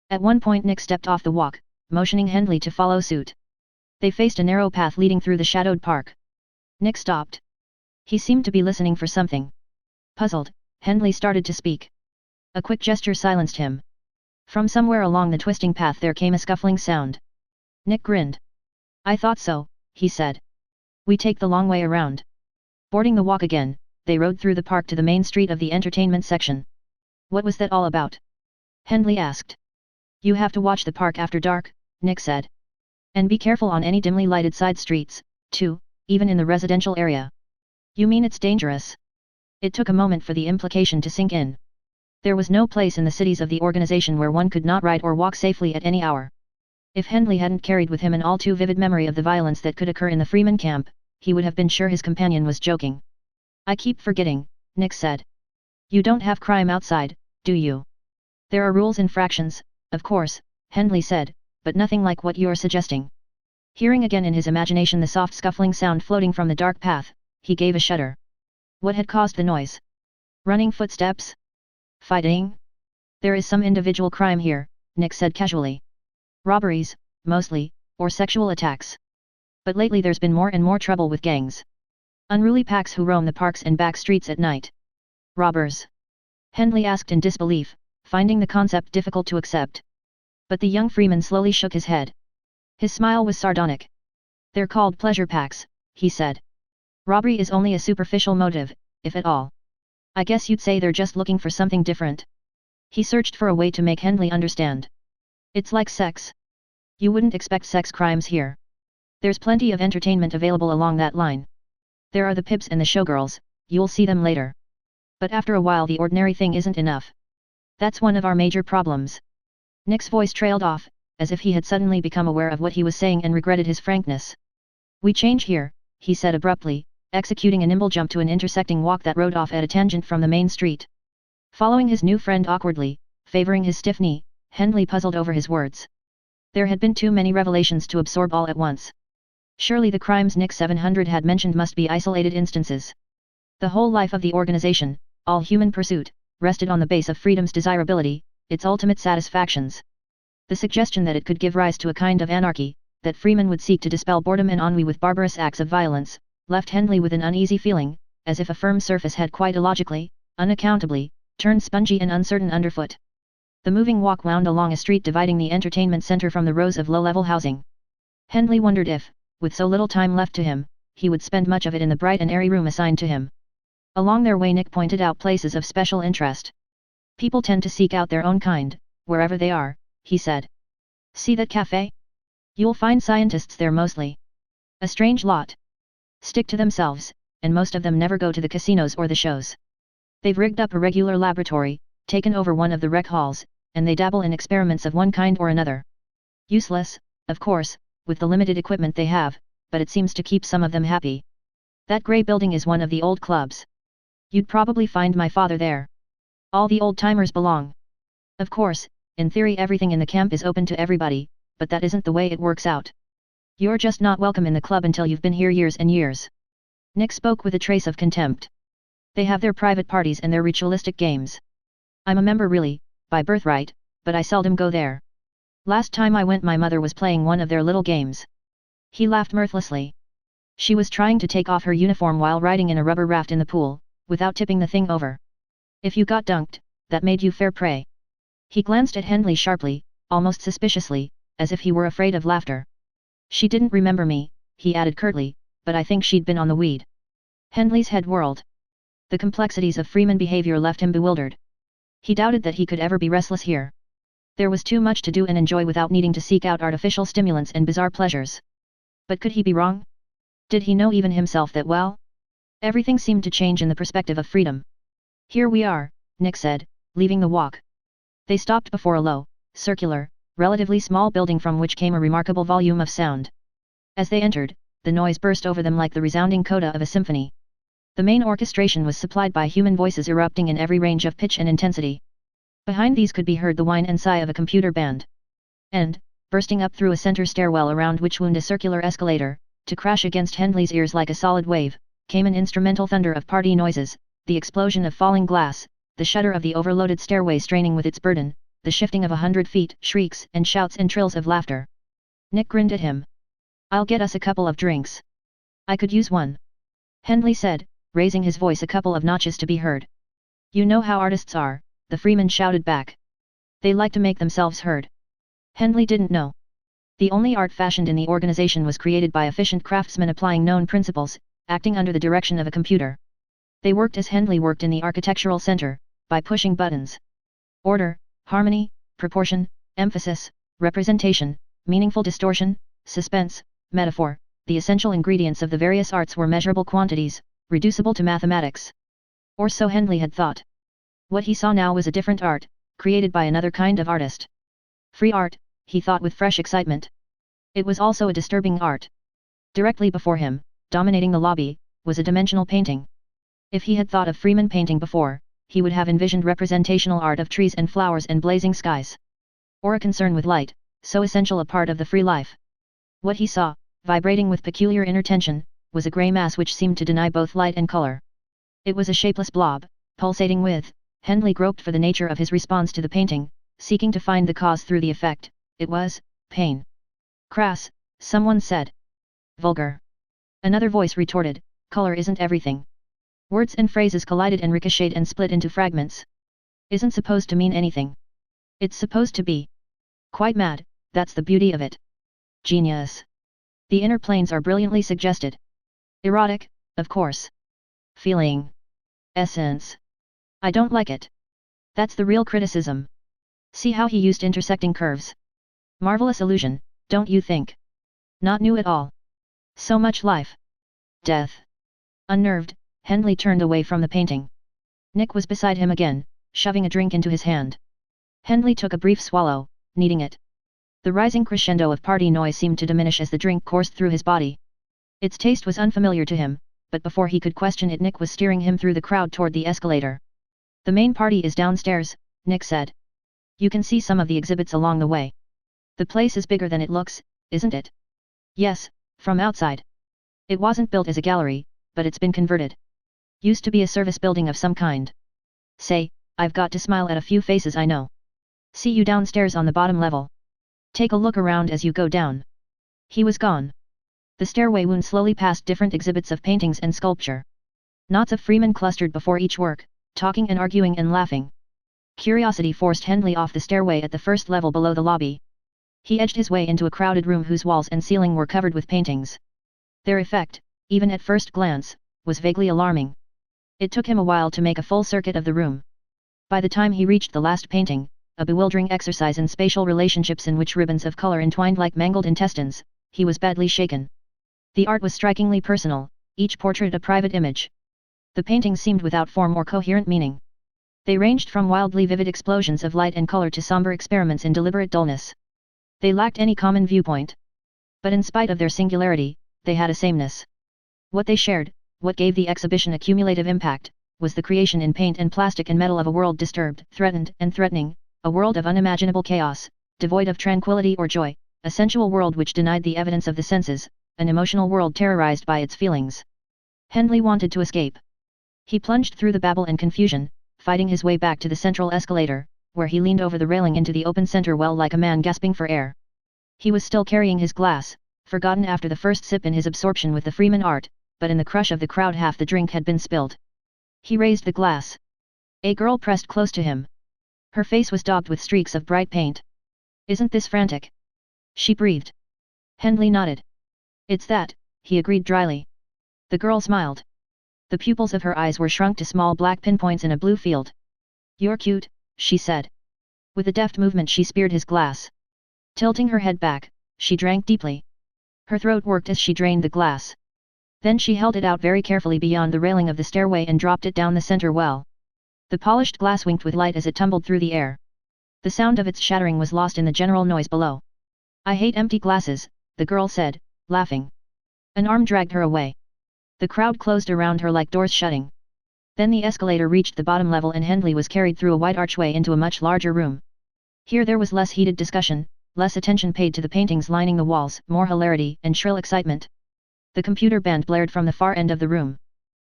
At one point Nick stepped off the walk, motioning Henley to follow suit. They faced a narrow path leading through the shadowed park. Nick stopped. He seemed to be listening for something. Puzzled, Henley started to speak. A quick gesture silenced him. From somewhere along the twisting path there came a scuffling sound. Nick grinned. I thought so, he said. We take the long way around. Boarding the walk again, they rode through the park to the main street of the entertainment section. What was that all about? Henley asked. You have to watch the park after dark, Nick said. And be careful on any dimly lighted side streets, too, even in the residential area. You mean it's dangerous? It took a moment for the implication to sink in. There was no place in the cities of the organization where one could not ride or walk safely at any hour. If Henley hadn't carried with him an all too vivid memory of the violence that could occur in the Freeman camp, he would have been sure his companion was joking. I keep forgetting, Nick said. You don't have crime outside, do you? There are rules and fractions, of course, Henley said, but nothing like what you're suggesting. Hearing again in his imagination the soft scuffling sound floating from the dark path, he gave a shudder. What had caused the noise? Running footsteps? Fighting? There is some individual crime here, Nick said casually. Robberies, mostly, or sexual attacks. But lately there's been more and more trouble with gangs. Unruly packs who roam the parks and back streets at night. Robbers? Hendley asked in disbelief, finding the concept difficult to accept. But the young freeman slowly shook his head. His smile was sardonic. They're called pleasure packs, he said. Robbery is only a superficial motive, if at all. I guess you'd say they're just looking for something different. He searched for a way to make Hendley understand. It's like sex. You wouldn't expect sex crimes here. There's plenty of entertainment available along that line. There are the pimps and the showgirls, you'll see them later. But after a while the ordinary thing isn't enough. That's one of our major problems. Nick's voice trailed off, as if he had suddenly become aware of what he was saying and regretted his frankness. We change here, he said abruptly, executing a nimble jump to an intersecting walk that rode off at a tangent from the main street. Following his new friend awkwardly, favoring his stiff knee, Hendley puzzled over his words. There had been too many revelations to absorb all at once. Surely the crimes Nick 700 had mentioned must be isolated instances. The whole life of the organization, all human pursuit, rested on the base of freedom's desirability, its ultimate satisfactions. The suggestion that it could give rise to a kind of anarchy, that freemen would seek to dispel boredom and ennui with barbarous acts of violence, left Hendley with an uneasy feeling, as if a firm surface had quite illogically, unaccountably, turned spongy and uncertain underfoot. The moving walk wound along a street dividing the entertainment center from the rows of low-level housing. Hendley wondered if, with so little time left to him, he would spend much of it in the bright and airy room assigned to him. Along their way Nick pointed out places of special interest. People tend to seek out their own kind, wherever they are, he said. See that cafe? You'll find scientists there mostly. A strange lot. Stick to themselves, and most of them never go to the casinos or the shows. They've rigged up a regular laboratory, taken over one of the rec halls, and they dabble in experiments of one kind or another. Useless, of course, with the limited equipment they have, but it seems to keep some of them happy. That grey building is one of the old clubs. You'd probably find my father there. All the old-timers belong. Of course, in theory everything in the camp is open to everybody, but that isn't the way it works out. You're just not welcome in the club until you've been here years and years. Nick spoke with a trace of contempt. They have their private parties and their ritualistic games. I'm a member really, by birthright, but I seldom go there. Last time I went my mother was playing one of their little games. He laughed mirthlessly. She was trying to take off her uniform while riding in a rubber raft in the pool, without tipping the thing over. If you got dunked, that made you fair prey. He glanced at Hendley sharply, almost suspiciously, as if he were afraid of laughter. She didn't remember me, he added curtly, but I think she'd been on the weed. Hendley's head whirled. The complexities of freeman behavior left him bewildered. He doubted that he could ever be restless here. There was too much to do and enjoy without needing to seek out artificial stimulants and bizarre pleasures. But could he be wrong? Did he know even himself that well? Everything seemed to change in the perspective of freedom. Here we are, Nick said, leaving the walk. They stopped before a low, circular, relatively small building from which came a remarkable volume of sound. As they entered, the noise burst over them like the resounding coda of a symphony. The main orchestration was supplied by human voices erupting in every range of pitch and intensity. Behind these could be heard the whine and sigh of a computer band. And, bursting up through a center stairwell around which wound a circular escalator, to crash against Hendley's ears like a solid wave, came an instrumental thunder of party noises, the explosion of falling glass, the shudder of the overloaded stairway straining with its burden, the shifting of 100 feet, shrieks and shouts and trills of laughter. Nick grinned at him. I'll get us a couple of drinks. I could use one. Hendley said, raising his voice a couple of notches to be heard. You know how artists are, the freeman shouted back. They like to make themselves heard. Hendley didn't know. The only art fashioned in the organization was created by efficient craftsmen applying known principles, acting under the direction of a computer. They worked as Hendley worked in the architectural center, by pushing buttons. Order, harmony, proportion, emphasis, representation, meaningful distortion, suspense, metaphor, the essential ingredients of the various arts were measurable quantities, reducible to mathematics. Or so Hendley had thought. What he saw now was a different art, created by another kind of artist. Free art, he thought with fresh excitement. It was also a disturbing art. Directly before him, dominating the lobby, was a dimensional painting. If he had thought of Freeman painting before, he would have envisioned representational art of trees and flowers and blazing skies. Or a concern with light, so essential a part of the free life. What he saw, vibrating with peculiar inner tension, was a grey mass which seemed to deny both light and color. It was a shapeless blob, pulsating with. Hendley groped for the nature of his response to the painting, seeking to find the cause through the effect. It was pain. Crass, someone said. Vulgar. Another voice retorted, color isn't everything. Words and phrases collided and ricocheted and split into fragments. Isn't supposed to mean anything. It's supposed to be. Quite mad, that's the beauty of it. Genius. The inner planes are brilliantly suggested. Erotic, of course. Feeling. Essence. I don't like it. That's the real criticism. See how he used intersecting curves. Marvelous illusion, don't you think? Not new at all. So much life. Death. Unnerved, Hendley turned away from the painting. Nick was beside him again, shoving a drink into his hand. Hendley took a brief swallow, needing it. The rising crescendo of party noise seemed to diminish as the drink coursed through his body. Its taste was unfamiliar to him, but before he could question it, Nick was steering him through the crowd toward the escalator. The main party is downstairs, Nick said. You can see some of the exhibits along the way. The place is bigger than it looks, isn't it? Yes, from outside. It wasn't built as a gallery, but it's been converted. Used to be a service building of some kind. Say, I've got to smile at a few faces I know. See you downstairs on the bottom level. Take a look around as you go down. He was gone. The stairway wound slowly past different exhibits of paintings and sculpture. Knots of freemen clustered before each work, talking and arguing and laughing. Curiosity forced Hendley off the stairway at the first level below the lobby. He edged his way into a crowded room whose walls and ceiling were covered with paintings. Their effect, even at first glance, was vaguely alarming. It took him a while to make a full circuit of the room. By the time he reached the last painting, a bewildering exercise in spatial relationships in which ribbons of color entwined like mangled intestines, he was badly shaken. The art was strikingly personal, each portrait a private image. The paintings seemed without form or coherent meaning. They ranged from wildly vivid explosions of light and color to somber experiments in deliberate dullness. They lacked any common viewpoint. But in spite of their singularity, they had a sameness. What they shared, what gave the exhibition a cumulative impact, was the creation in paint and plastic and metal of a world disturbed, threatened and threatening, a world of unimaginable chaos, devoid of tranquility or joy, a sensual world which denied the evidence of the senses, an emotional world terrorized by its feelings. Hendley wanted to escape. He plunged through the babble and confusion, fighting his way back to the central escalator, where he leaned over the railing into the open center well like a man gasping for air. He was still carrying his glass, forgotten after the first sip in his absorption with the Freeman art, but in the crush of the crowd half the drink had been spilled. He raised the glass. A girl pressed close to him. Her face was daubed with streaks of bright paint. Isn't this frantic? She breathed. Hendley nodded. It's that, he agreed dryly. The girl smiled. The pupils of her eyes were shrunk to small black pinpoints in a blue field. You're cute, she said. With a deft movement she speared his glass. Tilting her head back, she drank deeply. Her throat worked as she drained the glass. Then she held it out very carefully beyond the railing of the stairway and dropped it down the center well. The polished glass winked with light as it tumbled through the air. The sound of its shattering was lost in the general noise below. I hate empty glasses, the girl said, laughing. An arm dragged her away. The crowd closed around her like doors shutting. Then the escalator reached the bottom level and Hendley was carried through a wide archway into a much larger room. Here there was less heated discussion, less attention paid to the paintings lining the walls, more hilarity and shrill excitement. The computer band blared from the far end of the room.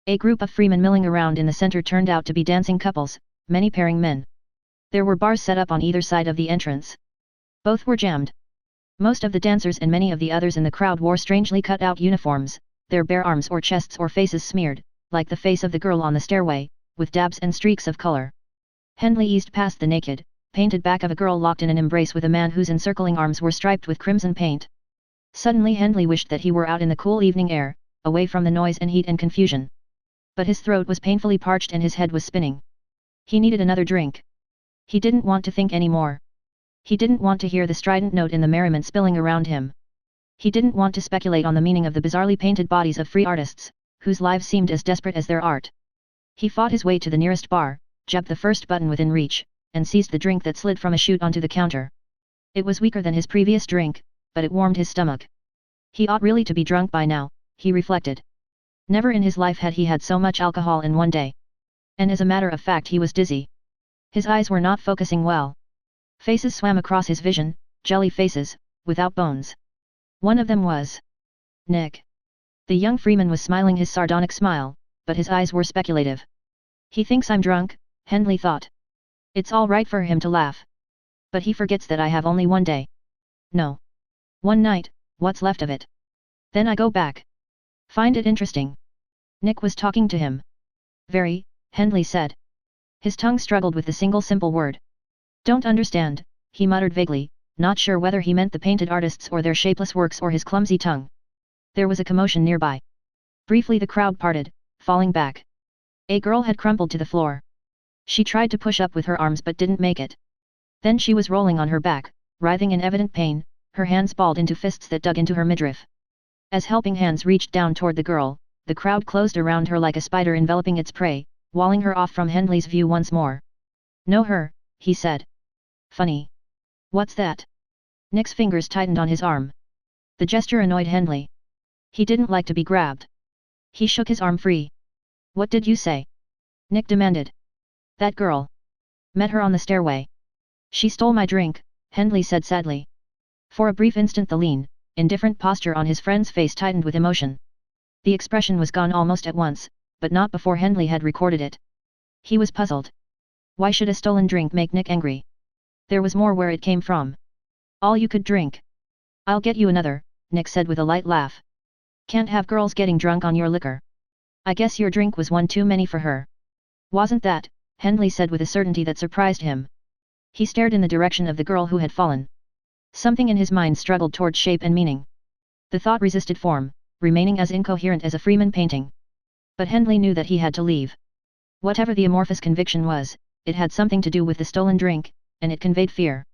A group of freemen milling around in the center turned out to be dancing couples, many pairing men. There were bars set up on either side of the entrance. Both were jammed. Most of the dancers and many of the others in the crowd wore strangely cut-out uniforms, their bare arms or chests or faces smeared, like the face of the girl on the stairway, with dabs and streaks of color. Hendley eased past the naked, painted back of a girl locked in an embrace with a man whose encircling arms were striped with crimson paint. Suddenly Hendley wished that he were out in the cool evening air, away from the noise and heat and confusion. But his throat was painfully parched and his head was spinning. He needed another drink. He didn't want to think any more. He didn't want to hear the strident note in the merriment spilling around him. He didn't want to speculate on the meaning of the bizarrely painted bodies of free artists, whose lives seemed as desperate as their art. He fought his way to the nearest bar, jabbed the first button within reach, and seized the drink that slid from a chute onto the counter. It was weaker than his previous drink, but it warmed his stomach. He ought really to be drunk by now, he reflected. Never in his life had he had so much alcohol in one day. And as a matter of fact he was dizzy. His eyes were not focusing well. Faces swam across his vision, jelly faces, without bones. One of them was Nick. The young freeman was smiling his sardonic smile, but his eyes were speculative. He thinks I'm drunk, Hendley thought. It's all right for him to laugh. But he forgets that I have only one day. No. One night, what's left of it. Then I go back. Find it interesting. Nick was talking to him. Very, Hendley said. His tongue struggled with the single simple word. Don't understand, he muttered vaguely, not sure whether he meant the painted artists or their shapeless works or his clumsy tongue. There was a commotion nearby. Briefly the crowd parted, falling back. A girl had crumpled to the floor. She tried to push up with her arms but didn't make it. Then she was rolling on her back, writhing in evident pain, her hands balled into fists that dug into her midriff. As helping hands reached down toward the girl, the crowd closed around her like a spider enveloping its prey, walling her off from Hendley's view once more. Know her, he said. Funny. What's that? Nick's fingers tightened on his arm. The gesture annoyed Hendley. He didn't like to be grabbed. He shook his arm free. What did you say? Nick demanded. That girl. Met her on the stairway. She stole my drink, Hendley said sadly. For a brief instant the lean, indifferent posture on his friend's face tightened with emotion. The expression was gone almost at once, but not before Hendley had recorded it. He was puzzled. Why should a stolen drink make Nick angry? There was more where it came from. All you could drink. I'll get you another, Nick said with a light laugh. Can't have girls getting drunk on your liquor. I guess your drink was one too many for her. Wasn't that, Hendley said with a certainty that surprised him. He stared in the direction of the girl who had fallen. Something in his mind struggled toward shape and meaning. The thought resisted form, remaining as incoherent as a Freeman painting. But Hendley knew that he had to leave. Whatever the amorphous conviction was, it had something to do with the stolen drink, and it conveyed fear.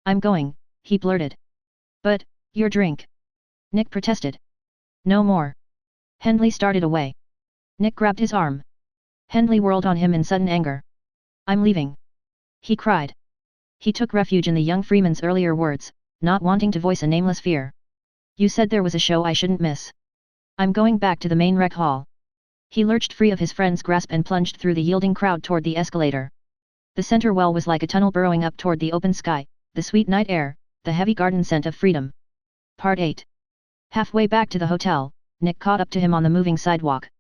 I'm going, he blurted. But, your drink. Nick protested. No more. Hendley started away. Nick grabbed his arm. Hendley whirled on him in sudden anger. I'm leaving. He cried. He took refuge in the young Freeman's earlier words, not wanting to voice a nameless fear. You said there was a show I shouldn't miss. I'm going back to the main rec hall. He lurched free of his friend's grasp and plunged through the yielding crowd toward the escalator. The center well was like a tunnel burrowing up toward the open sky, the sweet night air, the heavy garden scent of freedom. Part 8. Halfway back to the hotel, Nick caught up to him on the moving sidewalk.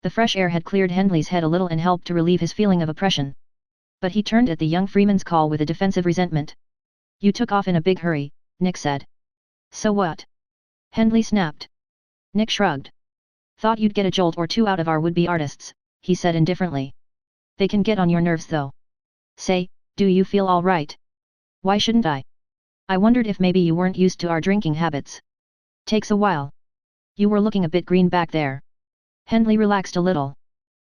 The fresh air had cleared Hendley's head a little and helped to relieve his feeling of oppression. But he turned at the young Freeman's call with a defensive resentment. You took off in a big hurry, Nick said. So what? Hendley snapped. Nick shrugged. Thought you'd get a jolt or two out of our would-be artists, he said indifferently. They can get on your nerves though. Say, do you feel all right? Why shouldn't I? I wondered if maybe you weren't used to our drinking habits. Takes a while. You were looking a bit green back there. Hendley relaxed a little.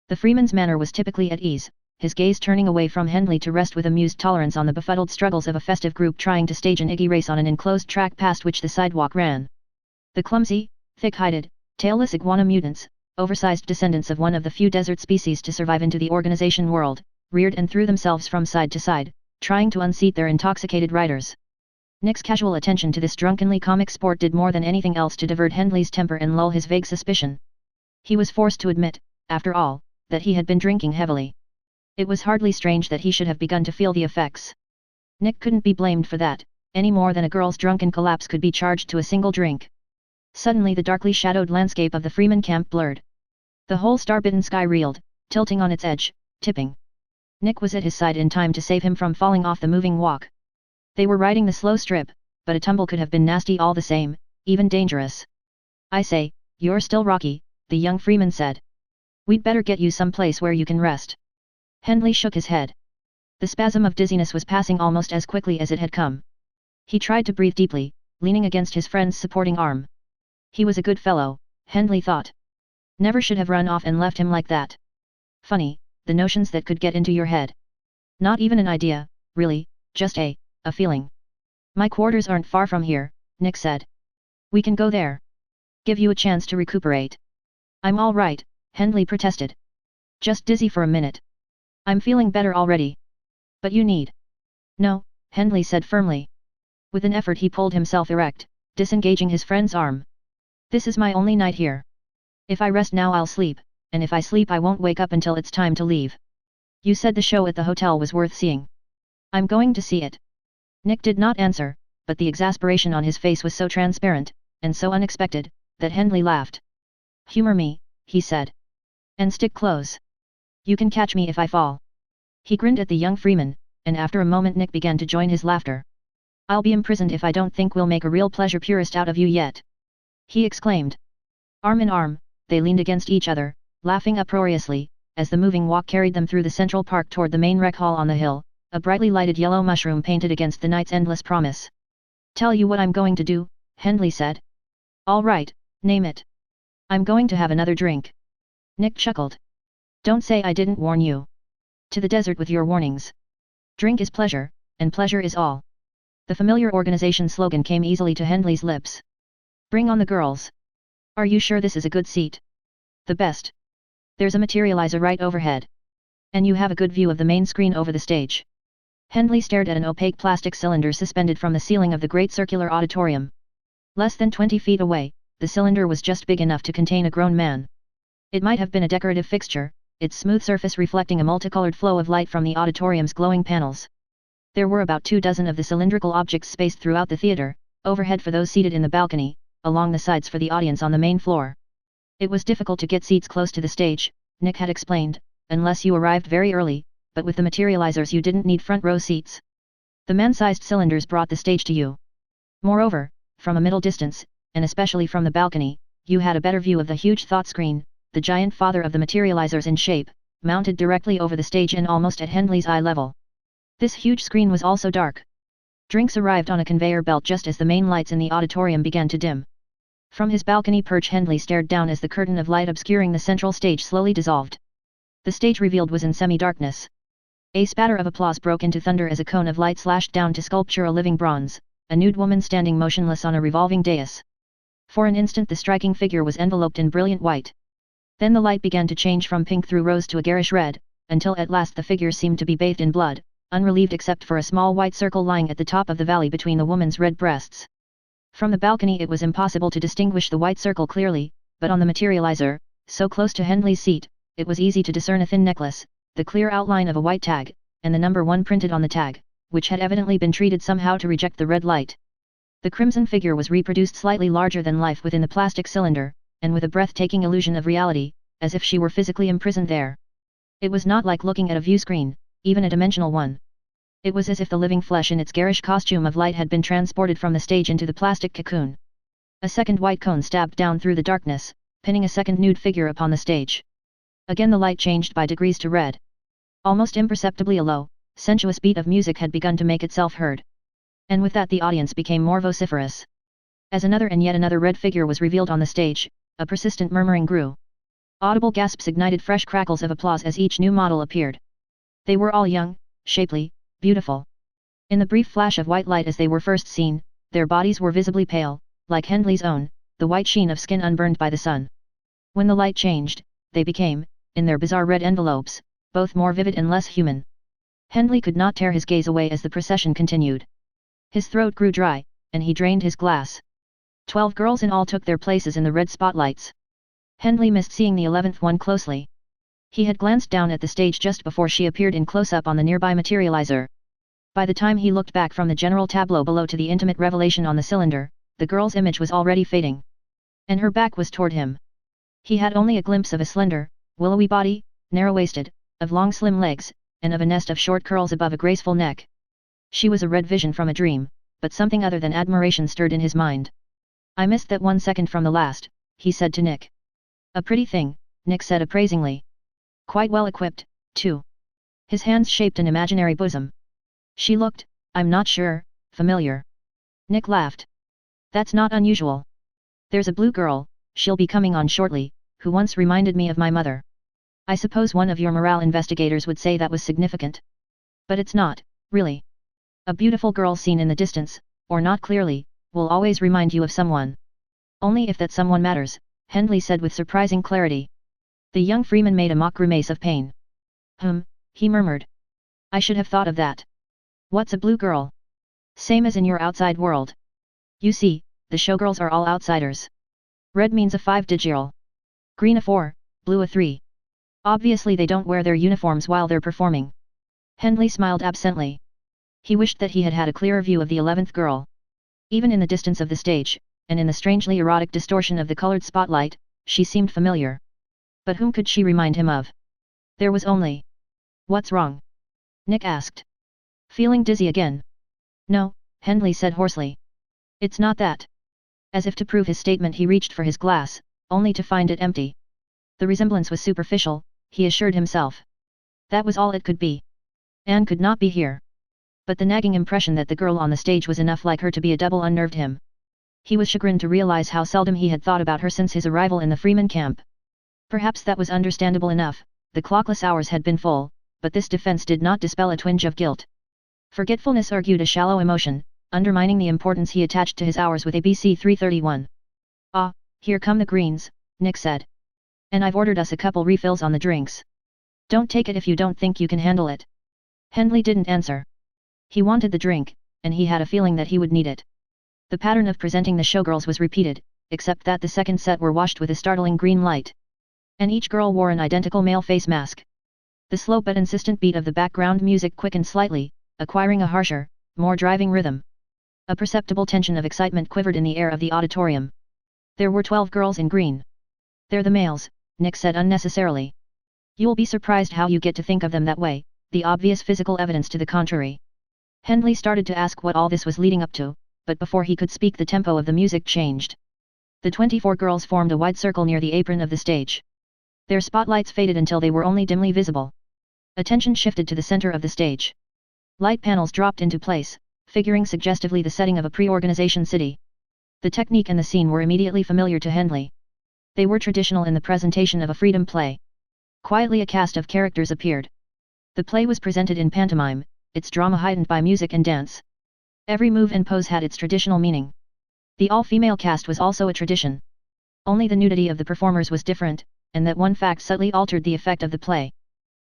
The Freeman's manner was typically at ease, his gaze turning away from Hendley to rest with amused tolerance on the befuddled struggles of a festive group trying to stage an Iggy race on an enclosed track past which the sidewalk ran. The clumsy, thick-hided, tailless iguana mutants, oversized descendants of one of the few desert species to survive into the organization world, reared and threw themselves from side to side, trying to unseat their intoxicated riders. Nick's casual attention to this drunkenly comic sport did more than anything else to divert Hendley's temper and lull his vague suspicion. He was forced to admit, after all, that he had been drinking heavily. It was hardly strange that he should have begun to feel the effects. Nick couldn't be blamed for that, any more than a girl's drunken collapse could be charged to a single drink. Suddenly the darkly shadowed landscape of the Freeman camp blurred. The whole star-bitten sky reeled, tilting on its edge, tipping. Nick was at his side in time to save him from falling off the moving walk. They were riding the slow strip, but a tumble could have been nasty all the same, even dangerous. I say, you're still rocky, the young Freeman said. We'd better get you someplace where you can rest. Hendley shook his head. The spasm of dizziness was passing almost as quickly as it had come. He tried to breathe deeply, leaning against his friend's supporting arm. He was a good fellow, Hendley thought. Never should have run off and left him like that. Funny, the notions that could get into your head. Not even an idea, really, just a feeling. My quarters aren't far from here, Nick said. We can go there. Give you a chance to recuperate. I'm all right, Hendley protested. Just dizzy for a minute. I'm feeling better already. But you need. No, Hendley said firmly. With an effort he pulled himself erect, disengaging his friend's arm. This is my only night here. If I rest now I'll sleep, and if I sleep I won't wake up until it's time to leave. You said the show at the hotel was worth seeing. I'm going to see it. Nick did not answer, but the exasperation on his face was so transparent, and so unexpected, that Hendley laughed. Humor me, he said. And stick close. You can catch me if I fall. He grinned at the young Freeman, and after a moment Nick began to join his laughter. I'll be imprisoned if I don't think we'll make a real pleasure purist out of you yet. He exclaimed. Arm in arm, they leaned against each other, laughing uproariously, as the moving walk carried them through the central park toward the main rec hall on the hill, a brightly lighted yellow mushroom painted against the night's endless promise. "Tell you what I'm going to do," Hendley said. "All right, name it." "I'm going to have another drink." Nick chuckled. "Don't say I didn't warn you. To the desert with your warnings. Drink is pleasure, and pleasure is all." The familiar organization slogan came easily to Hendley's lips. "Bring on the girls. Are you sure this is a good seat?" "The best. There's a materializer right overhead. And you have a good view of the main screen over the stage." Hendley stared at an opaque plastic cylinder suspended from the ceiling of the great circular auditorium. Less than 20 feet away, the cylinder was just big enough to contain a grown man. It might have been a decorative fixture, its smooth surface reflecting a multicolored flow of light from the auditorium's glowing panels. There were about 24 of the cylindrical objects spaced throughout the theater, overhead for those seated in the balcony, along the sides for the audience on the main floor. It was difficult to get seats close to the stage, Nick had explained, unless you arrived very early, but with the materializers you didn't need front row seats. The man-sized cylinders brought the stage to you. Moreover, from a middle distance, and especially from the balcony, you had a better view of the huge thought screen, the giant father of the materializers in shape, mounted directly over the stage and almost at Hendley's eye level. This huge screen was also dark. Drinks arrived on a conveyor belt just as the main lights in the auditorium began to dim. From his balcony perch Hendley stared down as the curtain of light obscuring the central stage slowly dissolved. The stage revealed was in semi-darkness. A spatter of applause broke into thunder as a cone of light slashed down to sculpture a living bronze, a nude woman standing motionless on a revolving dais. For an instant the striking figure was enveloped in brilliant white. Then the light began to change from pink through rose to a garish red, until at last the figure seemed to be bathed in blood, unrelieved except for a small white circle lying at the top of the valley between the woman's red breasts. From the balcony it was impossible to distinguish the white circle clearly, but on the materializer, so close to Hendley's seat, it was easy to discern a thin necklace, the clear outline of a white tag, and the number 1 printed on the tag, which had evidently been treated somehow to reject the red light. The crimson figure was reproduced slightly larger than life within the plastic cylinder, and with a breathtaking illusion of reality, as if she were physically imprisoned there. It was not like looking at a view screen, even a dimensional one. It was as if the living flesh in its garish costume of light had been transported from the stage into the plastic cocoon. A second white cone stabbed down through the darkness, pinning a second nude figure upon the stage. Again the light changed by degrees to red. Almost imperceptibly a low, sensuous beat of music had begun to make itself heard. And with that the audience became more vociferous. As another and yet another red figure was revealed on the stage, a persistent murmuring grew. Audible gasps ignited fresh crackles of applause as each new model appeared. They were all young, shapely, beautiful. In the brief flash of white light as they were first seen, their bodies were visibly pale, like Hendley's own, the white sheen of skin unburned by the sun. When the light changed, they became, in their bizarre red envelopes, both more vivid and less human. Hendley could not tear his gaze away as the procession continued. His throat grew dry, and he drained his glass. 12 girls in all took their places in the red spotlights. Hendley missed seeing the 11th one closely. He had glanced down at the stage just before she appeared in close-up on the nearby materializer. By the time he looked back from the general tableau below to the intimate revelation on the cylinder, the girl's image was already fading. And her back was toward him. He had only a glimpse of a slender, willowy body, narrow-waisted, of long slim legs, and of a nest of short curls above a graceful neck. She was a red vision from a dream, but something other than admiration stirred in his mind. "I missed that 1 second from the last," he said to Nick. "A pretty thing," Nick said appraisingly. "Quite well equipped, too." His hands shaped an imaginary bosom. She looked, I'm not sure, familiar. Nick laughed. "That's not unusual. There's a blue girl, she'll be coming on shortly, who once reminded me of my mother. I suppose one of your morale investigators would say that was significant. But it's not, really. A beautiful girl seen in the distance, or not clearly, will always remind you of someone. Only if that someone matters," Hendley said with surprising clarity. The young Freeman made a mock grimace of pain. He murmured. "I should have thought of that. What's a blue girl?" "Same as in your outside world. You see, the showgirls are all outsiders. Red means a 5-digital. Green a 4, blue a 3. Obviously they don't wear their uniforms while they're performing." Hendley smiled absently. He wished that he had had a clearer view of the 11th girl. Even in the distance of the stage, and in the strangely erotic distortion of the colored spotlight, she seemed familiar. But whom could she remind him of? There was only... "What's wrong?" Nick asked. "Feeling dizzy again?" "No," Hendley said hoarsely. "It's not that." As if to prove his statement he reached for his glass, only to find it empty. The resemblance was superficial, he assured himself. That was all it could be. Anne could not be here. But the nagging impression that the girl on the stage was enough like her to be a double unnerved him. He was chagrined to realize how seldom he had thought about her since his arrival in the Freeman camp. Perhaps that was understandable enough, the clockless hours had been full, but this defense did not dispel a twinge of guilt. Forgetfulness argued a shallow emotion, undermining the importance he attached to his hours with ABC 331. "Ah, here come the greens," Nick said. "And I've ordered us a couple refills on the drinks. Don't take it if you don't think you can handle it." Hendley didn't answer. He wanted the drink, and he had a feeling that he would need it. The pattern of presenting the showgirls was repeated, except that the second set were washed with a startling green light. And each girl wore an identical male face mask. The slow but insistent beat of the background music quickened slightly, acquiring a harsher, more driving rhythm. A perceptible tension of excitement quivered in the air of the auditorium. There were 12 girls in green. "They're the males," Nick said unnecessarily. "You'll be surprised how you get to think of them that way, the obvious physical evidence to the contrary." Hendley started to ask what all this was leading up to, but before he could speak the tempo of the music changed. The 24 girls formed a wide circle near the apron of the stage. Their spotlights faded until they were only dimly visible. Attention shifted to the center of the stage. Light panels dropped into place, figuring suggestively the setting of a pre-organization city. The technique and the scene were immediately familiar to Hendley. They were traditional in the presentation of a freedom play. Quietly a cast of characters appeared. The play was presented in pantomime, its drama heightened by music and dance. Every move and pose had its traditional meaning. The all-female cast was also a tradition. Only the nudity of the performers was different, and that one fact subtly altered the effect of the play.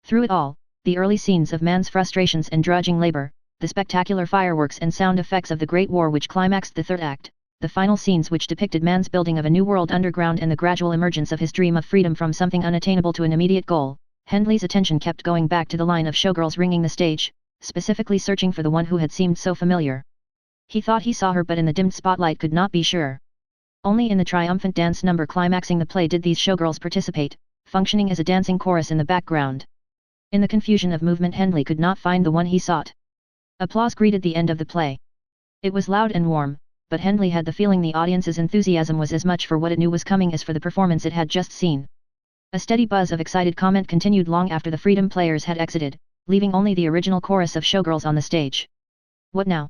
Through it all, the early scenes of man's frustrations and drudging labor, the spectacular fireworks and sound effects of the Great War which climaxed the third act, the final scenes which depicted man's building of a new world underground and the gradual emergence of his dream of freedom from something unattainable to an immediate goal, Hendley's attention kept going back to the line of showgirls ringing the stage, specifically searching for the one who had seemed so familiar. He thought he saw her but in the dimmed spotlight could not be sure. Only in the triumphant dance number climaxing the play did these showgirls participate, functioning as a dancing chorus in the background. In the confusion of movement Hendley could not find the one he sought. Applause greeted the end of the play. It was loud and warm, but Hendley had the feeling the audience's enthusiasm was as much for what it knew was coming as for the performance it had just seen. A steady buzz of excited comment continued long after the Freedom players had exited, leaving only the original chorus of showgirls on the stage. "What now?"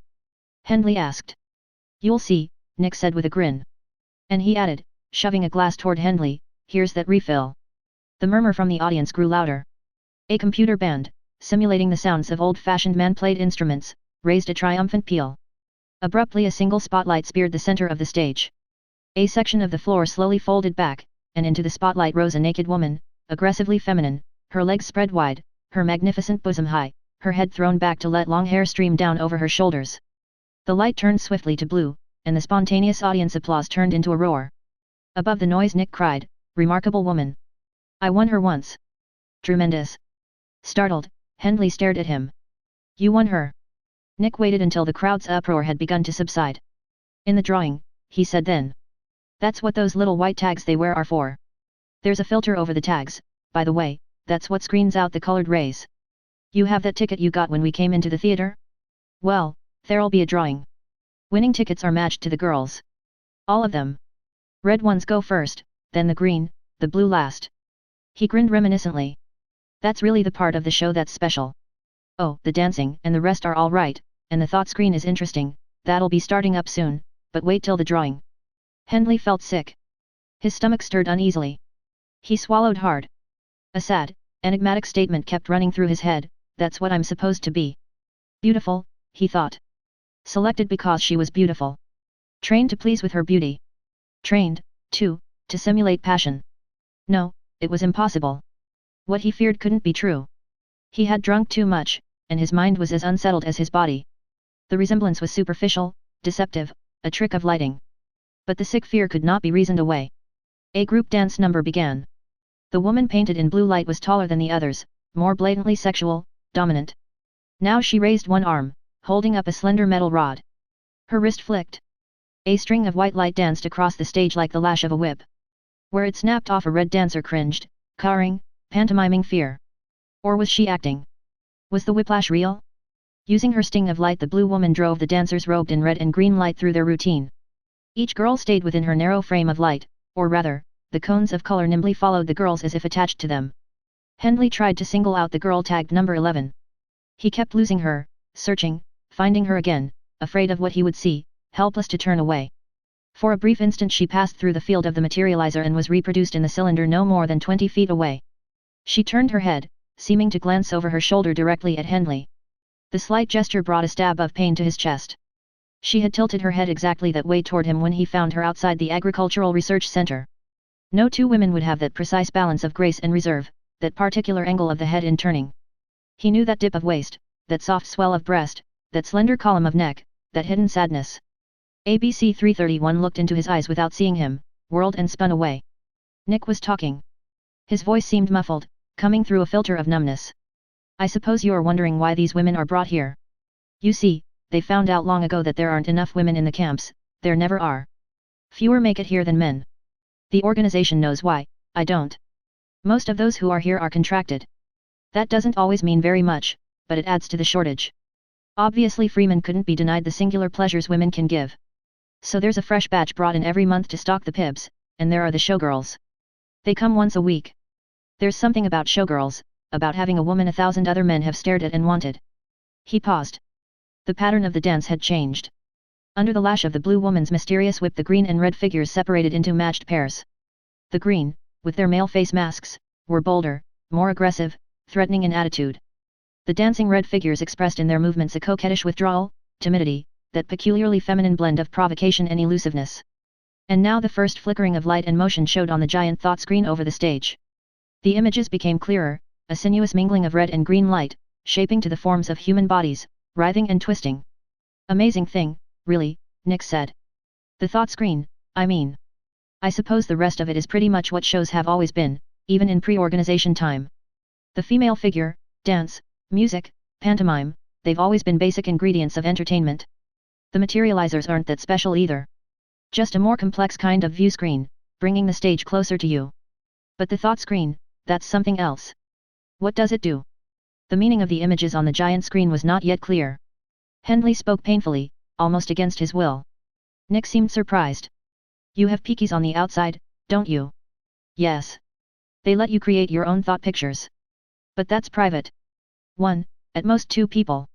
Hendley asked. "You'll see," Nick said with a grin. And he added, shoving a glass toward Hendley, "Here's that refill." The murmur from the audience grew louder. A computer band, simulating the sounds of old-fashioned man-played instruments, raised a triumphant peal. Abruptly a single spotlight speared the center of the stage. A section of the floor slowly folded back, and into the spotlight rose a naked woman, aggressively feminine, her legs spread wide, her magnificent bosom high, her head thrown back to let long hair stream down over her shoulders. The light turned swiftly to blue, and the spontaneous audience applause turned into a roar. Above the noise Nick cried, "Remarkable woman! I won her once." "Tremendous!" Startled, Hendley stared at him. "You won her?" Nick waited until the crowd's uproar had begun to subside. "In the drawing," he said then. "That's what those little white tags they wear are for. There's a filter over the tags, by the way, that's what screens out the colored rays. You have that ticket you got when we came into the theater? Well, there'll be a drawing. Winning tickets are matched to the girls. All of them. Red ones go first, then the green, the blue last." He grinned reminiscently. "That's really the part of the show that's special. Oh, the dancing and the rest are all right, and the thought screen is interesting, that'll be starting up soon, but wait till the drawing." Hendley felt sick. His stomach stirred uneasily. He swallowed hard. A sad, enigmatic statement kept running through his head, "That's what I'm supposed to be. Beautiful," he thought. Selected because she was beautiful. Trained to please with her beauty. Trained, too, to simulate passion. No, it was impossible. What he feared couldn't be true. He had drunk too much, and his mind was as unsettled as his body. The resemblance was superficial, deceptive, a trick of lighting. But the sick fear could not be reasoned away. A group dance number began. The woman painted in blue light was taller than the others, more blatantly sexual, dominant. Now she raised one arm, holding up a slender metal rod. Her wrist flicked. A string of white light danced across the stage like the lash of a whip. Where it snapped off, a red dancer cringed, cowering, pantomiming fear. Or was she acting? Was the whiplash real? Using her sting of light, the blue woman drove the dancers robed in red and green light through their routine. Each girl stayed within her narrow frame of light, or rather, the cones of color nimbly followed the girls as if attached to them. Hendley tried to single out the girl tagged number 11. He kept losing her, searching, finding her again, afraid of what he would see, helpless to turn away. For a brief instant she passed through the field of the materializer and was reproduced in the cylinder no more than 20 feet away. She turned her head, seeming to glance over her shoulder directly at Hendley. The slight gesture brought a stab of pain to his chest. She had tilted her head exactly that way toward him when he found her outside the Agricultural Research Center. No two women would have that precise balance of grace and reserve, that particular angle of the head in turning. He knew that dip of waist, that soft swell of breast, that slender column of neck, that hidden sadness. ABC 331 looked into his eyes without seeing him, whirled and spun away. Nick was talking. His voice seemed muffled, coming through a filter of numbness. I suppose you're wondering why these women are brought here. You see, they found out long ago that there aren't enough women in the camps, there never are. Fewer make it here than men. The organization knows why, I don't. Most of those who are here are contracted. That doesn't always mean very much, but it adds to the shortage. Obviously Freeman couldn't be denied the singular pleasures women can give. So there's a fresh batch brought in every month to stock the pibs, and there are the showgirls. They come once a week. There's something about showgirls, about having a woman 1,000 other men have stared at and wanted. He paused. The pattern of the dance had changed. Under the lash of the blue woman's mysterious whip the green and red figures separated into matched pairs. The green, with their male face masks, were bolder, more aggressive, threatening in attitude. The dancing red figures expressed in their movements a coquettish withdrawal, timidity, that peculiarly feminine blend of provocation and elusiveness. And now the first flickering of light and motion showed on the giant thought screen over the stage. The images became clearer, a sinuous mingling of red and green light, shaping to the forms of human bodies, writhing and twisting. Amazing thing, really, Nick said. The thought screen, I mean. I suppose the rest of it is pretty much what shows have always been, even in pre-organization time. The female figure, dance, music, pantomime, they've always been basic ingredients of entertainment. The materializers aren't that special either. Just a more complex kind of view screen, bringing the stage closer to you. But the thought screen, that's something else. What does it do? The meaning of the images on the giant screen was not yet clear. Hendley spoke painfully, almost against his will. Nick seemed surprised. You have peekies on the outside, don't you? Yes. They let you create your own thought pictures. But that's private. One, at most two people.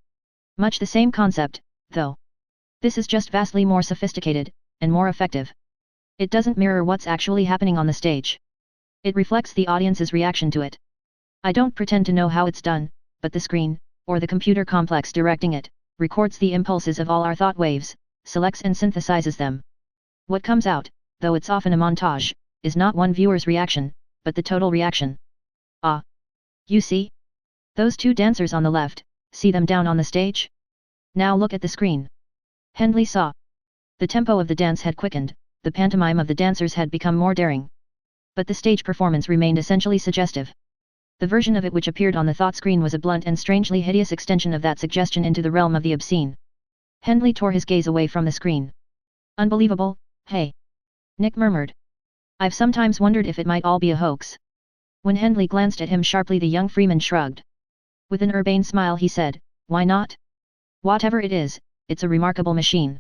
Much the same concept, though. This is just vastly more sophisticated, and more effective. It doesn't mirror what's actually happening on the stage. It reflects the audience's reaction to it. I don't pretend to know how it's done, but the screen, or the computer complex directing it, records the impulses of all our thought waves, selects and synthesizes them. What comes out, though it's often a montage, is not one viewer's reaction, but the total reaction. Ah! You see? Those two dancers on the left, see them down on the stage? Now look at the screen. Hendley saw. The tempo of the dance had quickened, the pantomime of the dancers had become more daring. But the stage performance remained essentially suggestive. The version of it which appeared on the thought screen was a blunt and strangely hideous extension of that suggestion into the realm of the obscene. Hendley tore his gaze away from the screen. Unbelievable, hey? Nick murmured. I've sometimes wondered if it might all be a hoax. When Hendley glanced at him sharply the young Freeman shrugged. With an urbane smile he said, why not? Whatever it is, it's a remarkable machine.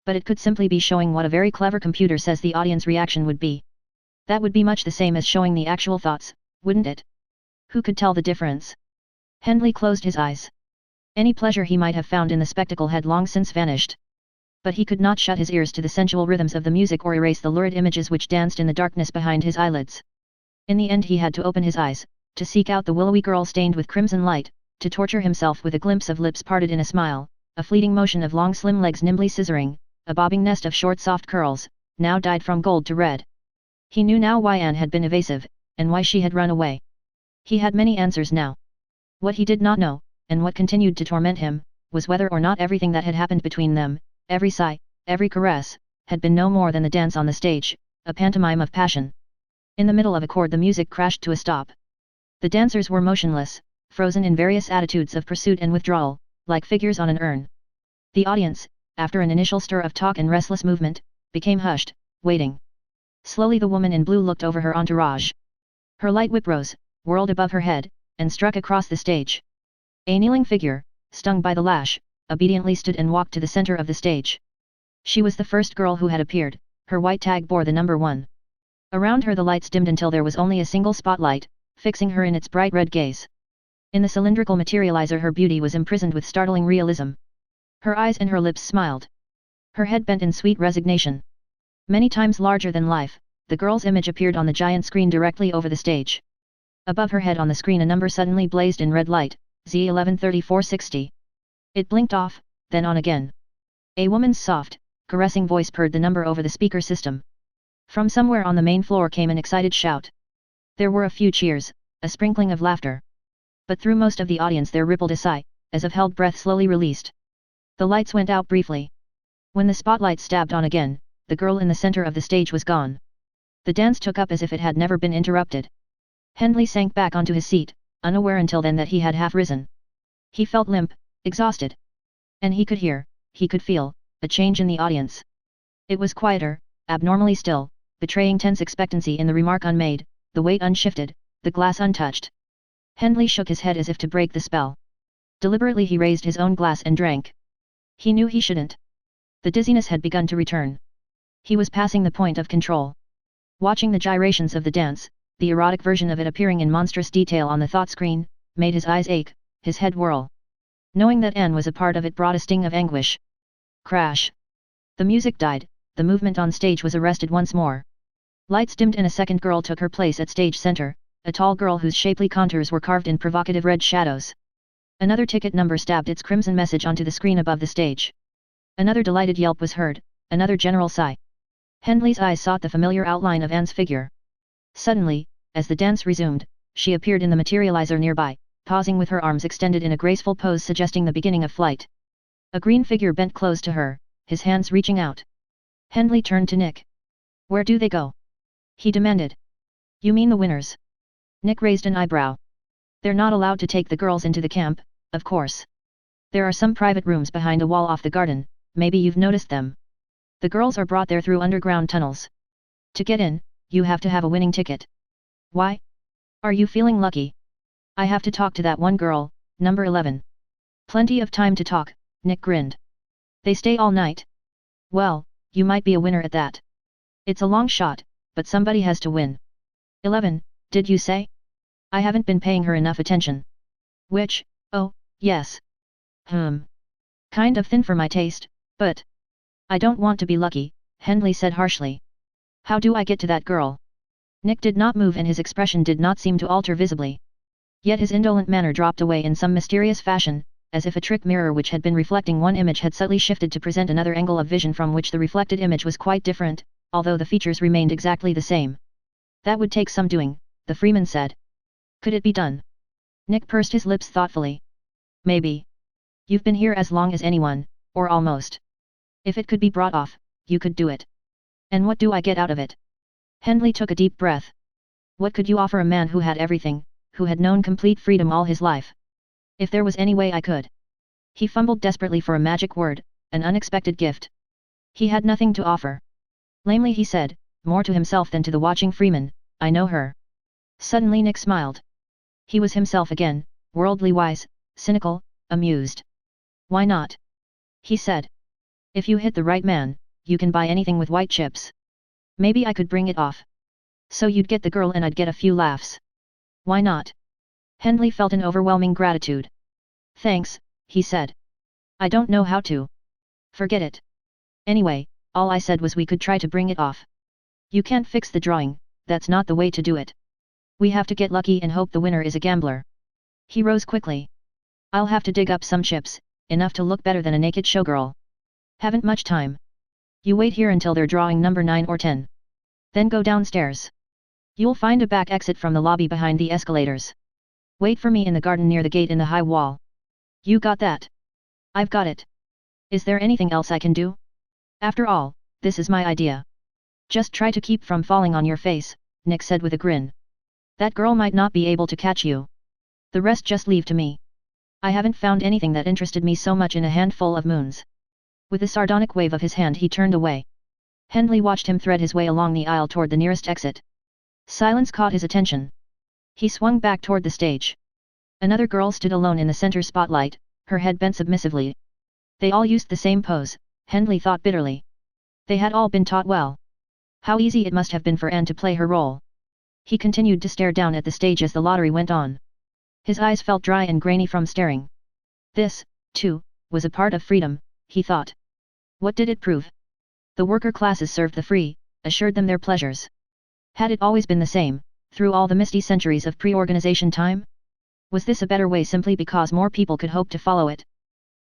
But it could simply be showing what a very clever computer says the audience reaction would be. That would be much the same as showing the actual thoughts, wouldn't it? Who could tell the difference? Hendley closed his eyes. Any pleasure he might have found in the spectacle had long since vanished. But he could not shut his ears to the sensual rhythms of the music or erase the lurid images which danced in the darkness behind his eyelids. In the end he had to open his eyes, to seek out the willowy girl stained with crimson light, to torture himself with a glimpse of lips parted in a smile, a fleeting motion of long slim legs nimbly scissoring, a bobbing nest of short soft curls, now dyed from gold to red. He knew now why Anne had been evasive, and why she had run away. He had many answers now. What he did not know, and what continued to torment him, was whether or not everything that had happened between them, every sigh, every caress, had been no more than the dance on the stage, a pantomime of passion. In the middle of a chord the music crashed to a stop. The dancers were motionless, frozen in various attitudes of pursuit and withdrawal, like figures on an urn. The audience, after an initial stir of talk and restless movement, became hushed, waiting. Slowly the woman in blue looked over her entourage. Her light whip rose, whirled above her head, and struck across the stage. A kneeling figure, stung by the lash, obediently stood and walked to the center of the stage. She was the first girl who had appeared, her white tag bore the number 1. Around her the lights dimmed until there was only a single spotlight, fixing her in its bright red gaze. In the cylindrical materializer her beauty was imprisoned with startling realism. Her eyes and her lips smiled. Her head bent in sweet resignation. Many times larger than life, the girl's image appeared on the giant screen directly over the stage. Above her head on the screen a number suddenly blazed in red light, Z113460. It blinked off, then on again. A woman's soft, caressing voice purred the number over the speaker system. From somewhere on the main floor came an excited shout. There were a few cheers, a sprinkling of laughter. But through most of the audience there rippled a sigh, as of held breath slowly released. The lights went out briefly. When the spotlight stabbed on again, the girl in the center of the stage was gone. The dance took up as if it had never been interrupted. Hendley sank back onto his seat, unaware until then that he had half risen. He felt limp, exhausted. And he could hear, he could feel, a change in the audience. It was quieter, abnormally still, betraying tense expectancy in the remark unmade, the weight unshifted, the glass untouched. Hendley shook his head as if to break the spell. Deliberately he raised his own glass and drank. He knew he shouldn't. The dizziness had begun to return. He was passing the point of control. Watching the gyrations of the dance, the erotic version of it appearing in monstrous detail on the thought screen, made his eyes ache, his head whirl. Knowing that Anne was a part of it brought a sting of anguish. Crash. The music died, the movement on stage was arrested once more. Lights dimmed and a second girl took her place at stage center, a tall girl whose shapely contours were carved in provocative red shadows. Another ticket number stabbed its crimson message onto the screen above the stage. Another delighted yelp was heard, another general sigh. Hendley's eyes sought the familiar outline of Anne's figure. Suddenly, as the dance resumed, she appeared in the materializer nearby, pausing with her arms extended in a graceful pose suggesting the beginning of flight. A green figure bent close to her, his hands reaching out. Hendley turned to Nick. Where do they go? He demanded. You mean the winners? Nick raised an eyebrow. They're not allowed to take the girls into the camp, of course. There are some private rooms behind a wall off the garden, maybe you've noticed them. The girls are brought there through underground tunnels. To get in, you have to have a winning ticket. Why? Are you feeling lucky? I have to talk to that one girl, number 11. Plenty of time to talk, Nick grinned. They stay all night? Well, you might be a winner at that. It's a long shot, but somebody has to win. 11, did you say? I haven't been paying her enough attention. Which, oh, yes. Kind of thin for my taste, but... I don't want to be lucky, Hendley said harshly. How do I get to that girl? Nick did not move and his expression did not seem to alter visibly. Yet his indolent manner dropped away in some mysterious fashion, as if a trick mirror which had been reflecting one image had subtly shifted to present another angle of vision from which the reflected image was quite different, although the features remained exactly the same. That would take some doing, the Freeman said. Could it be done? Nick pursed his lips thoughtfully. Maybe. You've been here as long as anyone, or almost. If it could be brought off, you could do it. And what do I get out of it? Hendley took a deep breath. What could you offer a man who had everything, who had known complete freedom all his life? If there was any way I could. He fumbled desperately for a magic word, an unexpected gift. He had nothing to offer. Lamely he said, more to himself than to the watching Freeman, I know her. Suddenly Nick smiled. He was himself again, worldly wise, cynical, amused. Why not? He said. If you hit the right man, you can buy anything with white chips. Maybe I could bring it off. So you'd get the girl and I'd get a few laughs. Why not? Hendley felt an overwhelming gratitude. Thanks, he said. I don't know how to. Forget it. Anyway, all I said was we could try to bring it off. You can't fix the drawing, that's not the way to do it. We have to get lucky and hope the winner is a gambler. He rose quickly. I'll have to dig up some chips, enough to look better than a naked showgirl. Haven't much time. You wait here until they're drawing number 9 or 10. Then go downstairs. You'll find a back exit from the lobby behind the escalators. Wait for me in the garden near the gate in the high wall. You got that? I've got it. Is there anything else I can do? After all, this is my idea. Just try to keep from falling on your face, Nick said with a grin. That girl might not be able to catch you. The rest just leave to me. I haven't found anything that interested me so much in a handful of moons. With a sardonic wave of his hand he turned away. Hendley watched him thread his way along the aisle toward the nearest exit. Silence caught his attention. He swung back toward the stage. Another girl stood alone in the center spotlight, her head bent submissively. They all used the same pose, Hendley thought bitterly. They had all been taught well. How easy it must have been for Anne to play her role. He continued to stare down at the stage as the lottery went on. His eyes felt dry and grainy from staring. This, too, was a part of freedom, he thought. What did it prove? The worker classes served the free, assured them their pleasures. Had it always been the same, through all the misty centuries of pre-organization time? Was this a better way simply because more people could hope to follow it?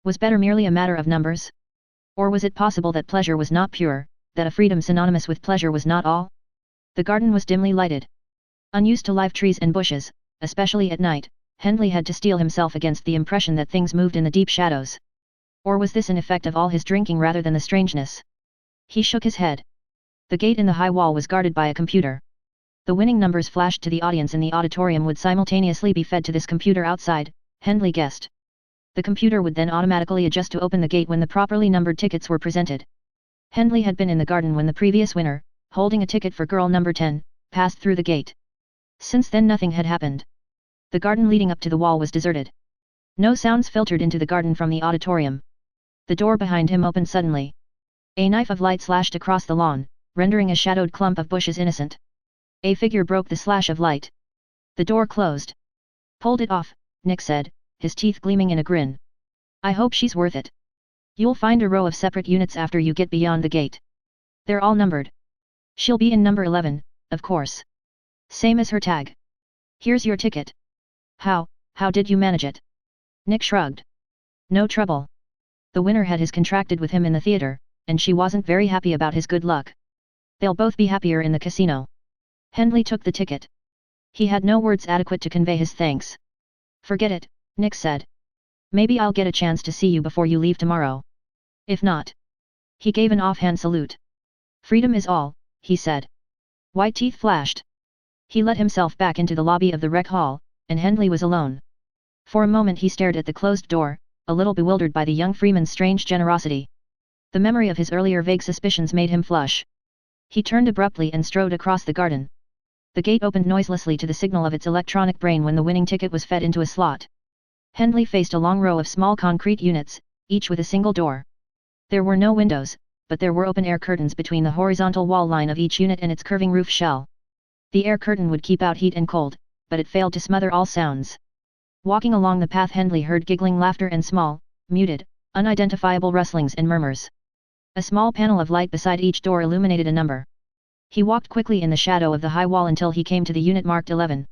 Was better merely a matter of numbers? Or was it possible that pleasure was not pure, that a freedom synonymous with pleasure was not all? The garden was dimly lighted. Unused to live trees and bushes, especially at night, Hendley had to steel himself against the impression that things moved in the deep shadows. Or was this an effect of all his drinking rather than the strangeness? He shook his head. The gate in the high wall was guarded by a computer. The winning numbers flashed to the audience in the auditorium would simultaneously be fed to this computer outside, Hendley guessed. The computer would then automatically adjust to open the gate when the properly numbered tickets were presented. Hendley had been in the garden when the previous winner, holding a ticket for girl number 10, passed through the gate. Since then nothing had happened. The garden leading up to the wall was deserted. No sounds filtered into the garden from the auditorium. The door behind him opened suddenly. A knife of light slashed across the lawn, rendering a shadowed clump of bushes innocent. A figure broke the slash of light. The door closed. Pulled it off, Nick said, his teeth gleaming in a grin. I hope she's worth it. You'll find a row of separate units after you get beyond the gate. They're all numbered. She'll be in number 11, of course. Same as her tag. Here's your ticket. How did you manage it? Nick shrugged. No trouble. The winner had his contracted with him in the theater, and she wasn't very happy about his good luck. They'll both be happier in the casino. Hendley took the ticket. He had no words adequate to convey his thanks. Forget it, Nick said. Maybe I'll get a chance to see you before you leave tomorrow. If not. He gave an offhand salute. Freedom is all, he said. White teeth flashed. He let himself back into the lobby of the rec hall, and Hendley was alone. For a moment he stared at the closed door, a little bewildered by the young freeman's strange generosity. The memory of his earlier vague suspicions made him flush. He turned abruptly and strode across the garden. The gate opened noiselessly to the signal of its electronic brain when the winning ticket was fed into a slot. Hendley faced a long row of small concrete units, each with a single door. There were no windows, but there were open-air curtains between the horizontal wall line of each unit and its curving roof shell. The air curtain would keep out heat and cold, but it failed to smother all sounds. Walking along the path Hendley heard giggling laughter and small, muted, unidentifiable rustlings and murmurs. A small panel of light beside each door illuminated a number. He walked quickly in the shadow of the high wall until he came to the unit marked 11.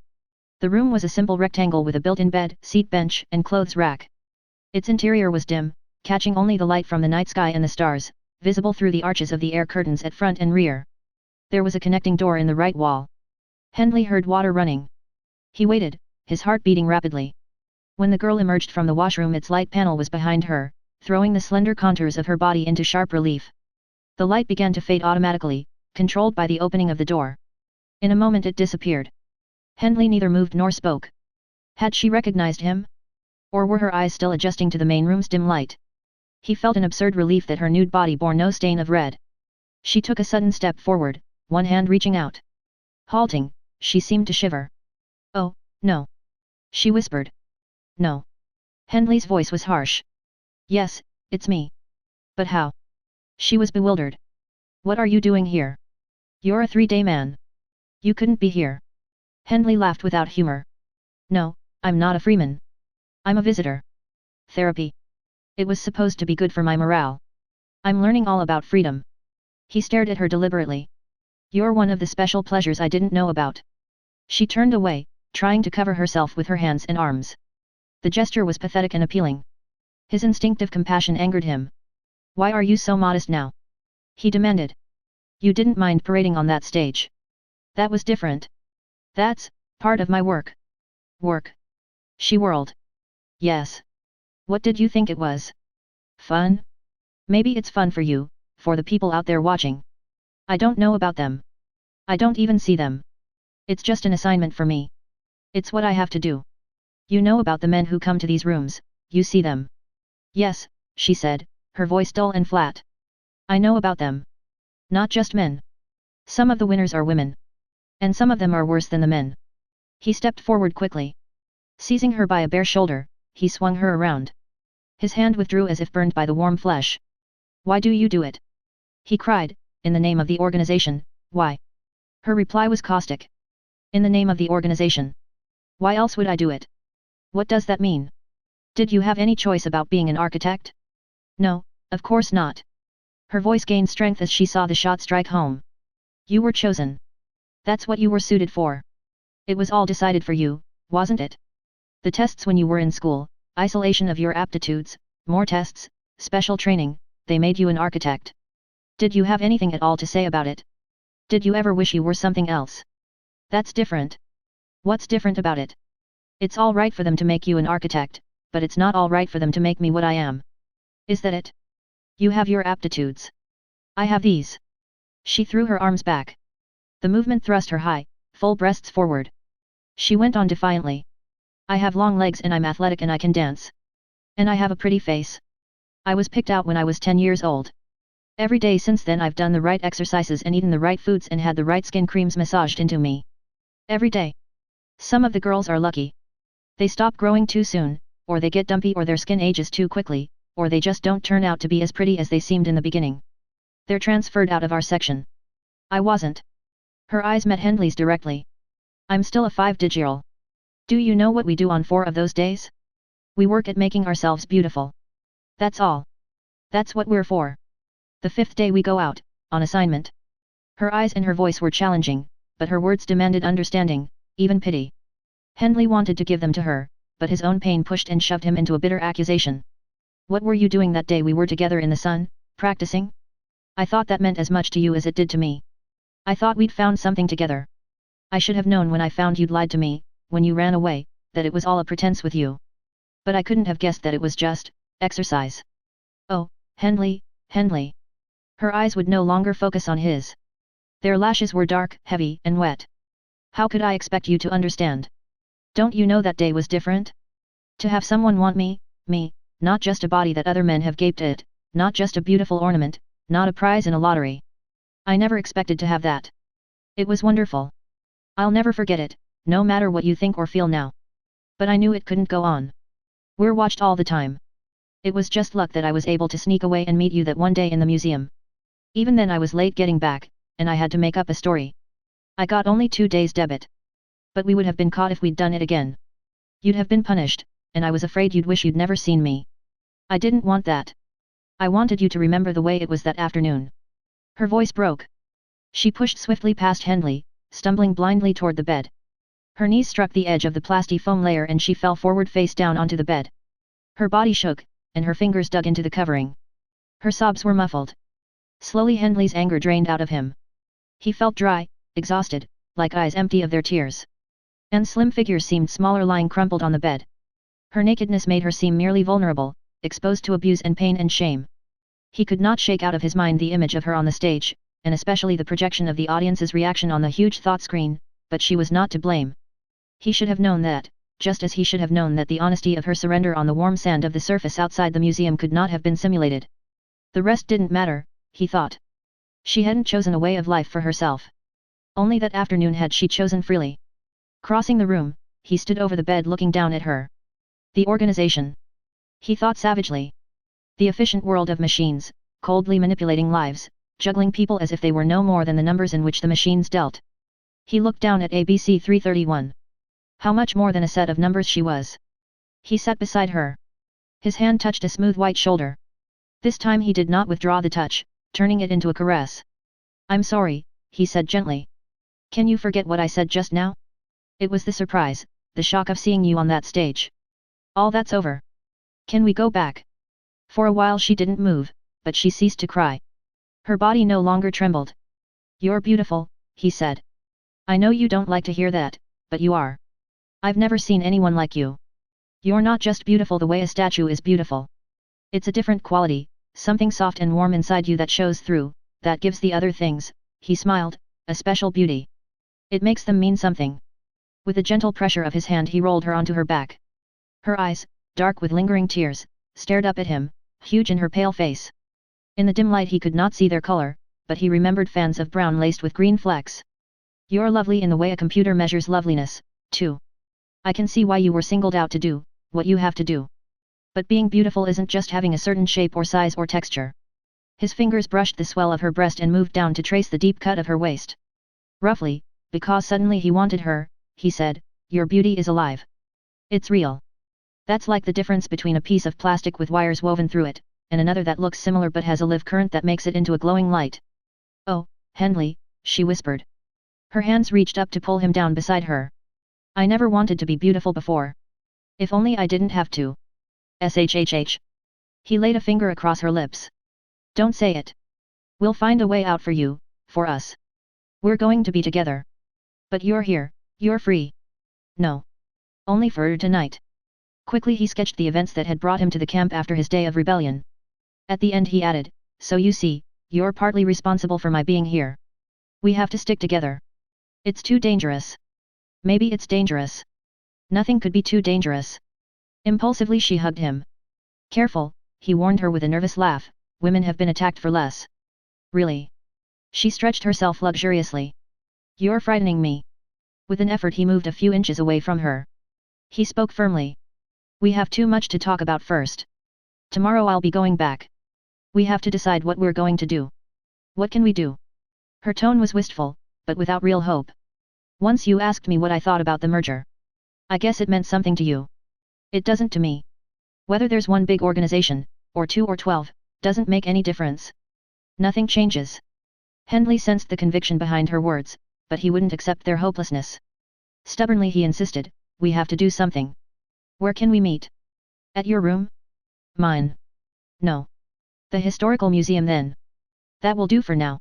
The room was a simple rectangle with a built-in bed, seat bench, and clothes rack. Its interior was dim, catching only the light from the night sky and the stars, visible through the arches of the air curtains at front and rear. There was a connecting door in the right wall. Hendley heard water running. He waited, his heart beating rapidly. When the girl emerged from the washroom, its light panel was behind her, throwing the slender contours of her body into sharp relief. The light began to fade automatically, controlled by the opening of the door. In a moment it disappeared. Hendley neither moved nor spoke. Had she recognized him? Or were her eyes still adjusting to the main room's dim light? He felt an absurd relief that her nude body bore no stain of red. She took a sudden step forward, one hand reaching out. Halting, she seemed to shiver. Oh, no. She whispered. No. Hendley's voice was harsh. Yes, it's me. But how? She was bewildered. What are you doing here? You're a 3-day man. You couldn't be here. Hendley laughed without humor. No, I'm not a freeman. I'm a visitor. Therapy. It was supposed to be good for my morale. I'm learning all about freedom. He stared at her deliberately. You're one of the special pleasures I didn't know about. She turned away, trying to cover herself with her hands and arms. The gesture was pathetic and appealing. His instinctive compassion angered him. Why are you so modest now? He demanded. You didn't mind parading on that stage. That was different. That's part of my work. Work. She whirled. Yes. What did you think it was? Fun? Maybe it's fun for you, for the people out there watching. I don't know about them. I don't even see them. It's just an assignment for me. It's what I have to do. You know about the men who come to these rooms, you see them. Yes, she said, her voice dull and flat. I know about them. Not just men. Some of the winners are women. And some of them are worse than the men. He stepped forward quickly. Seizing her by a bare shoulder, he swung her around. His hand withdrew as if burned by the warm flesh. Why do you do it? He cried, in the name of the organization, why? Her reply was caustic. In the name of the organization. Why else would I do it? What does that mean? Did you have any choice about being an architect? No, of course not. Her voice gained strength as she saw the shot strike home. You were chosen. That's what you were suited for. It was all decided for you, wasn't it? The tests when you were in school, isolation of your aptitudes, more tests, special training, they made you an architect. Did you have anything at all to say about it? Did you ever wish you were something else? That's different. What's different about it? It's all right for them to make you an architect, but it's not all right for them to make me what I am. Is that it? You have your aptitudes. I have these. She threw her arms back. The movement thrust her high, full breasts forward. She went on defiantly. I have long legs and I'm athletic and I can dance. And I have a pretty face. I was picked out when I was 10 years old. Every day since then I've done the right exercises and eaten the right foods and had the right skin creams massaged into me. Every day. Some of the girls are lucky. They stop growing too soon, or they get dumpy or their skin ages too quickly, or they just don't turn out to be as pretty as they seemed in the beginning. They're transferred out of our section. I wasn't. Her eyes met Hendley's directly. I'm still a 5-digit. Do you know what we do on 4 of those days? We work at making ourselves beautiful. That's all. That's what we're for. The 5th day we go out, on assignment. Her eyes and her voice were challenging, but her words demanded understanding, even pity. Hendley wanted to give them to her, but his own pain pushed and shoved him into a bitter accusation. What were you doing that day we were together in the sun, practicing? I thought that meant as much to you as it did to me. I thought we'd found something together. I should have known when I found you'd lied to me, when you ran away, that it was all a pretense with you. But I couldn't have guessed that it was just exercise. Oh, Hendley, Hendley. Her eyes would no longer focus on his. Their lashes were dark, heavy, and wet. How could I expect you to understand? Don't you know that day was different? To have someone want me, not just a body that other men have gaped at, not just a beautiful ornament, not a prize in a lottery. I never expected to have that. It was wonderful. I'll never forget it, no matter what you think or feel now. But I knew it couldn't go on. We're watched all the time. It was just luck that I was able to sneak away and meet you that one day in the museum. Even then I was late getting back, and I had to make up a story. I got only 2 days debit. But we would have been caught if we'd done it again. You'd have been punished, and I was afraid you'd wish you'd never seen me. I didn't want that. I wanted you to remember the way it was that afternoon. Her voice broke. She pushed swiftly past Hendley, stumbling blindly toward the bed. Her knees struck the edge of the plasti foam layer and she fell forward face down onto the bed. Her body shook, and her fingers dug into the covering. Her sobs were muffled. Slowly Hendley's anger drained out of him. He felt dry, exhausted, like eyes empty of their tears. Anne's slim figure seemed smaller lying crumpled on the bed. Her nakedness made her seem merely vulnerable, exposed to abuse and pain and shame. He could not shake out of his mind the image of her on the stage, and especially the projection of the audience's reaction on the huge thought screen, but she was not to blame. He should have known that, just as he should have known that the honesty of her surrender on the warm sand of the surface outside the museum could not have been simulated. The rest didn't matter, he thought. She hadn't chosen a way of life for herself. Only that afternoon had she chosen freely. Crossing the room, he stood over the bed looking down at her. The organization. He thought savagely. The efficient world of machines, coldly manipulating lives, juggling people as if they were no more than the numbers in which the machines dealt. He looked down at ABC 331. How much more than a set of numbers she was. He sat beside her. His hand touched a smooth white shoulder. This time he did not withdraw the touch, turning it into a caress. I'm sorry, he said gently. Can you forget what I said just now? It was the surprise, the shock of seeing you on that stage. All that's over. Can we go back? For a while she didn't move, but she ceased to cry. Her body no longer trembled. You're beautiful, he said. I know you don't like to hear that, but you are. I've never seen anyone like you. You're not just beautiful the way a statue is beautiful. It's a different quality, something soft and warm inside you that shows through, that gives the other things, he smiled, a special beauty. It makes them mean something. With a gentle pressure of his hand he rolled her onto her back. Her eyes, dark with lingering tears, stared up at him, huge in her pale face. In the dim light he could not see their color, but he remembered fans of brown laced with green flecks. You're lovely in the way a computer measures loveliness, too. I can see why you were singled out to do what you have to do. But being beautiful isn't just having a certain shape or size or texture. His fingers brushed the swell of her breast and moved down to trace the deep cut of her waist. Roughly, Because suddenly he wanted her, he said, "Your beauty is alive. It's real. That's like the difference between a piece of plastic with wires woven through it, and another that looks similar but has a live current that makes it into a glowing light." "Oh, Henley," she whispered. Her hands reached up to pull him down beside her. "I never wanted to be beautiful before. If only I didn't have to. Shhh. He laid a finger across her lips. "Don't say it. We'll find a way out for you, for us. We're going to be together. But you're here, you're free." "No. Only for tonight." Quickly he sketched the events that had brought him to the camp after his day of rebellion. At the end he added, "So you see, you're partly responsible for my being here. We have to stick together. It's too dangerous." "Maybe it's dangerous." "Nothing could be too dangerous." Impulsively she hugged him. "Careful," he warned her with a nervous laugh, "women have been attacked for less." "Really?" She stretched herself luxuriously. "You're frightening me." With an effort he moved a few inches away from her. He spoke firmly. "We have too much to talk about first. Tomorrow I'll be going back. We have to decide what we're going to do." "What can we do?" Her tone was wistful, but without real hope. "Once you asked me what I thought about the merger. I guess it meant something to you. It doesn't to me. Whether there's one big organization, or 2 or 12, doesn't make any difference. Nothing changes." Henley sensed the conviction behind her words, but he wouldn't accept their hopelessness. Stubbornly he insisted, "We have to do something. Where can we meet? At your room?" "Mine." "No. The historical museum then." "That will do for now.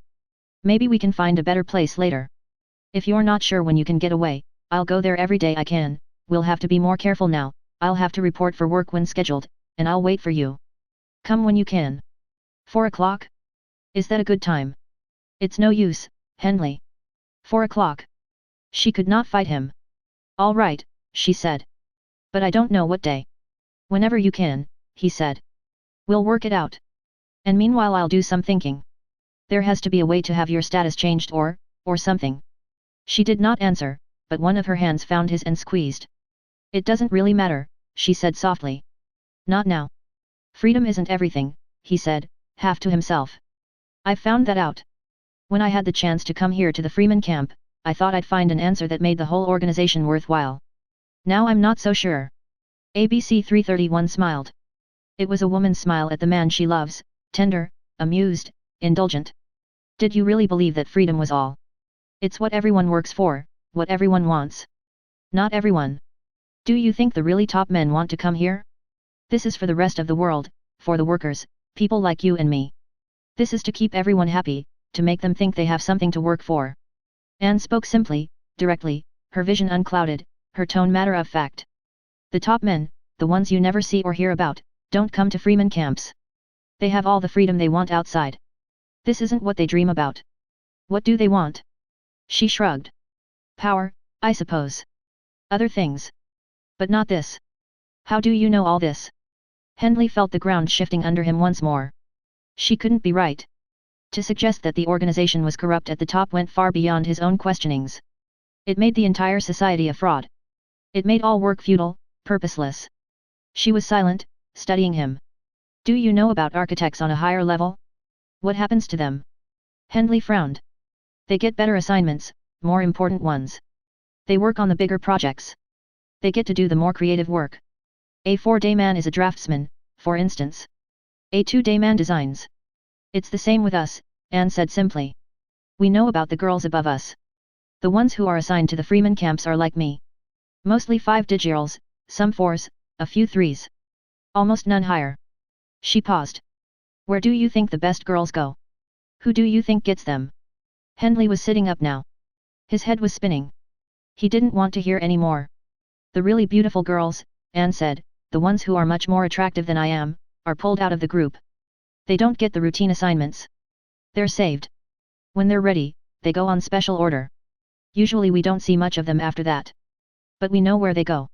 Maybe we can find a better place later. If you're not sure when you can get away, I'll go there every day I can. We'll have to be more careful now. I'll have to report for work when scheduled, and I'll wait for you. Come when you can." 4 o'clock? Is that a good time?" "It's no use, Henley. 4 o'clock." She could not fight him. "All right," she said. "But I don't know what day." "Whenever you can," he said. "We'll work it out. And meanwhile I'll do some thinking. There has to be a way to have your status changed or something." She did not answer, but one of her hands found his and squeezed. "It doesn't really matter," she said softly. "Not now. Freedom isn't everything," he said, half to himself. "I've found that out. When I had the chance to come here to the Freeman camp, I thought I'd find an answer that made the whole organization worthwhile. Now I'm not so sure." ABC 331 smiled. It was a woman's smile at the man she loves, tender, amused, indulgent. "Did you really believe that freedom was all? It's what everyone works for, what everyone wants." "Not everyone. Do you think the really top men want to come here? This is for the rest of the world, for the workers, people like you and me. This is to keep everyone happy, to make them think they have something to work for." Anne spoke simply, directly, her vision unclouded, her tone matter of fact. "The top men, the ones you never see or hear about, don't come to Freeman camps. They have all the freedom they want outside. This isn't what they dream about." "What do they want?" She shrugged. "Power, I suppose. Other things. But not this." "How do you know all this?" Henley felt the ground shifting under him once more. She couldn't be right. To suggest that the organization was corrupt at the top went far beyond his own questionings. It made the entire society a fraud. It made all work futile, purposeless. She was silent, studying him. "Do you know about architects on a higher level? What happens to them?" Henley frowned. "They get better assignments, more important ones. They work on the bigger projects. They get to do the more creative work. A 4-day man is a draftsman, for instance. A 2-day man designs." "It's the same with us," Anne said simply. "We know about the girls above us. The ones who are assigned to the Freeman camps are like me. Mostly 5-digirls, some 4s, a few 3s. Almost none higher." She paused. "Where do you think the best girls go? Who do you think gets them?" Henley was sitting up now. His head was spinning. He didn't want to hear any more. "The really beautiful girls," Anne said, "the ones who are much more attractive than I am, are pulled out of the group. They don't get the routine assignments. They're saved. When they're ready, they go on special order. Usually we don't see much of them after that. But we know where they go.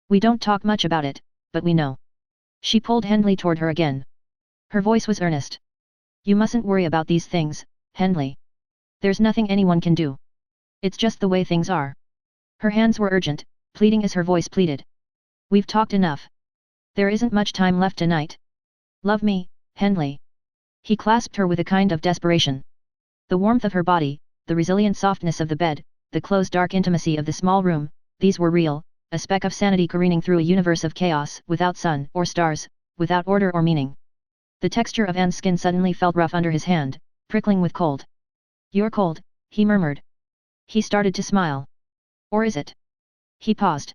We don't talk much about it, but we know." She pulled Henley toward her again. Her voice was earnest. "You mustn't worry about these things, Henley. There's nothing anyone can do. It's just the way things are." Her hands were urgent, pleading as her voice pleaded. "We've talked enough. There isn't much time left tonight. Love me, Henley." He clasped her with a kind of desperation. The warmth of her body, the resilient softness of the bed, the closed dark intimacy of the small room, these were real, a speck of sanity careening through a universe of chaos, without sun or stars, without order or meaning. The texture of Anne's skin suddenly felt rough under his hand, prickling with cold. "You're cold," he murmured. He started to smile. "Or is it?" He paused.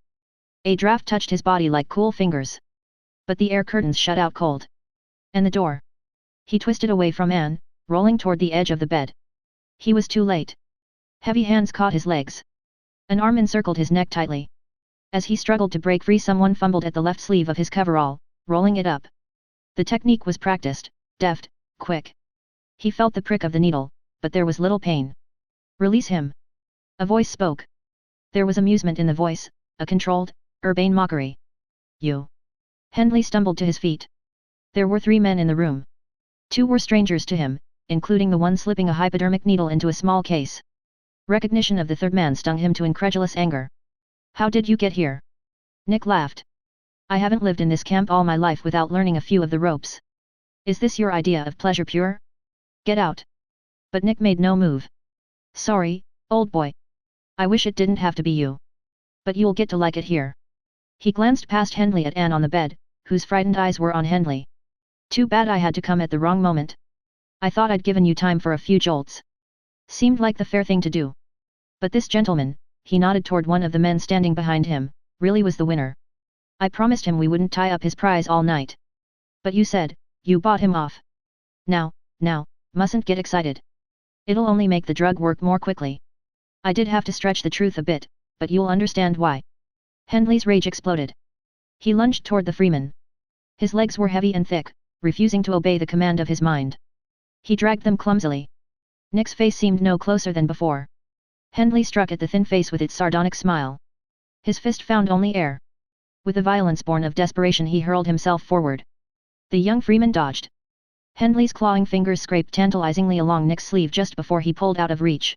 A draft touched his body like cool fingers. But the air curtains shut out cold. And the door. He twisted away from Anne, rolling toward the edge of the bed. He was too late. Heavy hands caught his legs. An arm encircled his neck tightly. As he struggled to break free, someone fumbled at the left sleeve of his coverall, rolling it up. The technique was practiced, deft, quick. He felt the prick of the needle, but there was little pain. "Release him." A voice spoke. There was amusement in the voice, a controlled, urbane mockery. "You." Henley stumbled to his feet. There were 3 men in the room. 2 were strangers to him, including the one slipping a hypodermic needle into a small case. Recognition of the third man stung him to incredulous anger. "How did you get here?" Nick laughed. "I haven't lived in this camp all my life without learning a few of the ropes. Is this your idea of pleasure pure? Get out." But Nick made no move. "Sorry, old boy. I wish it didn't have to be you. But you'll get to like it here." He glanced past Henley at Anne on the bed, whose frightened eyes were on Henley. "Too bad I had to come at the wrong moment. I thought I'd given you time for a few jolts. Seemed like the fair thing to do. But this gentleman," he nodded toward one of the men standing behind him, "really was the winner. I promised him we wouldn't tie up his prize all night. But you said, you bought him off. Now, mustn't get excited. It'll only make the drug work more quickly. I did have to stretch the truth a bit, but you'll understand why." Henley's rage exploded. He lunged toward the Freeman. His legs were heavy and thick, refusing to obey the command of his mind. He dragged them clumsily. Nick's face seemed no closer than before. Henley struck at the thin face with its sardonic smile. His fist found only air. With a violence born of desperation, he hurled himself forward. The young Freeman dodged. Henley's clawing fingers scraped tantalizingly along Nick's sleeve just before he pulled out of reach.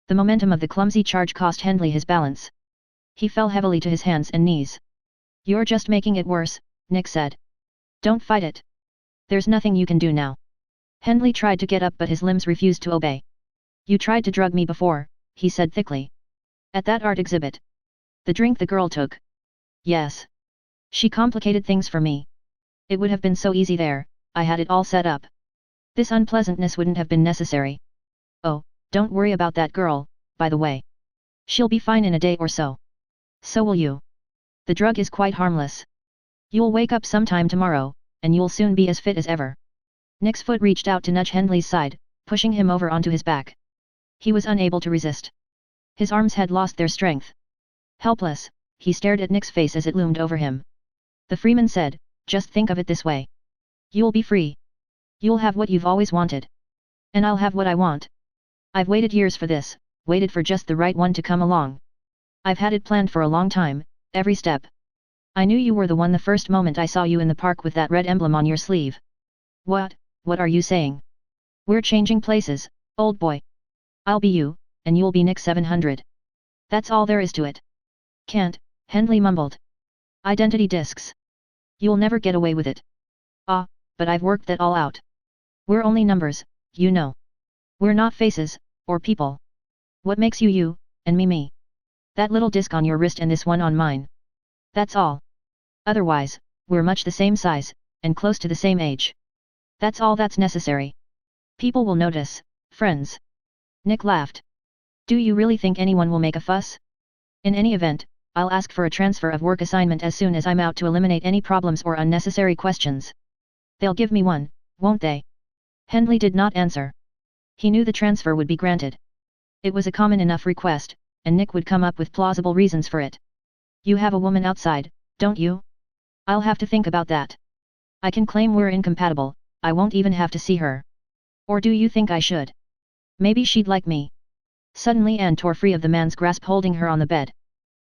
The momentum of the clumsy charge cost Henley his balance. He fell heavily to his hands and knees. "You're just making it worse," Nick said. "Don't fight it. There's nothing you can do now." Henley tried to get up, but his limbs refused to obey. "You tried to drug me before," he said thickly. "At that art exhibit. The drink the girl took." "Yes. She complicated things for me. It would have been so easy there, I had it all set up. This unpleasantness wouldn't have been necessary. Oh, don't worry about that girl, by the way. She'll be fine in a day or so. So will you. The drug is quite harmless. You'll wake up sometime tomorrow, and you'll soon be as fit as ever." Nick's foot reached out to nudge Henley's side, pushing him over onto his back. He was unable to resist. His arms had lost their strength. Helpless, he stared at Nick's face as it loomed over him. The Freeman said, "Just think of it this way. You'll be free. You'll have what you've always wanted. And I'll have what I want. I've waited years for this, waited for just the right one to come along. I've had it planned for a long time, every step. I knew you were the one the first moment I saw you in the park with that red emblem on your sleeve." What are you saying? "We're changing places, old boy. I'll be you, and you'll be Nick 700. That's all there is to it." "Can't," Henley mumbled. "Identity discs. You'll never get away with it." "Ah, but I've worked that all out. We're only numbers, you know. We're not faces, or people. What makes you you, and me? That little disc on your wrist and this one on mine. That's all. Otherwise, we're much the same size, and close to the same age. That's all that's necessary. People will notice, friends." Nick laughed. "Do you really think anyone will make a fuss? In any event, I'll ask for a transfer of work assignment as soon as I'm out to eliminate any problems or unnecessary questions. They'll give me one, won't they?" Henley did not answer. He knew the transfer would be granted. It was a common enough request, and Nick would come up with plausible reasons for it. "You have a woman outside, don't you? I'll have to think about that. I can claim we're incompatible, I won't even have to see her. Or do you think I should? Maybe she'd like me." Suddenly Anne tore free of the man's grasp holding her on the bed.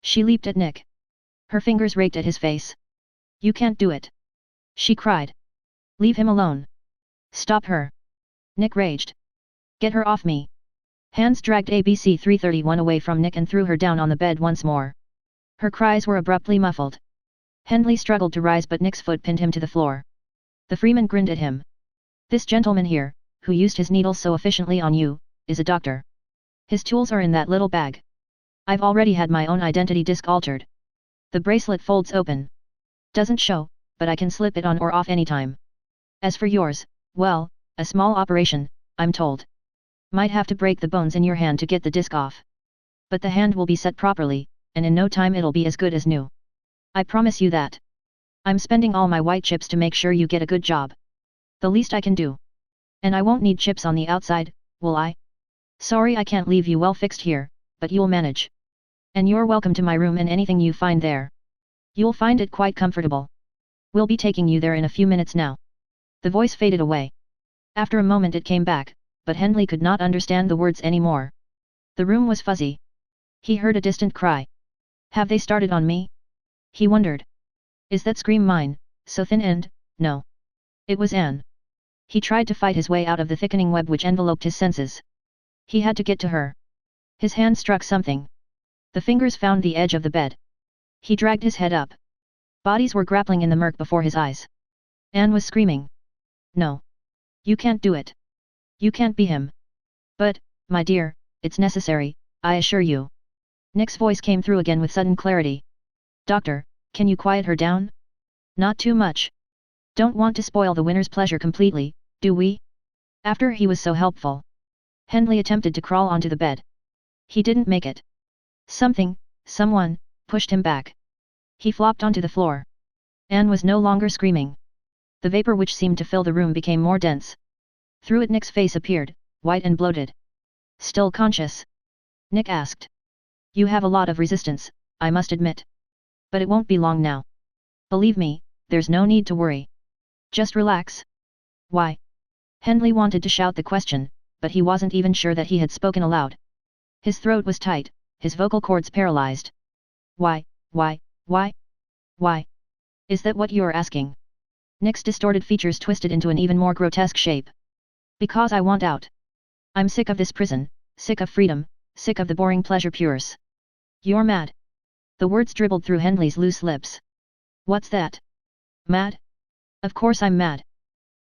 She leaped at Nick. Her fingers raked at his face. "You can't do it!" she cried. "Leave him alone. Stop her!" Nick raged. "Get her off me!" Hands dragged ABC 331 away from Nick and threw her down on the bed once more. Her cries were abruptly muffled. Henley struggled to rise, but Nick's foot pinned him to the floor. The Freeman grinned at him. "This gentleman here, who used his needles so efficiently on you, is a doctor. His tools are in that little bag." I've already had my own identity disk altered. The bracelet folds open. Doesn't show, but I can slip it on or off anytime. As for yours, well, a small operation, I'm told. Might have to break the bones in your hand to get the disc off. But the hand will be set properly, and in no time it'll be as good as new. I promise you that. I'm spending all my white chips to make sure you get a good job. The least I can do. And I won't need chips on the outside, will I? Sorry I can't leave you well fixed here, but you'll manage. And you're welcome to my room and anything you find there. You'll find it quite comfortable. We'll be taking you there in a few minutes now. The voice faded away. After a moment it came back, but Henley could not understand the words anymore. The room was fuzzy. He heard a distant cry. Have they started on me? He wondered. Is that scream mine, so thin and, no. It was Anne. He tried to fight his way out of the thickening web which enveloped his senses. He had to get to her. His hand struck something. The fingers found the edge of the bed. He dragged his head up. Bodies were grappling in the murk before his eyes. Anne was screaming. No. You can't do it. You can't be him. But, my dear, it's necessary, I assure you. Nick's voice came through again with sudden clarity. Doctor, can you quiet her down? Not too much. Don't want to spoil the winner's pleasure completely, do we? After he was so helpful. Henley attempted to crawl onto the bed. He didn't make it. Someone, pushed him back. He flopped onto the floor. Anne was no longer screaming. The vapor which seemed to fill the room became more dense. Through it Nick's face appeared, white and bloated. Still conscious? Nick asked. You have a lot of resistance, I must admit. But it won't be long now. Believe me, there's no need to worry. Just relax. Why? Henley wanted to shout the question, but he wasn't even sure that he had spoken aloud. His throat was tight, his vocal cords paralyzed. Why? Is that what you're asking? Nick's distorted features twisted into an even more grotesque shape. Because I want out. I'm sick of this prison, sick of freedom, sick of the boring pleasure pures. You're mad. The words dribbled through Henley's loose lips. What's that? Mad? Of course I'm mad.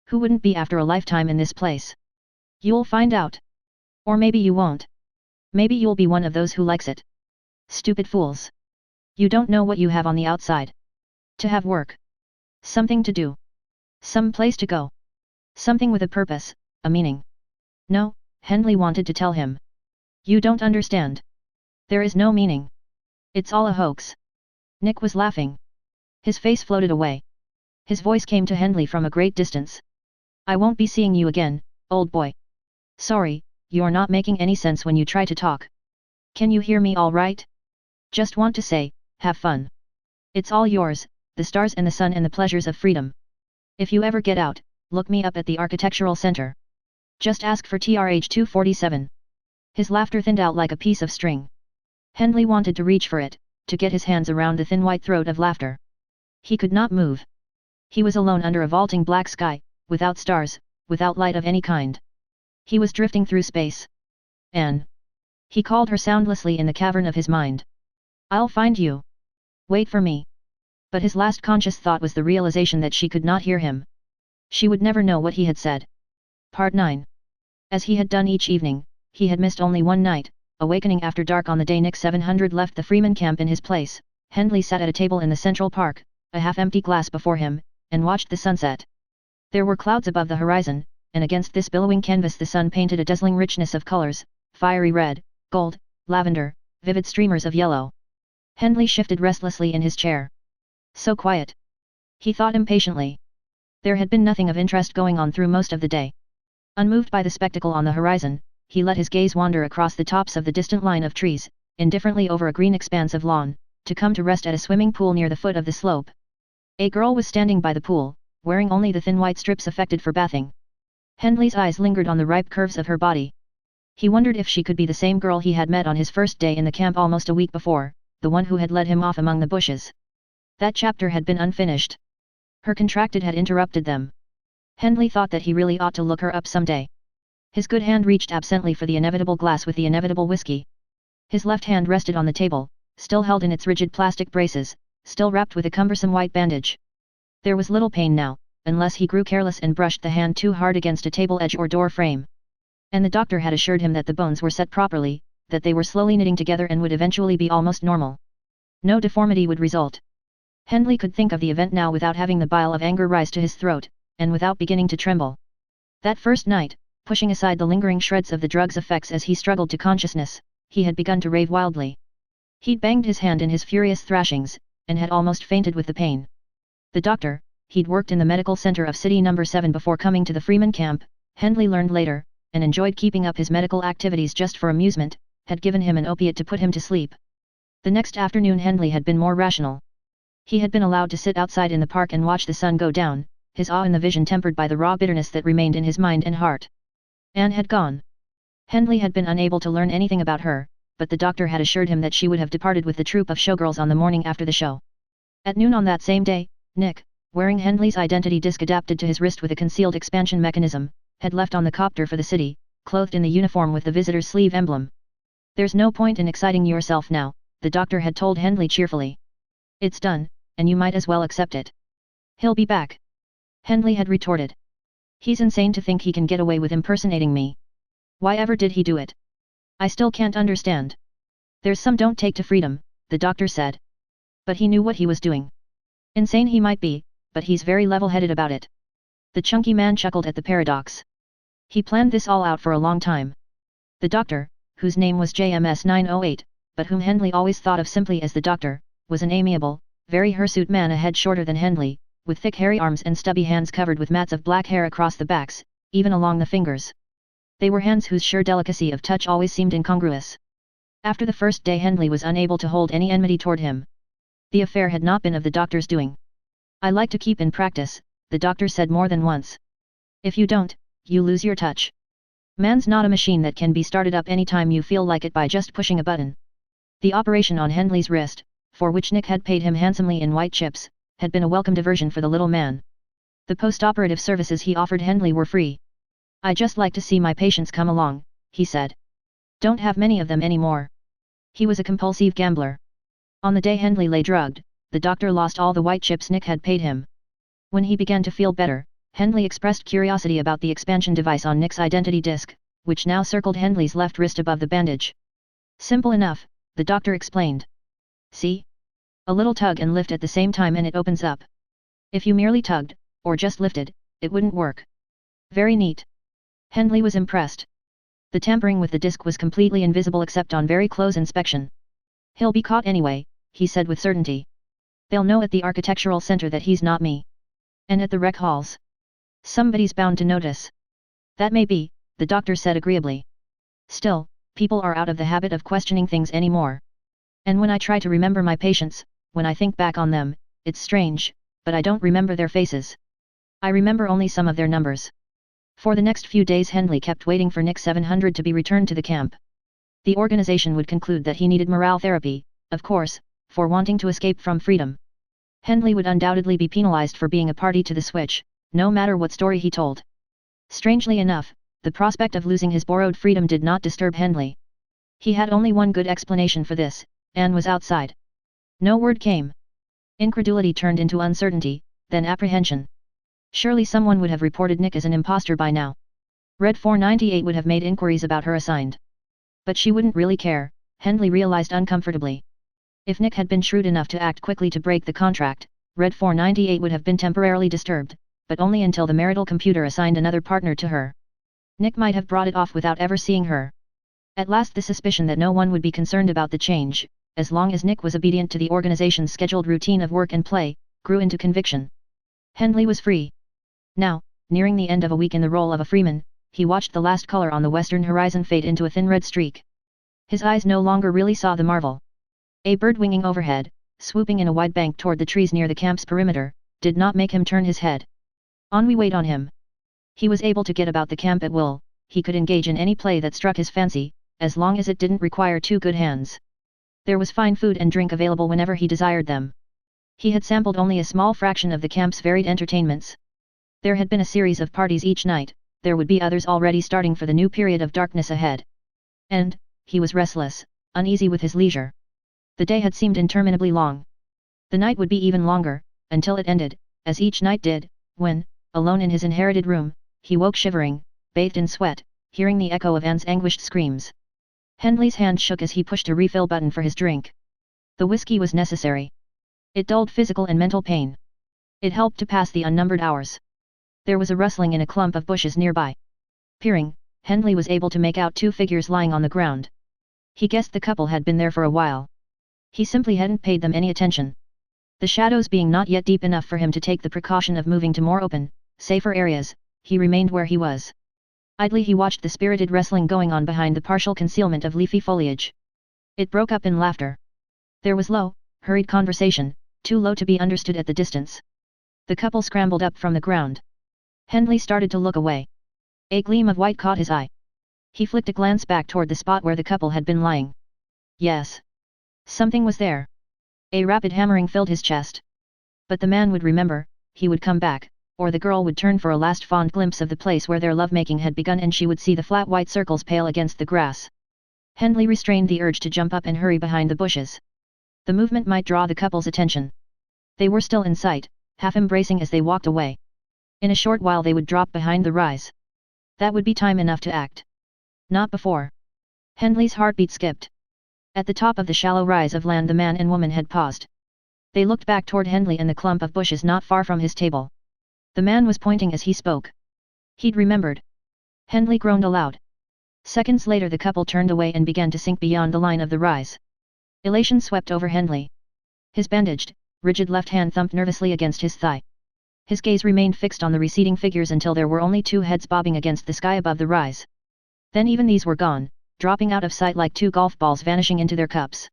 Who wouldn't be after a lifetime in this place? You'll find out. Or maybe you won't. Maybe you'll be one of those who likes it. Stupid fools. You don't know what you have on the outside. To have work. Something to do. Some place to go. Something with a purpose, a meaning. No, Henley wanted to tell him. You don't understand. There is no meaning. It's all a hoax. Nick was laughing. His face floated away. His voice came to Henley from a great distance. I won't be seeing you again, old boy. Sorry, you're not making any sense when you try to talk. Can you hear me all right? Just want to say, have fun. It's all yours, the stars and the sun and the pleasures of freedom. If you ever get out, look me up at the Architectural Center. Just ask for TRH 247. His laughter thinned out like a piece of string. Henley wanted to reach for it, to get his hands around the thin white throat of laughter. He could not move. He was alone under a vaulting black sky, without stars, without light of any kind. He was drifting through space. Anne. He called her soundlessly in the cavern of his mind. I'll find you. Wait for me. But his last conscious thought was the realization that she could not hear him. She would never know what he had said. Part 9. As he had done each evening, he had missed only one night, awakening after dark on the day Nick 700 left the Freeman camp in his place. Henley sat at a table in the Central Park, a half-empty glass before him, and watched the sunset. There were clouds above the horizon, and against this billowing canvas the sun painted a dazzling richness of colors, fiery red, gold, lavender, vivid streamers of yellow. Henley shifted restlessly in his chair. So quiet. He thought impatiently. There had been nothing of interest going on through most of the day. Unmoved by the spectacle on the horizon, he let his gaze wander across the tops of the distant line of trees, indifferently over a green expanse of lawn, to come to rest at a swimming pool near the foot of the slope. A girl was standing by the pool, wearing only the thin white strips affected for bathing. Henley's eyes lingered on the ripe curves of her body. He wondered if she could be the same girl he had met on his first day in the camp almost a week before, the one who had led him off among the bushes. That chapter had been unfinished. Her contracted had interrupted them. Henley thought that he really ought to look her up someday. His good hand reached absently for the inevitable glass with the inevitable whiskey. His left hand rested on the table, still held in its rigid plastic braces, still wrapped with a cumbersome white bandage. There was little pain now, unless he grew careless and brushed the hand too hard against a table edge or door frame. And the doctor had assured him that the bones were set properly, that they were slowly knitting together and would eventually be almost normal. No deformity would result. Hendley could think of the event now without having the bile of anger rise to his throat, and without beginning to tremble. That first night, pushing aside the lingering shreds of the drug's effects as he struggled to consciousness, he had begun to rave wildly. He'd banged his hand in his furious thrashings, and had almost fainted with the pain. The doctor, he'd worked in the medical center of City No. 7 before coming to the Freeman camp, Hendley learned later, and enjoyed keeping up his medical activities just for amusement, had given him an opiate to put him to sleep. The next afternoon Hendley had been more rational. He had been allowed to sit outside in the park and watch the sun go down, his awe in the vision tempered by the raw bitterness that remained in his mind and heart. Anne had gone. Hendley had been unable to learn anything about her, but the doctor had assured him that she would have departed with the troupe of showgirls on the morning after the show. At noon on that same day, Nick, wearing Hendley's identity disc adapted to his wrist with a concealed expansion mechanism, had left on the copter for the city, clothed in the uniform with the visitor's sleeve emblem. "There's no point in exciting yourself now," the doctor had told Hendley cheerfully. "It's done, and you might as well accept it. He'll be back." Hendley had retorted. "He's insane to think he can get away with impersonating me. Why ever did he do it? I still can't understand." "There's some don't take to freedom," the doctor said. But he knew what he was doing. Insane he might be, but he's very level-headed about it. The chunky man chuckled at the paradox. He planned this all out for a long time. The doctor, whose name was JMS 908, but whom Hendley always thought of simply as the doctor, was an amiable, very hirsute man a head shorter than Hendley, with thick hairy arms and stubby hands covered with mats of black hair across the backs, even along the fingers. They were hands whose sure delicacy of touch always seemed incongruous. After the first day Hendley was unable to hold any enmity toward him. The affair had not been of the doctor's doing. "I like to keep in practice," the doctor said more than once. "If you don't, you lose your touch. Man's not a machine that can be started up any time you feel like it by just pushing a button." The operation on Hendley's wrist, for which Nick had paid him handsomely in white chips, had been a welcome diversion for the little man. The post-operative services he offered Hendley were free. "I just like to see my patients come along," he said. "Don't have many of them anymore." He was a compulsive gambler. On the day Hendley lay drugged, the doctor lost all the white chips Nick had paid him. When he began to feel better, Hendley expressed curiosity about the expansion device on Nick's identity disc, which now circled Hendley's left wrist above the bandage. "Simple enough," the doctor explained. "See? A little tug and lift at the same time and it opens up. If you merely tugged, or just lifted, it wouldn't work. Very neat." Hendley was impressed. The tampering with the disc was completely invisible except on very close inspection. "He'll be caught anyway," he said with certainty. "They'll know at the architectural center that he's not me. And at the rec halls. Somebody's bound to notice." "That may be," the doctor said agreeably. "Still, people are out of the habit of questioning things anymore. And when I try to remember my patients, when I think back on them, it's strange, but I don't remember their faces. I remember only some of their numbers." For the next few days Hendley kept waiting for Nick 700 to be returned to the camp. The organization would conclude that he needed morale therapy, of course, for wanting to escape from freedom. Hendley would undoubtedly be penalized for being a party to the switch, no matter what story he told. Strangely enough, the prospect of losing his borrowed freedom did not disturb Hendley. He had only one good explanation for this: Anne was outside. No word came. Incredulity turned into uncertainty, then apprehension. Surely someone would have reported Nick as an imposter by now. Red 498 would have made inquiries about her assigned. But she wouldn't really care, Hendley realized uncomfortably. If Nick had been shrewd enough to act quickly to break the contract, Red 498 would have been temporarily disturbed, but only until the marital computer assigned another partner to her. Nick might have brought it off without ever seeing her. At last the suspicion that no one would be concerned about the change, as long as Nick was obedient to the organization's scheduled routine of work and play, grew into conviction. Hendley was free. Now, nearing the end of a week in the role of a freeman, he watched the last color on the western horizon fade into a thin red streak. His eyes no longer really saw the marvel. A bird winging overhead, swooping in a wide bank toward the trees near the camp's perimeter, did not make him turn his head. Ennui weighed on him. He was able to get about the camp at will, he could engage in any play that struck his fancy, as long as it didn't require two good hands. There was fine food and drink available whenever he desired them. He had sampled only a small fraction of the camp's varied entertainments. There had been a series of parties each night, there would be others already starting for the new period of darkness ahead. And, he was restless, uneasy with his leisure. The day had seemed interminably long. The night would be even longer, until it ended, as each night did, when, alone in his inherited room, he woke shivering, bathed in sweat, hearing the echo of Anne's anguished screams. Hendley's hand shook as he pushed a refill button for his drink. The whiskey was necessary. It dulled physical and mental pain. It helped to pass the unnumbered hours. There was a rustling in a clump of bushes nearby. Peering, Hendley was able to make out two figures lying on the ground. He guessed the couple had been there for a while. He simply hadn't paid them any attention. The shadows being not yet deep enough for him to take the precaution of moving to more open, safer areas, he remained where he was. Idly he watched the spirited wrestling going on behind the partial concealment of leafy foliage. It broke up in laughter. There was low, hurried conversation, too low to be understood at the distance. The couple scrambled up from the ground. Hendley started to look away. A gleam of white caught his eye. He flicked a glance back toward the spot where the couple had been lying. Yes. Something was there. A rapid hammering filled his chest. But the man would remember, he would come back, or the girl would turn for a last fond glimpse of the place where their lovemaking had begun and she would see the flat white circles pale against the grass. Hendley restrained the urge to jump up and hurry behind the bushes. The movement might draw the couple's attention. They were still in sight, half embracing as they walked away. In a short while they would drop behind the rise. That would be time enough to act. Not before. Hendley's heartbeat skipped. At the top of the shallow rise of land the man and woman had paused. They looked back toward Hendley and the clump of bushes not far from his table. The man was pointing as he spoke. He'd remembered. Hendley groaned aloud. Seconds later the couple turned away and began to sink beyond the line of the rise. Elation swept over Hendley. His bandaged, rigid left hand thumped nervously against his thigh. His gaze remained fixed on the receding figures until there were only two heads bobbing against the sky above the rise. Then even these were gone, dropping out of sight like two golf balls vanishing into their cups.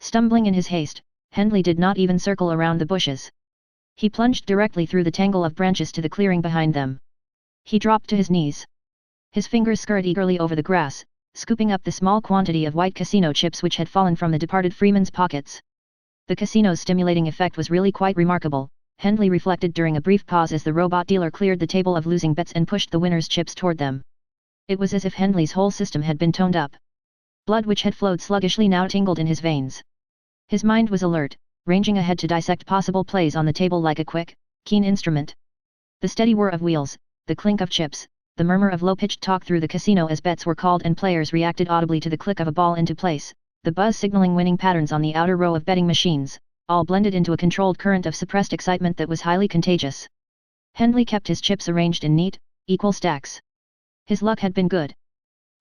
Stumbling in his haste, Hendley did not even circle around the bushes. He plunged directly through the tangle of branches to the clearing behind them. He dropped to his knees. His fingers scurried eagerly over the grass, scooping up the small quantity of white casino chips which had fallen from the departed Freeman's pockets. The casino's stimulating effect was really quite remarkable, Hendley reflected during a brief pause as the robot dealer cleared the table of losing bets and pushed the winner's chips toward them. It was as if Hendley's whole system had been toned up. Blood which had flowed sluggishly now tingled in his veins. His mind was alert, ranging ahead to dissect possible plays on the table like a quick, keen instrument. The steady whir of wheels, the clink of chips, the murmur of low-pitched talk through the casino as bets were called and players reacted audibly to the click of a ball into place, the buzz signaling winning patterns on the outer row of betting machines, all blended into a controlled current of suppressed excitement that was highly contagious. Hendley kept his chips arranged in neat, equal stacks. His luck had been good.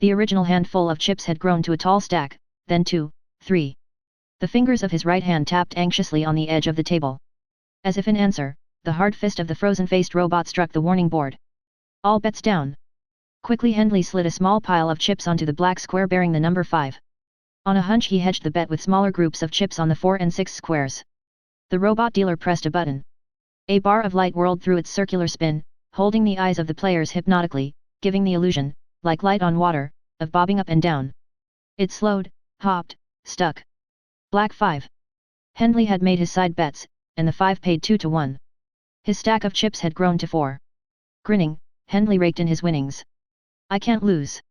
The original handful of chips had grown to a tall stack, then 2, 3. The fingers of his right hand tapped anxiously on the edge of the table. As if in answer, the hard fist of the frozen-faced robot struck the warning board. All bets down. Quickly Hendley slid a small pile of chips onto the black square bearing the number 5. On a hunch he hedged the bet with smaller groups of chips on the 4 and 6 squares. The robot dealer pressed a button. A bar of light whirled through its circular spin, holding the eyes of the players hypnotically, giving the illusion, like light on water, of bobbing up and down. It slowed, hopped, stuck. Black 5. Hendley had made his side bets, and the 5 paid 2 to 1. His stack of chips had grown to 4. Grinning, Hendley raked in his winnings. I can't lose.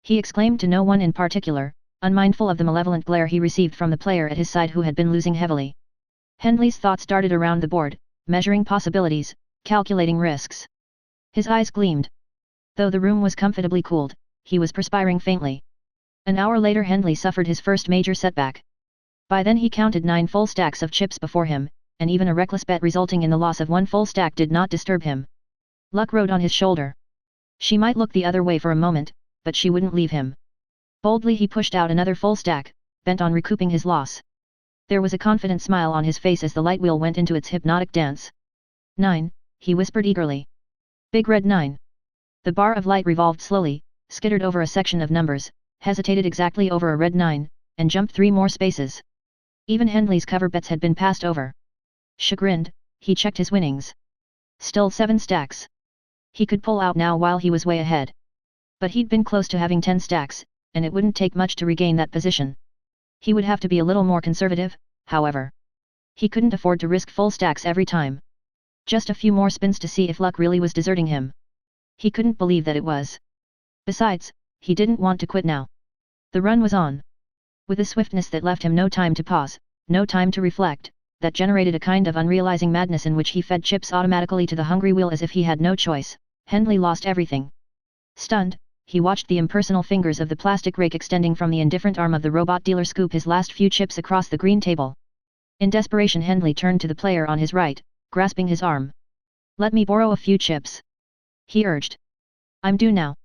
He exclaimed to no one in particular, unmindful of the malevolent glare he received from the player at his side who had been losing heavily. Hendley's thoughts darted around the board, measuring possibilities, calculating risks. His eyes gleamed. Though the room was comfortably cooled, he was perspiring faintly. An hour later Hendley suffered his first major setback. By then he counted 9 full stacks of chips before him, and even a reckless bet resulting in the loss of 1 full stack did not disturb him. Luck rode on his shoulder. She might look the other way for a moment, but she wouldn't leave him. Boldly he pushed out another full stack, bent on recouping his loss. There was a confident smile on his face as the light wheel went into its hypnotic dance. 9, he whispered eagerly. Big red 9. The bar of light revolved slowly, skittered over a section of numbers, hesitated exactly over a red 9, and jumped 3 more spaces. Even Hendley's cover bets had been passed over. Chagrined, he checked his winnings. Still 7 stacks. He could pull out now while he was way ahead. But he'd been close to having 10 stacks, and it wouldn't take much to regain that position. He would have to be a little more conservative, however. He couldn't afford to risk full stacks every time. Just a few more spins to see if luck really was deserting him. He couldn't believe that it was. Besides, he didn't want to quit now. The run was on. With a swiftness that left him no time to pause, no time to reflect, that generated a kind of unrealizing madness in which he fed chips automatically to the hungry wheel as if he had no choice, Hendley lost everything. Stunned, he watched the impersonal fingers of the plastic rake extending from the indifferent arm of the robot dealer scoop his last few chips across the green table. In desperation, Hendley turned to the player on his right, grasping his arm. "Let me borrow a few chips," he urged. "I'm due now.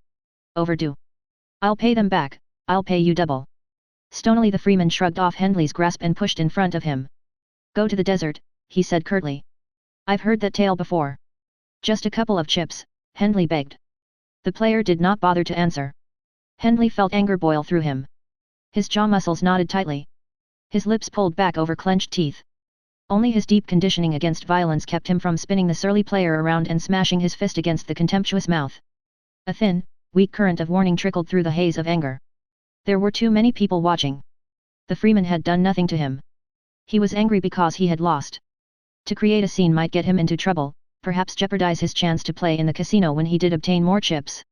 Overdue. I'll pay them back, I'll pay you double." Stonily the freeman shrugged off Hendley's grasp and pushed in front of him. "Go to the desert," he said curtly. "I've heard that tale before." "Just a couple of chips," Hendley begged. The player did not bother to answer. Hendley felt anger boil through him. His jaw muscles knotted tightly. His lips pulled back over clenched teeth. Only his deep conditioning against violence kept him from spinning the surly player around and smashing his fist against the contemptuous mouth. A thin, weak current of warning trickled through the haze of anger. There were too many people watching. The freeman had done nothing to him. He was angry because he had lost. To create a scene might get him into trouble, perhaps jeopardize his chance to play in the casino when he did obtain more chips.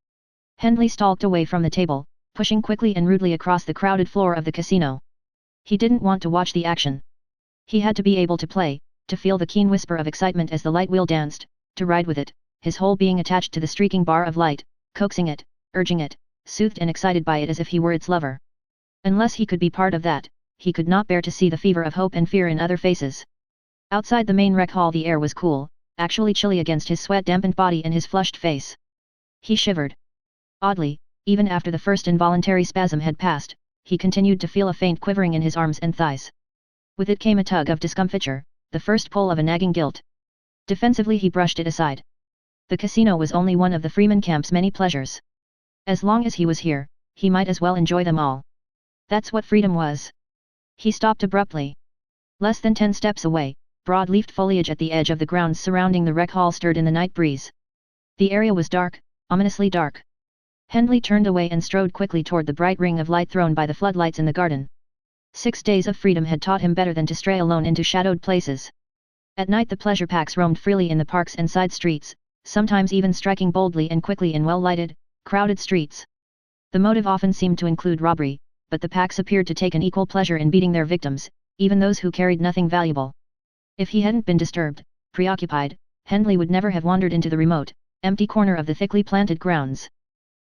Hendley stalked away from the table, pushing quickly and rudely across the crowded floor of the casino. He didn't want to watch the action. He had to be able to play, to feel the keen whisper of excitement as the light wheel danced, to ride with it, his whole being attached to the streaking bar of light, coaxing it, urging it, soothed and excited by it as if he were its lover. Unless he could be part of that, he could not bear to see the fever of hope and fear in other faces. Outside the main rec hall the air was cool, actually chilly against his sweat-dampened body and his flushed face. He shivered. Oddly, even after the first involuntary spasm had passed, he continued to feel a faint quivering in his arms and thighs. With it came a tug of discomfiture, the first pull of a nagging guilt. Defensively he brushed it aside. The casino was only one of the Freeman camp's many pleasures. As long as he was here, he might as well enjoy them all. That's what freedom was. He stopped abruptly. Less than 10 steps away, broad-leafed foliage at the edge of the grounds surrounding the rec hall stirred in the night breeze. The area was dark, ominously dark. Hendley turned away and strode quickly toward the bright ring of light thrown by the floodlights in the garden. 6 days of freedom had taught him better than to stray alone into shadowed places. At night the pleasure packs roamed freely in the parks and side streets, sometimes even striking boldly and quickly in well-lighted, crowded streets. The motive often seemed to include robbery, but the packs appeared to take an equal pleasure in beating their victims, even those who carried nothing valuable. If he hadn't been disturbed, preoccupied, Hendley would never have wandered into the remote, empty corner of the thickly planted grounds.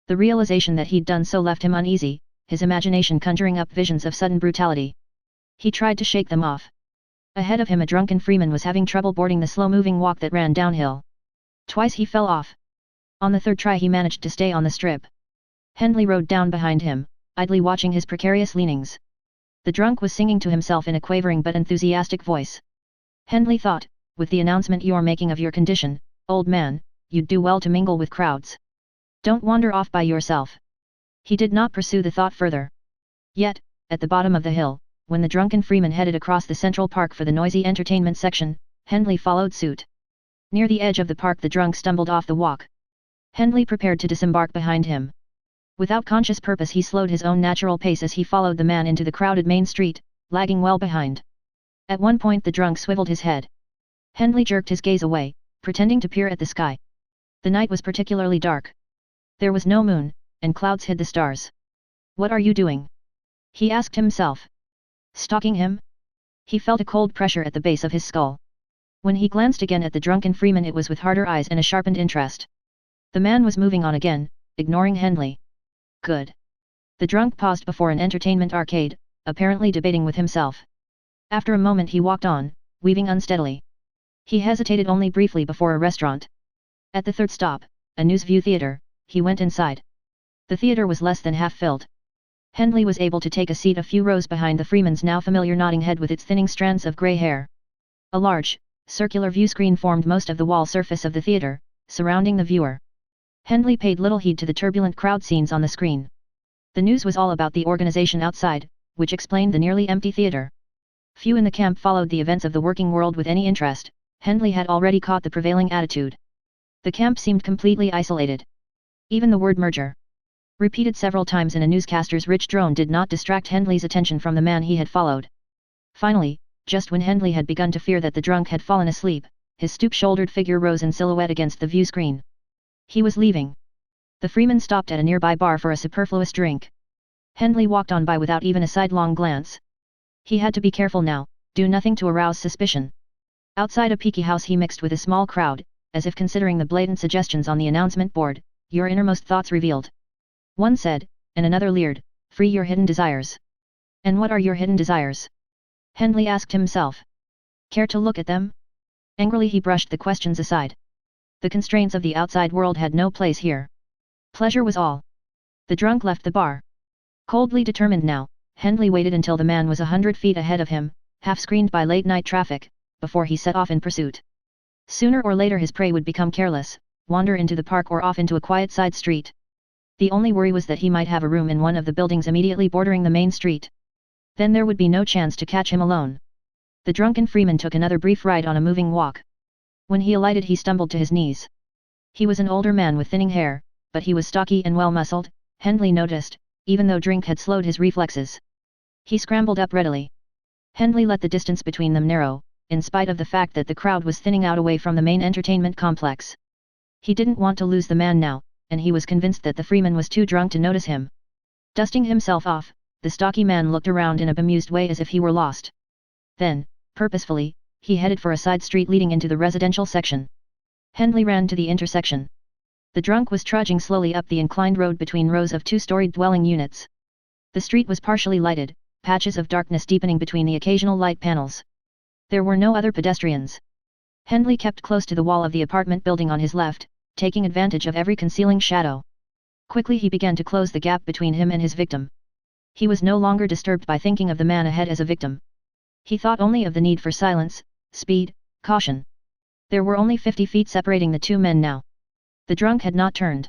The realization that he'd done so left him uneasy, his imagination conjuring up visions of sudden brutality. He tried to shake them off. Ahead of him a drunken freeman was having trouble boarding the slow-moving walk that ran downhill. Twice he fell off. On the third try he managed to stay on the strip. Hendley rode down behind him, idly watching his precarious leanings. The drunk was singing to himself in a quavering but enthusiastic voice. Hendley thought, with the announcement you're making of your condition, old man, you'd do well to mingle with crowds. Don't wander off by yourself. He did not pursue the thought further. Yet, at the bottom of the hill, when the drunken freeman headed across the Central Park for the noisy entertainment section, Hendley followed suit. Near the edge of the park the drunk stumbled off the walk. Hendley prepared to disembark behind him. Without conscious purpose he slowed his own natural pace as he followed the man into the crowded main street, lagging well behind. At one point the drunk swiveled his head. Hendley jerked his gaze away, pretending to peer at the sky. The night was particularly dark. There was no moon, and clouds hid the stars. "What are you doing?" he asked himself. Stalking him? He felt a cold pressure at the base of his skull. When he glanced again at the drunken freeman it was with harder eyes and a sharpened interest. The man was moving on again, ignoring Hendley. Good. The drunk paused before an entertainment arcade, apparently debating with himself. After a moment he walked on, weaving unsteadily. He hesitated only briefly before a restaurant. At the third stop, a News View theater, he went inside. The theater was less than half filled. Hendley was able to take a seat a few rows behind the freeman's now familiar nodding head with its thinning strands of grey hair. A large, circular view screen formed most of the wall surface of the theater, surrounding the viewer. Hendley paid little heed to the turbulent crowd scenes on the screen. The news was all about the organization outside, which explained the nearly empty theater. Few in the camp followed the events of the working world with any interest. Hendley had already caught the prevailing attitude. The camp seemed completely isolated. Even the word merger, repeated several times in a newscaster's rich drone, did not distract Hendley's attention from the man he had followed. Finally, just when Hendley had begun to fear that the drunk had fallen asleep, his stoop-shouldered figure rose in silhouette against the view screen. He was leaving. The freeman stopped at a nearby bar for a superfluous drink. Hendley walked on by without even a sidelong glance. He had to be careful now, do nothing to arouse suspicion. Outside a peaky house he mixed with a small crowd, as if considering the blatant suggestions on the announcement board, "Your innermost thoughts revealed." One said, and another leered, "Free your hidden desires." "And what are your hidden desires?" Hendley asked himself. "Care to look at them?" Angrily he brushed the questions aside. The constraints of the outside world had no place here. Pleasure was all. The drunk left the bar. Coldly determined now, Hendley waited until the man was 100 feet ahead of him, half-screened by late-night traffic, before he set off in pursuit. Sooner or later his prey would become careless, wander into the park or off into a quiet side street. The only worry was that he might have a room in one of the buildings immediately bordering the main street. Then there would be no chance to catch him alone. The drunken Freeman took another brief ride on a moving walk. When he alighted he stumbled to his knees. He was an older man with thinning hair, but he was stocky and well-muscled, Hendley noticed, even though drink had slowed his reflexes. He scrambled up readily. Hendley let the distance between them narrow, in spite of the fact that the crowd was thinning out away from the main entertainment complex. He didn't want to lose the man now, and he was convinced that the Freeman was too drunk to notice him. Dusting himself off, the stocky man looked around in a bemused way as if he were lost. Then, purposefully, he headed for a side street leading into the residential section. Hendley ran to the intersection. The drunk was trudging slowly up the inclined road between rows of two-storied dwelling units. The street was partially lighted, patches of darkness deepening between the occasional light panels. There were no other pedestrians. Hendley kept close to the wall of the apartment building on his left, taking advantage of every concealing shadow. Quickly he began to close the gap between him and his victim. He was no longer disturbed by thinking of the man ahead as a victim. He thought only of the need for silence, speed, caution. There were only 50 feet separating the two men now. The drunk had not turned.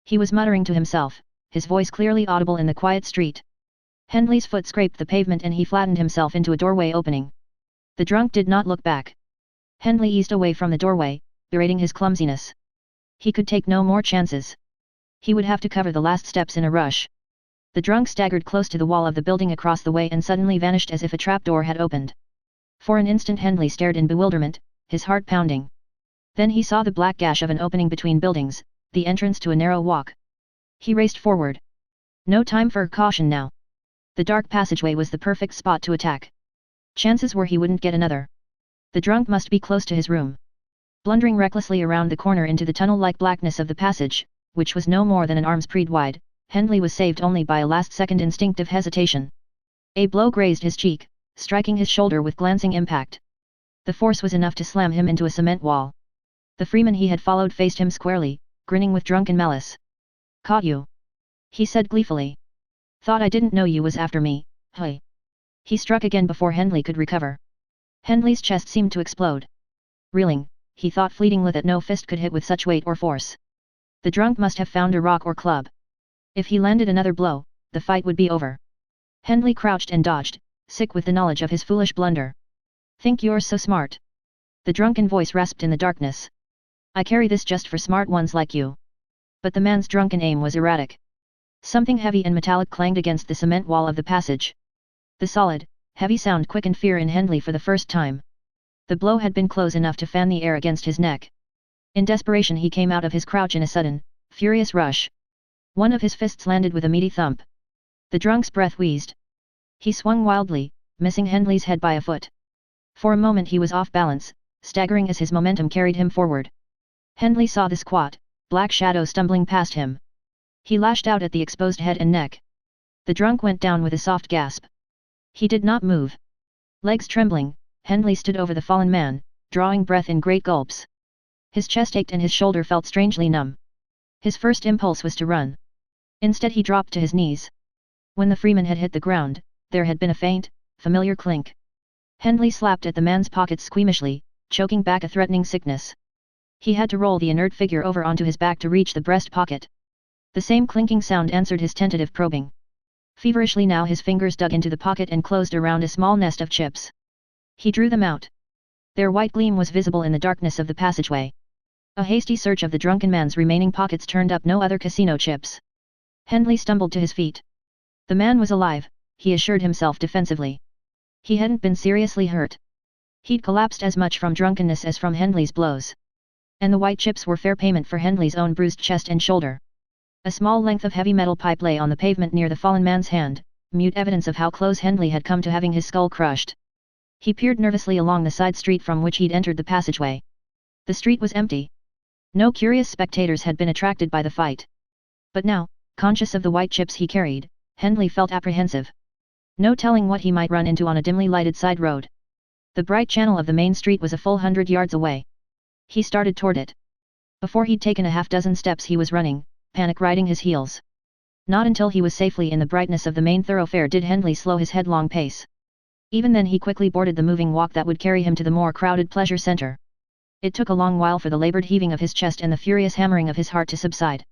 He was muttering to himself, his voice clearly audible in the quiet street. Hendley's foot scraped the pavement and he flattened himself into a doorway opening. The drunk did not look back. Hendley eased away from the doorway, berating his clumsiness. He could take no more chances. He would have to cover the last steps in a rush. The drunk staggered close to the wall of the building across the way and suddenly vanished as if a trapdoor had opened. For an instant Hendley stared in bewilderment, his heart pounding. Then he saw the black gash of an opening between buildings, the entrance to a narrow walk. He raced forward. No time for caution now. The dark passageway was the perfect spot to attack. Chances were he wouldn't get another. The drunk must be close to his room. Blundering recklessly around the corner into the tunnel-like blackness of the passage, which was no more than an arm's breadth wide, Hendley was saved only by a last-second instinctive hesitation. A blow grazed his cheek, striking his shoulder with glancing impact. The force was enough to slam him into a cement wall. The Freeman he had followed faced him squarely, grinning with drunken malice. "Caught you," he said gleefully. "Thought I didn't know you was after me, hey." He struck again before Hendley could recover. Hendley's chest seemed to explode. Reeling, he thought fleetingly that no fist could hit with such weight or force. The drunk must have found a rock or club. If he landed another blow, the fight would be over. Hendley crouched and dodged, sick with the knowledge of his foolish blunder. "Think you're so smart?" The drunken voice rasped in the darkness. "I carry this just for smart ones like you." But the man's drunken aim was erratic. Something heavy and metallic clanged against the cement wall of the passage. The solid, heavy sound quickened fear in Hendley for the first time. The blow had been close enough to fan the air against his neck. In desperation he came out of his crouch in a sudden, furious rush. One of his fists landed with a meaty thump. The drunk's breath wheezed. He swung wildly, missing Hendley's head by a foot. For a moment he was off balance, staggering as his momentum carried him forward. Hendley saw the squat, black shadow stumbling past him. He lashed out at the exposed head and neck. The drunk went down with a soft gasp. He did not move. Legs trembling, Hendley stood over the fallen man, drawing breath in great gulps. His chest ached and his shoulder felt strangely numb. His first impulse was to run. Instead he dropped to his knees. When the Freeman had hit the ground, there had been a faint, familiar clink. Hendley slapped at the man's pockets squeamishly, choking back a threatening sickness. He had to roll the inert figure over onto his back to reach the breast pocket. The same clinking sound answered his tentative probing. Feverishly now his fingers dug into the pocket and closed around a small nest of chips. He drew them out. Their white gleam was visible in the darkness of the passageway. A hasty search of the drunken man's remaining pockets turned up no other casino chips. Hendley stumbled to his feet. The man was alive, he assured himself defensively. He hadn't been seriously hurt. He'd collapsed as much from drunkenness as from Hendley's blows. And the white chips were fair payment for Hendley's own bruised chest and shoulder. A small length of heavy metal pipe lay on the pavement near the fallen man's hand, mute evidence of how close Hendley had come to having his skull crushed. He peered nervously along the side street from which he'd entered the passageway. The street was empty. No curious spectators had been attracted by the fight. But now, Conscious of the white chips he carried, Hendley felt apprehensive. No telling what he might run into on a dimly lighted side road. The bright channel of the main street was a full 100 yards away. He started toward it. Before he'd taken a half-dozen steps he was running, panic riding his heels. Not until he was safely in the brightness of the main thoroughfare did Hendley slow his headlong pace. Even then he quickly boarded the moving walk that would carry him to the more crowded pleasure center. It took a long while for the labored heaving of his chest and the furious hammering of his heart to subside.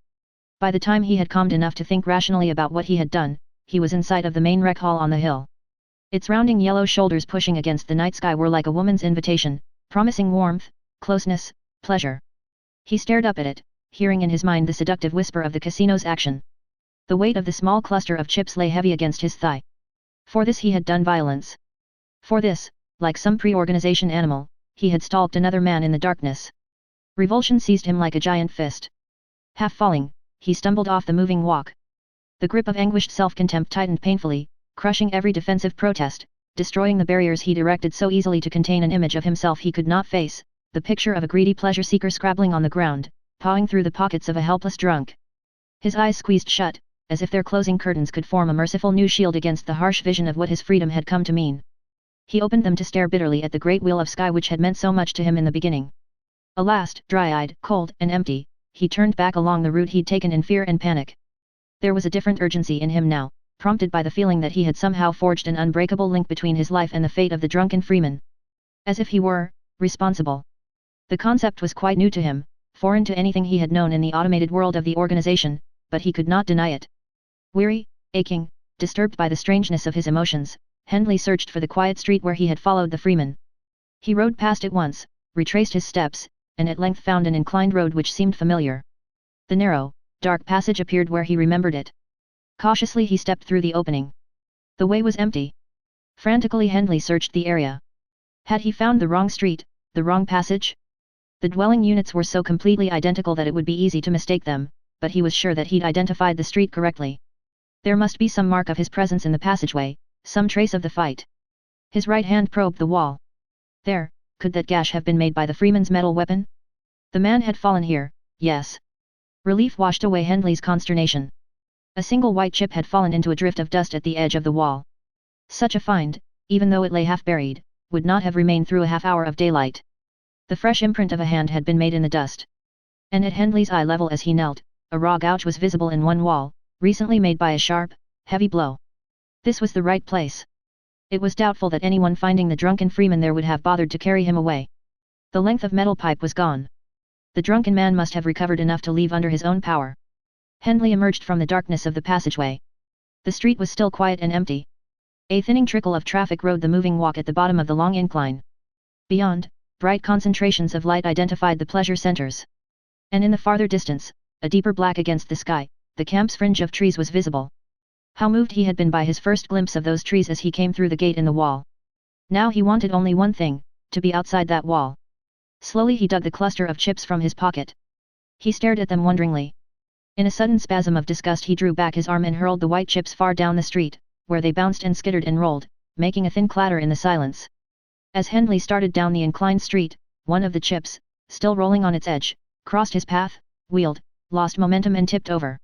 By the time he had calmed enough to think rationally about what he had done, he was in sight of the main rec hall on the hill. Its rounding yellow shoulders pushing against the night sky were like a woman's invitation, promising warmth, closeness, pleasure. He stared up at it, hearing in his mind the seductive whisper of the casino's action. The weight of the small cluster of chips lay heavy against his thigh. For this he had done violence. For this, like some pre-organization animal, he had stalked another man in the darkness. Revulsion seized him like a giant fist. Half falling, he stumbled off the moving walk. The grip of anguished self-contempt tightened painfully, crushing every defensive protest, destroying the barriers he'd erected so easily to contain an image of himself he could not face, the picture of a greedy pleasure-seeker scrabbling on the ground, pawing through the pockets of a helpless drunk. His eyes squeezed shut, as if their closing curtains could form a merciful new shield against the harsh vision of what his freedom had come to mean. He opened them to stare bitterly at the great wheel of sky which had meant so much to him in the beginning. Alas, dry-eyed, cold, and empty, he turned back along the route he'd taken in fear and panic. There was a different urgency in him now, prompted by the feeling that he had somehow forged an unbreakable link between his life and the fate of the drunken freeman. As if he were responsible. The concept was quite new to him, foreign to anything he had known in the automated world of the organization, but he could not deny it. Weary, aching, disturbed by the strangeness of his emotions, Hendley searched for the quiet street where he had followed the freeman. He rode past it once, retraced his steps, and at length found an inclined road which seemed familiar. The narrow, dark passage appeared where he remembered it. Cautiously he stepped through the opening. The way was empty. Frantically Hendley searched the area. Had he found the wrong street, the wrong passage? The dwelling units were so completely identical that it would be easy to mistake them, but he was sure that he'd identified the street correctly. There must be some mark of his presence in the passageway, some trace of the fight. His right hand probed the wall. There, could that gash have been made by the freeman's metal weapon? The man had fallen here, yes. Relief washed away Hendley's consternation. A single white chip had fallen into a drift of dust at the edge of the wall. Such a find, even though it lay half buried, would not have remained through a half hour of daylight. The fresh imprint of a hand had been made in the dust. And at Hendley's eye level as he knelt, a raw gouge was visible in one wall, recently made by a sharp, heavy blow. This was the right place. It was doubtful that anyone finding the drunken freeman there would have bothered to carry him away. The length of metal pipe was gone. The drunken man must have recovered enough to leave under his own power. Hendley emerged from the darkness of the passageway. The street was still quiet and empty. A thinning trickle of traffic rode the moving walk at the bottom of the long incline. Beyond, bright concentrations of light identified the pleasure centers. And in the farther distance, a deeper black against the sky, the camp's fringe of trees was visible. How moved he had been by his first glimpse of those trees as he came through the gate in the wall. Now he wanted only one thing, to be outside that wall. Slowly he dug the cluster of chips from his pocket. He stared at them wonderingly. In a sudden spasm of disgust he drew back his arm and hurled the white chips far down the street, where they bounced and skittered and rolled, making a thin clatter in the silence. As Hendley started down the inclined street, one of the chips, still rolling on its edge, crossed his path, wheeled, lost momentum and tipped over.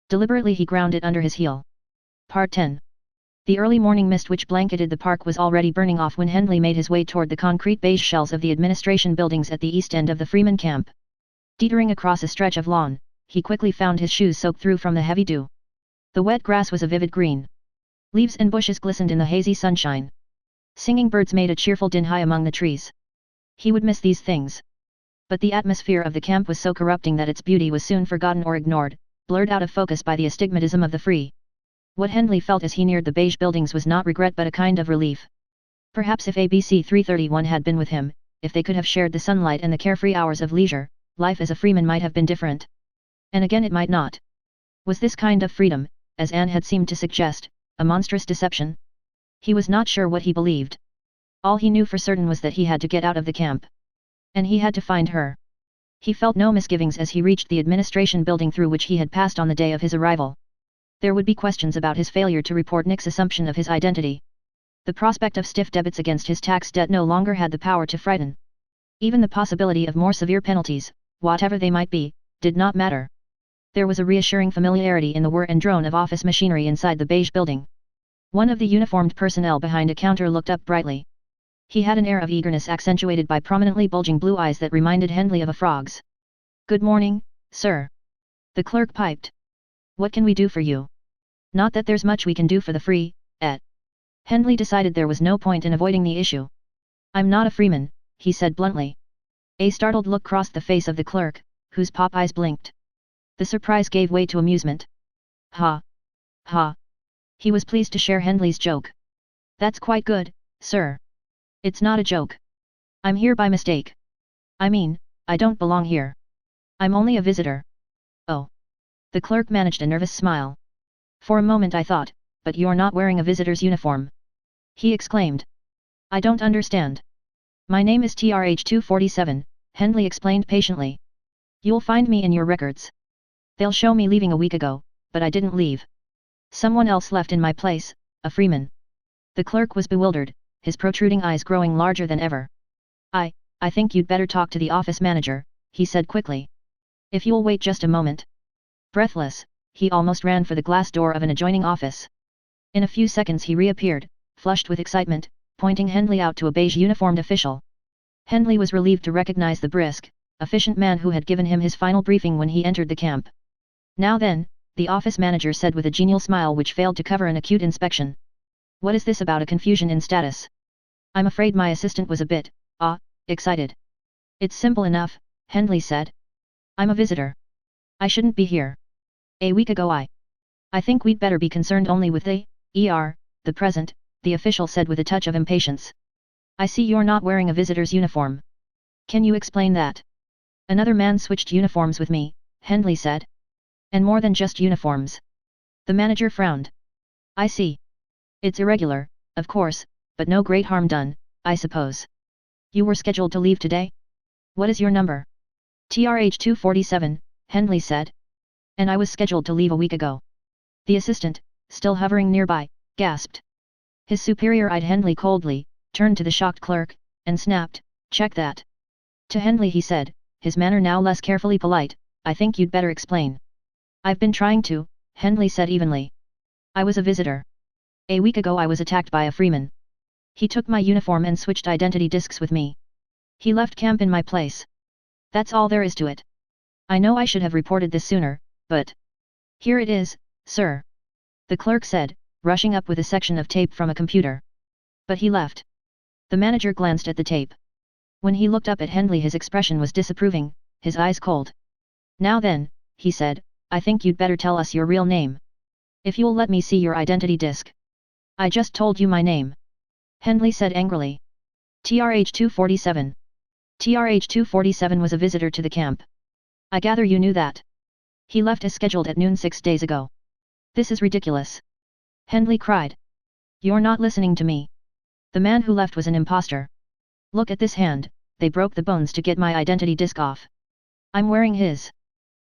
Deliberately he ground it under his heel. Part 10. The early morning mist which blanketed the park was already burning off when Hendley made his way toward the concrete beige shells of the administration buildings at the east end of the Freeman camp. Teetering across a stretch of lawn, he quickly found his shoes soaked through from the heavy dew. The wet grass was a vivid green. Leaves and bushes glistened in the hazy sunshine. Singing birds made a cheerful din high among the trees. He would miss these things. But the atmosphere of the camp was so corrupting that its beauty was soon forgotten or ignored, blurred out of focus by the astigmatism of the free. What Hendley felt as he neared the beige buildings was not regret but a kind of relief. Perhaps if ABC 331 had been with him, if they could have shared the sunlight and the carefree hours of leisure, life as a freeman might have been different. And again it might not. Was this kind of freedom, as Anne had seemed to suggest, a monstrous deception? He was not sure what he believed. All he knew for certain was that he had to get out of the camp. And he had to find her. He felt no misgivings as he reached the administration building through which he had passed on the day of his arrival. There would be questions about his failure to report Nick's assumption of his identity. The prospect of stiff debits against his tax debt no longer had the power to frighten. Even the possibility of more severe penalties, whatever they might be, did not matter. There was a reassuring familiarity in the whir and drone of office machinery inside the beige building. One of the uniformed personnel behind a counter looked up brightly. He had an air of eagerness accentuated by prominently bulging blue eyes that reminded Hendley of a frog's. "Good morning, sir." The clerk piped. "What can we do for you?" "Not that there's much we can do for the free, et." Hendley decided there was no point in avoiding the issue. "I'm not a freeman," he said bluntly. A startled look crossed the face of the clerk, whose pop eyes blinked. The surprise gave way to amusement. "Ha! Ha!" He was pleased to share Hendley's joke. "That's quite good, sir." "It's not a joke. I'm here by mistake. I mean, I don't belong here. I'm only a visitor." "Oh." The clerk managed a nervous smile. "For a moment I thought, but you're not wearing a visitor's uniform," he exclaimed. "I don't understand." "My name is TRH-247, Hendley explained patiently. "You'll find me in your records. They'll show me leaving a week ago, but I didn't leave. Someone else left in my place, a freeman." The clerk was bewildered, his protruding eyes growing larger than ever. I think you'd better talk to the office manager," he said quickly. "If you'll wait just a moment." Breathless, he almost ran for the glass door of an adjoining office. In a few seconds he reappeared, flushed with excitement, pointing Hendley out to a beige uniformed official. Hendley was relieved to recognize the brisk, efficient man who had given him his final briefing when he entered the camp. "Now then," the office manager said with a genial smile which failed to cover an acute inspection. "What is this about a confusion in status?" "I'm afraid my assistant was a bit, excited." "It's simple enough," Hendley said. "I'm a visitor. I shouldn't be here. A week ago I think we'd better be concerned only with the present," the official said with a touch of impatience. "I see you're not wearing a visitor's uniform. Can you explain that?" "Another man switched uniforms with me," Hendley said. "And more than just uniforms." The manager frowned. "I see. It's irregular, of course, but no great harm done, I suppose. You were scheduled to leave today? What is your number?" "TRH-247, Hendley said. "And I was scheduled to leave a week ago." The assistant, still hovering nearby, gasped. His superior eyed Hendley coldly, turned to the shocked clerk, and snapped, "Check that." To Hendley he said, his manner now less carefully polite, "I think you'd better explain." "I've been trying to," Hendley said evenly. "I was a visitor. A week ago I was attacked by a freeman. He took my uniform and switched identity discs with me. He left camp in my place. That's all there is to it. I know I should have reported this sooner, but here it is, sir," the clerk said, rushing up with a section of tape from a computer. "But he left." The manager glanced at the tape. When he looked up at Hendley his expression was disapproving, his eyes cold. "Now then," he said, "I think you'd better tell us your real name. If you'll let me see your identity disc." "I just told you my name," Hendley said angrily. "TRH-247. TRH-247 was a visitor to the camp. I gather you knew that. He left as scheduled at noon 6 days ago." "This is ridiculous!" Hendley cried. "You're not listening to me. The man who left was an imposter. Look at this hand, they broke the bones to get my identity disc off. I'm wearing his.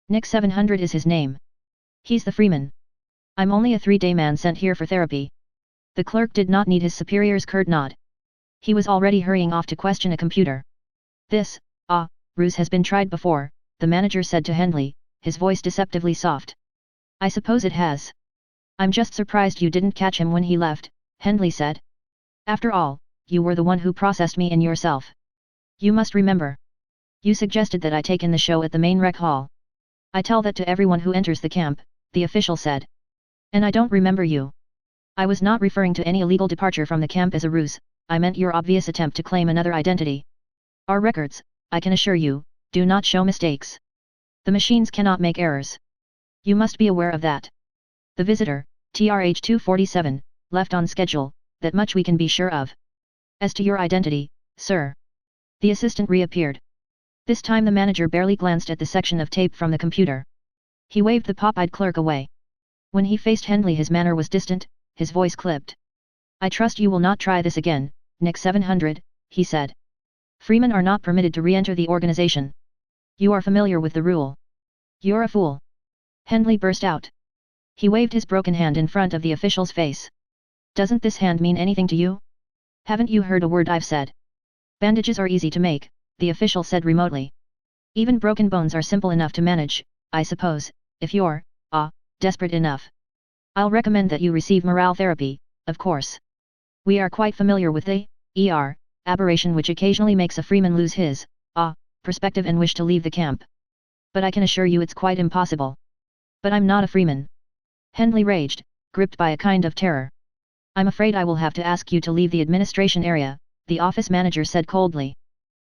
Nick 700 is his name. He's the freeman. I'm only a 3-day man sent here for therapy." The clerk did not need his superior's curt nod. He was already hurrying off to question a computer. "This, ruse has been tried before," the manager said to Hendley, his voice deceptively soft. "I suppose it has. I'm just surprised you didn't catch him when he left," Hendley said. "After all, you were the one who processed me in yourself. You must remember. You suggested that I take in the show at the main rec hall. I tell that to everyone who enters the camp," the official said. "And I don't remember you. I was not referring to any illegal departure from the camp as a ruse, I meant your obvious attempt to claim another identity. Our records, I can assure you, do not show mistakes. The machines cannot make errors. You must be aware of that. The visitor, TRH-247, left on schedule, that much we can be sure of. As to your identity, sir." The assistant reappeared. This time the manager barely glanced at the section of tape from the computer. He waved the pop-eyed clerk away. When he faced Hendley his manner was distant, his voice clipped. "I trust you will not try this again, Nick 700, he said. "Freemen are not permitted to re-enter the organization. You are familiar with the rule." "You're a fool!" Hendley burst out. He waved his broken hand in front of the official's face. "Doesn't this hand mean anything to you? Haven't you heard a word I've said?" "Bandages are easy to make," the official said remotely. "Even broken bones are simple enough to manage, I suppose," if you're, desperate enough. I'll recommend that you receive morale therapy, of course. We are quite familiar with the, aberration which occasionally makes a freeman lose his, perspective and wish to leave the camp. But I can assure you it's quite impossible. But I'm not a freeman. Hendley raged, gripped by a kind of terror. I'm afraid I will have to ask you to leave the administration area, the office manager said coldly.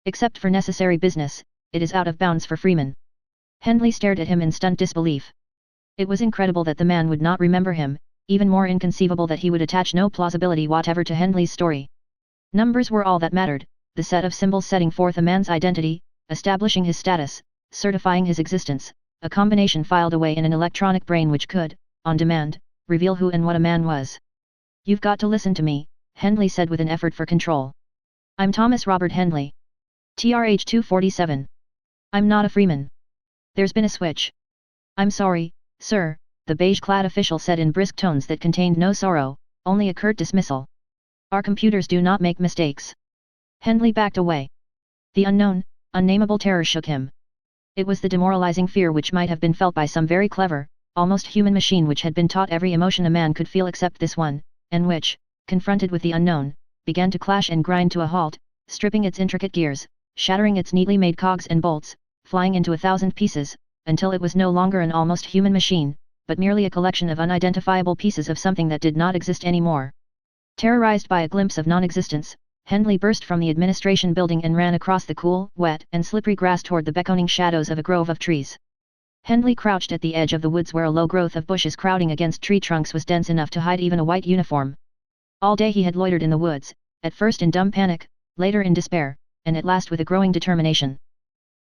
Except for necessary business, it is out of bounds for freemen. Hendley stared at him in stunned disbelief. It was incredible that the man would not remember him, even more inconceivable that he would attach no plausibility whatever to Hendley's story. Numbers were all that mattered, the set of symbols setting forth a man's identity, establishing his status, certifying his existence, a combination filed away in an electronic brain which could, on demand, reveal who and what a man was. You've got to listen to me, Hendley said with an effort for control. I'm Thomas Robert Hendley. TRH 247. I'm not a freeman. There's been a switch. I'm sorry, sir, the beige-clad official said in brisk tones that contained no sorrow, only a curt dismissal. Our computers do not make mistakes. Hendley backed away. The unknown, unnameable terror shook him. It was the demoralizing fear which might have been felt by some very clever, almost human machine which had been taught every emotion a man could feel except this one, and which, confronted with the unknown, began to clash and grind to a halt, stripping its intricate gears, shattering its neatly made cogs and bolts, flying into 1,000 pieces, until it was no longer an almost human machine, but merely a collection of unidentifiable pieces of something that did not exist anymore. Terrorized by a glimpse of non-existence, Hendley burst from the administration building and ran across the cool, wet and slippery grass toward the beckoning shadows of a grove of trees. Hendley crouched at the edge of the woods where a low growth of bushes crowding against tree trunks was dense enough to hide even a white uniform. All day he had loitered in the woods, at first in dumb panic, later in despair, and at last with a growing determination.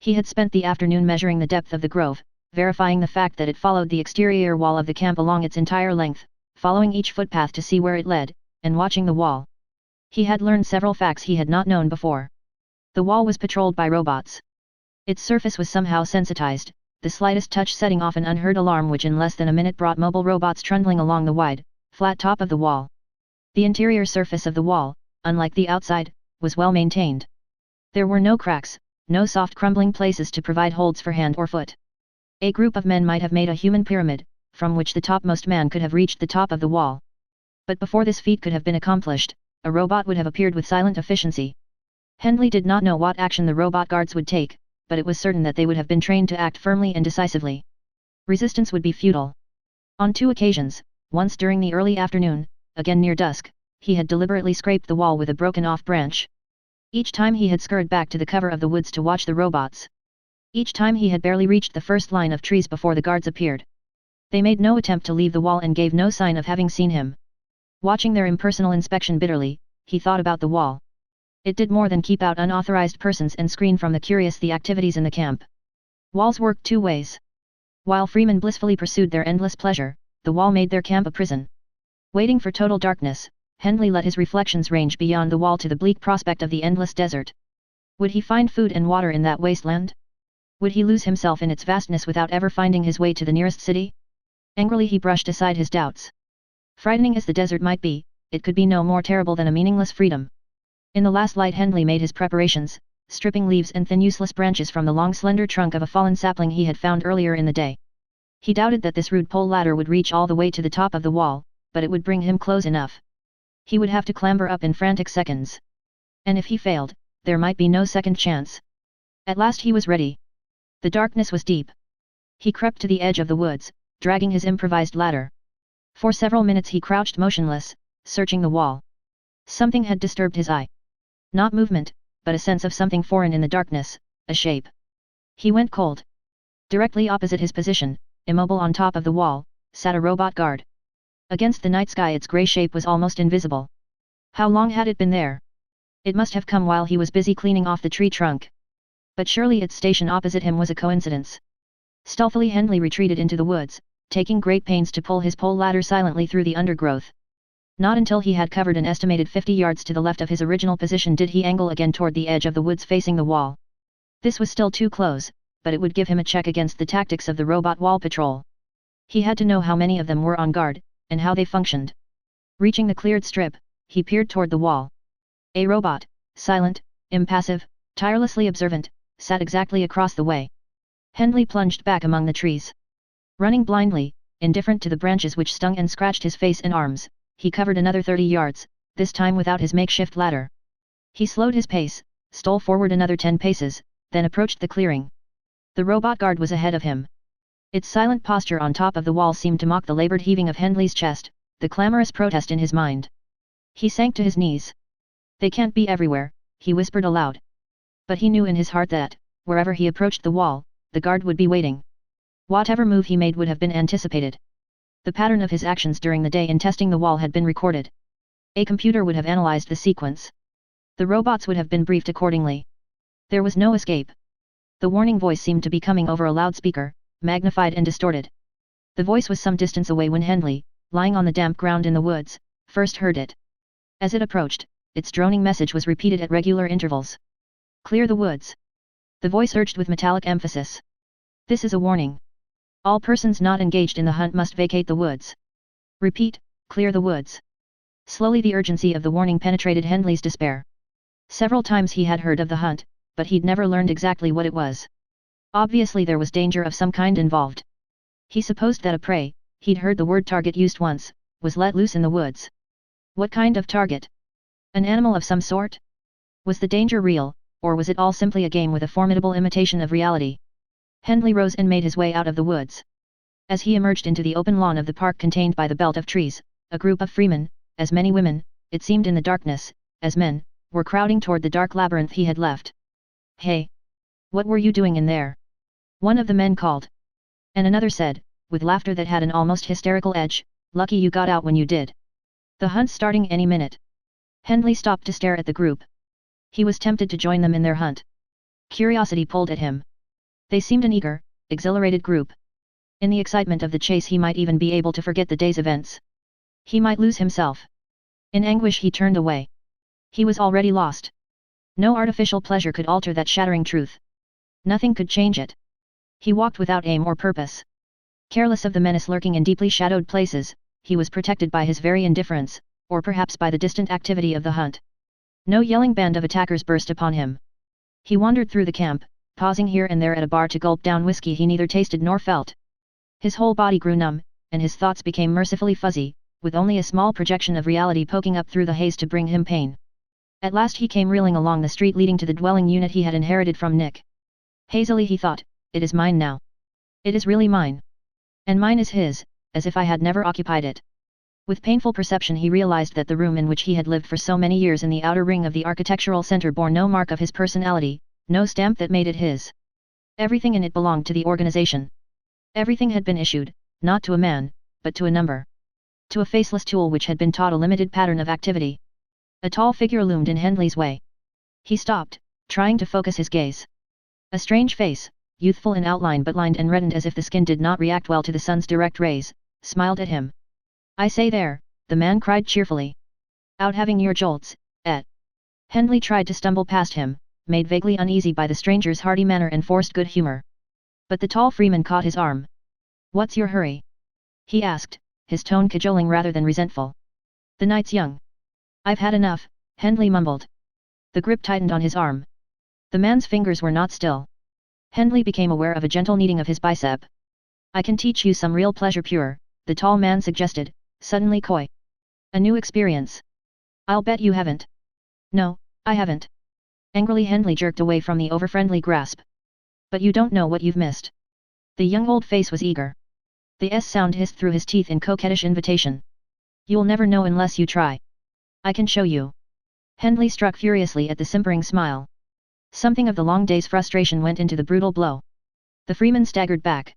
He had spent the afternoon measuring the depth of the grove, verifying the fact that it followed the exterior wall of the camp along its entire length, following each footpath to see where it led, and watching the wall. He had learned several facts he had not known before. The wall was patrolled by robots. Its surface was somehow sensitized, the slightest touch setting off an unheard alarm which in less than a minute brought mobile robots trundling along the wide, flat top of the wall. The interior surface of the wall, unlike the outside, was well maintained. There were no cracks, no soft crumbling places to provide holds for hand or foot. A group of men might have made a human pyramid, from which the topmost man could have reached the top of the wall. But before this feat could have been accomplished, a robot would have appeared with silent efficiency. Hendley did not know what action the robot guards would take, but it was certain that they would have been trained to act firmly and decisively. Resistance would be futile. On 2 occasions, once during the early afternoon, again near dusk, he had deliberately scraped the wall with a broken-off branch. Each time he had scurried back to the cover of the woods to watch the robots. Each time he had barely reached the first line of trees before the guards appeared. They made no attempt to leave the wall and gave no sign of having seen him. Watching their impersonal inspection bitterly, he thought about the wall. It did more than keep out unauthorized persons and screen from the curious the activities in the camp. Walls worked 2 ways. While freemen blissfully pursued their endless pleasure, the wall made their camp a prison. Waiting for total darkness, Hendley let his reflections range beyond the wall to the bleak prospect of the endless desert. Would he find food and water in that wasteland? Would he lose himself in its vastness without ever finding his way to the nearest city? Angrily he brushed aside his doubts. Frightening as the desert might be, it could be no more terrible than a meaningless freedom. In the last light Hendley made his preparations, stripping leaves and thin useless branches from the long slender trunk of a fallen sapling he had found earlier in the day. He doubted that this rude pole ladder would reach all the way to the top of the wall, but it would bring him close enough. He would have to clamber up in frantic seconds. And if he failed, there might be no second chance. At last he was ready. The darkness was deep. He crept to the edge of the woods, dragging his improvised ladder. For several minutes he crouched motionless, searching the wall. Something had disturbed his eye. Not movement, but a sense of something foreign in the darkness, a shape. He went cold. Directly opposite his position, immobile on top of the wall, sat a robot guard. Against the night sky its grey shape was almost invisible. How long had it been there? It must have come while he was busy cleaning off the tree trunk. But surely its station opposite him was a coincidence. Stealthily Hendley retreated into the woods, taking great pains to pull his pole ladder silently through the undergrowth. Not until he had covered an estimated 50 yards to the left of his original position did he angle again toward the edge of the woods facing the wall. This was still too close, but it would give him a check against the tactics of the robot wall patrol. He had to know how many of them were on guard, and how they functioned. Reaching the cleared strip, he peered toward the wall. A robot, silent, impassive, tirelessly observant, sat exactly across the way. Hendley plunged back among the trees. Running blindly, indifferent to the branches which stung and scratched his face and arms, he covered another 30 yards, this time without his makeshift ladder. He slowed his pace, stole forward another 10 paces, then approached the clearing. The robot guard was ahead of him. Its silent posture on top of the wall seemed to mock the labored heaving of Hendley's chest, the clamorous protest in his mind. He sank to his knees. They can't be everywhere, he whispered aloud. But he knew in his heart that, wherever he approached the wall, the guard would be waiting. Whatever move he made would have been anticipated. The pattern of his actions during the day in testing the wall had been recorded. A computer would have analyzed the sequence. The robots would have been briefed accordingly. There was no escape. The warning voice seemed to be coming over a loudspeaker, magnified and distorted. The voice was some distance away when Hendley, lying on the damp ground in the woods, first heard it. As it approached, its droning message was repeated at regular intervals. Clear the woods. The voice urged with metallic emphasis. This is a warning. All persons not engaged in the hunt must vacate the woods. Repeat, clear the woods. Slowly the urgency of the warning penetrated Hendley's despair. Several times he had heard of the hunt, but he'd never learned exactly what it was. Obviously there was danger of some kind involved. He supposed that a prey, he'd heard the word target used once, was let loose in the woods. What kind of target? An animal of some sort? Was the danger real, or was it all simply a game with a formidable imitation of reality? Hendley rose and made his way out of the woods. As he emerged into the open lawn of the park contained by the belt of trees, a group of freemen, as many women, it seemed in the darkness, as men, were crowding toward the dark labyrinth he had left. Hey! What were you doing in there? One of the men called. And another said, with laughter that had an almost hysterical edge, lucky you got out when you did. The hunt's starting any minute. Hendley stopped to stare at the group. He was tempted to join them in their hunt. Curiosity pulled at him. They seemed an eager, exhilarated group. In the excitement of the chase he might even be able to forget the day's events. He might lose himself. In anguish he turned away. He was already lost. No artificial pleasure could alter that shattering truth. Nothing could change it. He walked without aim or purpose. Careless of the menace lurking in deeply shadowed places, he was protected by his very indifference, or perhaps by the distant activity of the hunt. No yelling band of attackers burst upon him. He wandered through the camp, pausing here and there at a bar to gulp down whiskey he neither tasted nor felt. His whole body grew numb, and his thoughts became mercifully fuzzy, with only a small projection of reality poking up through the haze to bring him pain. At last he came reeling along the street leading to the dwelling unit he had inherited from Nick. Hazily he thought, it is mine now. It is really mine. And mine is his, as if I had never occupied it. With painful perception he realized that the room in which he had lived for so many years in the outer ring of the architectural center bore no mark of his personality, no stamp that made it his. Everything in it belonged to the organization. Everything had been issued, not to a man, but to a number. To a faceless tool which had been taught a limited pattern of activity. A tall figure loomed in Hendley's way. He stopped, trying to focus his gaze. A strange face, youthful in outline but lined and reddened as if the skin did not react well to the sun's direct rays, smiled at him. I say there, the man cried cheerfully. Out having your jolts, et. Hendley tried to stumble past him, made vaguely uneasy by the stranger's hearty manner and forced good humor. But the tall freeman caught his arm. What's your hurry? He asked, his tone cajoling rather than resentful. The night's young. I've had enough, Hendley mumbled. The grip tightened on his arm. The man's fingers were not still. Hendley became aware of a gentle kneading of his bicep. I can teach you some real pleasure pure, the tall man suggested, suddenly coy. A new experience. I'll bet you haven't. No, I haven't. Angrily Hendley jerked away from the over-friendly grasp. But you don't know what you've missed. The young old face was eager. The S sound hissed through his teeth in coquettish invitation. You'll never know unless you try. I can show you. Hendley struck furiously at the simpering smile. Something of the long day's frustration went into the brutal blow. The freeman staggered back.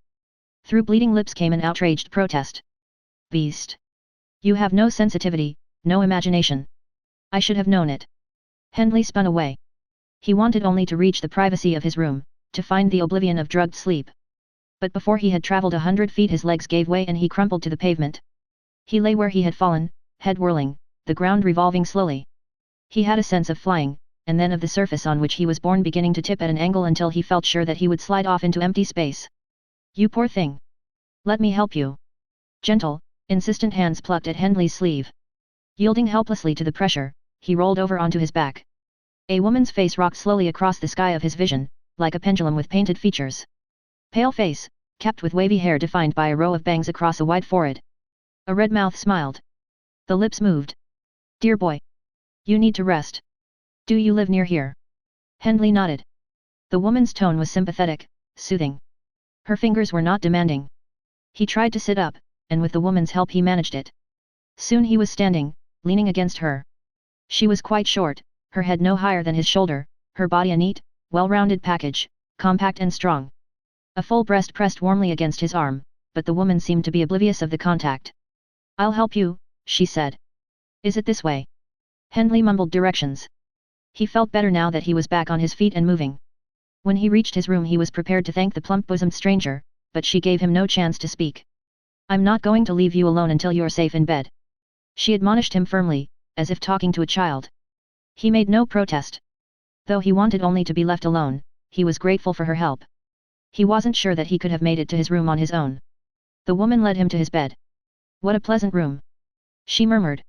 Through bleeding lips came an outraged protest. Beast. You have no sensitivity, no imagination. I should have known it. Hendley spun away. He wanted only to reach the privacy of his room, to find the oblivion of drugged sleep. But before he had traveled 100 feet his legs gave way and he crumpled to the pavement. He lay where he had fallen, head whirling, the ground revolving slowly. He had a sense of flying, and then of the surface on which he was borne beginning to tip at an angle until he felt sure that he would slide off into empty space. You poor thing. Let me help you. Gentle, insistent hands plucked at Hendley's sleeve. Yielding helplessly to the pressure, he rolled over onto his back. A woman's face rocked slowly across the sky of his vision, like a pendulum with painted features. Pale face, capped with wavy hair defined by a row of bangs across a wide forehead. A red mouth smiled. The lips moved. Dear boy. You need to rest. Do you live near here? Hendley nodded. The woman's tone was sympathetic, soothing. Her fingers were not demanding. He tried to sit up, and with the woman's help he managed it. Soon he was standing, leaning against her. She was quite short, her head no higher than his shoulder, her body a neat, well-rounded package, compact and strong. A full breast pressed warmly against his arm, but the woman seemed to be oblivious of the contact. I'll help you, she said. Is it this way? Hendley mumbled directions. He felt better now that he was back on his feet and moving. When he reached his room he was prepared to thank the plump-bosomed stranger, but she gave him no chance to speak. I'm not going to leave you alone until you're safe in bed. She admonished him firmly, as if talking to a child. He made no protest. Though he wanted only to be left alone, he was grateful for her help. He wasn't sure that he could have made it to his room on his own. The woman led him to his bed. What a pleasant room. She murmured.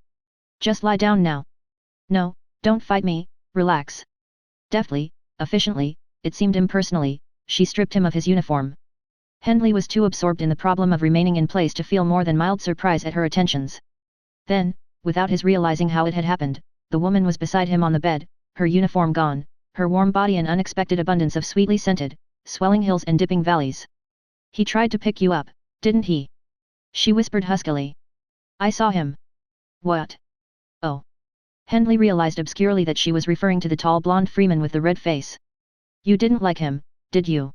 Just lie down now. No, don't fight me, relax. Deftly, efficiently, it seemed impersonally, she stripped him of his uniform. Hendley was too absorbed in the problem of remaining in place to feel more than mild surprise at her attentions. Then, without his realizing how it had happened, the woman was beside him on the bed, her uniform gone, her warm body an unexpected abundance of sweetly scented, swelling hills and dipping valleys. He tried to pick you up, didn't he? She whispered huskily. I saw him. What? Oh. Hendley realized obscurely that she was referring to the tall blonde Freeman with the red face. You didn't like him, did you?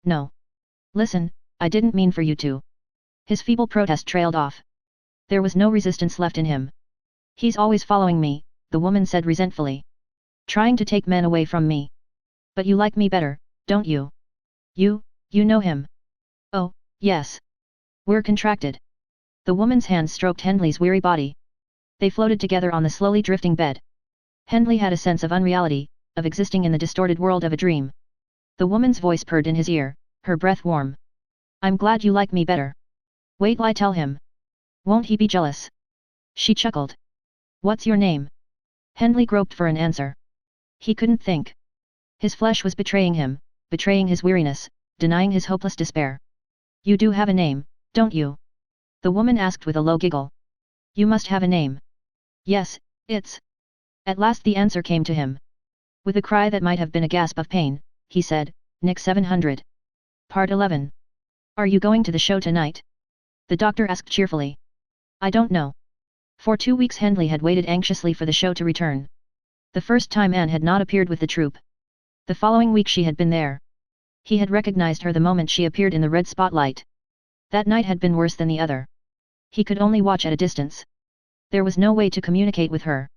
No. Listen, I didn't mean for you to. His feeble protest trailed off. There was no resistance left in him. He's always following me, the woman said resentfully. Trying to take men away from me. But you like me better, don't you? You know him. Oh, yes. We're contracted. The woman's hands stroked Hendley's weary body. They floated together on the slowly drifting bed. Hendley had a sense of unreality, of existing in the distorted world of a dream. The woman's voice purred in his ear, her breath warm. I'm glad you like me better. Wait till I tell him. Won't he be jealous? She chuckled. What's your name? Hendley groped for an answer. He couldn't think. His flesh was betraying him, betraying his weariness, denying his hopeless despair. You do have a name, don't you? The woman asked with a low giggle. You must have a name. Yes, it's... At last the answer came to him. With a cry that might have been a gasp of pain, he said, Nick 700. Part 11. Are you going to the show tonight? The doctor asked cheerfully. I don't know. For 2 weeks Hendley had waited anxiously for the show to return. The first time Anne had not appeared with the troupe. The following week she had been there. He had recognized her the moment she appeared in the red spotlight. That night had been worse than the other. He could only watch at a distance. There was no way to communicate with her.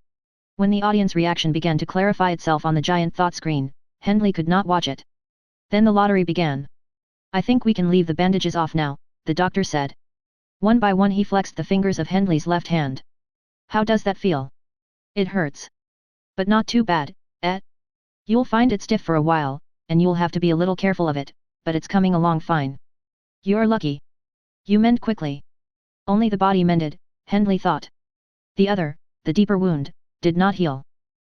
When the audience reaction began to clarify itself on the giant thought screen, Hendley could not watch it. Then the lottery began. I think we can leave the bandages off now, the doctor said. One by one he flexed the fingers of Hendley's left hand. How does that feel? It hurts. But not too bad, eh? You'll find it stiff for a while, and you'll have to be a little careful of it, but it's coming along fine. You're lucky. You mend quickly. Only the body mended, Hendley thought. The other, the deeper wound, did not heal.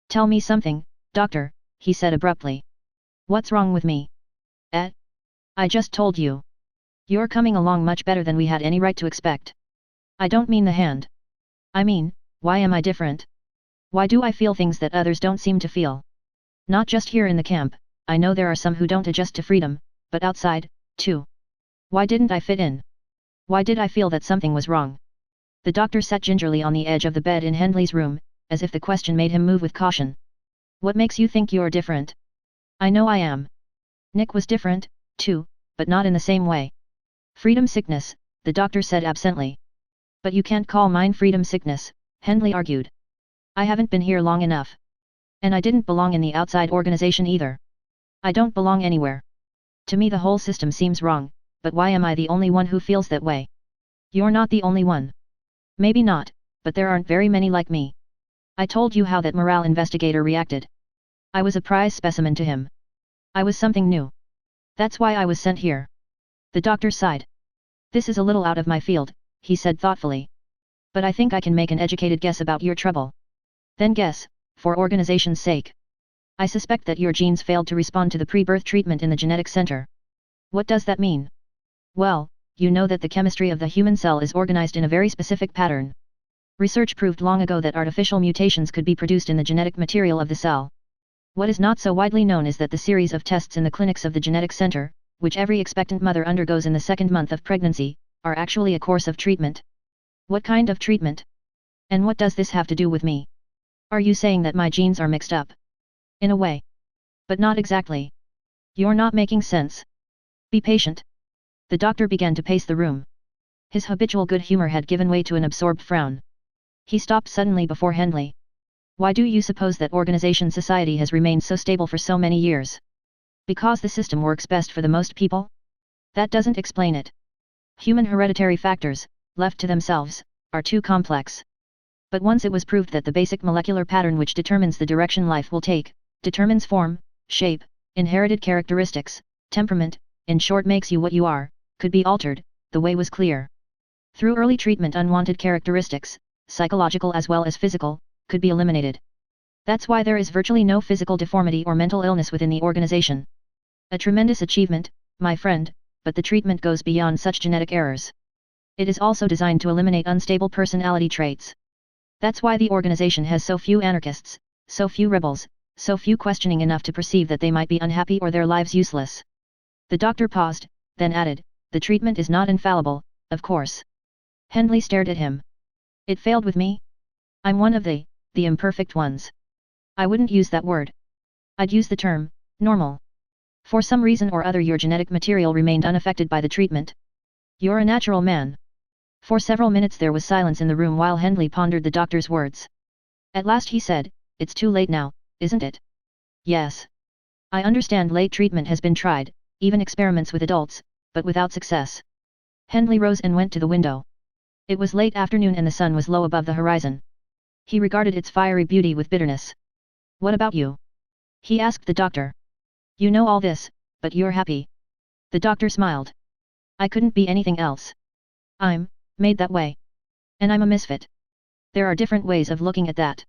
Tell me something, doctor, he said abruptly. What's wrong with me? Eh? I just told you. You're coming along much better than we had any right to expect. I don't mean the hand. I mean, why am I different? Why do I feel things that others don't seem to feel? Not just here in the camp, I know there are some who don't adjust to freedom, but outside, too. Why didn't I fit in? Why did I feel that something was wrong? The doctor sat gingerly on the edge of the bed in Hendley's room, as if the question made him move with caution. What makes you think you're different? I know I am. Nick was different, too, but not in the same way. Freedom sickness, the doctor said absently. But you can't call mine freedom sickness, Hendley argued. I haven't been here long enough. And I didn't belong in the outside organization either. I don't belong anywhere. To me the whole system seems wrong, but why am I the only one who feels that way? You're not the only one. Maybe not, but there aren't very many like me. I told you how that morale investigator reacted. I was a prize specimen to him. I was something new. That's why I was sent here. The doctor sighed. This is a little out of my field, he said thoughtfully. But I think I can make an educated guess about your trouble. Then guess, for organization's sake. I suspect that your genes failed to respond to the pre-birth treatment in the genetic center. What does that mean? Well, you know that the chemistry of the human cell is organized in a very specific pattern. Research proved long ago that artificial mutations could be produced in the genetic material of the cell. What is not so widely known is that the series of tests in the clinics of the genetic center, which every expectant mother undergoes in the second month of pregnancy, are actually a course of treatment. What kind of treatment? And what does this have to do with me? Are you saying that my genes are mixed up? In a way. But not exactly. You're not making sense. Be patient. The doctor began to pace the room. His habitual good humor had given way to an absorbed frown. He stopped suddenly before Hendley. Why do you suppose that organization society has remained so stable for so many years? Because the system works best for the most people? That doesn't explain it. Human hereditary factors, left to themselves, are too complex. But once it was proved that the basic molecular pattern which determines the direction life will take, determines form, shape, inherited characteristics, temperament, in short makes you what you are, could be altered, the way was clear. Through early treatment unwanted characteristics, psychological as well as physical, could be eliminated. That's why there is virtually no physical deformity or mental illness within the organization. A tremendous achievement, my friend, but the treatment goes beyond such genetic errors. It is also designed to eliminate unstable personality traits. That's why the organization has so few anarchists, so few rebels, so few questioning enough to perceive that they might be unhappy or their lives useless. The doctor paused, then added, the treatment is not infallible, of course. Hendley stared at him. It failed with me? I'm one of the imperfect ones. I wouldn't use that word. I'd use the term, normal. For some reason or other your genetic material remained unaffected by the treatment. You're a natural man. For several minutes there was silence in the room while Hendley pondered the doctor's words. At last he said, it's too late now, isn't it? Yes. I understand late treatment has been tried, even experiments with adults, but without success. Hendley rose and went to the window. It was late afternoon and the sun was low above the horizon. He regarded its fiery beauty with bitterness. What about you? He asked the doctor. You know all this, but you're happy. The doctor smiled. I couldn't be anything else. I'm made that way. And I'm a misfit. There are different ways of looking at that.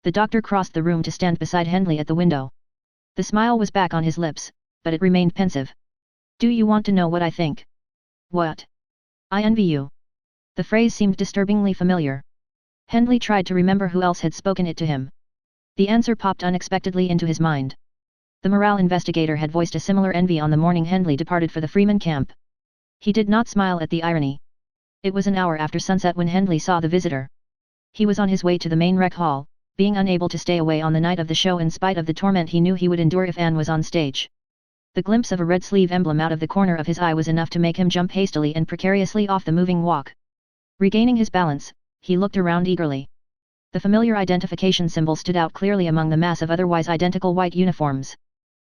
The doctor crossed the room to stand beside Hendley at the window. The smile was back on his lips, but it remained pensive. Do you want to know what I think? What? I envy you. The phrase seemed disturbingly familiar. Hendley tried to remember who else had spoken it to him. The answer popped unexpectedly into his mind. The morale investigator had voiced a similar envy on the morning Hendley departed for the Freeman camp. He did not smile at the irony. It was an hour after sunset when Hendley saw the visitor. He was on his way to the main rec hall, being unable to stay away on the night of the show in spite of the torment he knew he would endure if Anne was on stage. The glimpse of a red sleeve emblem out of the corner of his eye was enough to make him jump hastily and precariously off the moving walk. Regaining his balance, he looked around eagerly. The familiar identification symbol stood out clearly among the mass of otherwise identical white uniforms.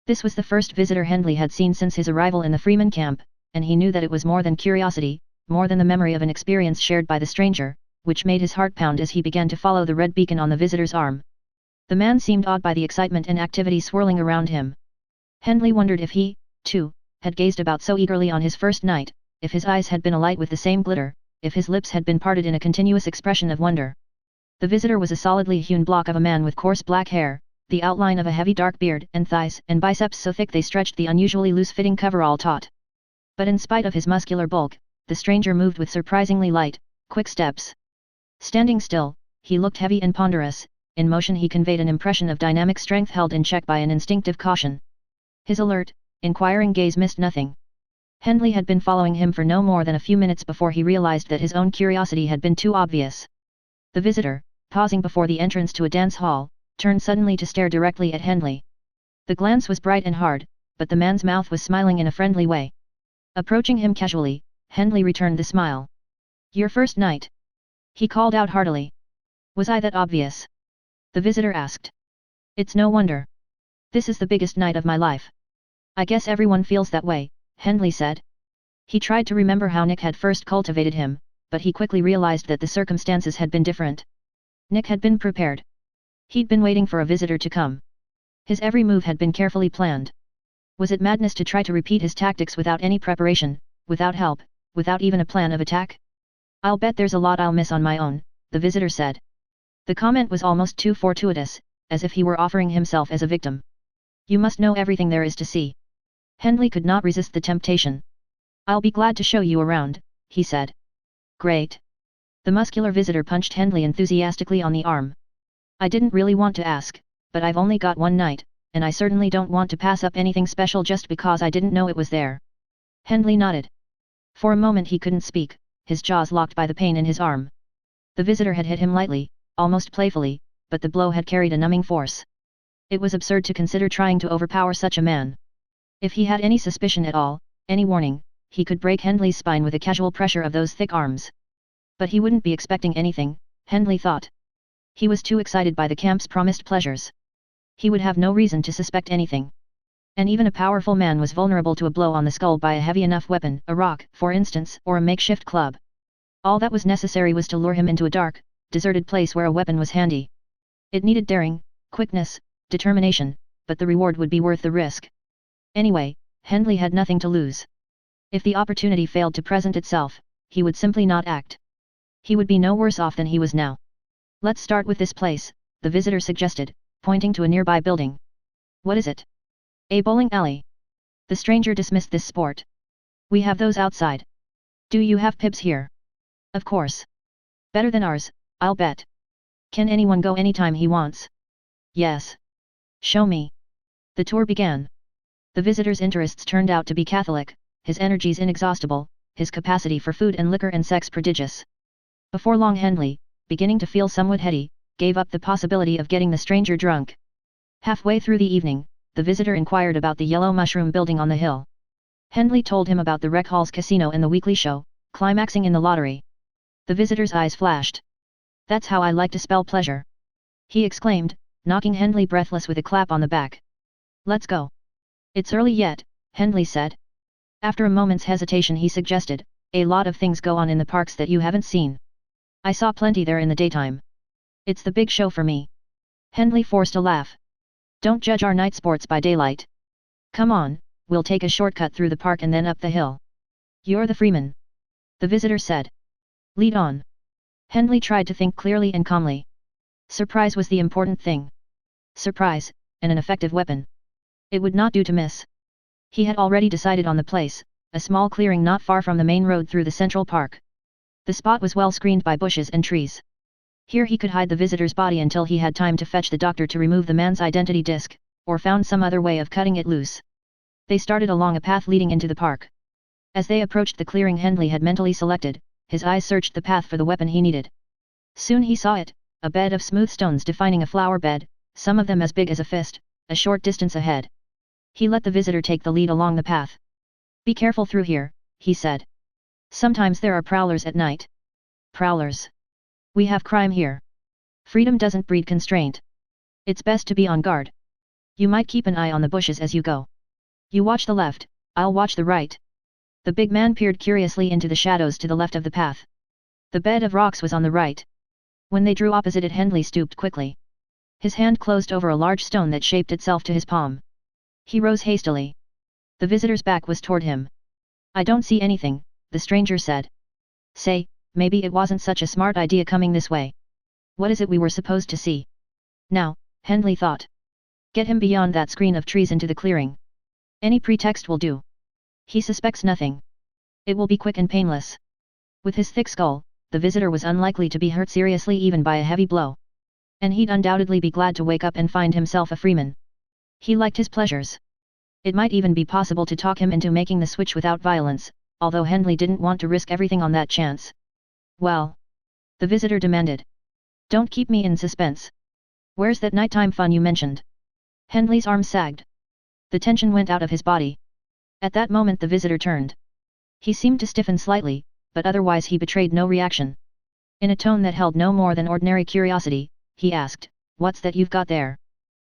This was the first visitor Hendley had seen since his arrival in the Freeman camp, and he knew that it was more than curiosity, more than the memory of an experience shared by the stranger, which made his heart pound as he began to follow the red beacon on the visitor's arm. The man seemed awed by the excitement and activity swirling around him. Hendley wondered if he, too, had gazed about so eagerly on his first night, if his eyes had been alight with the same glitter, if his lips had been parted in a continuous expression of wonder. The visitor was a solidly hewn block of a man with coarse black hair, the outline of a heavy dark beard and thighs and biceps so thick they stretched the unusually loose-fitting coverall taut. But in spite of his muscular bulk, the stranger moved with surprisingly light, quick steps. Standing still, he looked heavy and ponderous. In motion he conveyed an impression of dynamic strength held in check by an instinctive caution. His alert, inquiring gaze missed nothing. Hendley had been following him for no more than a few minutes before he realized that his own curiosity had been too obvious. The visitor, pausing before the entrance to a dance hall, turned suddenly to stare directly at Hendley. The glance was bright and hard, but the man's mouth was smiling in a friendly way. Approaching him casually, Hendley returned the smile. Your first night? He called out heartily. Was I that obvious? The visitor asked. It's no wonder. This is the biggest night of my life. I guess everyone feels that way, Hendley said. He tried to remember how Nick had first cultivated him, but he quickly realized that the circumstances had been different. Nick had been prepared. He'd been waiting for a visitor to come. His every move had been carefully planned. Was it madness to try to repeat his tactics without any preparation, without help, without even a plan of attack? I'll bet there's a lot I'll miss on my own, the visitor said. The comment was almost too fortuitous, as if he were offering himself as a victim. You must know everything there is to see. Hendley could not resist the temptation. I'll be glad to show you around, he said. Great. The muscular visitor punched Hendley enthusiastically on the arm. I didn't really want to ask, but I've only got one night, and I certainly don't want to pass up anything special just because I didn't know it was there. Hendley nodded. For a moment he couldn't speak, his jaws locked by the pain in his arm. The visitor had hit him lightly, almost playfully, but the blow had carried a numbing force. It was absurd to consider trying to overpower such a man. If he had any suspicion at all, any warning, he could break Hendley's spine with a casual pressure of those thick arms. But he wouldn't be expecting anything, Hendley thought. He was too excited by the camp's promised pleasures. He would have no reason to suspect anything. And even a powerful man was vulnerable to a blow on the skull by a heavy enough weapon, a rock, for instance, or a makeshift club. All that was necessary was to lure him into a dark, deserted place where a weapon was handy. It needed daring, quickness, determination, but the reward would be worth the risk. Anyway, Hendley had nothing to lose. If the opportunity failed to present itself, he would simply not act. He would be no worse off than he was now. Let's start with this place, the visitor suggested, pointing to a nearby building. What is it? A bowling alley. The stranger dismissed this sport. We have those outside. Do you have pibs here? Of course. Better than ours, I'll bet. Can anyone go anytime he wants? Yes. Show me. The tour began. The visitor's interests turned out to be Catholic, his energies inexhaustible, his capacity for food and liquor and sex prodigious. Before long Hendley, beginning to feel somewhat heady, gave up the possibility of getting the stranger drunk. Halfway through the evening, the visitor inquired about the Yellow Mushroom building on the hill. Hendley told him about the Rec Hall's casino and the weekly show, climaxing in the lottery. The visitor's eyes flashed. That's how I like to spell pleasure, he exclaimed, knocking Hendley breathless with a clap on the back. Let's go. It's early yet, Hendley said. After a moment's hesitation he suggested, a lot of things go on in the parks that you haven't seen. I saw plenty there in the daytime. It's the big show for me. Hendley forced a laugh. Don't judge our night sports by daylight. Come on, we'll take a shortcut through the park and then up the hill. You're the Freeman. The visitor said. Lead on. Hendley tried to think clearly and calmly. Surprise was the important thing. Surprise, and an effective weapon. It would not do to miss. He had already decided on the place, a small clearing not far from the main road through the central park. The spot was well screened by bushes and trees. Here he could hide the visitor's body until he had time to fetch the doctor to remove the man's identity disc, or found some other way of cutting it loose. They started along a path leading into the park. As they approached the clearing Hendley had mentally selected, his eyes searched the path for the weapon he needed. Soon he saw it, a bed of smooth stones defining a flower bed, some of them as big as a fist, a short distance ahead. He let the visitor take the lead along the path. Be careful through here, he said. Sometimes there are prowlers at night. Prowlers. We have crime here. Freedom doesn't breed constraint. It's best to be on guard. You might keep an eye on the bushes as you go. You watch the left, I'll watch the right. The big man peered curiously into the shadows to the left of the path. The bed of rocks was on the right. When they drew opposite it Hendley stooped quickly. His hand closed over a large stone that shaped itself to his palm. He rose hastily. The visitor's back was toward him. I don't see anything, the stranger said. Say, maybe it wasn't such a smart idea coming this way. What is it we were supposed to see? Now, Hendley thought. Get him beyond that screen of trees into the clearing. Any pretext will do. He suspects nothing. It will be quick and painless. With his thick skull, the visitor was unlikely to be hurt seriously even by a heavy blow. And he'd undoubtedly be glad to wake up and find himself a freeman. He liked his pleasures. It might even be possible to talk him into making the switch without violence, although Hendley didn't want to risk everything on that chance. Well? The visitor demanded. Don't keep me in suspense. Where's that nighttime fun you mentioned? Hendley's arm sagged. The tension went out of his body. At that moment the visitor turned. He seemed to stiffen slightly, but otherwise he betrayed no reaction. In a tone that held no more than ordinary curiosity, he asked, What's that you've got there?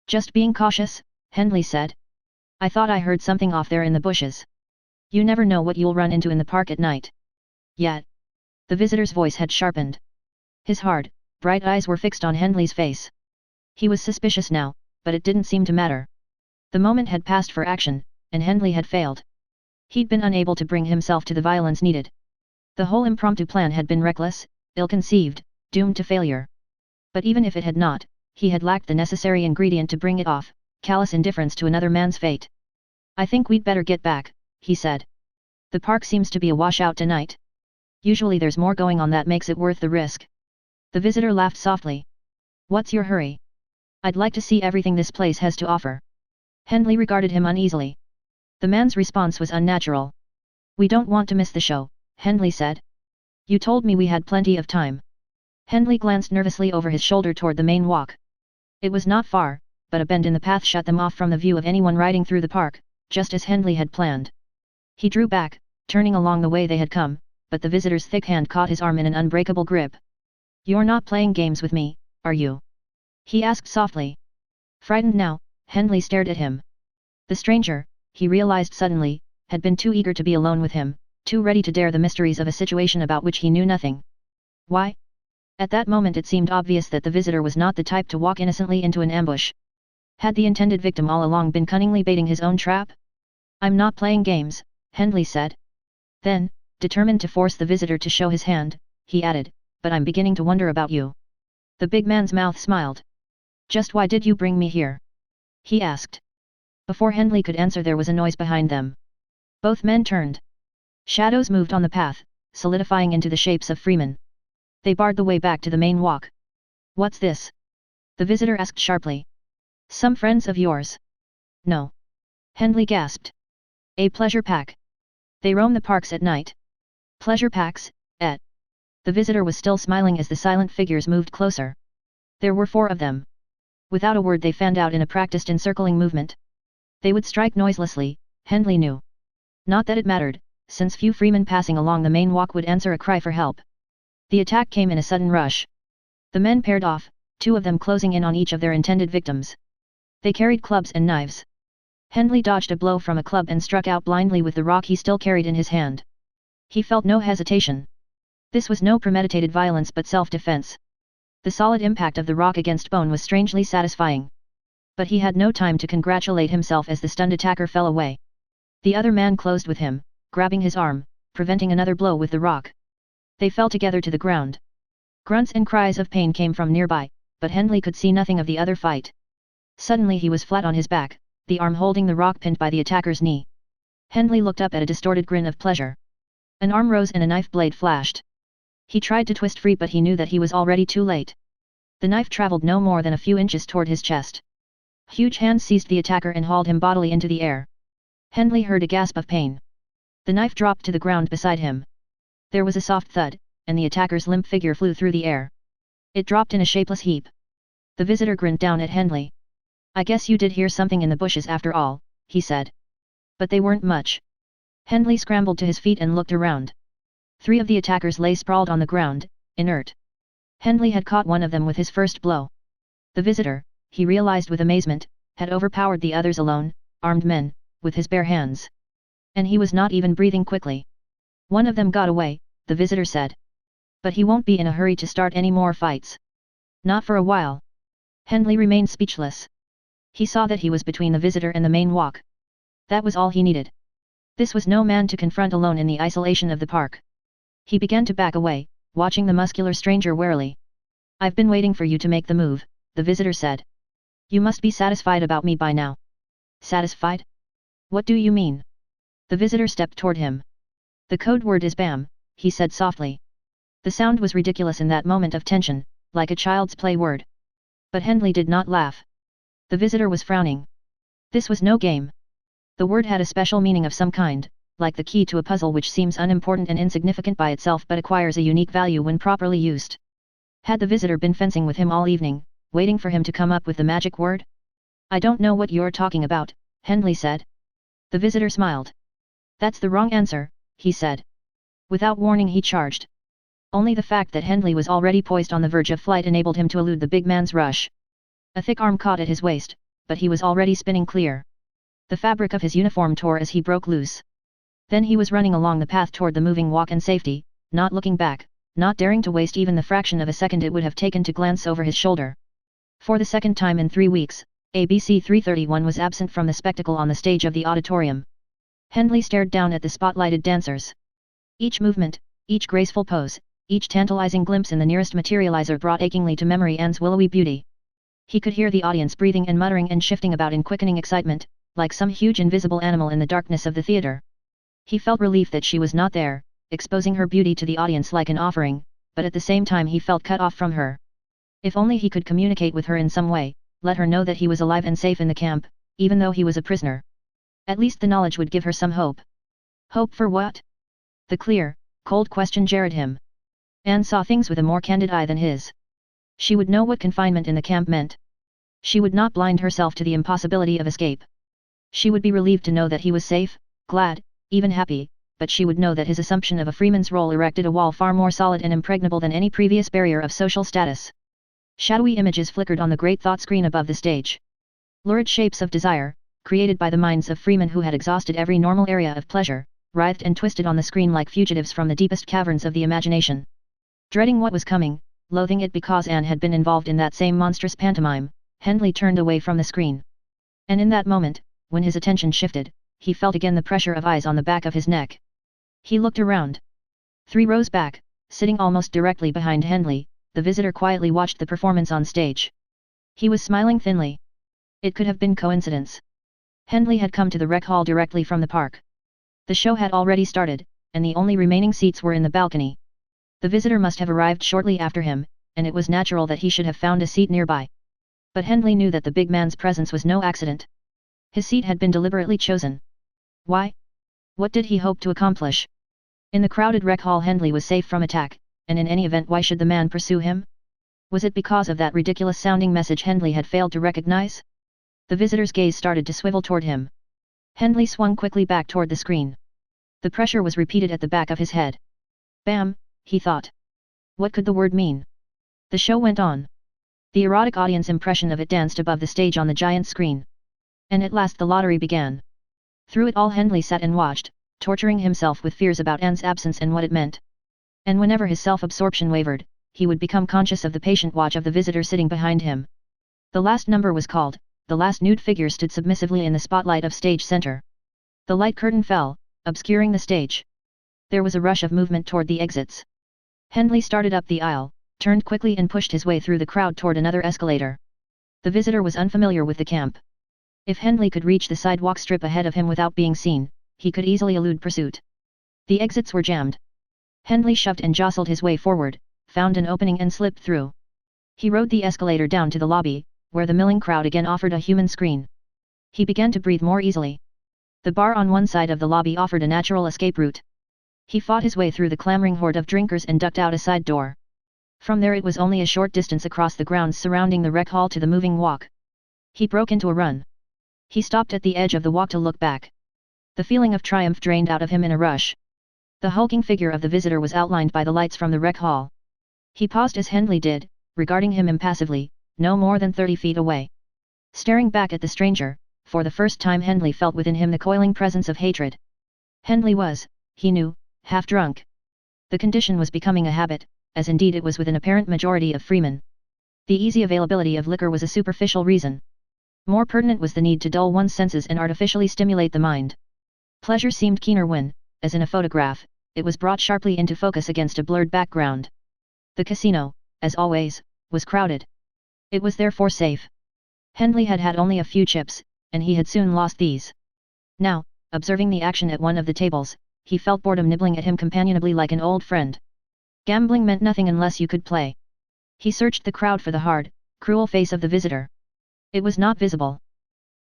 Just being cautious, Hendley said. I thought I heard something off there in the bushes. You never know what you'll run into in the park at night. Yet. The visitor's voice had sharpened. His hard, bright eyes were fixed on Hendley's face. He was suspicious now, but it didn't seem to matter. The moment had passed for action, and Hendley had failed. He'd been unable to bring himself to the violence needed. The whole impromptu plan had been reckless, ill-conceived, doomed to failure. But even if it had not, he had lacked the necessary ingredient to bring it off, callous indifference to another man's fate. I think we'd better get back, he said. The park seems to be a washout tonight. Usually there's more going on that makes it worth the risk. The visitor laughed softly. What's your hurry? I'd like to see everything this place has to offer. Hendley regarded him uneasily. The man's response was unnatural. We don't want to miss the show, Hendley said. You told me we had plenty of time. Hendley glanced nervously over his shoulder toward the main walk. It was not far, but a bend in the path shut them off from the view of anyone riding through the park, just as Hendley had planned. He drew back, turning along the way they had come, but the visitor's thick hand caught his arm in an unbreakable grip. You're not playing games with me, are you? He asked softly. Frightened now, Hendley stared at him. The stranger, he realized suddenly, had been too eager to be alone with him, too ready to dare the mysteries of a situation about which he knew nothing. Why? At that moment it seemed obvious that the visitor was not the type to walk innocently into an ambush. Had the intended victim all along been cunningly baiting his own trap? I'm not playing games, Hendley said. Then, determined to force the visitor to show his hand, he added, but I'm beginning to wonder about you. The big man's mouth smiled. Just why did you bring me here? He asked. Before Hendley could answer there was a noise behind them. Both men turned. Shadows moved on the path, solidifying into the shapes of freemen. They barred the way back to the main walk. What's this? The visitor asked sharply. Some friends of yours? No. Hendley gasped. A pleasure pack. They roam the parks at night. Pleasure packs, eh? The visitor was still smiling as the silent figures moved closer. There were 4 of them. Without a word they fanned out in a practiced encircling movement. They would strike noiselessly, Hendley knew. Not that it mattered, since few freemen passing along the main walk would answer a cry for help. The attack came in a sudden rush. The men paired off, 2 of them closing in on each of their intended victims. They carried clubs and knives. Hendley dodged a blow from a club and struck out blindly with the rock he still carried in his hand. He felt no hesitation. This was no premeditated violence but self-defense. The solid impact of the rock against bone was strangely satisfying. But he had no time to congratulate himself as the stunned attacker fell away. The other man closed with him, grabbing his arm, preventing another blow with the rock. They fell together to the ground. Grunts and cries of pain came from nearby, but Hendley could see nothing of the other fight. Suddenly he was flat on his back, the arm holding the rock pinned by the attacker's knee. Hendley looked up at a distorted grin of pleasure. An arm rose and a knife blade flashed. He tried to twist free but he knew that he was already too late. The knife traveled no more than a few inches toward his chest. Huge hands seized the attacker and hauled him bodily into the air. Hendley heard a gasp of pain. The knife dropped to the ground beside him. There was a soft thud, and the attacker's limp figure flew through the air. It dropped in a shapeless heap. The visitor grinned down at Hendley. I guess you did hear something in the bushes after all, he said. But they weren't much. Hendley scrambled to his feet and looked around. 3 of the attackers lay sprawled on the ground, inert. Hendley had caught one of them with his first blow. The visitor, he realized with amazement, had overpowered the others alone, armed men, with his bare hands. And he was not even breathing quickly. One of them got away, the visitor said. But he won't be in a hurry to start any more fights. Not for a while. Hendley remained speechless. He saw that he was between the visitor and the main walk. That was all he needed. This was no man to confront alone in the isolation of the park. He began to back away, watching the muscular stranger warily. I've been waiting for you to make the move, the visitor said. You must be satisfied about me by now. Satisfied? What do you mean? The visitor stepped toward him. The code word is BAM, he said softly. The sound was ridiculous in that moment of tension, like a child's play word. But Hendley did not laugh. The visitor was frowning. This was no game. The word had a special meaning of some kind, like the key to a puzzle which seems unimportant and insignificant by itself but acquires a unique value when properly used. Had the visitor been fencing with him all evening, waiting for him to come up with the magic word? I don't know what you're talking about, Hendley said. The visitor smiled. That's the wrong answer, he said. Without warning he charged. Only the fact that Hendley was already poised on the verge of flight enabled him to elude the big man's rush. A thick arm caught at his waist, but he was already spinning clear. The fabric of his uniform tore as he broke loose. Then he was running along the path toward the moving walk and safety, not looking back, not daring to waste even the fraction of a second it would have taken to glance over his shoulder. For the second time in 3 weeks, ABC 331 was absent from the spectacle on the stage of the auditorium. Hendley stared down at the spotlighted dancers. Each movement, each graceful pose, each tantalizing glimpse in the nearest materializer brought achingly to memory Anne's willowy beauty. He could hear the audience breathing and muttering and shifting about in quickening excitement, like some huge invisible animal in the darkness of the theater. He felt relief that she was not there, exposing her beauty to the audience like an offering, but at the same time he felt cut off from her. If only he could communicate with her in some way, let her know that he was alive and safe in the camp, even though he was a prisoner. At least the knowledge would give her some hope. Hope for what? The clear, cold question jarred him. Anne saw things with a more candid eye than his. She would know what confinement in the camp meant. She would not blind herself to the impossibility of escape. She would be relieved to know that he was safe, glad, even happy, but she would know that his assumption of a freeman's role erected a wall far more solid and impregnable than any previous barrier of social status. Shadowy images flickered on the great thought screen above the stage. Lurid shapes of desire, created by the minds of freemen who had exhausted every normal area of pleasure, writhed and twisted on the screen like fugitives from the deepest caverns of the imagination. Dreading what was coming, loathing it because Anne had been involved in that same monstrous pantomime, Hendley turned away from the screen. And in that moment, when his attention shifted, he felt again the pressure of eyes on the back of his neck. He looked around. 3 rows back, sitting almost directly behind Hendley, the visitor quietly watched the performance on stage. He was smiling thinly. It could have been coincidence. Hendley had come to the rec hall directly from the park. The show had already started, and the only remaining seats were in the balcony. The visitor must have arrived shortly after him, and it was natural that he should have found a seat nearby. But Hendley knew that the big man's presence was no accident. His seat had been deliberately chosen. Why? What did he hope to accomplish? In the crowded rec hall Hendley was safe from attack, and in any event why should the man pursue him? Was it because of that ridiculous-sounding message Hendley had failed to recognize? The visitor's gaze started to swivel toward him. Hendley swung quickly back toward the screen. The pressure was repeated at the back of his head. Bam, he thought. What could the word mean? The show went on. The erotic audience impression of it danced above the stage on the giant screen. And at last the lottery began. Through it all Hendley sat and watched, torturing himself with fears about Anne's absence and what it meant. And whenever his self-absorption wavered, he would become conscious of the patient watch of the visitor sitting behind him. The last number was called, the last nude figure stood submissively in the spotlight of stage center. The light curtain fell, obscuring the stage. There was a rush of movement toward the exits. Hendley started up the aisle, turned quickly and pushed his way through the crowd toward another escalator. The visitor was unfamiliar with the camp. If Hendley could reach the sidewalk strip ahead of him without being seen, he could easily elude pursuit. The exits were jammed. Hendley shoved and jostled his way forward, found an opening and slipped through. He rode the escalator down to the lobby, where the milling crowd again offered a human screen. He began to breathe more easily. The bar on one side of the lobby offered a natural escape route. He fought his way through the clamoring horde of drinkers and ducked out a side door. From there it was only a short distance across the grounds surrounding the rec hall to the moving walk. He broke into a run. He stopped at the edge of the walk to look back. The feeling of triumph drained out of him in a rush. The hulking figure of the visitor was outlined by the lights from the rec hall. He paused as Hendley did, regarding him impassively, no more than 30 feet away. Staring back at the stranger, for the first time Hendley felt within him the coiling presence of hatred. Hendley was, he knew, half drunk. The condition was becoming a habit, as indeed it was with an apparent majority of freemen. The easy availability of liquor was a superficial reason. More pertinent was the need to dull one's senses and artificially stimulate the mind. Pleasure seemed keener when, as in a photograph, it was brought sharply into focus against a blurred background. The casino, as always, was crowded. It was therefore safe. Hendley had had only a few chips, and he had soon lost these. Now, observing the action at one of the tables, he felt boredom nibbling at him companionably like an old friend. Gambling meant nothing unless you could play. He searched the crowd for the hard, cruel face of the visitor. It was not visible.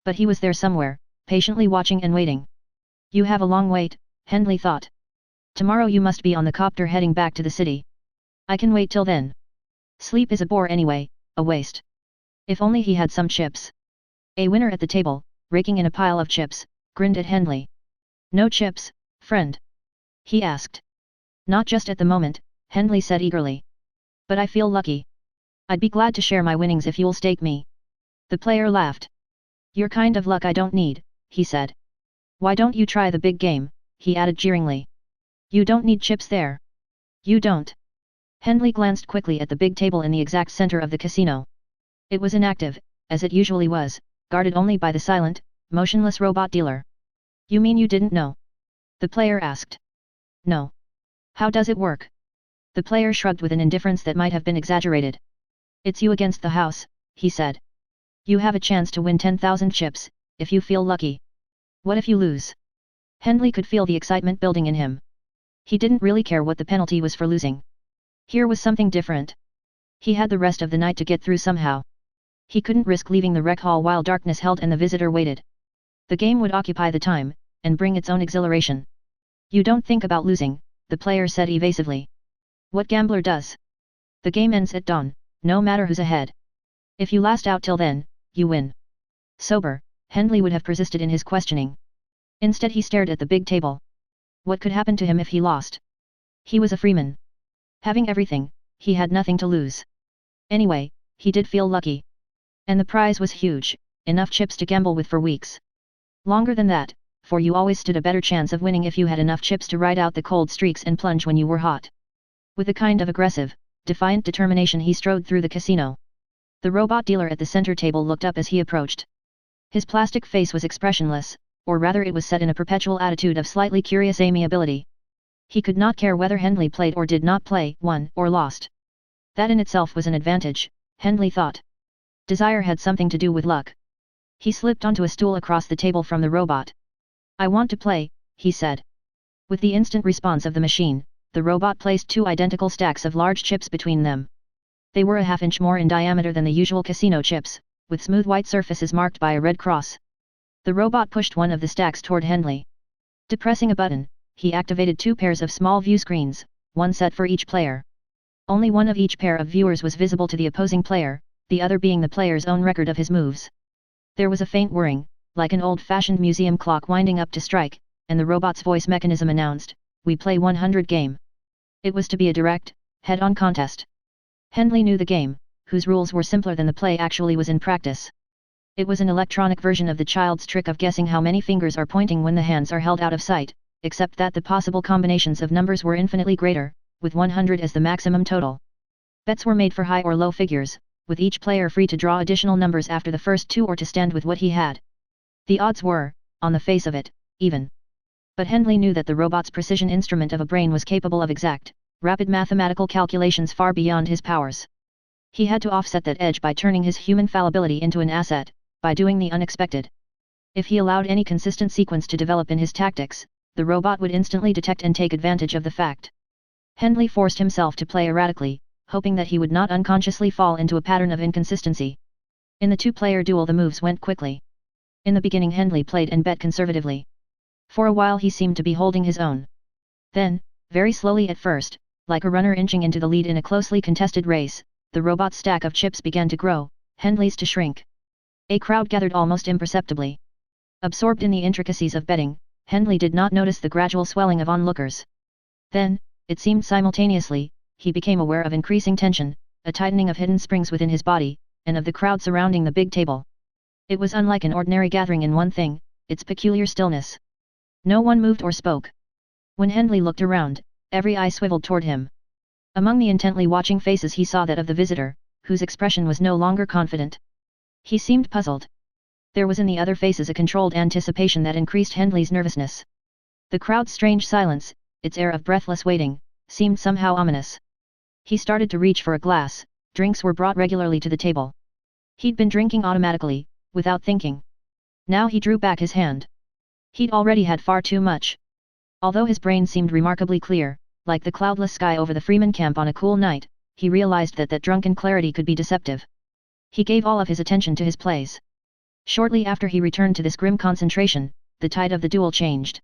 But he was there somewhere, patiently watching and waiting. You have a long wait, Hendley thought. Tomorrow you must be on the copter heading back to the city. I can wait till then. Sleep is a bore anyway, a waste. If only he had some chips. A winner at the table, raking in a pile of chips, grinned at Hendley. No chips, friend? He asked. Not just at the moment, Hendley said eagerly. But I feel lucky. I'd be glad to share my winnings if you'll stake me. The player laughed. Your kind of luck I don't need, he said. Why don't you try the big game, he added jeeringly. You don't need chips there. You don't. Hendley glanced quickly at the big table in the exact center of the casino. It was inactive, as it usually was, guarded only by the silent, motionless robot dealer. You mean you didn't know? The player asked. No. How does it work? The player shrugged with an indifference that might have been exaggerated. It's you against the house, he said. You have a chance to win 10,000 chips, if you feel lucky. What if you lose? Hendley could feel the excitement building in him. He didn't really care what the penalty was for losing. Here was something different. He had the rest of the night to get through somehow. He couldn't risk leaving the rec hall while darkness held and the visitor waited. The game would occupy the time, and bring its own exhilaration. You don't think about losing, the player said evasively. What gambler does? The game ends at dawn, no matter who's ahead. If you last out till then, you win. Sober, Hendley would have persisted in his questioning. Instead he stared at the big table. What could happen to him if he lost? He was a freeman. Having everything, he had nothing to lose. Anyway, he did feel lucky. And the prize was huge, enough chips to gamble with for weeks. Longer than that, for you always stood a better chance of winning if you had enough chips to ride out the cold streaks and plunge when you were hot. With a kind of aggressive, defiant determination he strode through the casino. The robot dealer at the center table looked up as he approached. His plastic face was expressionless, or rather it was set in a perpetual attitude of slightly curious amiability. He could not care whether Hendley played or did not play, won or lost. That in itself was an advantage, Hendley thought. Desire had something to do with luck. He slipped onto a stool across the table from the robot. I want to play, he said. With the instant response of the machine, the robot placed two identical stacks of large chips between them. They were a half-inch more in diameter than the usual casino chips, with smooth white surfaces marked by a red cross. The robot pushed one of the stacks toward Hendley. Depressing a button, he activated two pairs of small view screens, one set for each player. Only one of each pair of viewers was visible to the opposing player, the other being the player's own record of his moves. There was a faint whirring, like an old-fashioned museum clock winding up to strike, and the robot's voice mechanism announced, "We play 100 game." It was to be a direct, head-on contest. Hendley knew the game, whose rules were simpler than the play actually was in practice. It was an electronic version of the child's trick of guessing how many fingers are pointing when the hands are held out of sight, except that the possible combinations of numbers were infinitely greater, with 100 as the maximum total. Bets were made for high or low figures, with each player free to draw additional numbers after the first two or to stand with what he had. The odds were, on the face of it, even. But Hendley knew that the robot's precision instrument of a brain was capable of exact, rapid mathematical calculations far beyond his powers. He had to offset that edge by turning his human fallibility into an asset, by doing the unexpected. If he allowed any consistent sequence to develop in his tactics, the robot would instantly detect and take advantage of the fact. Hendley forced himself to play erratically, hoping that he would not unconsciously fall into a pattern of inconsistency. In the two-player duel the moves went quickly. In the beginning Hendley played and bet conservatively. For a while he seemed to be holding his own. Then, very slowly at first, like a runner inching into the lead in a closely contested race, the robot's stack of chips began to grow, Hendley's to shrink. A crowd gathered almost imperceptibly. Absorbed in the intricacies of betting, Hendley did not notice the gradual swelling of onlookers. Then, it seemed simultaneously, he became aware of increasing tension, a tightening of hidden springs within his body, and of the crowd surrounding the big table. It was unlike an ordinary gathering in one thing, its peculiar stillness. No one moved or spoke. When Hendley looked around, every eye swiveled toward him. Among the intently watching faces he saw that of the visitor, whose expression was no longer confident. He seemed puzzled. There was in the other faces a controlled anticipation that increased Hendley's nervousness. The crowd's strange silence, its air of breathless waiting, seemed somehow ominous. He started to reach for a glass, drinks were brought regularly to the table. He'd been drinking automatically, without thinking. Now he drew back his hand. He'd already had far too much. Although his brain seemed remarkably clear, like the cloudless sky over the Freeman camp on a cool night, he realized that drunken clarity could be deceptive. He gave all of his attention to his plays. Shortly after he returned to this grim concentration, the tide of the duel changed.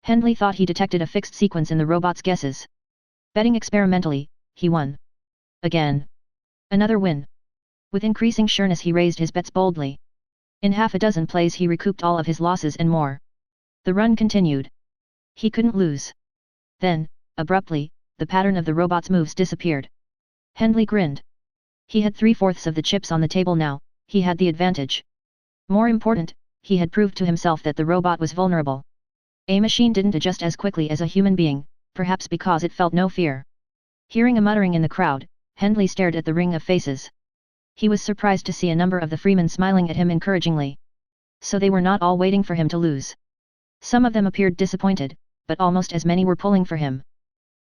Hendley thought he detected a fixed sequence in the robot's guesses. Betting experimentally, he won. Again. Another win. With increasing sureness he raised his bets boldly. In half a dozen plays he recouped all of his losses and more. The run continued. He couldn't lose. Then, abruptly, the pattern of the robot's moves disappeared. Hendley grinned. He had 3/4 of the chips on the table now, he had the advantage. More important, he had proved to himself that the robot was vulnerable. A machine didn't adjust as quickly as a human being, perhaps because it felt no fear. Hearing a muttering in the crowd, Hendley stared at the ring of faces. He was surprised to see a number of the freemen smiling at him encouragingly. So they were not all waiting for him to lose. Some of them appeared disappointed, but almost as many were pulling for him.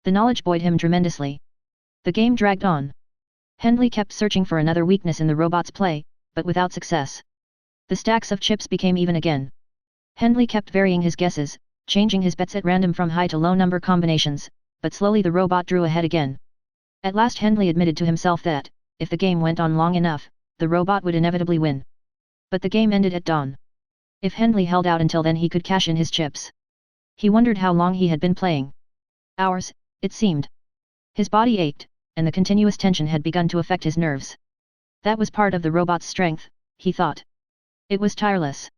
The knowledge buoyed him tremendously. The game dragged on. Hendley kept searching for another weakness in the robot's play, but without success. The stacks of chips became even again. Hendley kept varying his guesses, changing his bets at random from high to low number combinations, but slowly the robot drew ahead again. At last Hendley admitted to himself that, if the game went on long enough, the robot would inevitably win. But the game ended at dawn. If Hendley held out until then he could cash in his chips. He wondered how long he had been playing. Hours, it seemed. His body ached, and the continuous tension had begun to affect his nerves. That was part of the robot's strength, he thought. It was tireless.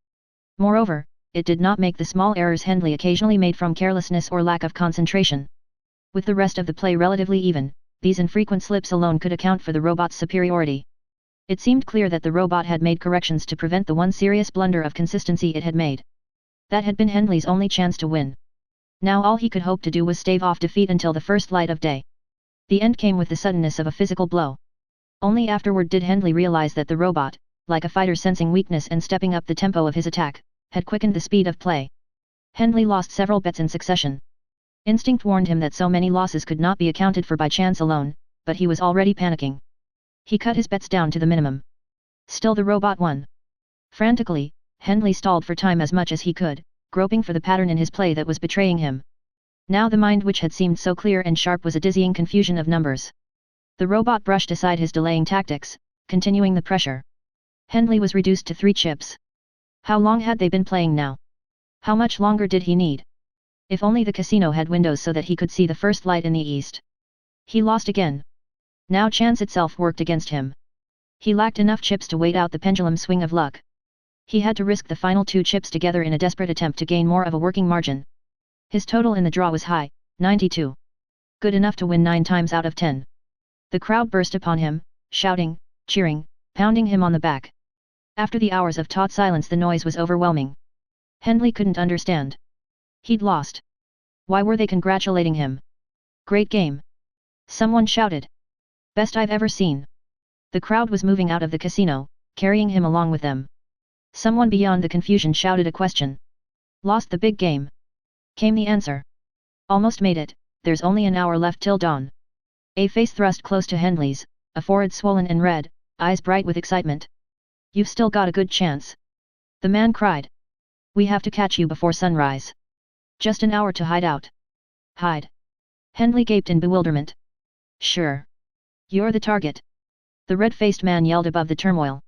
Moreover, it did not make the small errors Hendley occasionally made from carelessness or lack of concentration. With the rest of the play relatively even, these infrequent slips alone could account for the robot's superiority. It seemed clear that the robot had made corrections to prevent the one serious blunder of consistency it had made. That had been Hendley's only chance to win. Now all he could hope to do was stave off defeat until the first light of day. The end came with the suddenness of a physical blow. Only afterward did Hendley realize that the robot, like a fighter sensing weakness and stepping up the tempo of his attack, had quickened the speed of play. Hendley lost several bets in succession. Instinct warned him that so many losses could not be accounted for by chance alone, but he was already panicking. He cut his bets down to the minimum. Still the robot won. Frantically, Hendley stalled for time as much as he could, groping for the pattern in his play that was betraying him. Now the mind which had seemed so clear and sharp was a dizzying confusion of numbers. The robot brushed aside his delaying tactics, continuing the pressure. Hendley was reduced to 3 chips. How long had they been playing now? How much longer did he need? If only the casino had windows so that he could see the first light in the east. He lost again. Now chance itself worked against him. He lacked enough chips to wait out the pendulum swing of luck. He had to risk the final 2 chips together in a desperate attempt to gain more of a working margin. His total in the draw was high, 92. Good enough to win 9 times out of 10. The crowd burst upon him, shouting, cheering, pounding him on the back. After the hours of taut silence the noise was overwhelming. Hendley couldn't understand. He'd lost. Why were they congratulating him? Great game. Someone shouted. Best I've ever seen. The crowd was moving out of the casino, carrying him along with them. Someone beyond the confusion shouted a question. Lost the big game. Came the answer. Almost made it, there's only an hour left till dawn. A face thrust close to Hendley's, a forehead swollen and red, eyes bright with excitement. You've still got a good chance. The man cried. We have to catch you before sunrise. Just an hour to hide out. Hide. Hendley gaped in bewilderment. Sure. You're the target. The red-faced man yelled above the turmoil.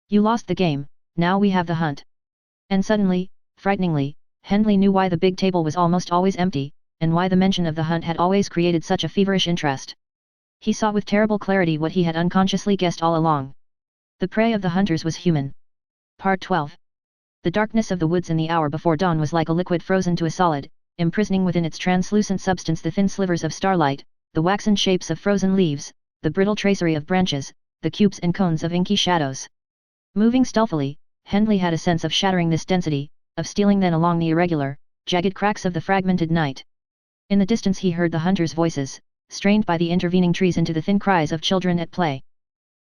You lost the game, now we have the hunt. And suddenly, frighteningly, Hendley knew why the big table was almost always empty, and why the mention of the hunt had always created such a feverish interest. He saw with terrible clarity what he had unconsciously guessed all along. The prey of the hunters was human. Part 12. The darkness of the woods in the hour before dawn was like a liquid frozen to a solid, imprisoning within its translucent substance the thin slivers of starlight, the waxen shapes of frozen leaves, the brittle tracery of branches, the cubes and cones of inky shadows. Moving stealthily, Hendley had a sense of shattering this density, of stealing then along the irregular, jagged cracks of the fragmented night. In the distance he heard the hunters' voices, strained by the intervening trees into the thin cries of children at play.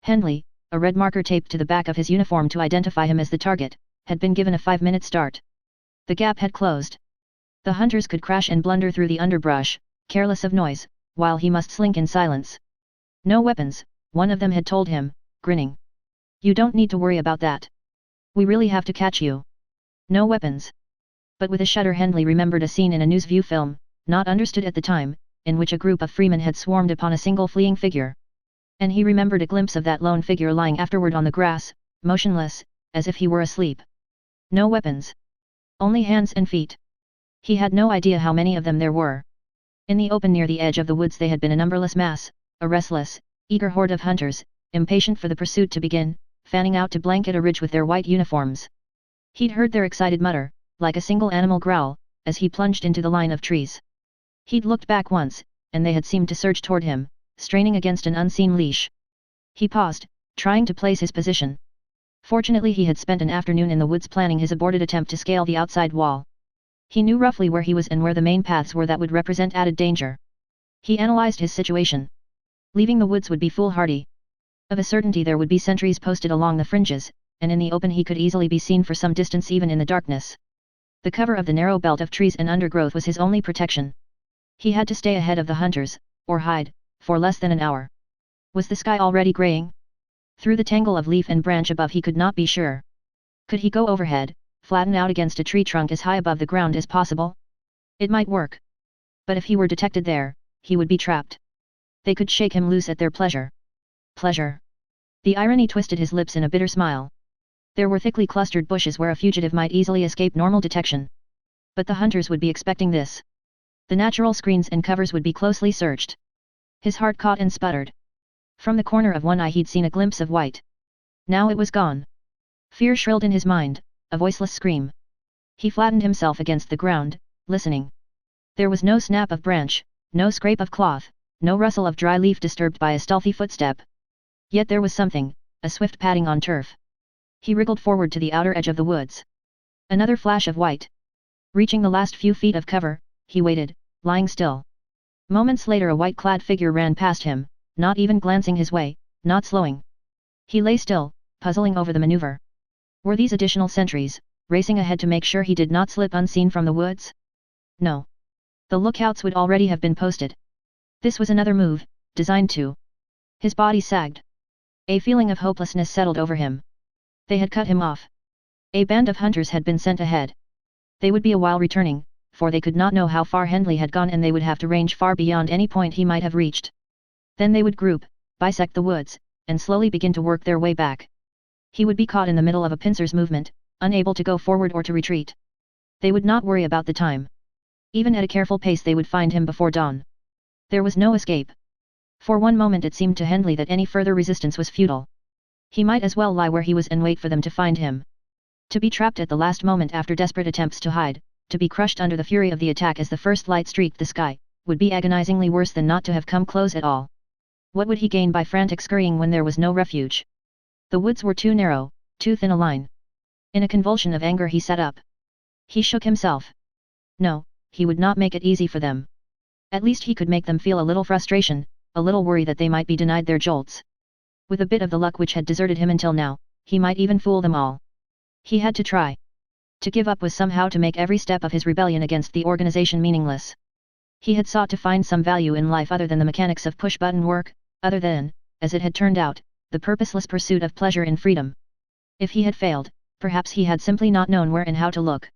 Hendley, a red marker taped to the back of his uniform to identify him as the target, had been given a 5-minute start. The gap had closed. The hunters could crash and blunder through the underbrush, careless of noise, while he must slink in silence. No weapons, one of them had told him, grinning. You don't need to worry about that. We really have to catch you. No weapons. But with a shudder Hendley remembered a scene in a News View film, not understood at the time, in which a group of freemen had swarmed upon a single fleeing figure. And he remembered a glimpse of that lone figure lying afterward on the grass, motionless, as if he were asleep. No weapons. Only hands and feet. He had no idea how many of them there were. In the open near the edge of the woods they had been a numberless mass, a restless, eager horde of hunters, impatient for the pursuit to begin, fanning out to blanket a ridge with their white uniforms. He'd heard their excited mutter, like a single animal growl, as he plunged into the line of trees. He'd looked back once, and they had seemed to surge toward him, straining against an unseen leash. He paused, trying to place his position. Fortunately he had spent an afternoon in the woods planning his aborted attempt to scale the outside wall. He knew roughly where he was and where the main paths were that would represent added danger. He analyzed his situation. Leaving the woods would be foolhardy. Of a certainty there would be sentries posted along the fringes, and in the open he could easily be seen for some distance even in the darkness. The cover of the narrow belt of trees and undergrowth was his only protection. He had to stay ahead of the hunters, or hide, for less than an hour. Was the sky already graying? Through the tangle of leaf and branch above he could not be sure. Could he go overhead, flatten out against a tree trunk as high above the ground as possible? It might work. But if he were detected there, he would be trapped. They could shake him loose at their pleasure. Pleasure. The irony twisted his lips in a bitter smile. There were thickly clustered bushes where a fugitive might easily escape normal detection. But the hunters would be expecting this. The natural screens and covers would be closely searched. His heart caught and sputtered. From the corner of one eye he'd seen a glimpse of white. Now it was gone. Fear shrilled in his mind, a voiceless scream. He flattened himself against the ground, listening. There was no snap of branch, no scrape of cloth, no rustle of dry leaf disturbed by a stealthy footstep. Yet there was something, a swift padding on turf. He wriggled forward to the outer edge of the woods. Another flash of white. Reaching the last few feet of cover, he waited, lying still. Moments later a white-clad figure ran past him, not even glancing his way, not slowing. He lay still, puzzling over the maneuver. Were these additional sentries, racing ahead to make sure he did not slip unseen from the woods? No. The lookouts would already have been posted. This was another move, designed to. His body sagged. A feeling of hopelessness settled over him. They had cut him off. A band of hunters had been sent ahead. They would be a while returning, for they could not know how far Hendley had gone and they would have to range far beyond any point he might have reached. Then they would group, bisect the woods, and slowly begin to work their way back. He would be caught in the middle of a pincer's movement, unable to go forward or to retreat. They would not worry about the time. Even at a careful pace they would find him before dawn. There was no escape. For one moment it seemed to Hendley that any further resistance was futile. He might as well lie where he was and wait for them to find him. To be trapped at the last moment after desperate attempts to hide, to be crushed under the fury of the attack as the first light streaked the sky, would be agonizingly worse than not to have come close at all. What would he gain by frantic scurrying when there was no refuge? The woods were too narrow, too thin a line. In a convulsion of anger he sat up. He shook himself. No, he would not make it easy for them. At least he could make them feel a little frustration, a little worry that they might be denied their jolts. With a bit of the luck which had deserted him until now, he might even fool them all. He had to try. To give up was somehow to make every step of his rebellion against the organization meaningless. He had sought to find some value in life other than the mechanics of push-button work, other than, as it had turned out, the purposeless pursuit of pleasure in freedom. If he had failed, perhaps he had simply not known where and how to look.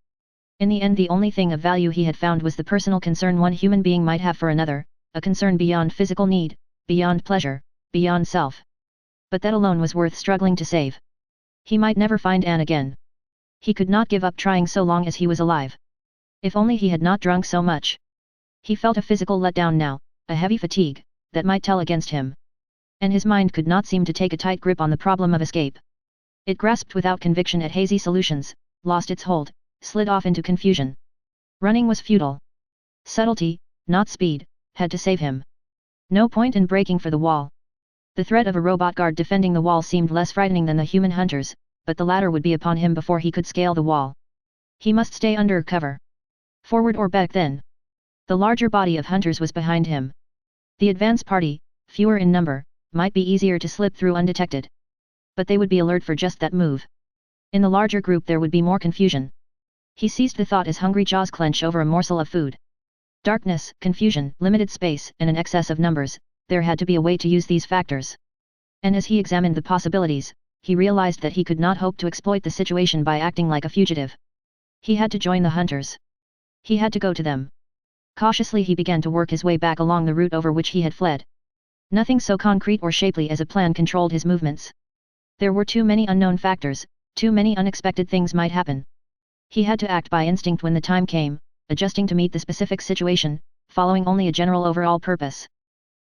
In the end the only thing of value he had found was the personal concern one human being might have for another, a concern beyond physical need, beyond pleasure, beyond self. But that alone was worth struggling to save. He might never find Anne again. He could not give up trying so long as he was alive. If only he had not drunk so much. He felt a physical letdown now, a heavy fatigue, that might tell against him. And his mind could not seem to take a tight grip on the problem of escape. It grasped without conviction at hazy solutions, lost its hold, slid off into confusion. Running was futile. Subtlety, not speed, had to save him. No point in breaking for the wall. The threat of a robot guard defending the wall seemed less frightening than the human hunters, but the latter would be upon him before he could scale the wall. He must stay under cover. Forward or back then. The larger body of hunters was behind him. The advance party, fewer in number, might be easier to slip through undetected. But they would be alert for just that move. In the larger group there would be more confusion. He seized the thought as hungry jaws clench over a morsel of food. Darkness, confusion, limited space, and an excess of numbers, there had to be a way to use these factors. And as he examined the possibilities, he realized that he could not hope to exploit the situation by acting like a fugitive. He had to join the hunters. He had to go to them. Cautiously he began to work his way back along the route over which he had fled. Nothing so concrete or shapely as a plan controlled his movements. There were too many unknown factors, too many unexpected things might happen. He had to act by instinct when the time came, adjusting to meet the specific situation, following only a general overall purpose.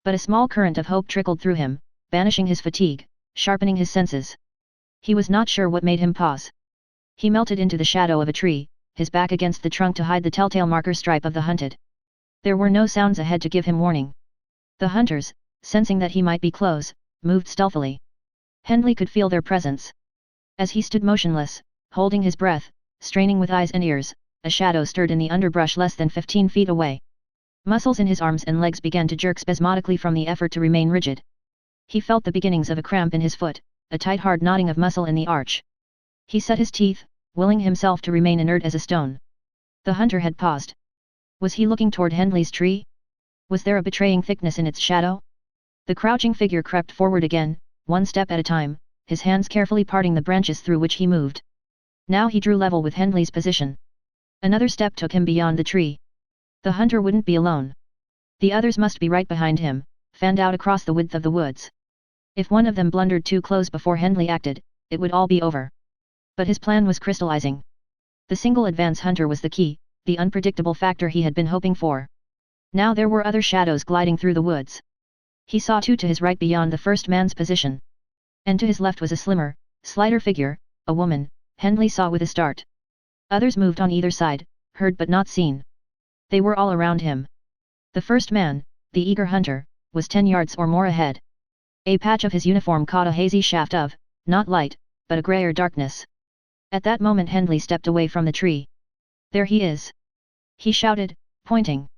But a small current of hope trickled through him, banishing his fatigue, sharpening his senses. He was not sure what made him pause. He melted into the shadow of a tree, his back against the trunk to hide the telltale marker stripe of the hunted. There were no sounds ahead to give him warning. The hunters, sensing that he might be close, moved stealthily. Hendley could feel their presence. As he stood motionless, holding his breath, straining with eyes and ears, a shadow stirred in the underbrush less than 15 feet away. Muscles in his arms and legs began to jerk spasmodically from the effort to remain rigid. He felt the beginnings of a cramp in his foot, a tight hard knotting of muscle in the arch. He set his teeth, willing himself to remain inert as a stone. The hunter had paused. Was he looking toward Hendley's tree? Was there a betraying thickness in its shadow? The crouching figure crept forward again, one step at a time, his hands carefully parting the branches through which he moved. Now he drew level with Hendley's position. Another step took him beyond the tree. The hunter wouldn't be alone. The others must be right behind him, fanned out across the width of the woods. If one of them blundered too close before Henley acted, it would all be over. But his plan was crystallizing. The single advance hunter was the key, the unpredictable factor he had been hoping for. Now there were other shadows gliding through the woods. He saw two to his right beyond the first man's position. And to his left was a slimmer, slighter figure, a woman, Henley saw with a start. Others moved on either side, heard but not seen. They were all around him. The first man, the eager hunter, was 10 yards or more ahead. A patch of his uniform caught a hazy shaft of, not light, but a grayer darkness. At that moment Henley stepped away from the tree. "There he is!" he shouted, pointing.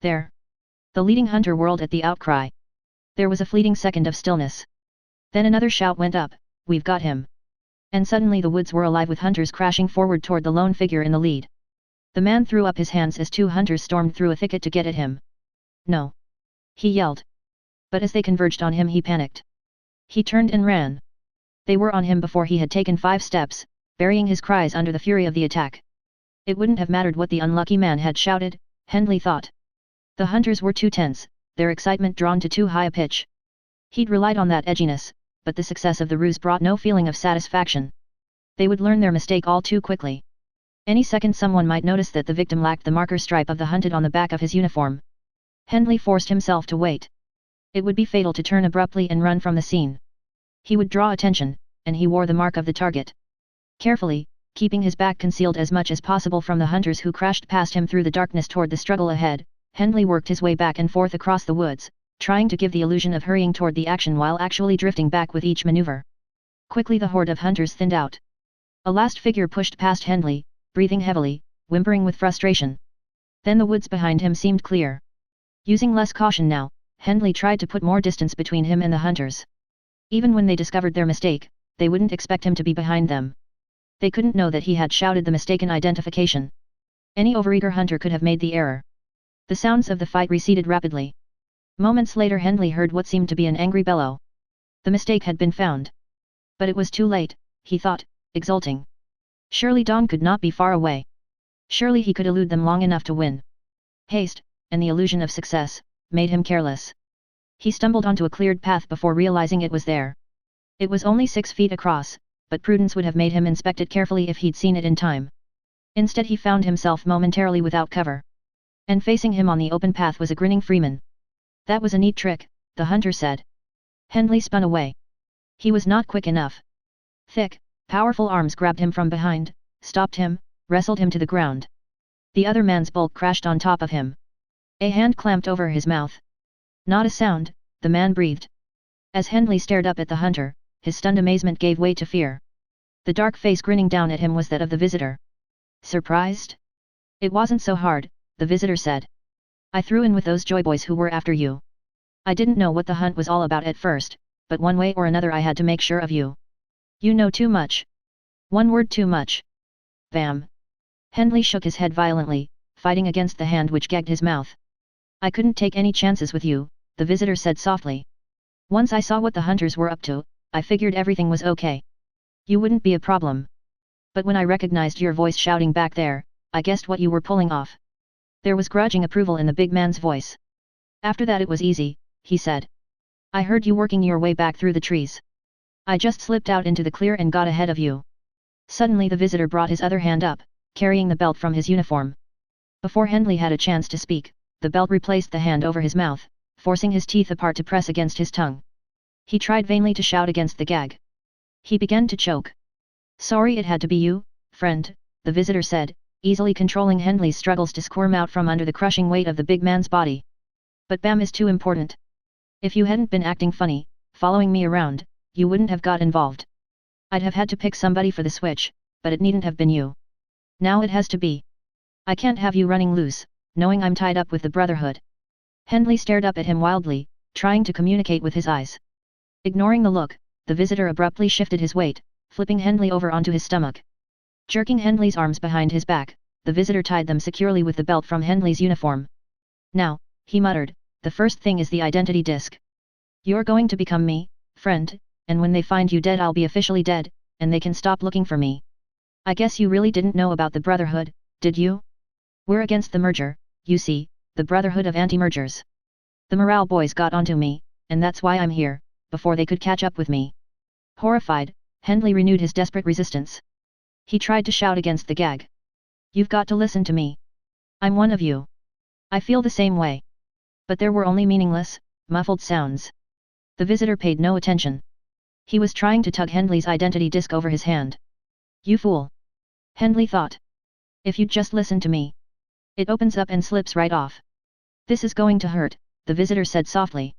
"There!" The leading hunter whirled at the outcry. There was a fleeting second of stillness. Then another shout went up, "We've got him!" And suddenly the woods were alive with hunters crashing forward toward the lone figure in the lead. The man threw up his hands as two hunters stormed through a thicket to get at him. "No!" he yelled. But as they converged on him he panicked. He turned and ran. They were on him before he had taken 5 steps, burying his cries under the fury of the attack. It wouldn't have mattered what the unlucky man had shouted, Henley thought. The hunters were too tense, their excitement drawn to too high a pitch. He'd relied on that edginess, but the success of the ruse brought no feeling of satisfaction. They would learn their mistake all too quickly. Any second someone might notice that the victim lacked the marker stripe of the hunted on the back of his uniform. Henley forced himself to wait. It would be fatal to turn abruptly and run from the scene. He would draw attention, and he wore the mark of the target. Carefully, keeping his back concealed as much as possible from the hunters who crashed past him through the darkness toward the struggle ahead, Henley worked his way back and forth across the woods, trying to give the illusion of hurrying toward the action while actually drifting back with each maneuver. Quickly the horde of hunters thinned out. A last figure pushed past Henley, breathing heavily, whimpering with frustration. Then the woods behind him seemed clear. Using less caution now, Henley tried to put more distance between him and the hunters. Even when they discovered their mistake, they wouldn't expect him to be behind them. They couldn't know that he had shouted the mistaken identification. Any overeager hunter could have made the error. The sounds of the fight receded rapidly. Moments later Henley heard what seemed to be an angry bellow. The mistake had been found. But it was too late, he thought, exulting. Surely Dawn could not be far away. Surely he could elude them long enough to win. Haste, and the illusion of success, made him careless. He stumbled onto a cleared path before realizing it was there. It was only 6 feet across, but prudence would have made him inspect it carefully if he'd seen it in time. Instead he found himself momentarily without cover. And facing him on the open path was a grinning Freeman. "That was a neat trick," the hunter said. Henley spun away. He was not quick enough. Thick, powerful arms grabbed him from behind, stopped him, wrestled him to the ground. The other man's bulk crashed on top of him. A hand clamped over his mouth. Not a sound, the man breathed. As Henley stared up at the hunter, his stunned amazement gave way to fear. The dark face grinning down at him was that of the visitor. "Surprised?" "It wasn't so hard," the visitor said. "I threw in with those joy boys who were after you. I didn't know what the hunt was all about at first, but one way or another I had to make sure of you. You know too much. One word too much." Bam! Henley shook his head violently, fighting against the hand which gagged his mouth. "I couldn't take any chances with you," the visitor said softly. "Once I saw what the hunters were up to, I figured everything was okay. You wouldn't be a problem. But when I recognized your voice shouting back there, I guessed what you were pulling off." There was grudging approval in the big man's voice. "After that it was easy," he said. "I heard you working your way back through the trees. I just slipped out into the clear and got ahead of you." Suddenly the visitor brought his other hand up, carrying the belt from his uniform. Before Henley had a chance to speak, the belt replaced the hand over his mouth, forcing his teeth apart to press against his tongue. He tried vainly to shout against the gag. He began to choke. "Sorry it had to be you, friend," the visitor said, easily controlling Henley's struggles to squirm out from under the crushing weight of the big man's body. "But Bam is too important. If you hadn't been acting funny, following me around, you wouldn't have got involved. I'd have had to pick somebody for the switch, but it needn't have been you. Now it has to be. I can't have you running loose, knowing I'm tied up with the Brotherhood." Henley stared up at him wildly, trying to communicate with his eyes. Ignoring the look, the visitor abruptly shifted his weight, flipping Henley over onto his stomach. Jerking Henley's arms behind his back, the visitor tied them securely with the belt from Henley's uniform. "Now," he muttered, "the first thing is the identity disc. You're going to become me, friend, and when they find you dead I'll be officially dead, and they can stop looking for me. I guess you really didn't know about the Brotherhood, did you? We're against the merger, you see, the Brotherhood of Anti-Mergers. The morale boys got onto me, and that's why I'm here, before they could catch up with me. Horrified, Hendley renewed his desperate resistance. He tried to shout against the gag. You've got to listen to me. I'm one of you. I feel the same way. But there were only meaningless, muffled sounds. The visitor paid no attention. He was trying to tug Hendley's identity disc over his hand. You fool! Hendley thought. If you'd just listen to me. It opens up and slips right off. This is going to hurt, the visitor said softly.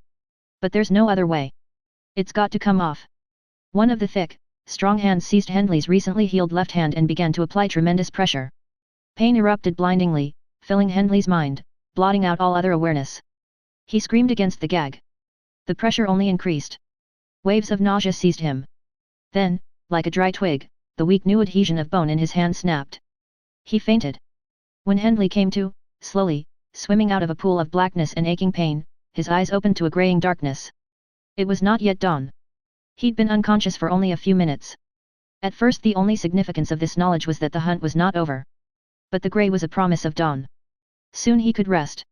But there's no other way. It's got to come off. One of the thick, strong hands seized Hendley's recently healed left hand and began to apply tremendous pressure. Pain erupted blindingly, filling Hendley's mind, blotting out all other awareness. He screamed against the gag. The pressure only increased. Waves of nausea seized him. Then, like a dry twig, the weak new adhesion of bone in his hand snapped. He fainted. When Hendley came to, slowly, swimming out of a pool of blackness and aching pain, his eyes opened to a graying darkness. It was not yet dawn. He'd been unconscious for only a few minutes. At first the only significance of this knowledge was that the hunt was not over. But the grey was a promise of dawn. Soon he could rest.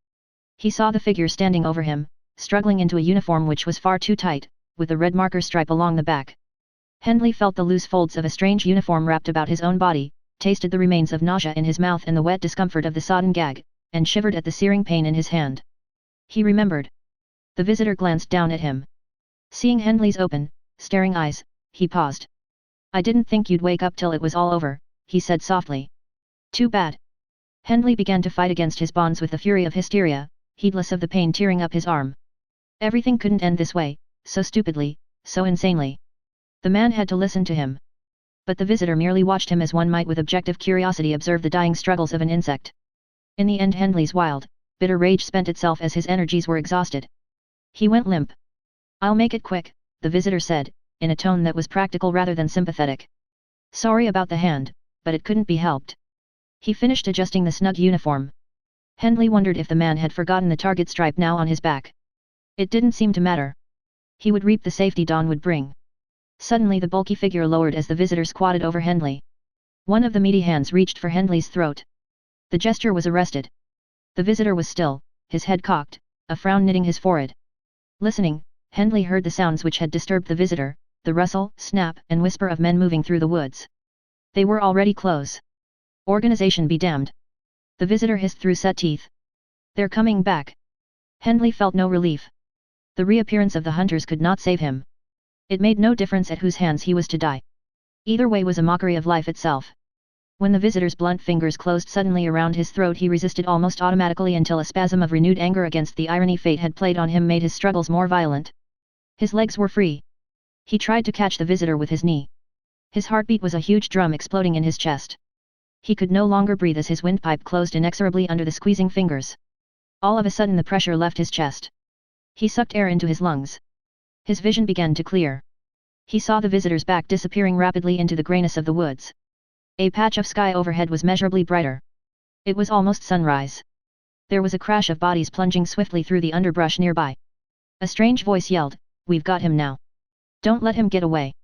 He saw the figure standing over him, struggling into a uniform which was far too tight, with a red marker stripe along the back. Hendley felt the loose folds of a strange uniform wrapped about his own body, tasted the remains of nausea in his mouth and the wet discomfort of the sodden gag, and shivered at the searing pain in his hand. He remembered. The visitor glanced down at him. Seeing Hendley's open, staring eyes, he paused. I didn't think you'd wake up till it was all over, he said softly. Too bad. Hendley began to fight against his bonds with the fury of hysteria, heedless of the pain tearing up his arm. Everything couldn't end this way, so stupidly, so insanely. The man had to listen to him. But the visitor merely watched him as one might with objective curiosity observe the dying struggles of an insect. In the end Hendley's wild, bitter rage spent itself as his energies were exhausted. He went limp. I'll make it quick, the visitor said, in a tone that was practical rather than sympathetic. Sorry about the hand, but it couldn't be helped. He finished adjusting the snug uniform. Hendley wondered if the man had forgotten the target stripe now on his back. It didn't seem to matter. He would reap the safety dawn would bring. Suddenly the bulky figure lowered as the visitor squatted over Hendley. One of the meaty hands reached for Hendley's throat. The gesture was arrested. The visitor was still, his head cocked, a frown knitting his forehead. Listening, Hendley heard the sounds which had disturbed the visitor, the rustle, snap, and whisper of men moving through the woods. They were already close. Organization be damned. The visitor hissed through set teeth. They're coming back. Hendley felt no relief. The reappearance of the hunters could not save him. It made no difference at whose hands he was to die. Either way was a mockery of life itself. When the visitor's blunt fingers closed suddenly around his throat he resisted almost automatically until a spasm of renewed anger against the irony fate had played on him made his struggles more violent. His legs were free. He tried to catch the visitor with his knee. His heartbeat was a huge drum exploding in his chest. He could no longer breathe as his windpipe closed inexorably under the squeezing fingers. All of a sudden the pressure left his chest. He sucked air into his lungs. His vision began to clear. He saw the visitor's back disappearing rapidly into the grayness of the woods. A patch of sky overhead was measurably brighter. It was almost sunrise. There was a crash of bodies plunging swiftly through the underbrush nearby. A strange voice yelled, "We've got him now. Don't let him get away."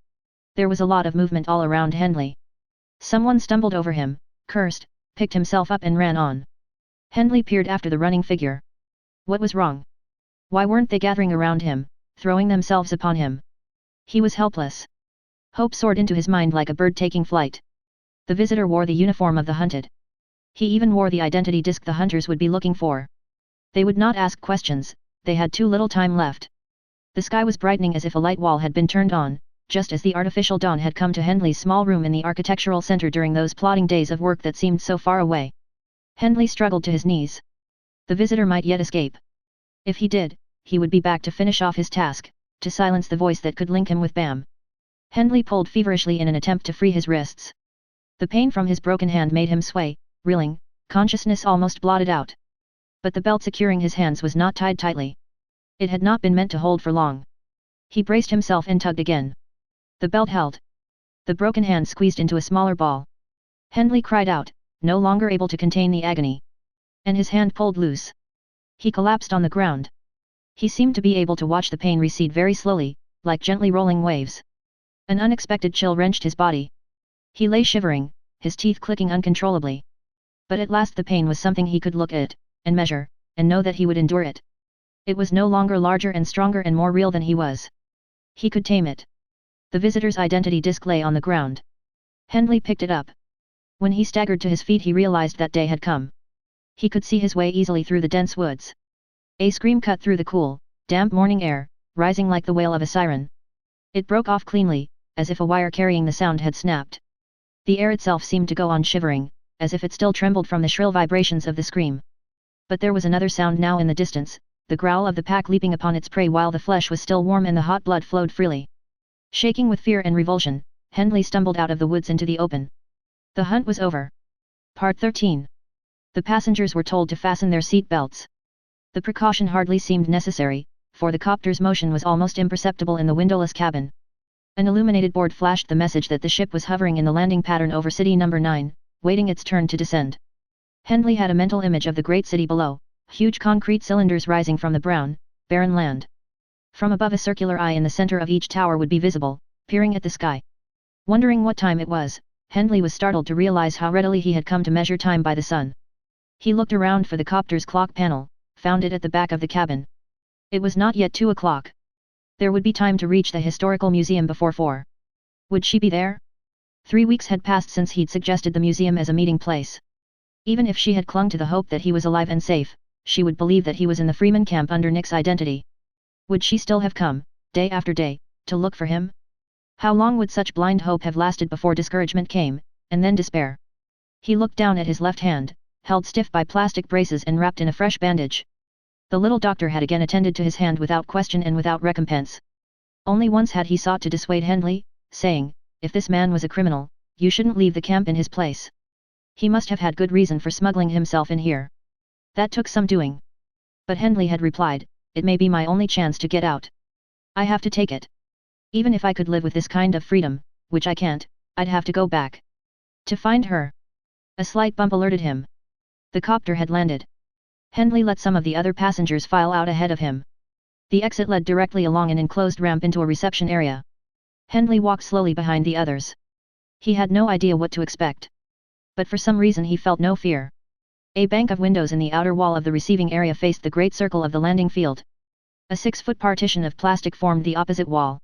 There was a lot of movement all around Hendley. Someone stumbled over him, cursed, picked himself up and ran on. Hendley peered after the running figure. What was wrong? Why weren't they gathering around him, throwing themselves upon him? He was helpless. Hope soared into his mind like a bird taking flight. The visitor wore the uniform of the hunted. He even wore the identity disc the hunters would be looking for. They would not ask questions, they had too little time left. The sky was brightening as if a light wall had been turned on, just as the artificial dawn had come to Hendley's small room in the architectural center during those plodding days of work that seemed so far away. Hendley struggled to his knees. The visitor might yet escape. If he did, he would be back to finish off his task, to silence the voice that could link him with Bam. Hendley pulled feverishly in an attempt to free his wrists. The pain from his broken hand made him sway, reeling, consciousness almost blotted out. But the belt securing his hands was not tied tightly. It had not been meant to hold for long. He braced himself and tugged again. The belt held. The broken hand squeezed into a smaller ball. Hendley cried out, no longer able to contain the agony. And his hand pulled loose. He collapsed on the ground. He seemed to be able to watch the pain recede very slowly, like gently rolling waves. An unexpected chill wrenched his body. He lay shivering, his teeth clicking uncontrollably. But at last the pain was something he could look at, and measure, and know that he would endure it. It was no longer larger and stronger and more real than he was. He could tame it. The visitor's identity disc lay on the ground. Hendley picked it up. When he staggered to his feet he realized that day had come. He could see his way easily through the dense woods. A scream cut through the cool, damp morning air, rising like the wail of a siren. It broke off cleanly, as if a wire carrying the sound had snapped. The air itself seemed to go on shivering, as if it still trembled from the shrill vibrations of the scream. But there was another sound now in the distance, the growl of the pack leaping upon its prey while the flesh was still warm and the hot blood flowed freely. Shaking with fear and revulsion, Hendley stumbled out of the woods into the open. The hunt was over. Part 13. The passengers were told to fasten their seat belts. The precaution hardly seemed necessary, for the copter's motion was almost imperceptible in the windowless cabin. An illuminated board flashed the message that the ship was hovering in the landing pattern over City Number 9, waiting its turn to descend. Hendley had a mental image of the great city below, huge concrete cylinders rising from the brown, barren land. From above a circular eye in the center of each tower would be visible, peering at the sky. Wondering what time it was, Hendley was startled to realize how readily he had come to measure time by the sun. He looked around for the copter's clock panel, found it at the back of the cabin. It was not yet 2 o'clock. There would be time to reach the historical museum before 4. Would she be there? 3 weeks had passed since he'd suggested the museum as a meeting place. Even if she had clung to the hope that he was alive and safe, she would believe that he was in the Freeman camp under Nick's identity. Would she still have come, day after day, to look for him? How long would such blind hope have lasted before discouragement came, and then despair? He looked down at his left hand, held stiff by plastic braces and wrapped in a fresh bandage. The little doctor had again attended to his hand without question and without recompense. Only once had he sought to dissuade Hendley, saying, "If this man was a criminal, you shouldn't leave the camp in his place. He must have had good reason for smuggling himself in here." That took some doing. But Hendley had replied, "It may be my only chance to get out. I have to take it. Even if I could live with this kind of freedom, which I can't, I'd have to go back. To find her." A slight bump alerted him. The copter had landed. Hendley let some of the other passengers file out ahead of him. The exit led directly along an enclosed ramp into a reception area. Hendley walked slowly behind the others. He had no idea what to expect. But for some reason he felt no fear. A bank of windows in the outer wall of the receiving area faced the great circle of the landing field. A 6-foot partition of plastic formed the opposite wall.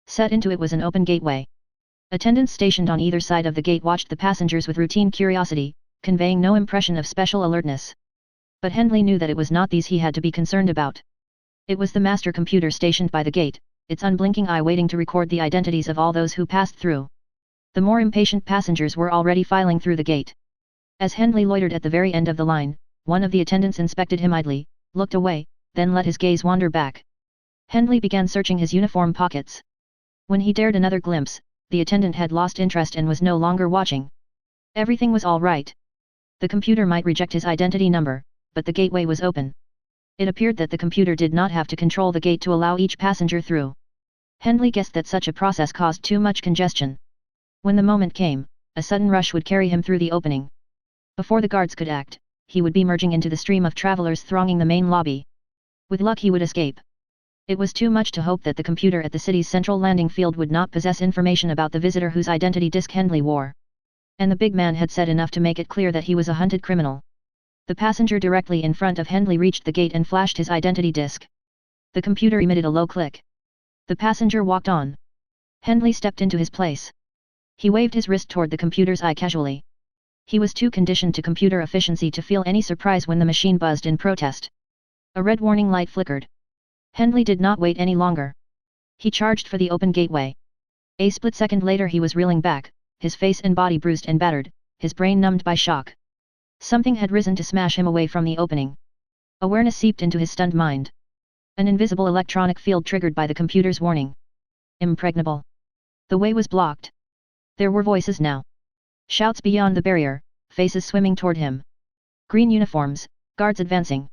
Set into it was an open gateway. Attendants stationed on either side of the gate watched the passengers with routine curiosity, conveying no impression of special alertness. But Hendley knew that it was not these he had to be concerned about. It was the master computer stationed by the gate, its unblinking eye waiting to record the identities of all those who passed through. The more impatient passengers were already filing through the gate. As Hendley loitered at the very end of the line, one of the attendants inspected him idly, looked away, then let his gaze wander back. Hendley began searching his uniform pockets. When he dared another glimpse, the attendant had lost interest and was no longer watching. Everything was all right. The computer might reject his identity number, but the gateway was open. It appeared that the computer did not have to control the gate to allow each passenger through. Hendley guessed that such a process caused too much congestion. When the moment came, a sudden rush would carry him through the opening. Before the guards could act, he would be merging into the stream of travelers thronging the main lobby. With luck he would escape. It was too much to hope that the computer at the city's central landing field would not possess information about the visitor whose identity disc Hendley wore. And the big man had said enough to make it clear that he was a hunted criminal. The passenger directly in front of Hendley reached the gate and flashed his identity disc. The computer emitted a low click. The passenger walked on. Hendley stepped into his place. He waved his wrist toward the computer's eye casually. He was too conditioned to computer efficiency to feel any surprise when the machine buzzed in protest. A red warning light flickered. Hendley did not wait any longer. He charged for the open gateway. A split second later he was reeling back, his face and body bruised and battered, his brain numbed by shock. Something had risen to smash him away from the opening. Awareness seeped into his stunned mind. An invisible electronic field triggered by the computer's warning. Impregnable. The way was blocked. There were voices now. Shouts beyond the barrier, faces swimming toward him. Green uniforms, guards advancing.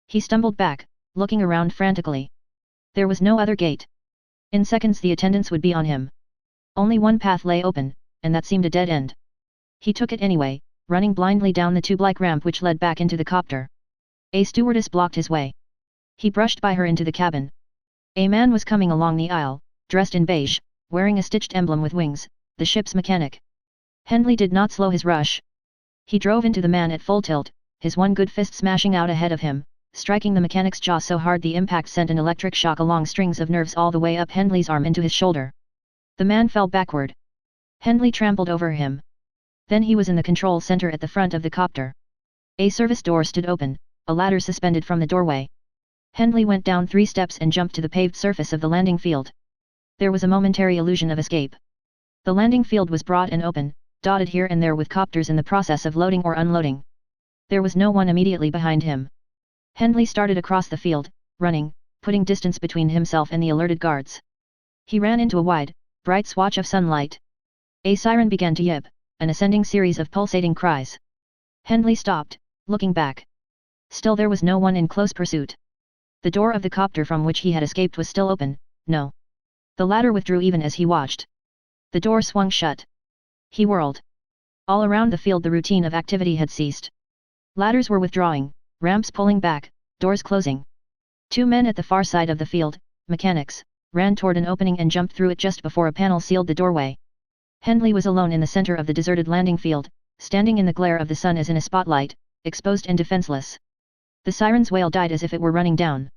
He stumbled back, looking around frantically. There was no other gate. In seconds the attendants would be on him. Only one path lay open, and that seemed a dead end. He took it anyway, running blindly down the tube-like ramp which led back into the copter. A stewardess blocked his way. He brushed by her into the cabin. A man was coming along the aisle, dressed in beige, wearing a stitched emblem with wings, the ship's mechanic. Hendley did not slow his rush. He drove into the man at full tilt, his one good fist smashing out ahead of him, striking the mechanic's jaw so hard the impact sent an electric shock along strings of nerves all the way up Hendley's arm into his shoulder. The man fell backward. Hendley trampled over him. Then he was in the control center at the front of the copter. A service door stood open, a ladder suspended from the doorway. Hendley went down 3 steps and jumped to the paved surface of the landing field. There was a momentary illusion of escape. The landing field was broad and open, dotted here and there with copters in the process of loading or unloading. There was no one immediately behind him. Hendley started across the field, running, putting distance between himself and the alerted guards. He ran into a wide, bright swatch of sunlight. A siren began to yip, an ascending series of pulsating cries. Hendley stopped, looking back. Still there was no one in close pursuit. The door of the copter from which he had escaped was still open, no. The ladder withdrew even as he watched. The door swung shut. He whirled. All around the field the routine of activity had ceased. Ladders were withdrawing, ramps pulling back, doors closing. 2 men at the far side of the field, mechanics, ran toward an opening and jumped through it just before a panel sealed the doorway. Hendley was alone in the center of the deserted landing field, standing in the glare of the sun as in a spotlight, exposed and defenseless. The siren's wail died as if it were running down.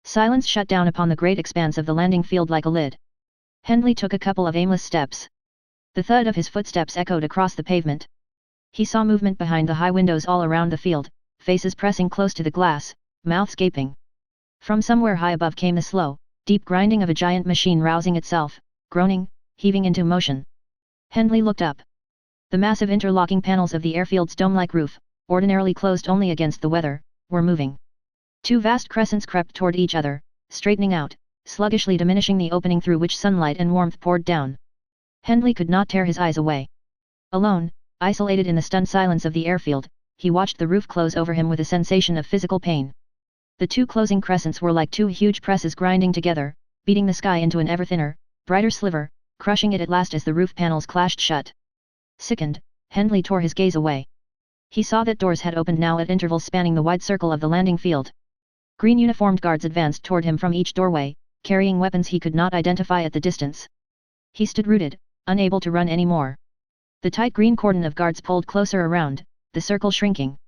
Silence shut down upon the great expanse of the landing field like a lid. Hendley took a couple of aimless steps. The thud of his footsteps echoed across the pavement. He saw movement behind the high windows all around the field, faces pressing close to the glass, mouths gaping. From somewhere high above came the slow, deep grinding of a giant machine rousing itself, groaning, heaving into motion. Hendley looked up. The massive interlocking panels of the airfield's dome-like roof, ordinarily closed only against the weather, were moving. 2 vast crescents crept toward each other, straightening out, sluggishly diminishing the opening through which sunlight and warmth poured down. Hendley could not tear his eyes away. Alone, isolated in the stunned silence of the airfield, he watched the roof close over him with a sensation of physical pain. The 2 closing crescents were like 2 huge presses grinding together, beating the sky into an ever thinner, brighter sliver, crushing it at last as the roof panels clashed shut. Sickened, Hendley tore his gaze away. He saw that doors had opened now at intervals spanning the wide circle of the landing field. Green uniformed guards advanced toward him from each doorway, carrying weapons he could not identify at the distance. He stood rooted, unable to run any more. The tight green cordon of guards pulled closer around, the circle shrinking.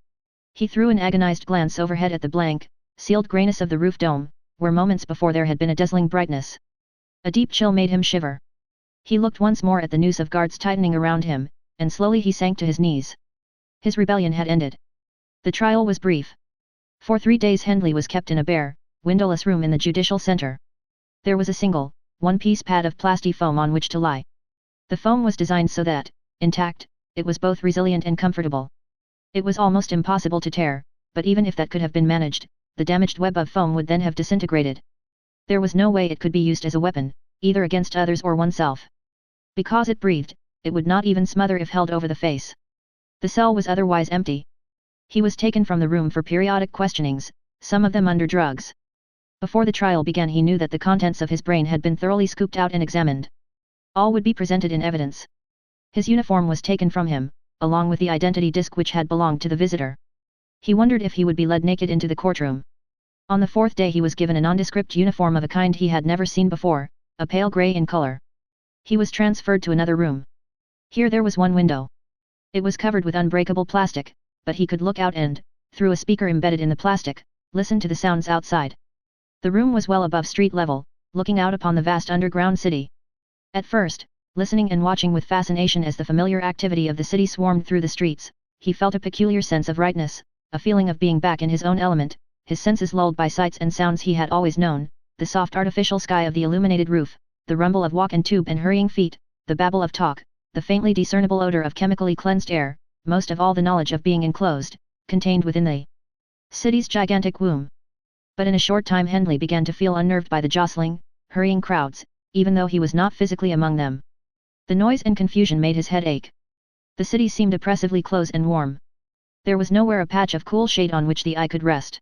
He threw an agonized glance overhead at the blank, sealed grayness of the roof dome, where moments before there had been a dazzling brightness. A deep chill made him shiver. He looked once more at the noose of guards tightening around him, and slowly he sank to his knees. His rebellion had ended. The trial was brief. For 3 days Hendley was kept in a bare, windowless room in the judicial center. There was a single, one-piece pad of plasti foam on which to lie. The foam was designed so that, intact, it was both resilient and comfortable. It was almost impossible to tear, but even if that could have been managed, the damaged web of foam would then have disintegrated. There was no way it could be used as a weapon, either against others or oneself. Because it breathed, it would not even smother if held over the face. The cell was otherwise empty. He was taken from the room for periodic questionings, some of them under drugs. Before the trial began he knew that the contents of his brain had been thoroughly scooped out and examined. All would be presented in evidence. His uniform was taken from him, along with the identity disc which had belonged to the visitor. He wondered if he would be led naked into the courtroom. On the 4th day he was given a nondescript uniform of a kind he had never seen before, a pale grey in color. He was transferred to another room. Here there was one window. It was covered with unbreakable plastic, but he could look out and, through a speaker embedded in the plastic, listen to the sounds outside. The room was well above street level, looking out upon the vast underground city. At first, listening and watching with fascination as the familiar activity of the city swarmed through the streets, he felt a peculiar sense of rightness, a feeling of being back in his own element, his senses lulled by sights and sounds he had always known, the soft artificial sky of the illuminated roof, the rumble of walk and tube and hurrying feet, the babble of talk, the faintly discernible odor of chemically cleansed air, most of all the knowledge of being enclosed, contained within the city's gigantic womb. But in a short time Hendley began to feel unnerved by the jostling, hurrying crowds, even though he was not physically among them. The noise and confusion made his head ache. The city seemed oppressively close and warm. There was nowhere a patch of cool shade on which the eye could rest.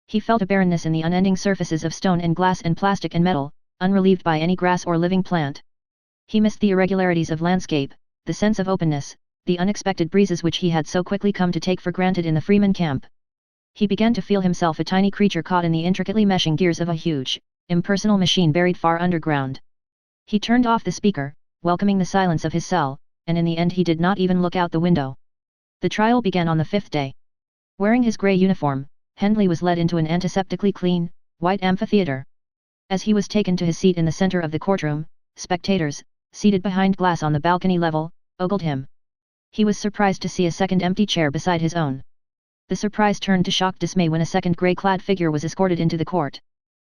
He felt a barrenness in the unending surfaces of stone and glass and plastic and metal, unrelieved by any grass or living plant. He missed the irregularities of landscape, the sense of openness, the unexpected breezes which he had so quickly come to take for granted in the Freeman camp. He began to feel himself a tiny creature caught in the intricately meshing gears of a huge, impersonal machine buried far underground. He turned off the speaker, welcoming the silence of his cell, and in the end he did not even look out the window. The trial began on the 5th day. Wearing his grey uniform, Hendley was led into an antiseptically clean, white amphitheater. As he was taken to his seat in the center of the courtroom, spectators, seated behind glass on the balcony level, ogled him. He was surprised to see a second empty chair beside his own. The surprise turned to shocked dismay when a second grey-clad figure was escorted into the court.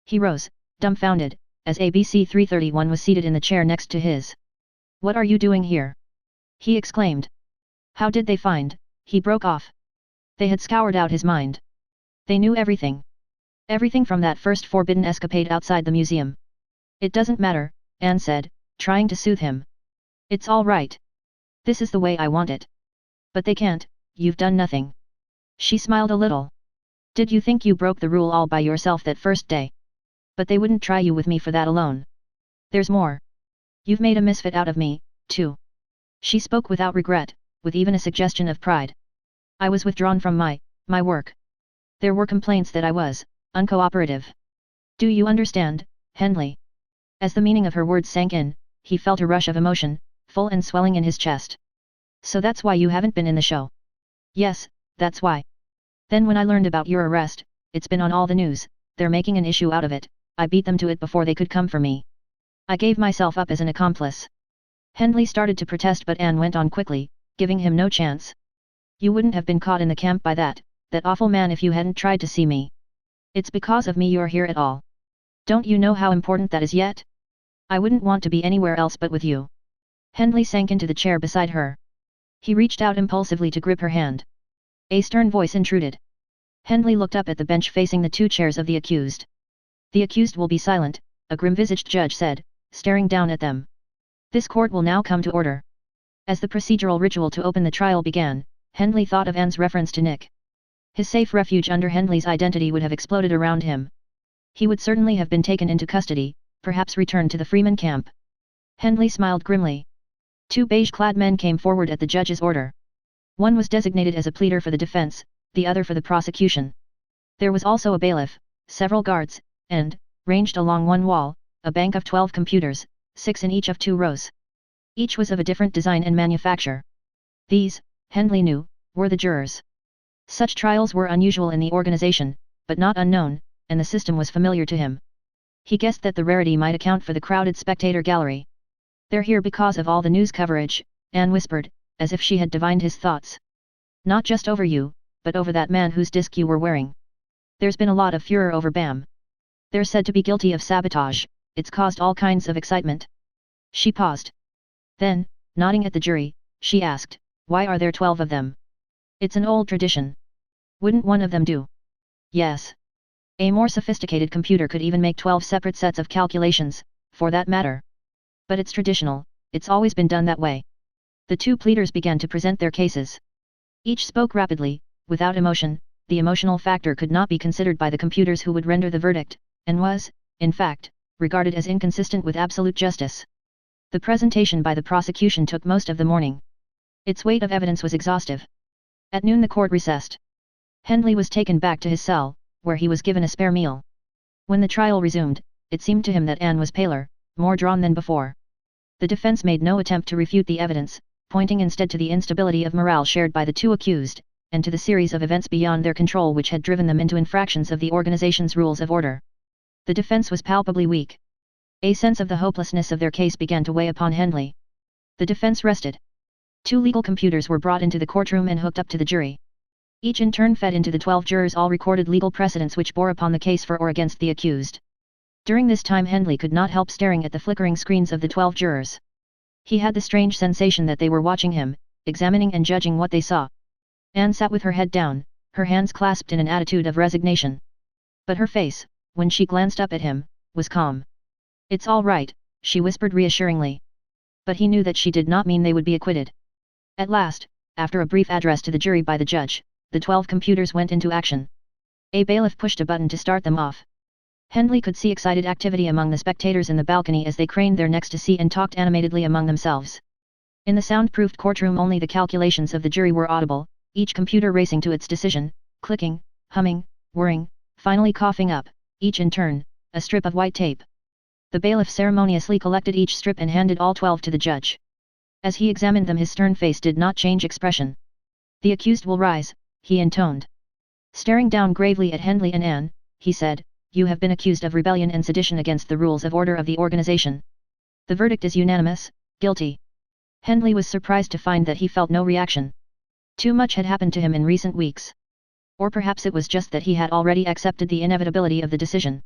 He rose, dumbfounded, as ABC 331 was seated in the chair next to his. "What are you doing here?" he exclaimed. "How did they find?" he broke off. They had scoured out his mind. They knew everything. Everything from that first forbidden escapade outside the museum. "It doesn't matter," Anne said, trying to soothe him. "It's all right. This is the way I want it." "But they can't, you've done nothing." She smiled a little. "Did you think you broke the rule all by yourself that first day? But they wouldn't try you with me for that alone. There's more. You've made a misfit out of me, too." She spoke without regret, with even a suggestion of pride. "I was withdrawn from my work. There were complaints that I was uncooperative. Do you understand, Hendley?" As the meaning of her words sank in, he felt a rush of emotion, full and swelling in his chest. "So that's why you haven't been in the show?" "Yes, that's why. Then when I learned about your arrest, it's been on all the news, they're making an issue out of it, I beat them to it before they could come for me. I gave myself up as an accomplice." Hendley started to protest, but Anne went on quickly, giving him no chance. "You wouldn't have been caught in the camp by that awful man if you hadn't tried to see me. It's because of me you're here at all. Don't you know how important that is yet? I wouldn't want to be anywhere else but with you." Hendley sank into the chair beside her. He reached out impulsively to grip her hand. A stern voice intruded. Hendley looked up at the bench facing the two chairs of the accused. "The accused will be silent," a grim-visaged judge said, staring down at them. "This court will now come to order." As the procedural ritual to open the trial began, Hendley thought of Anne's reference to Nick. His safe refuge under Hendley's identity would have exploded around him. He would certainly have been taken into custody, perhaps returned to the Freeman camp. Hendley smiled grimly. Two beige-clad men came forward at the judge's order. One was designated as a pleader for the defense, the other for the prosecution. There was also a bailiff, several guards, and, ranged along one wall, a bank of 12 computers, 6 in each of 2 rows. Each was of a different design and manufacture. These, Hendley knew, were the jurors. Such trials were unusual in the organization, but not unknown, and the system was familiar to him. He guessed that the rarity might account for the crowded spectator gallery. "They're here because of all the news coverage," Anne whispered, as if she had divined his thoughts. "Not just over you, but over that man whose disc you were wearing. There's been a lot of furor over Bam. They're said to be guilty of sabotage, it's caused all kinds of excitement." She paused. Then, nodding at the jury, she asked, "Why are there 12 of them?" "It's an old tradition. Wouldn't one of them do?" "Yes. A more sophisticated computer could even make 12 separate sets of calculations, for that matter. But it's traditional, it's always been done that way." The two pleaders began to present their cases. Each spoke rapidly, without emotion. The emotional factor could not be considered by the computers who would render the verdict, and was, in fact, regarded as inconsistent with absolute justice. The presentation by the prosecution took most of the morning. Its weight of evidence was exhaustive. At noon the court recessed. Hendley was taken back to his cell, where he was given a spare meal. When the trial resumed, it seemed to him that Anne was paler, more drawn than before. The defense made no attempt to refute the evidence, pointing instead to the instability of morale shared by the two accused, and to the series of events beyond their control which had driven them into infractions of the organization's rules of order. The defense was palpably weak. A sense of the hopelessness of their case began to weigh upon Hendley. The defense rested. 2 legal computers were brought into the courtroom and hooked up to the jury. Each in turn fed into the 12 jurors all recorded legal precedents which bore upon the case for or against the accused. During this time Hendley could not help staring at the flickering screens of the 12 jurors. He had the strange sensation that they were watching him, examining and judging what they saw. Anne sat with her head down, her hands clasped in an attitude of resignation. But her face, when she glanced up at him, was calm. "It's all right," she whispered reassuringly. But he knew that she did not mean they would be acquitted. At last, after a brief address to the jury by the judge, the 12 computers went into action. A bailiff pushed a button to start them off. Hendley could see excited activity among the spectators in the balcony as they craned their necks to see and talked animatedly among themselves. In the soundproofed courtroom only the calculations of the jury were audible, each computer racing to its decision, clicking, humming, whirring, finally coughing up, each in turn, a strip of white tape. The bailiff ceremoniously collected each strip and handed all 12 to the judge. As he examined them his stern face did not change expression. "The accused will rise," he intoned. Staring down gravely at Hendley and Anne, he said, "You have been accused of rebellion and sedition against the rules of order of the organization. The verdict is unanimous, guilty." Hendley was surprised to find that he felt no reaction. Too much had happened to him in recent weeks. Or perhaps it was just that he had already accepted the inevitability of the decision.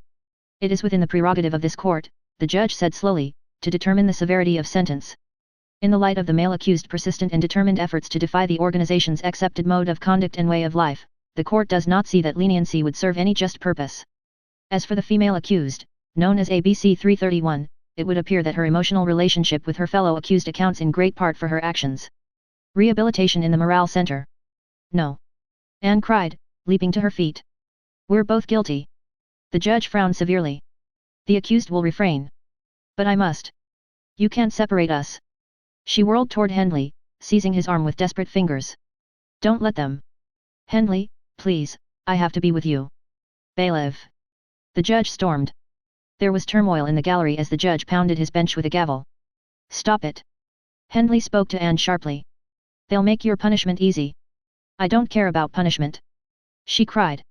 "It is within the prerogative of this court," the judge said slowly, "to determine the severity of sentence. In the light of the male accused's persistent and determined efforts to defy the organization's accepted mode of conduct and way of life, the court does not see that leniency would serve any just purpose. As for the female accused, known as ABC 331, it would appear that her emotional relationship with her fellow accused accounts in great part for her actions. Rehabilitation in the Morale Center." "No!" Anne cried, leaping to her feet. "We're both guilty." The judge frowned severely. "The accused will refrain." "But I must. You can't separate us." She whirled toward Hendley, seizing his arm with desperate fingers. "Don't let them. Hendley, please, I have to be with you." "Bailiff!" the judge stormed. There was turmoil in the gallery as the judge pounded his bench with a gavel. "Stop it!" Hendley spoke to Anne sharply. "They'll make your punishment easy." "I don't care about punishment!" she cried.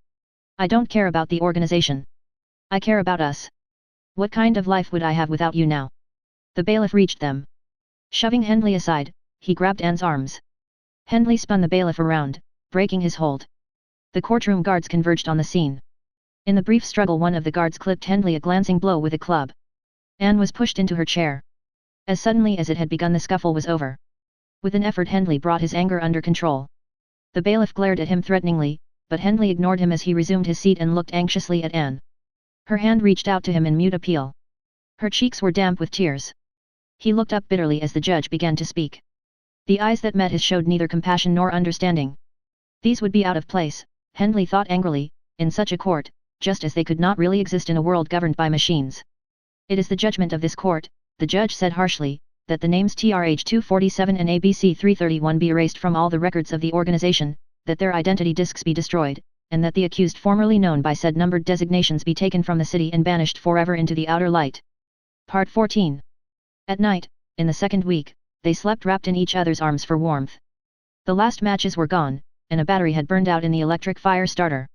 "I don't care about the organization. I care about us. What kind of life would I have without you now?" The bailiff reached them. Shoving Hendley aside, he grabbed Anne's arms. Hendley spun the bailiff around, breaking his hold. The courtroom guards converged on the scene. In the brief struggle, one of the guards clipped Hendley a glancing blow with a club. Anne was pushed into her chair. As suddenly as it had begun, the scuffle was over. With an effort, Hendley brought his anger under control. The bailiff glared at him threateningly, but Hendley ignored him as he resumed his seat and looked anxiously at Anne. Her hand reached out to him in mute appeal. Her cheeks were damp with tears. He looked up bitterly as the judge began to speak. The eyes that met his showed neither compassion nor understanding. These would be out of place, Hendley thought angrily, in such a court, just as they could not really exist in a world governed by machines. "It is the judgment of this court," the judge said harshly, "that the names TRH 247 and ABC 331 be erased from all the records of the organization, that their identity discs be destroyed, and that the accused formerly known by said numbered designations be taken from the city and banished forever into the outer light." Part 14. At night, in the second week, they slept wrapped in each other's arms for warmth. The last matches were gone, and a battery had burned out in the electric fire starter.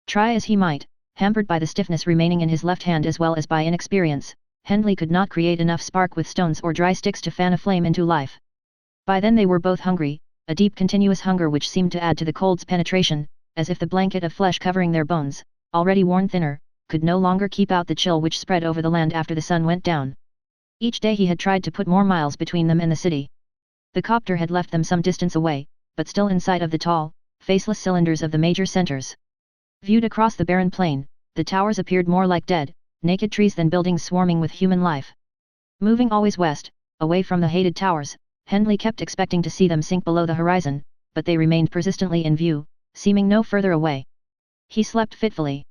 Try as he might, hampered by the stiffness remaining in his left hand as well as by inexperience, Hendley could not create enough spark with stones or dry sticks to fan a flame into life. By then they were both hungry, a deep continuous hunger which seemed to add to the cold's penetration, as if the blanket of flesh covering their bones, already worn thinner, could no longer keep out the chill which spread over the land after the sun went down. Each day he had tried to put more miles between them and the city. The copter had left them some distance away, but still in sight of the tall, faceless cylinders of the major centers. Viewed across the barren plain, the towers appeared more like dead, naked trees than buildings swarming with human life. Moving always west, away from the hated towers, Hendley kept expecting to see them sink below the horizon, but they remained persistently in view, seeming no further away. He slept fitfully.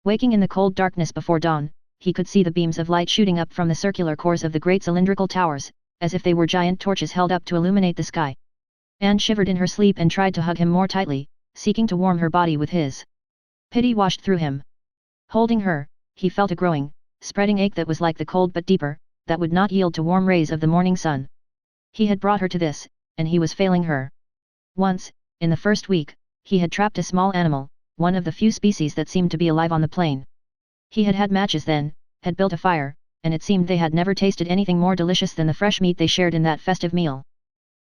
Waking in the cold darkness before dawn, he could see the beams of light shooting up from the circular cores of the great cylindrical towers, as if they were giant torches held up to illuminate the sky. Anne shivered in her sleep and tried to hug him more tightly, seeking to warm her body with his. Pity washed through him. Holding her, he felt a growing, spreading ache that was like the cold but deeper, that would not yield to warm rays of the morning sun. He had brought her to this, and he was failing her. Once, in the first week, he had trapped a small animal, one of the few species that seemed to be alive on the plain. He had had matches then, had built a fire, and it seemed they had never tasted anything more delicious than the fresh meat they shared in that festive meal.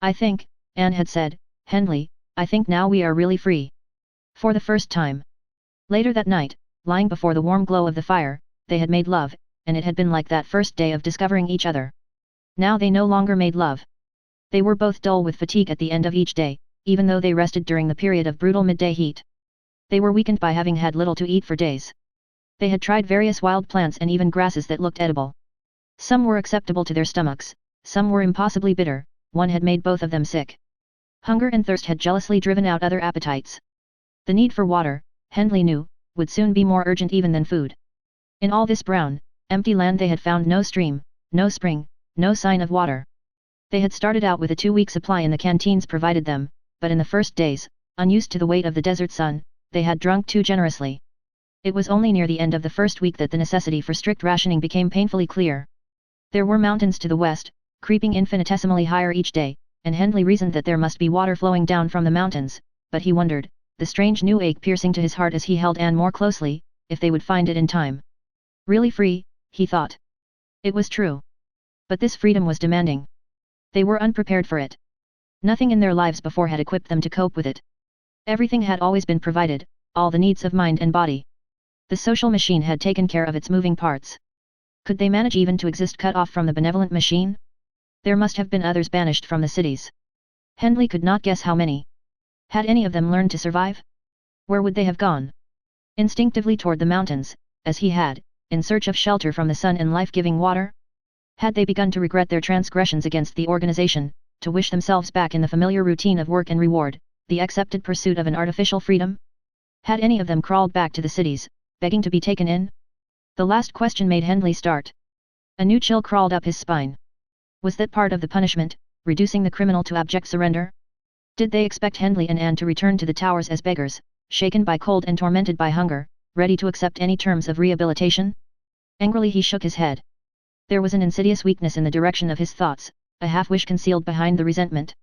"I think," Anne had said, "Hendley, I think now we are really free." For the first time. Later that night, lying before the warm glow of the fire, they had made love, and it had been like that first day of discovering each other. Now they no longer made love. They were both dull with fatigue at the end of each day, even though they rested during the period of brutal midday heat. They were weakened by having had little to eat for days. They had tried various wild plants and even grasses that looked edible. Some were acceptable to their stomachs, some were impossibly bitter, one had made both of them sick. Hunger and thirst had jealously driven out other appetites. The need for water, Hendley knew, would soon be more urgent even than food. In all this brown, empty land they had found no stream, no spring, no sign of water. They had started out with a 2-week supply in the canteens provided them, but in the first days, unused to the weight of the desert sun, they had drunk too generously. It was only near the end of the first week that the necessity for strict rationing became painfully clear. There were mountains to the west, creeping infinitesimally higher each day, and Hendley reasoned that there must be water flowing down from the mountains, but he wondered, the strange new ache piercing to his heart as he held Anne more closely, if they would find it in time. Really free, he thought. It was true. But this freedom was demanding. They were unprepared for it. Nothing in their lives before had equipped them to cope with it. Everything had always been provided, all the needs of mind and body. The social machine had taken care of its moving parts. Could they manage even to exist cut off from the benevolent machine? There must have been others banished from the cities. Hendley could not guess how many. Had any of them learned to survive? Where would they have gone? Instinctively toward the mountains, as he had, in search of shelter from the sun and life-giving water? Had they begun to regret their transgressions against the organization, to wish themselves back in the familiar routine of work and reward, the accepted pursuit of an artificial freedom? Had any of them crawled back to the cities, begging to be taken in? The last question made Hendley start. A new chill crawled up his spine. Was that part of the punishment, reducing the criminal to abject surrender? Did they expect Hendley and Anne to return to the towers as beggars, shaken by cold and tormented by hunger, ready to accept any terms of rehabilitation? Angrily he shook his head. There was an insidious weakness in the direction of his thoughts, a half-wish concealed behind the resentment.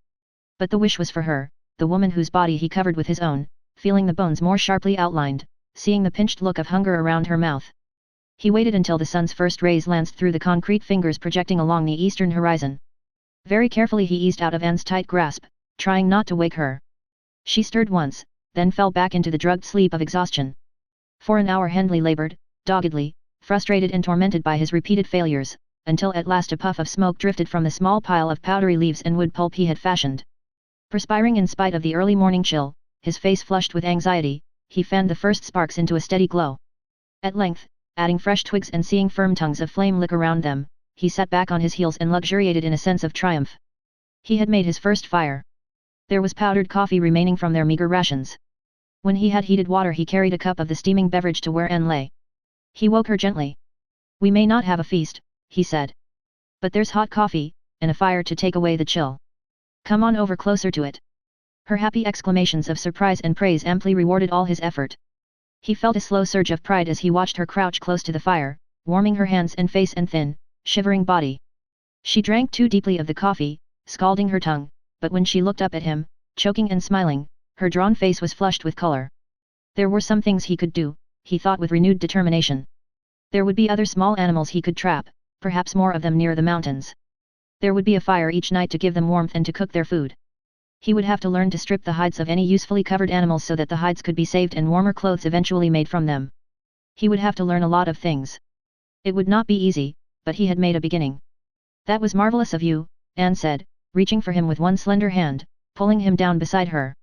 But the wish was for her, the woman whose body he covered with his own, feeling the bones more sharply outlined, seeing the pinched look of hunger around her mouth. He waited until the sun's first rays lanced through the concrete fingers projecting along the eastern horizon. Very carefully he eased out of Anne's tight grasp, trying not to wake her. She stirred once, then fell back into the drugged sleep of exhaustion. For an hour Hendley labored, doggedly, frustrated and tormented by his repeated failures, until at last a puff of smoke drifted from the small pile of powdery leaves and wood pulp he had fashioned. Perspiring in spite of the early morning chill, his face flushed with anxiety, he fanned the first sparks into a steady glow. At length, adding fresh twigs and seeing firm tongues of flame lick around them, he sat back on his heels and luxuriated in a sense of triumph. He had made his first fire. There was powdered coffee remaining from their meager rations. When he had heated water he carried a cup of the steaming beverage to where Anne lay. He woke her gently. "We may not have a feast," he said. "But there's hot coffee, and a fire to take away the chill. Come on over closer to it." Her happy exclamations of surprise and praise amply rewarded all his effort. He felt a slow surge of pride as he watched her crouch close to the fire, warming her hands and face and thin, shivering body. She drank too deeply of the coffee, scalding her tongue, but when she looked up at him, choking and smiling, her drawn face was flushed with color. There were some things he could do, he thought with renewed determination. There would be other small animals he could trap, perhaps more of them near the mountains. There would be a fire each night to give them warmth and to cook their food. He would have to learn to strip the hides of any usefully covered animals so that the hides could be saved and warmer clothes eventually made from them. He would have to learn a lot of things. It would not be easy, but he had made a beginning. "That was marvelous of you," Anne said, reaching for him with one slender hand, pulling him down beside her.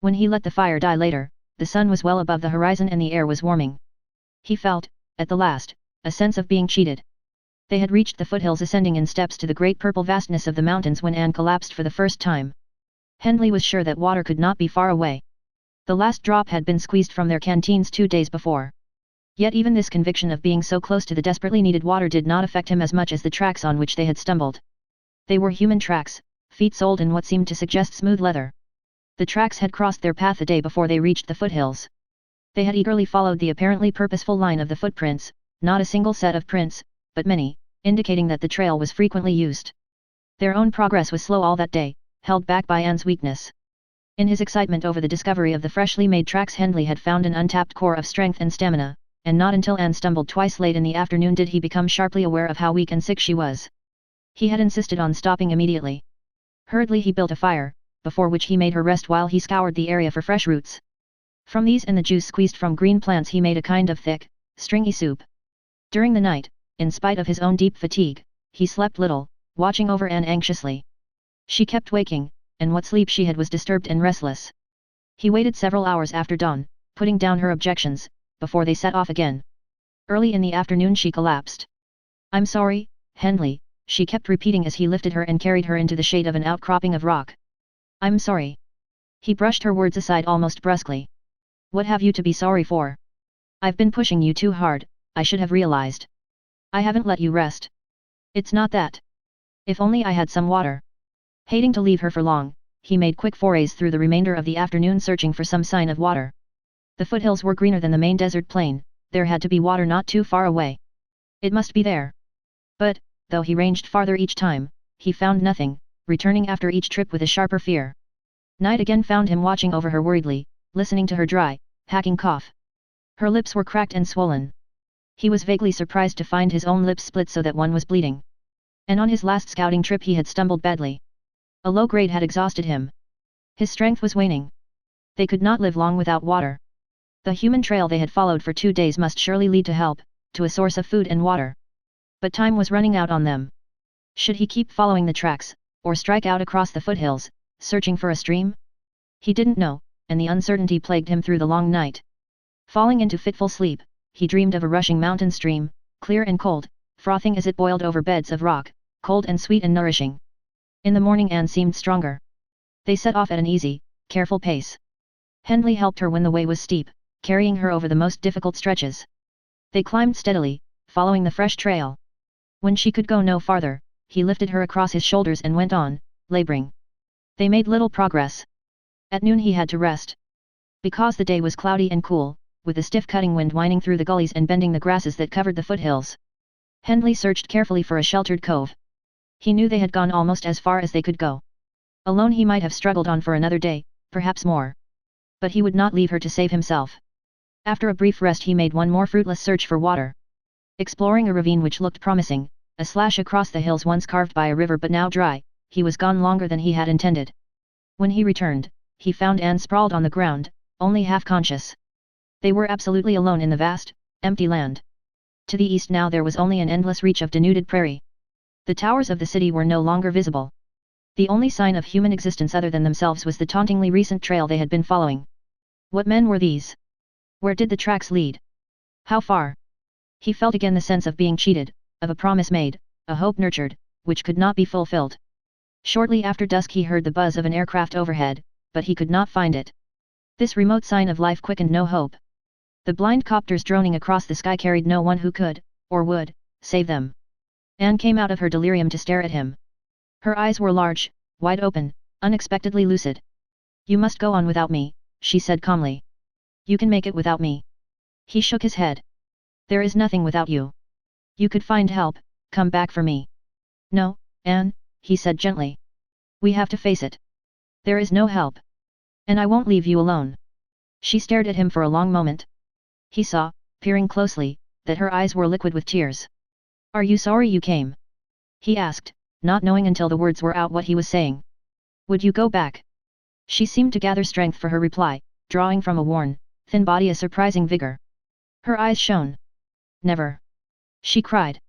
When he let the fire die later, the sun was well above the horizon and the air was warming. He felt, at the last, a sense of being cheated. They had reached the foothills ascending in steps to the great purple vastness of the mountains when Anne collapsed for the first time. Hendley was sure that water could not be far away. The last drop had been squeezed from their canteens 2 days before. Yet even this conviction of being so close to the desperately needed water did not affect him as much as the tracks on which they had stumbled. They were human tracks, feet soled in what seemed to suggest smooth leather. The tracks had crossed their path a day before they reached the foothills. They had eagerly followed the apparently purposeful line of the footprints, not a single set of prints, but many, indicating that the trail was frequently used. Their own progress was slow all that day, held back by Anne's weakness. In his excitement over the discovery of the freshly made tracks Hendley had found an untapped core of strength and stamina, and not until Anne stumbled twice late in the afternoon did he become sharply aware of how weak and sick she was. He had insisted on stopping immediately. Hurriedly he built a fire, before which he made her rest while he scoured the area for fresh roots. From these and the juice squeezed from green plants he made a kind of thick, stringy soup. During the night, in spite of his own deep fatigue, he slept little, watching over Anne anxiously. She kept waking, and what sleep she had was disturbed and restless. He waited several hours after dawn, putting down her objections, before they set off again. Early in the afternoon she collapsed. "I'm sorry, Hendley," she kept repeating as he lifted her and carried her into the shade of an outcropping of rock. "I'm sorry." He brushed her words aside almost brusquely. "What have you to be sorry for? I've been pushing you too hard, I should have realized. I haven't let you rest. It's not that. If only I had some water." Hating to leave her for long, he made quick forays through the remainder of the afternoon searching for some sign of water. The foothills were greener than the main desert plain, there had to be water not too far away. It must be there. But, though he ranged farther each time, he found nothing, returning after each trip with a sharper fear. Night again found him watching over her worriedly, listening to her dry, hacking cough. Her lips were cracked and swollen. He was vaguely surprised to find his own lips split so that one was bleeding. And on his last scouting trip he had stumbled badly. A low grade had exhausted him. His strength was waning. They could not live long without water. The human trail they had followed for 2 days must surely lead to help, to a source of food and water. But time was running out on them. Should he keep following the tracks, or strike out across the foothills, searching for a stream? He didn't know, and the uncertainty plagued him through the long night. Falling into fitful sleep, he dreamed of a rushing mountain stream, clear and cold, frothing as it boiled over beds of rock, cold and sweet and nourishing. In the morning Anne seemed stronger. They set off at an easy, careful pace. Hendley helped her when the way was steep, carrying her over the most difficult stretches. They climbed steadily, following the fresh trail. When she could go no farther, he lifted her across his shoulders and went on, laboring. They made little progress. At noon he had to rest. Because the day was cloudy and cool, with a stiff cutting wind whining through the gullies and bending the grasses that covered the foothills. Hendley searched carefully for a sheltered cove. He knew they had gone almost as far as they could go. Alone he might have struggled on for another day, perhaps more. But he would not leave her to save himself. After a brief rest he made one more fruitless search for water. Exploring a ravine which looked promising, a slash across the hills once carved by a river but now dry, he was gone longer than he had intended. When he returned, he found Anne sprawled on the ground, only half conscious. They were absolutely alone in the vast, empty land. To the east now there was only an endless reach of denuded prairie. The towers of the city were no longer visible. The only sign of human existence other than themselves was the tauntingly recent trail they had been following. What men were these? Where did the tracks lead? How far? He felt again the sense of being cheated, of a promise made, a hope nurtured, which could not be fulfilled. Shortly after dusk he heard the buzz of an aircraft overhead, but he could not find it. This remote sign of life quickened no hope. The blind copters droning across the sky carried no one who could, or would, save them. Anne came out of her delirium to stare at him. Her eyes were large, wide open, unexpectedly lucid. You must go on without me, she said calmly. You can make it without me. He shook his head. There is nothing without you. You could find help, come back for me. No, Anne, he said gently. We have to face it. There is no help. And I won't leave you alone. She stared at him for a long moment. He saw, peering closely, that her eyes were liquid with tears. Are you sorry you came? He asked, not knowing until the words were out what he was saying. Would you go back? She seemed to gather strength for her reply, drawing from a worn, thin body a surprising vigor. Her eyes shone. Never. She cried.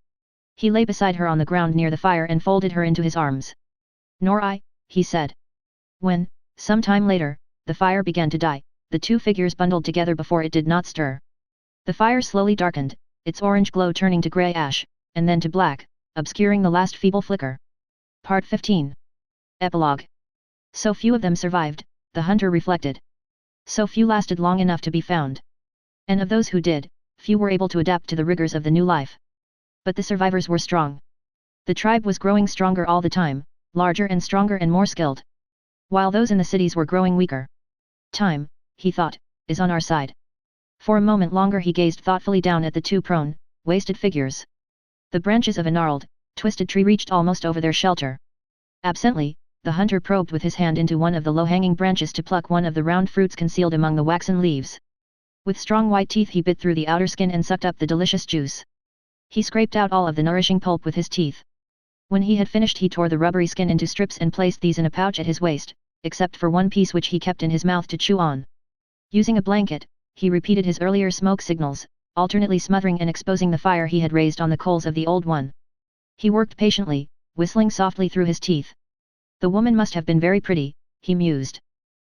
He lay beside her on the ground near the fire and folded her into his arms. Nor I, he said. When, some time later, the fire began to die, the two figures bundled together before it did not stir. The fire slowly darkened, its orange glow turning to grey ash, and then to black, obscuring the last feeble flicker. Part 15. Epilogue. So few of them survived, the hunter reflected. So few lasted long enough to be found. And of those who did, few were able to adapt to the rigors of the new life. But the survivors were strong. The tribe was growing stronger all the time, larger and stronger and more skilled. While those in the cities were growing weaker. Time, he thought, is on our side. For a moment longer he gazed thoughtfully down at the two prone, wasted figures. The branches of a gnarled, twisted tree reached almost over their shelter. Absently, the hunter probed with his hand into one of the low-hanging branches to pluck one of the round fruits concealed among the waxen leaves. With strong white teeth he bit through the outer skin and sucked up the delicious juice. He scraped out all of the nourishing pulp with his teeth. When he had finished he tore the rubbery skin into strips and placed these in a pouch at his waist, except for one piece which he kept in his mouth to chew on. Using a blanket, he repeated his earlier smoke signals, alternately smothering and exposing the fire he had raised on the coals of the old one. He worked patiently, whistling softly through his teeth. The woman must have been very pretty, he mused.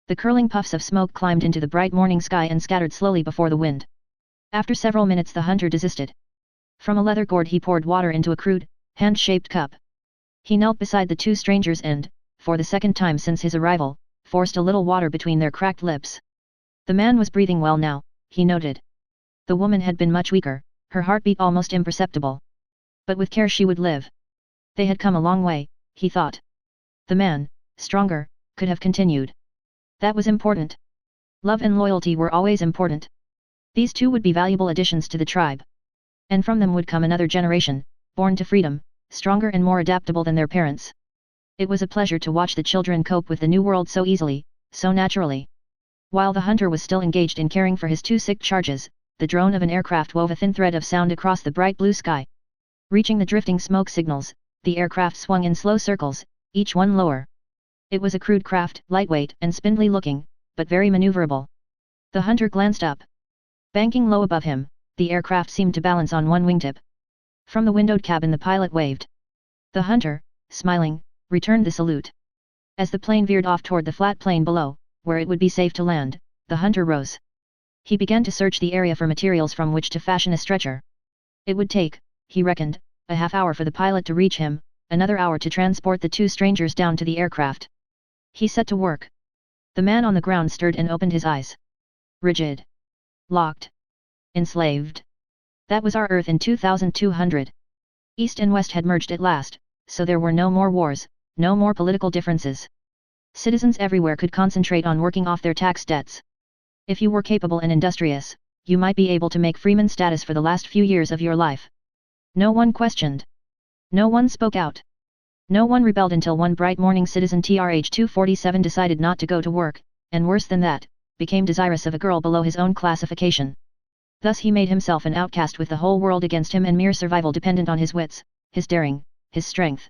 The curling puffs of smoke climbed into the bright morning sky and scattered slowly before the wind. After several minutes the hunter desisted. From a leather gourd he poured water into a crude, hand-shaped cup. He knelt beside the two strangers and, for the second time since his arrival, forced a little water between their cracked lips. The man was breathing well now, he noted. The woman had been much weaker, her heartbeat almost imperceptible. But with care she would live. They had come a long way, he thought. The man, stronger, could have continued. That was important. Love and loyalty were always important. These two would be valuable additions to the tribe. And from them would come another generation, born to freedom, stronger and more adaptable than their parents. It was a pleasure to watch the children cope with the new world so easily, so naturally. While the hunter was still engaged in caring for his two sick charges, the drone of an aircraft wove a thin thread of sound across the bright blue sky. Reaching the drifting smoke signals, the aircraft swung in slow circles, each one lower. It was a crude craft, lightweight and spindly looking, but very maneuverable. The hunter glanced up. Banking low above him, the aircraft seemed to balance on one wingtip. From the windowed cabin the pilot waved. The hunter, smiling, returned the salute. As the plane veered off toward the flat plain below, where it would be safe to land, the hunter rose. He began to search the area for materials from which to fashion a stretcher. It would take, he reckoned, a half-hour for the pilot to reach him, another hour to transport the two strangers down to the aircraft. He set to work. The man on the ground stirred and opened his eyes. Rigid. Locked. Enslaved. That was our Earth in 2200. East and West had merged at last, so there were no more wars, no more political differences. Citizens everywhere could concentrate on working off their tax debts. If you were capable and industrious, you might be able to make freeman status for the last few years of your life. No one questioned. No one spoke out. No one rebelled until one bright morning citizen TRH-247 decided not to go to work, and worse than that, became desirous of a girl below his own classification. Thus he made himself an outcast with the whole world against him and mere survival dependent on his wits, his daring, his strength.